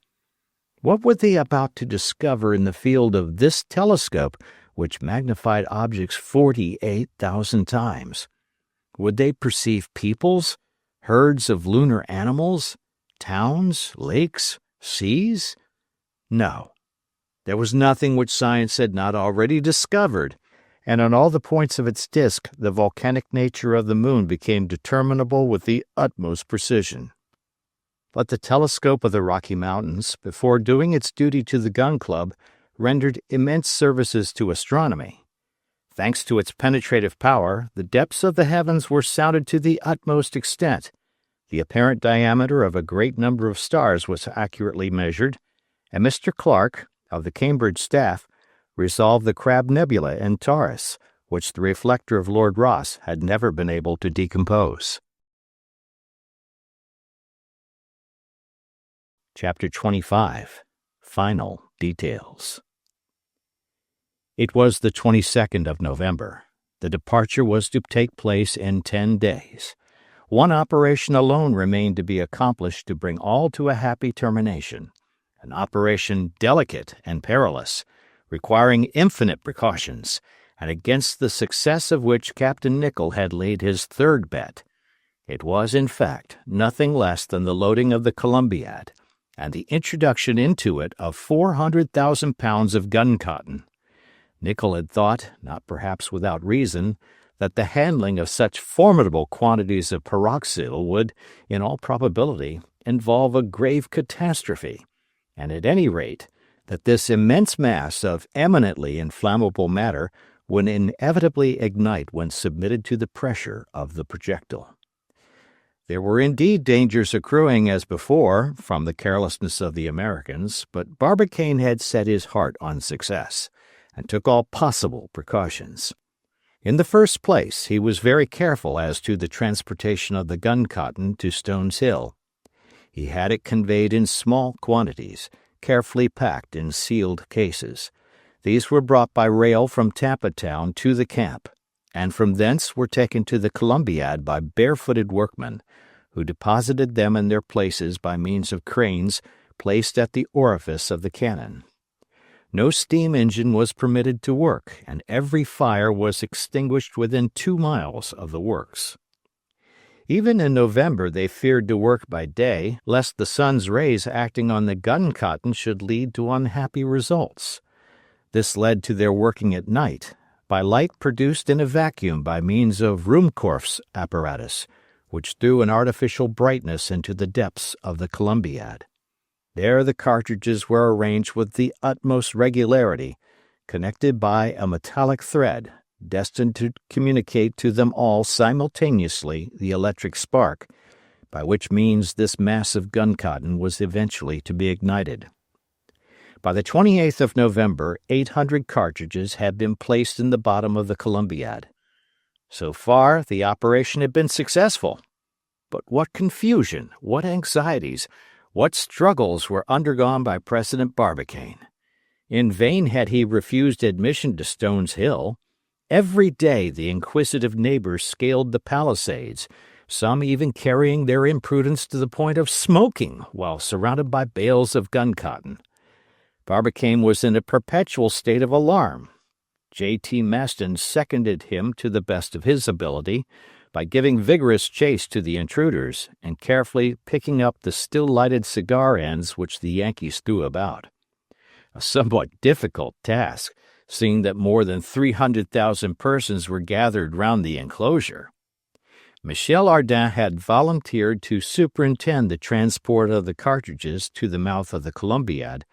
What were they about to discover in the field of this telescope, which magnified objects 48,000 times? Would they perceive peoples, herds of lunar animals, towns, lakes, seas? No. There was nothing which science had not already discovered, and on all the points of its disk the volcanic nature of the moon became determinable with the utmost precision. But the telescope of the Rocky Mountains, before doing its duty to the Gun Club, rendered immense services to astronomy. Thanks to its penetrative power, the depths of the heavens were sounded to the utmost extent. The apparent diameter of a great number of stars was accurately measured, and Mr. Clark, of the Cambridge staff, resolved the Crab Nebula in Taurus, which the reflector of Lord Rosse had never been able to decompose. Chapter 25. Final Details. It was the 22nd of November. The departure was to take place in 10 days. One operation alone remained to be accomplished to bring all to a happy termination, an operation delicate and perilous, requiring infinite precautions, and against the success of which Captain Nicholl had laid his third bet. It was, in fact, nothing less than the loading of the Columbiad, and the introduction into it of 400,000 pounds of gun cotton. Nicholl had thought, not perhaps without reason, that the handling of such formidable quantities of pyroxyle would, in all probability, involve a grave catastrophe, and at any rate, that this immense mass of eminently inflammable matter would inevitably ignite when submitted to the pressure of the projectile. There were indeed dangers accruing as before from the carelessness of the Americans, but Barbicane had set his heart on success, and took all possible precautions. In the first place, he was very careful as to the transportation of the gun cotton to Stones Hill. He had it conveyed in small quantities, carefully packed in sealed cases. These were brought by rail from Tampa Town to the camp, and from thence were taken to the Columbiad by barefooted workmen, who deposited them in their places by means of cranes placed at the orifice of the cannon. No steam engine was permitted to work, and every fire was extinguished within 2 miles of the works. Even in November they feared to work by day, lest the sun's rays acting on the gun cotton should lead to unhappy results. This led to their working at night, by light produced in a vacuum by means of Ruhmkorff's apparatus, which threw an artificial brightness into the depths of the Columbiad. There the cartridges were arranged with the utmost regularity, connected by a metallic thread, destined to communicate to them all simultaneously the electric spark, by which means this mass of gun cotton was eventually to be ignited. By the 28th of November, 800 cartridges had been placed in the bottom of the Columbiad. So far, the operation had been successful. But what confusion, what anxieties, what struggles were undergone by President Barbicane. In vain had he refused admission to Stones Hill. Every day the inquisitive neighbors scaled the palisades, some even carrying their imprudence to the point of smoking while surrounded by bales of gun cotton. Barbicane was in a perpetual state of alarm. J.T. Maston seconded him to the best of his ability by giving vigorous chase to the intruders and carefully picking up the still-lighted cigar ends which the Yankees threw about. A somewhat difficult task, seeing that more than 300,000 persons were gathered round the enclosure. Michel Ardan had volunteered to superintend the transport of the cartridges to the mouth of the Columbiad,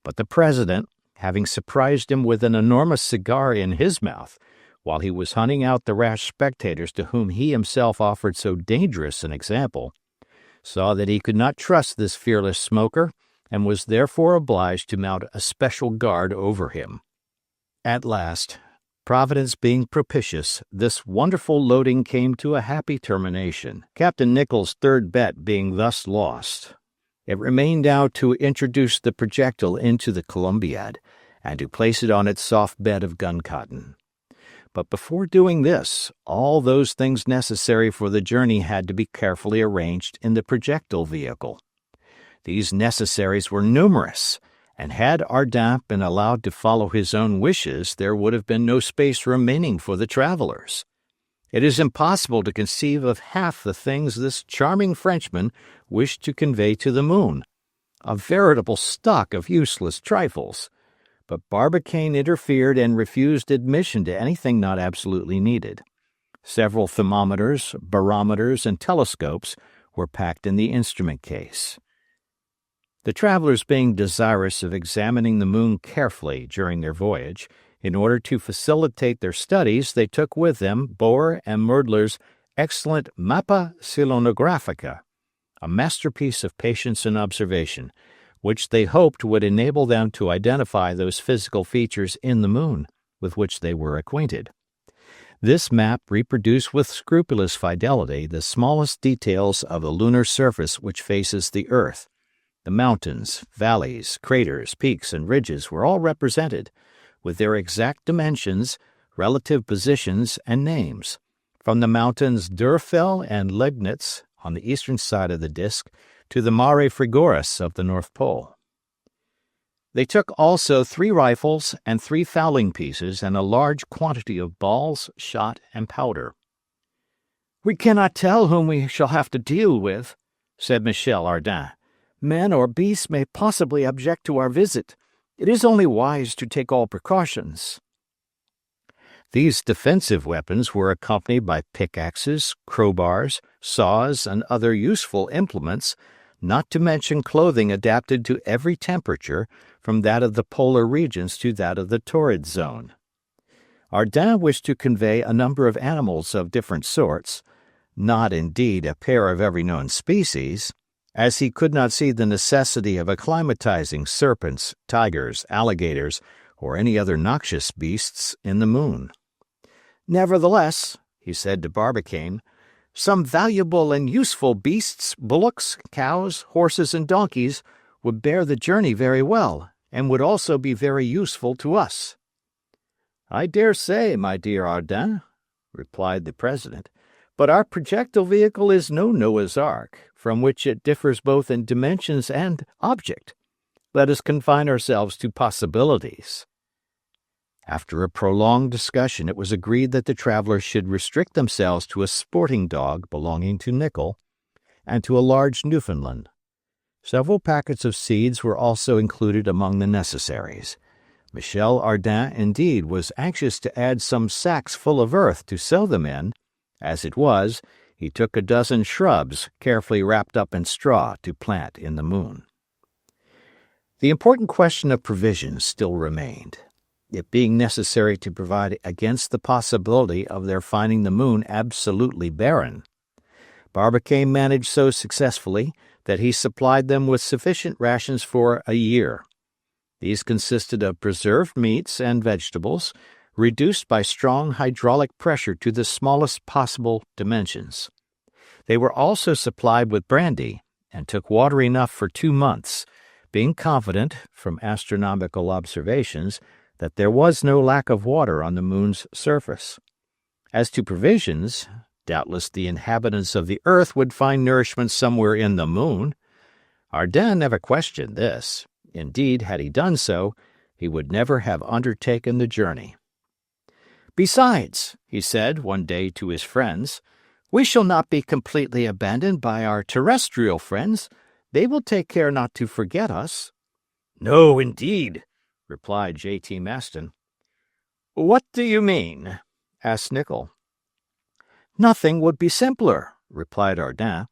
but the President, having surprised him with an enormous cigar in his mouth, while he was hunting out the rash spectators to whom he himself offered so dangerous an example, saw that he could not trust this fearless smoker, and was therefore obliged to mount a special guard over him. At last, Providence being propitious, this wonderful loading came to a happy termination, Captain Nicholl's third bet being thus lost. It remained now to introduce the projectile into the Columbiad, and to place it on its soft bed of gun cotton. But before doing this, all those things necessary for the journey had to be carefully arranged in the Projectile-Vehicle. These necessaries were numerous, and had Ardan been allowed to follow his own wishes, there would have been no space remaining for the travelers. It is impossible to conceive of half the things this charming Frenchman wished to convey to the moon, a veritable stock of useless trifles. But Barbicane interfered and refused admission to anything not absolutely needed. Several thermometers, barometers, and telescopes were packed in the instrument case. The travelers being desirous of examining the moon carefully during their voyage, in order to facilitate their studies, they took with them Bohr and Merdler's excellent Mappa Selenographica, a masterpiece of patience and observation, which they hoped would enable them to identify those physical features in the moon with which they were acquainted. This map reproduced with scrupulous fidelity the smallest details of the lunar surface which faces the earth. The mountains, valleys, craters, peaks, and ridges were all represented, with their exact dimensions, relative positions, and names, from the mountains Dürrfell and Legnitz on the eastern side of the disk to the Mare Frigoris of the North Pole. They took also 3 rifles and 3 fowling pieces and a large quantity of balls, shot, and powder. "We cannot tell whom we shall have to deal with," said Michel Ardan. "Men or beasts may possibly object to our visit. It is only wise to take all precautions." These defensive weapons were accompanied by pickaxes, crowbars, saws, and other useful implements, not to mention clothing adapted to every temperature, from that of the polar regions to that of the torrid zone. Ardan wished to convey a number of animals of different sorts, not indeed a pair of every known species, as he could not see the necessity of acclimatizing serpents, tigers, alligators, or any other noxious beasts in the moon. Nevertheless, he said to Barbicane, some valuable and useful beasts, bullocks, cows, horses, and donkeys, would bear the journey very well, and would also be very useful to us. I dare say, my dear Ardin, replied the President, but our projectile vehicle is no Noah's Ark, from which it differs both in dimensions and object. Let us confine ourselves to possibilities. After a prolonged discussion, it was agreed that the travelers should restrict themselves to a sporting dog belonging to Nicholl, and to a large Newfoundland. Several packets of seeds were also included among the necessaries. Michel Ardan, indeed, was anxious to add some sacks full of earth to sow them in. As it was, he took a dozen shrubs carefully wrapped up in straw to plant in the moon. The important question of provisions still remained, it being necessary to provide against the possibility of their finding the moon absolutely barren. Barbicane managed so successfully that he supplied them with sufficient rations for a year. These consisted of preserved meats and vegetables, reduced by strong hydraulic pressure to the smallest possible dimensions. They were also supplied with brandy, and took water enough for 2 months, being confident, from astronomical observations, that there was no lack of water on the moon's surface. As to provisions, doubtless the inhabitants of the earth would find nourishment somewhere in the moon. Ardan never questioned this. Indeed, had he done so, he would never have undertaken the journey. Besides, he said one day to his friends, we shall not be completely abandoned by our terrestrial friends. They will take care not to forget us. No, indeed, replied J.T. Maston. What do you mean? Asked Nicholl. Nothing would be simpler, replied Ardan.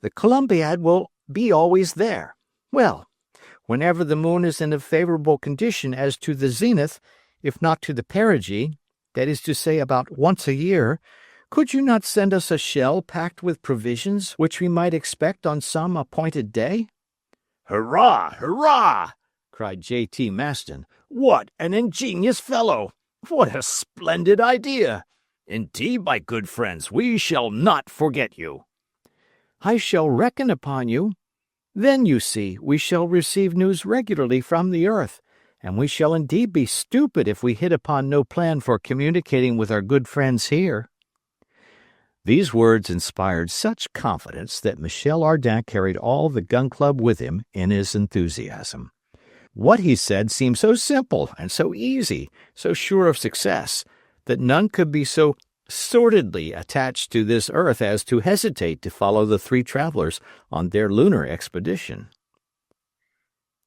The Columbiad will be always there. Well, whenever the moon is in a favorable condition as to the zenith, if not to the perigee, that is to say about once a year, could you not send us a shell packed with provisions which we might expect on some appointed day? Hurrah! Hurrah! cried J.T. Maston. What an ingenious fellow! What a splendid idea! Indeed, my good friends, we shall not forget you. I shall reckon upon you. Then, you see, we shall receive news regularly from the earth, and we shall indeed be stupid if we hit upon no plan for communicating with our good friends here. These words inspired such confidence that Michel Ardan carried all the gun club with him in his enthusiasm. What he said seemed so simple and so easy, so sure of success, that none could be so sordidly attached to this earth as to hesitate to follow the 3 travelers on their lunar expedition.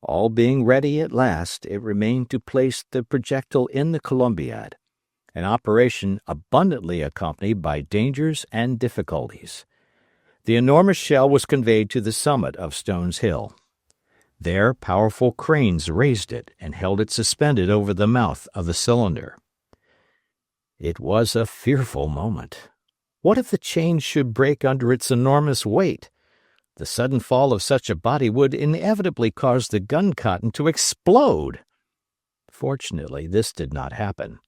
All being ready at last, it remained to place the projectile in the Columbiad, an operation abundantly accompanied by dangers and difficulties. The enormous shell was conveyed to the summit of Stone's Hill. There powerful cranes raised it and held it suspended over the mouth of the cylinder. It was a fearful moment. What if the chain should break under its enormous weight? The sudden fall of such a body would inevitably cause the gun cotton to explode. Fortunately, this did not happen,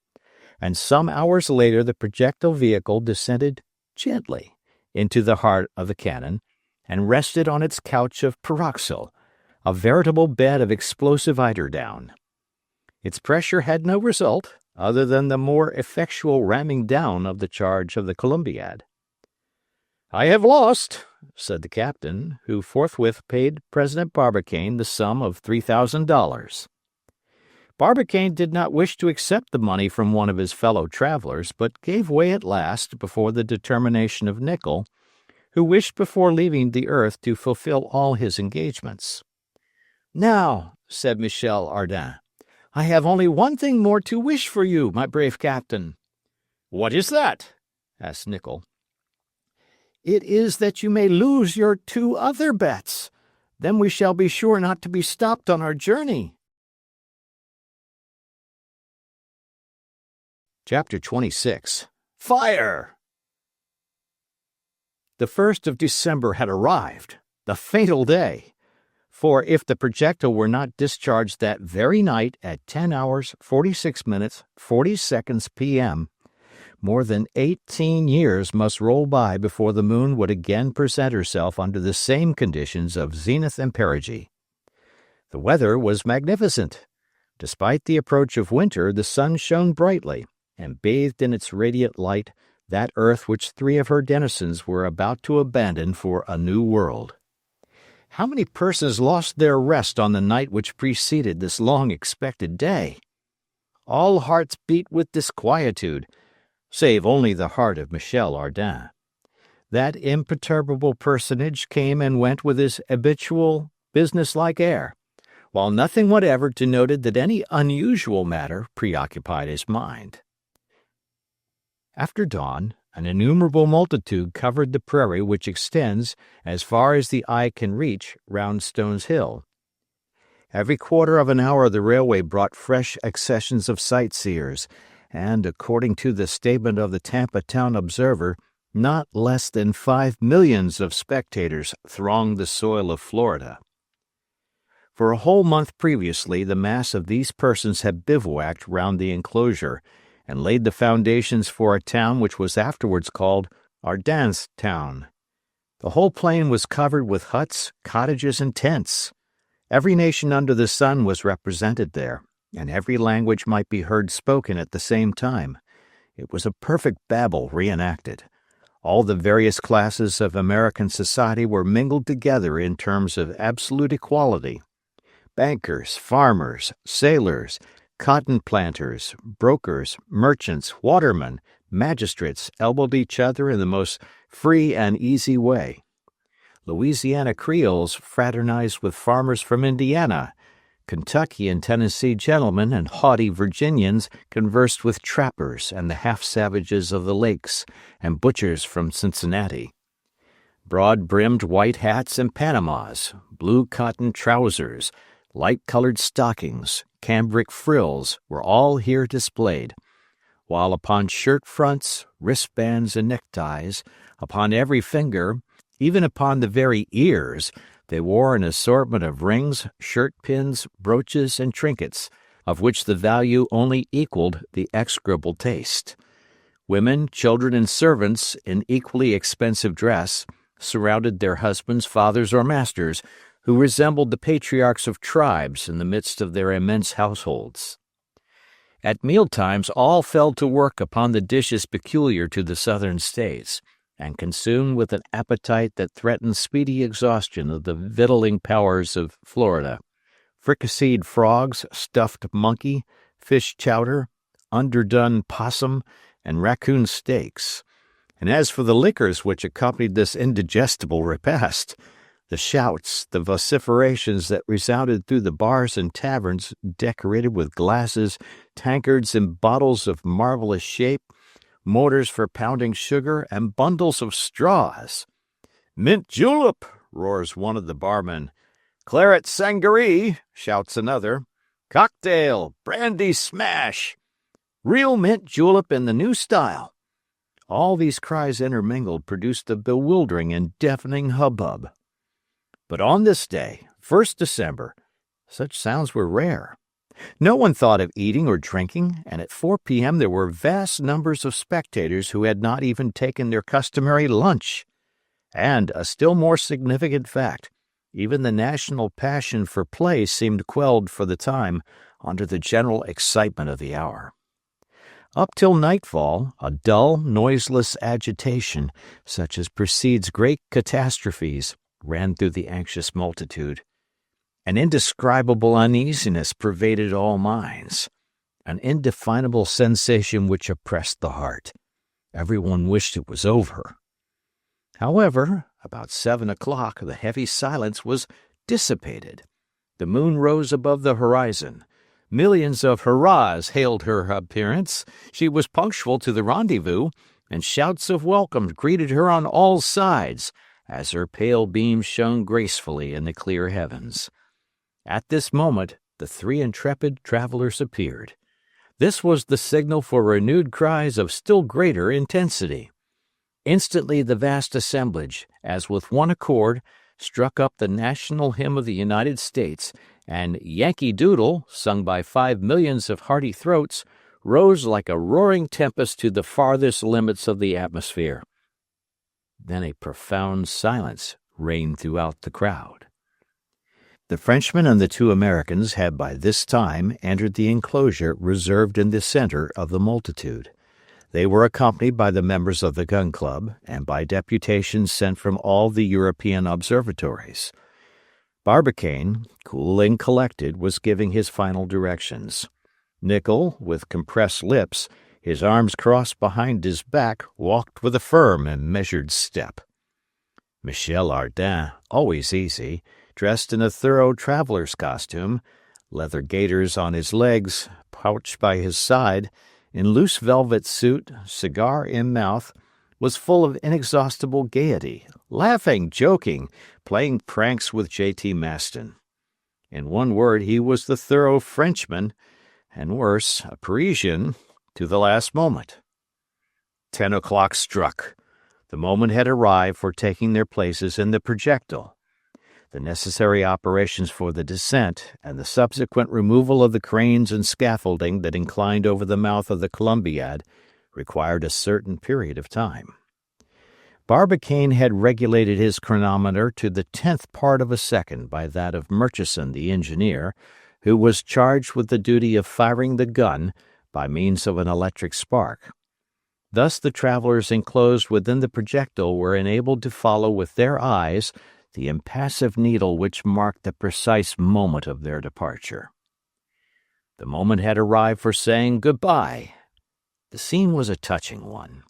and some hours later the projectile vehicle descended gently into the heart of the cannon and rested on its couch of pyroxyle, a veritable bed of explosive eiderdown. Its pressure had no result other than the more effectual ramming down of the charge of the Columbiad. "I have lost," said the captain, who forthwith paid President Barbicane the sum of $3,000. Barbicane did not wish to accept the money from one of his fellow travelers, but gave way at last before the determination of Nicholl, who wished before leaving the earth to fulfill all his engagements. "Now," said Michel Ardan, "I have only one thing more to wish for you, my brave captain." "What is that?" asked Nicholl. "It is that you may lose your 2 other bets. Then we shall be sure not to be stopped on our journey." Chapter 26. Fire! The 1st of December had arrived, the fatal day. For if the projectile were not discharged that very night at 10 hours, 46 minutes, 40 seconds p.m., more than 18 years must roll by before the moon would again present herself under the same conditions of zenith and perigee. The weather was magnificent. Despite the approach of winter, the sun shone brightly, and bathed in its radiant light that earth which 3 of her denizens were about to abandon for a new world. How many persons lost their rest on the night which preceded this long-expected day? All hearts beat with disquietude, save only the heart of Michel Ardan. That imperturbable personage came and went with his habitual, business-like air, while nothing whatever denoted that any unusual matter preoccupied his mind. After dawn, an innumerable multitude covered the prairie which extends, as far as the eye can reach, round Stone's Hill. Every quarter of an hour the railway brought fresh accessions of sightseers, and, according to the statement of the Tampa Town Observer, not less than 5 millions of spectators thronged the soil of Florida. For a whole month previously the mass of these persons had bivouacked round the enclosure, and laid the foundations for a town which was afterwards called Ardan's Town. The whole plain was covered with huts, cottages, and tents. Every nation under the sun was represented there, and every language might be heard spoken at the same time. It was a perfect Babel reenacted. All the various classes of American society were mingled together in terms of absolute equality. Bankers, farmers, sailors, cotton planters, brokers, merchants, watermen, magistrates elbowed each other in the most free and easy way. Louisiana Creoles fraternized with farmers from Indiana. Kentucky and Tennessee gentlemen and haughty Virginians conversed with trappers and the half-savages of the lakes and butchers from Cincinnati. Broad-brimmed white hats and Panamas, blue cotton trousers, light-colored stockings, cambric frills were all here displayed, while upon shirt fronts, wristbands, and neckties, upon every finger, even upon the very ears, they wore an assortment of rings, shirt pins, brooches, and trinkets, of which the value only equaled the execrable taste. Women, children, and servants, in equally expensive dress, surrounded their husbands, fathers, or masters, who resembled the patriarchs of tribes in the midst of their immense households. At mealtimes all fell to work upon the dishes peculiar to the Southern States, and consumed with an appetite that threatened speedy exhaustion of the victualling powers of Florida. Fricasseed frogs, stuffed monkey, fish chowder, underdone possum, and raccoon steaks. And as for the liquors which accompanied this indigestible repast, the shouts, the vociferations that resounded through the bars and taverns decorated with glasses, tankards, and bottles of marvelous shape, mortars for pounding sugar, and bundles of straws. "Mint julep," roars one of the barmen. "Claret sangaree," shouts another. "Cocktail, brandy smash." "Real mint julep in the new style." All these cries intermingled produced a bewildering and deafening hubbub. But on this day, 1st December, such sounds were rare. No one thought of eating or drinking, and at 4 p.m. there were vast numbers of spectators who had not even taken their customary lunch. And, a still more significant fact, even the national passion for play seemed quelled for the time under the general excitement of the hour. Up till nightfall, a dull, noiseless agitation, such as precedes great catastrophes, ran through the anxious multitude. An indescribable uneasiness pervaded all minds, an indefinable sensation which oppressed the heart. Everyone wished it was over. However, about 7 o'clock the heavy silence was dissipated. The moon rose above the horizon. Millions of hurrahs hailed her appearance. She was punctual to the rendezvous, and shouts of welcome greeted her on all sides, as her pale beams shone gracefully in the clear heavens. At this moment the 3 intrepid travelers appeared. This was the signal for renewed cries of still greater intensity. Instantly the vast assemblage, as with one accord, struck up the national hymn of the United States, and Yankee Doodle, sung by 5 millions of hearty throats, rose like a roaring tempest to the farthest limits of the atmosphere. Then a profound silence reigned throughout the crowd. The Frenchman and the two Americans had by this time entered the enclosure reserved in the center of the multitude. They were accompanied by the members of the Gun Club and by deputations sent from all the European observatories. Barbicane, cool and collected, was giving his final directions. Nicholl, with compressed lips, his arms crossed behind his back, walked with a firm and measured step. Michel Ardan, always easy, dressed in a thorough traveler's costume, leather gaiters on his legs, pouch by his side, in loose velvet suit, cigar in mouth, was full of inexhaustible gaiety, laughing, joking, playing pranks with J.T. Maston. In one word, he was the thorough Frenchman, and worse, a Parisian, to the last moment. 10 o'clock struck. The moment had arrived for taking their places in the projectile. The necessary operations for the descent and the subsequent removal of the cranes and scaffolding that inclined over the mouth of the Columbiad required a certain period of time. Barbicane had regulated his chronometer to the 10th part of a second by that of Murchison the engineer, who was charged with the duty of firing the gun by means of an electric spark. Thus the travelers enclosed within the projectile were enabled to follow with their eyes the impassive needle which marked the precise moment of their departure. The moment had arrived for saying good-bye. The scene was a touching one.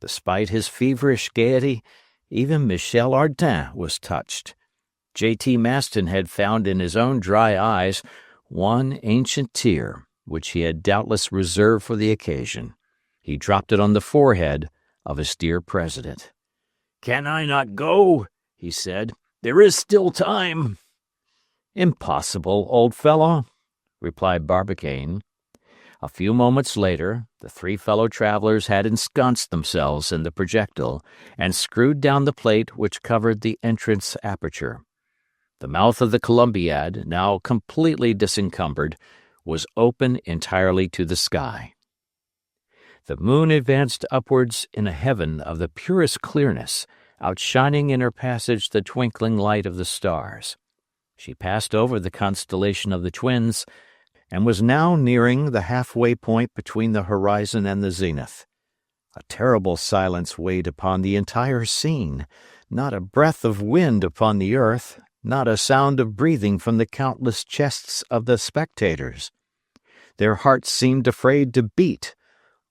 Despite his feverish gaiety, even Michel Ardan was touched. J.T. Maston had found in his own dry eyes one ancient tear, which he had doubtless reserved for the occasion. He dropped it on the forehead of his dear president. "Can I not go?" he said. "There is still time." "Impossible, old fellow," replied Barbicane. A few moments later, the three fellow travelers had ensconced themselves in the projectile and screwed down the plate which covered the entrance aperture. The mouth of the Columbiad, now completely disencumbered, was open entirely to the sky. The moon advanced upwards in a heaven of the purest clearness, outshining in her passage the twinkling light of the stars. She passed over the constellation of the Twins, and was now nearing the halfway point between the horizon and the zenith. A terrible silence weighed upon the entire scene, not a breath of wind upon the earth, not a sound of breathing from the countless chests of the spectators. Their hearts seemed afraid to beat.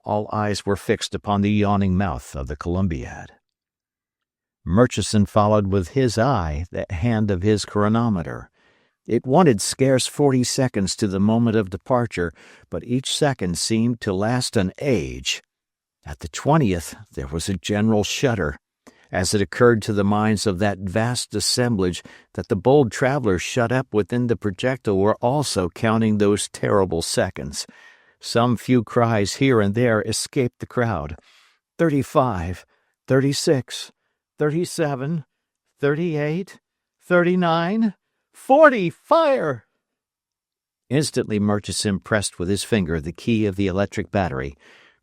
All eyes were fixed upon the yawning mouth of the Columbiad. Murchison followed with his eye the hand of his chronometer. It wanted scarce 40 seconds to the moment of departure, but each second seemed to last an age. At the 20th there was a general shudder, as it occurred to the minds of that vast assemblage that the bold travelers shut up within the projectile were also counting those terrible seconds. Some few cries here and there escaped the crowd. 35, 36, 37, 38, 39, 40, fire! Instantly Murchison pressed with his finger the key of the electric battery,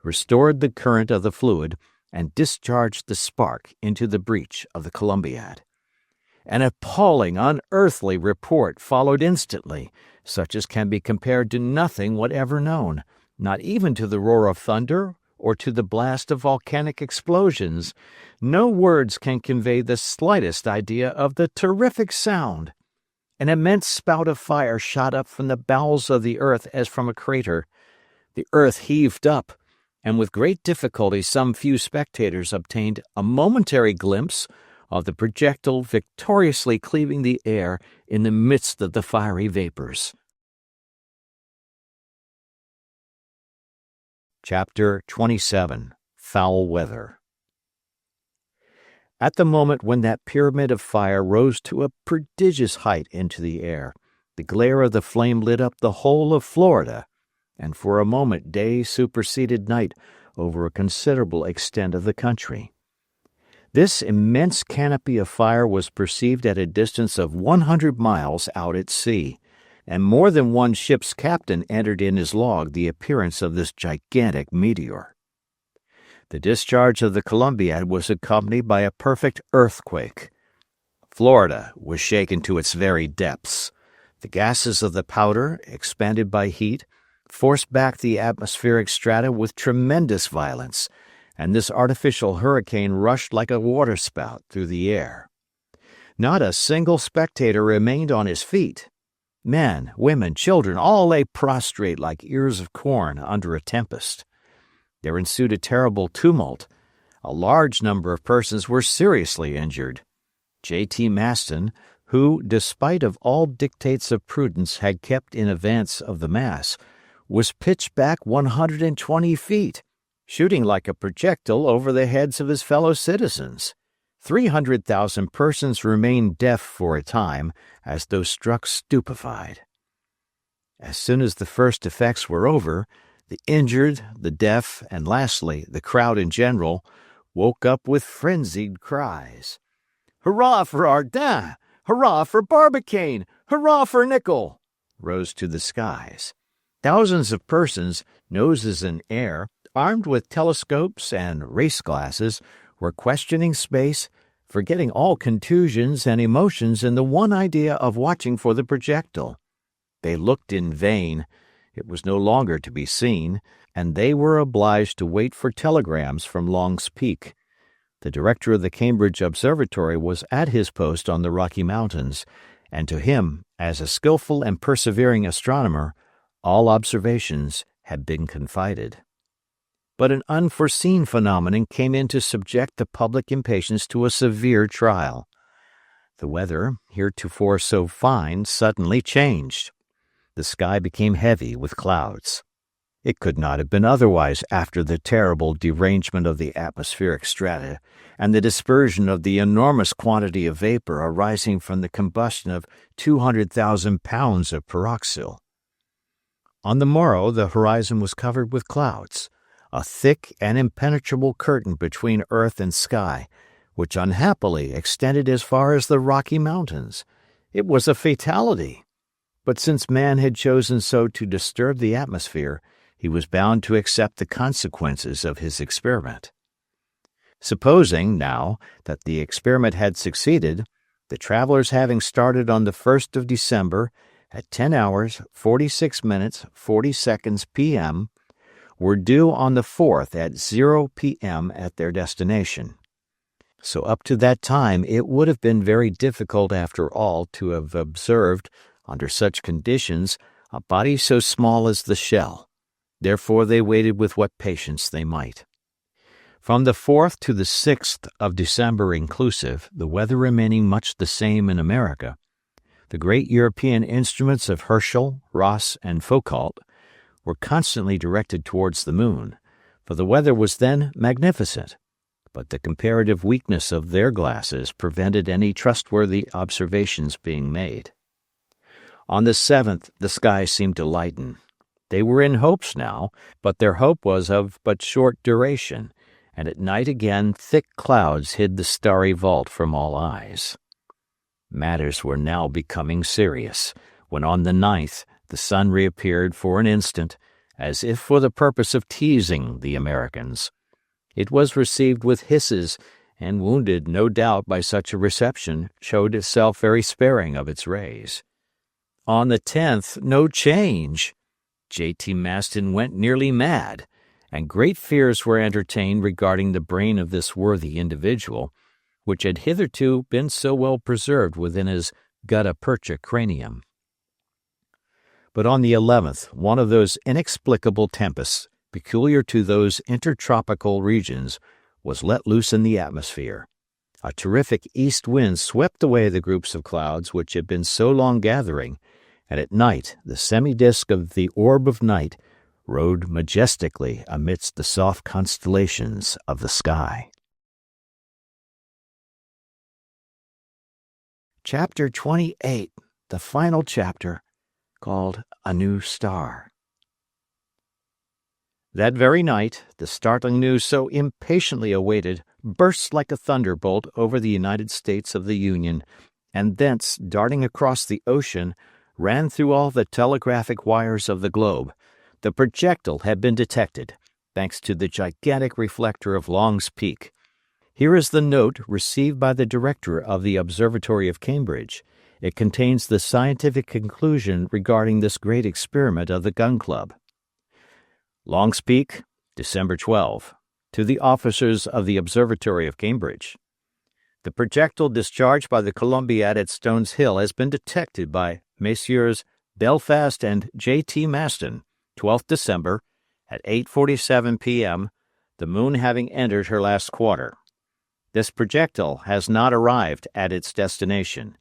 restored the current of the fluid, and discharged the spark into the breech of the Columbiad. An appalling, unearthly report followed instantly, such as can be compared to nothing whatever known, not even to the roar of thunder or to the blast of volcanic explosions. No words can convey the slightest idea of the terrific sound. An immense spout of fire shot up from the bowels of the earth as from a crater. The earth heaved up, and with great difficulty some few spectators obtained a momentary glimpse of the projectile victoriously cleaving the air in the midst of the fiery vapors. Chapter 27. Foul Weather. At the moment when that pyramid of fire rose to a prodigious height into the air, the glare of the flame lit up the whole of Florida, and for a moment day superseded night over a considerable extent of the country. This immense canopy of fire was perceived at a distance of 100 miles out at sea, and more than one ship's captain entered in his log the appearance of this gigantic meteor. The discharge of the Columbiad was accompanied by a perfect earthquake. Florida was shaken to its very depths. The gases of the powder, expanded by heat, forced back the atmospheric strata with tremendous violence, and this artificial hurricane rushed like a waterspout through the air. Not a single spectator remained on his feet. Men, women, children, all lay prostrate like ears of corn under a tempest. There ensued a terrible tumult. A large number of persons were seriously injured. J.T. Maston, who, despite of all dictates of prudence, had kept in advance of the mass, was pitched back 120 feet, shooting like a projectile over the heads of his fellow citizens. 300,000 persons remained deaf for a time, as though struck stupefied. As soon as the first effects were over, the injured, the deaf, and lastly, the crowd in general, woke up with frenzied cries. "Hurrah for Ardin! Hurrah for Barbicane! Hurrah for Nickel!" rose to the skies. Thousands of persons, noses in air, armed with telescopes and race glasses, were questioning space, forgetting all contusions and emotions in the one idea of watching for the projectile. They looked in vain. It was no longer to be seen, and they were obliged to wait for telegrams from Long's Peak. The director of the Cambridge Observatory was at his post on the Rocky Mountains, and to him, as a skillful and persevering astronomer, all observations had been confided. But an unforeseen phenomenon came in to subject the public impatience to a severe trial. The weather, heretofore so fine, suddenly changed. The sky became heavy with clouds. It could not have been otherwise after the terrible derangement of the atmospheric strata and the dispersion of the enormous quantity of vapor arising from the combustion of 200,000 pounds of peroxyle. On the morrow the horizon was covered with clouds, a thick and impenetrable curtain between earth and sky, which unhappily extended as far as the Rocky Mountains. It was a fatality. But since man had chosen so to disturb the atmosphere, he was bound to accept the consequences of his experiment. Supposing, now, that the experiment had succeeded, the travelers having started on the 1st of December at 10 hours, 46 minutes, 40 seconds p.m., were due on the 4th at 0 p.m. at their destination. So up to that time it would have been very difficult after all to have observed, under such conditions, a body so small as the shell. Therefore they waited with what patience they might. From the 4th to the 6th of December inclusive, the weather remaining much the same in America, the great European instruments of Herschel, Ross, and Foucault were constantly directed towards the moon, for the weather was then magnificent, but the comparative weakness of their glasses prevented any trustworthy observations being made. On the 7th the sky seemed to lighten. They were in hopes now, but their hope was of but short duration, and at night again thick clouds hid the starry vault from all eyes. Matters were now becoming serious, when on the 9th the sun reappeared for an instant, as if for the purpose of teasing the Americans. It was received with hisses, and wounded, no doubt, by such a reception, showed itself very sparing of its rays. On the 10th, no change. J.T. Maston went nearly mad, and great fears were entertained regarding the brain of this worthy individual, which had hitherto been so well preserved within his gutta percha cranium. But on the 11th, one of those inexplicable tempests peculiar to those intertropical regions was let loose in the atmosphere. A terrific east wind swept away the groups of clouds which had been so long gathering, and at night the semi-disk of the orb of night rode majestically amidst the soft constellations of the sky. Chapter 28, the final chapter, called A New Star. That very night, the startling news so impatiently awaited burst like a thunderbolt over the United States of the Union, and thence, darting across the ocean, ran through all the telegraphic wires of the globe. The projectile had been detected, thanks to the gigantic reflector of Long's Peak. Here is the note received by the director of the Observatory of Cambridge. It contains the scientific conclusion regarding this great experiment of the Gun Club. Long's Peak, December 12. To the officers of the Observatory of Cambridge. The projectile discharged by the Columbiad at Stones Hill has been detected by Messrs. Belfast and J.T. Maston, 12th December, at 8:47 p.m., the moon having entered her last quarter. This projectile has not arrived at its destination.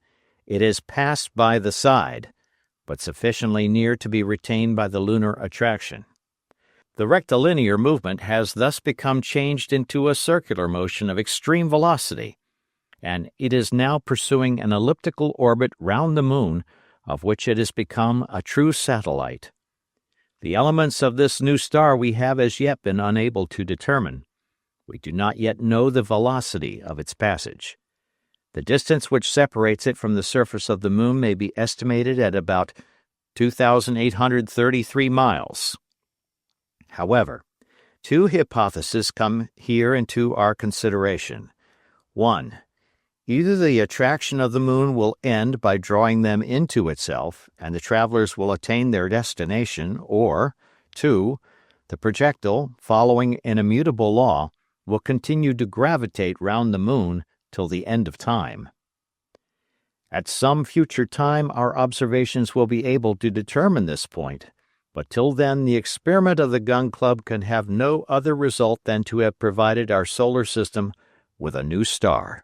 It has passed by the side, but sufficiently near to be retained by the lunar attraction. The rectilinear movement has thus become changed into a circular motion of extreme velocity, and it is now pursuing an elliptical orbit round the moon, of which it has become a true satellite. The elements of this new star we have as yet been unable to determine. We do not yet know the velocity of its passage. The distance which separates it from the surface of the moon may be estimated at about 2,833 miles. However, two hypotheses come here into our consideration. 1. Either the attraction of the moon will end by drawing them into itself, and the travelers will attain their destination, or 2. The projectile, following an immutable law, will continue to gravitate round the moon till the end of time. At some future time our observations will be able to determine this point, but till then the experiment of the Gun Club can have no other result than to have provided our solar system with a new star.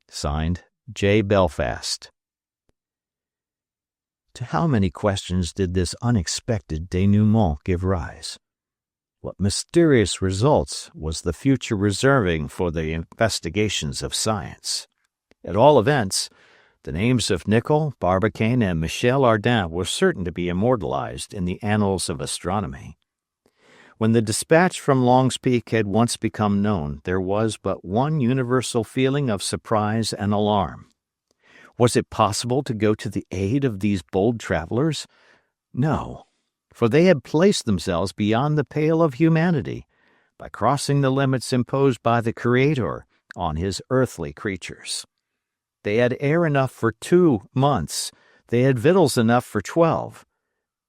Signed, J. Belfast. To how many questions did this unexpected denouement give rise? What mysterious results was the future reserving for the investigations of science? At all events, the names of Nicholl, Barbicane, and Michel Ardan were certain to be immortalized in the annals of astronomy. When the dispatch from Long's Peak had once become known, there was but one universal feeling of surprise and alarm. Was it possible to go to the aid of these bold travelers? No, for they had placed themselves beyond the pale of humanity by crossing the limits imposed by the Creator on his earthly creatures. They had air enough for 2 months, they had victuals enough for 12,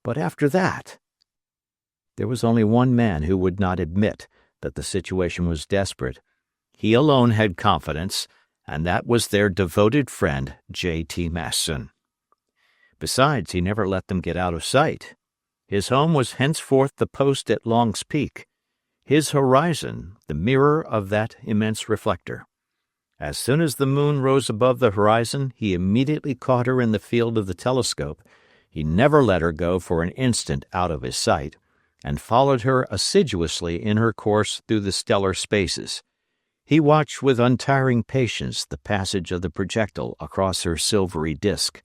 but after that, there was only one man who would not admit that the situation was desperate. He alone had confidence, and that was their devoted friend, J.T. Maston. Besides, he never let them get out of sight. His home was henceforth the post at Long's Peak, his horizon the mirror of that immense reflector. As soon as the moon rose above the horizon, he immediately caught her in the field of the telescope. He never let her go for an instant out of his sight, and followed her assiduously in her course through the stellar spaces. He watched with untiring patience the passage of the projectile across her silvery disk,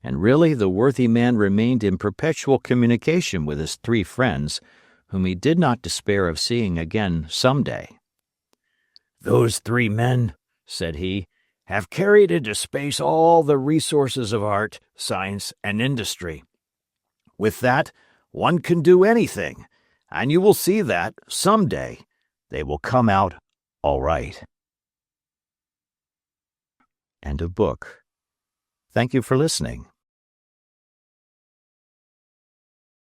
and really the worthy man remained in perpetual communication with his 3 friends, whom he did not despair of seeing again some day. "Those 3 men," said he, "have carried into space all the resources of art, science, and industry. With that, one can do anything, and you will see that, some day, they will come out all right." End of book. Thank you for listening.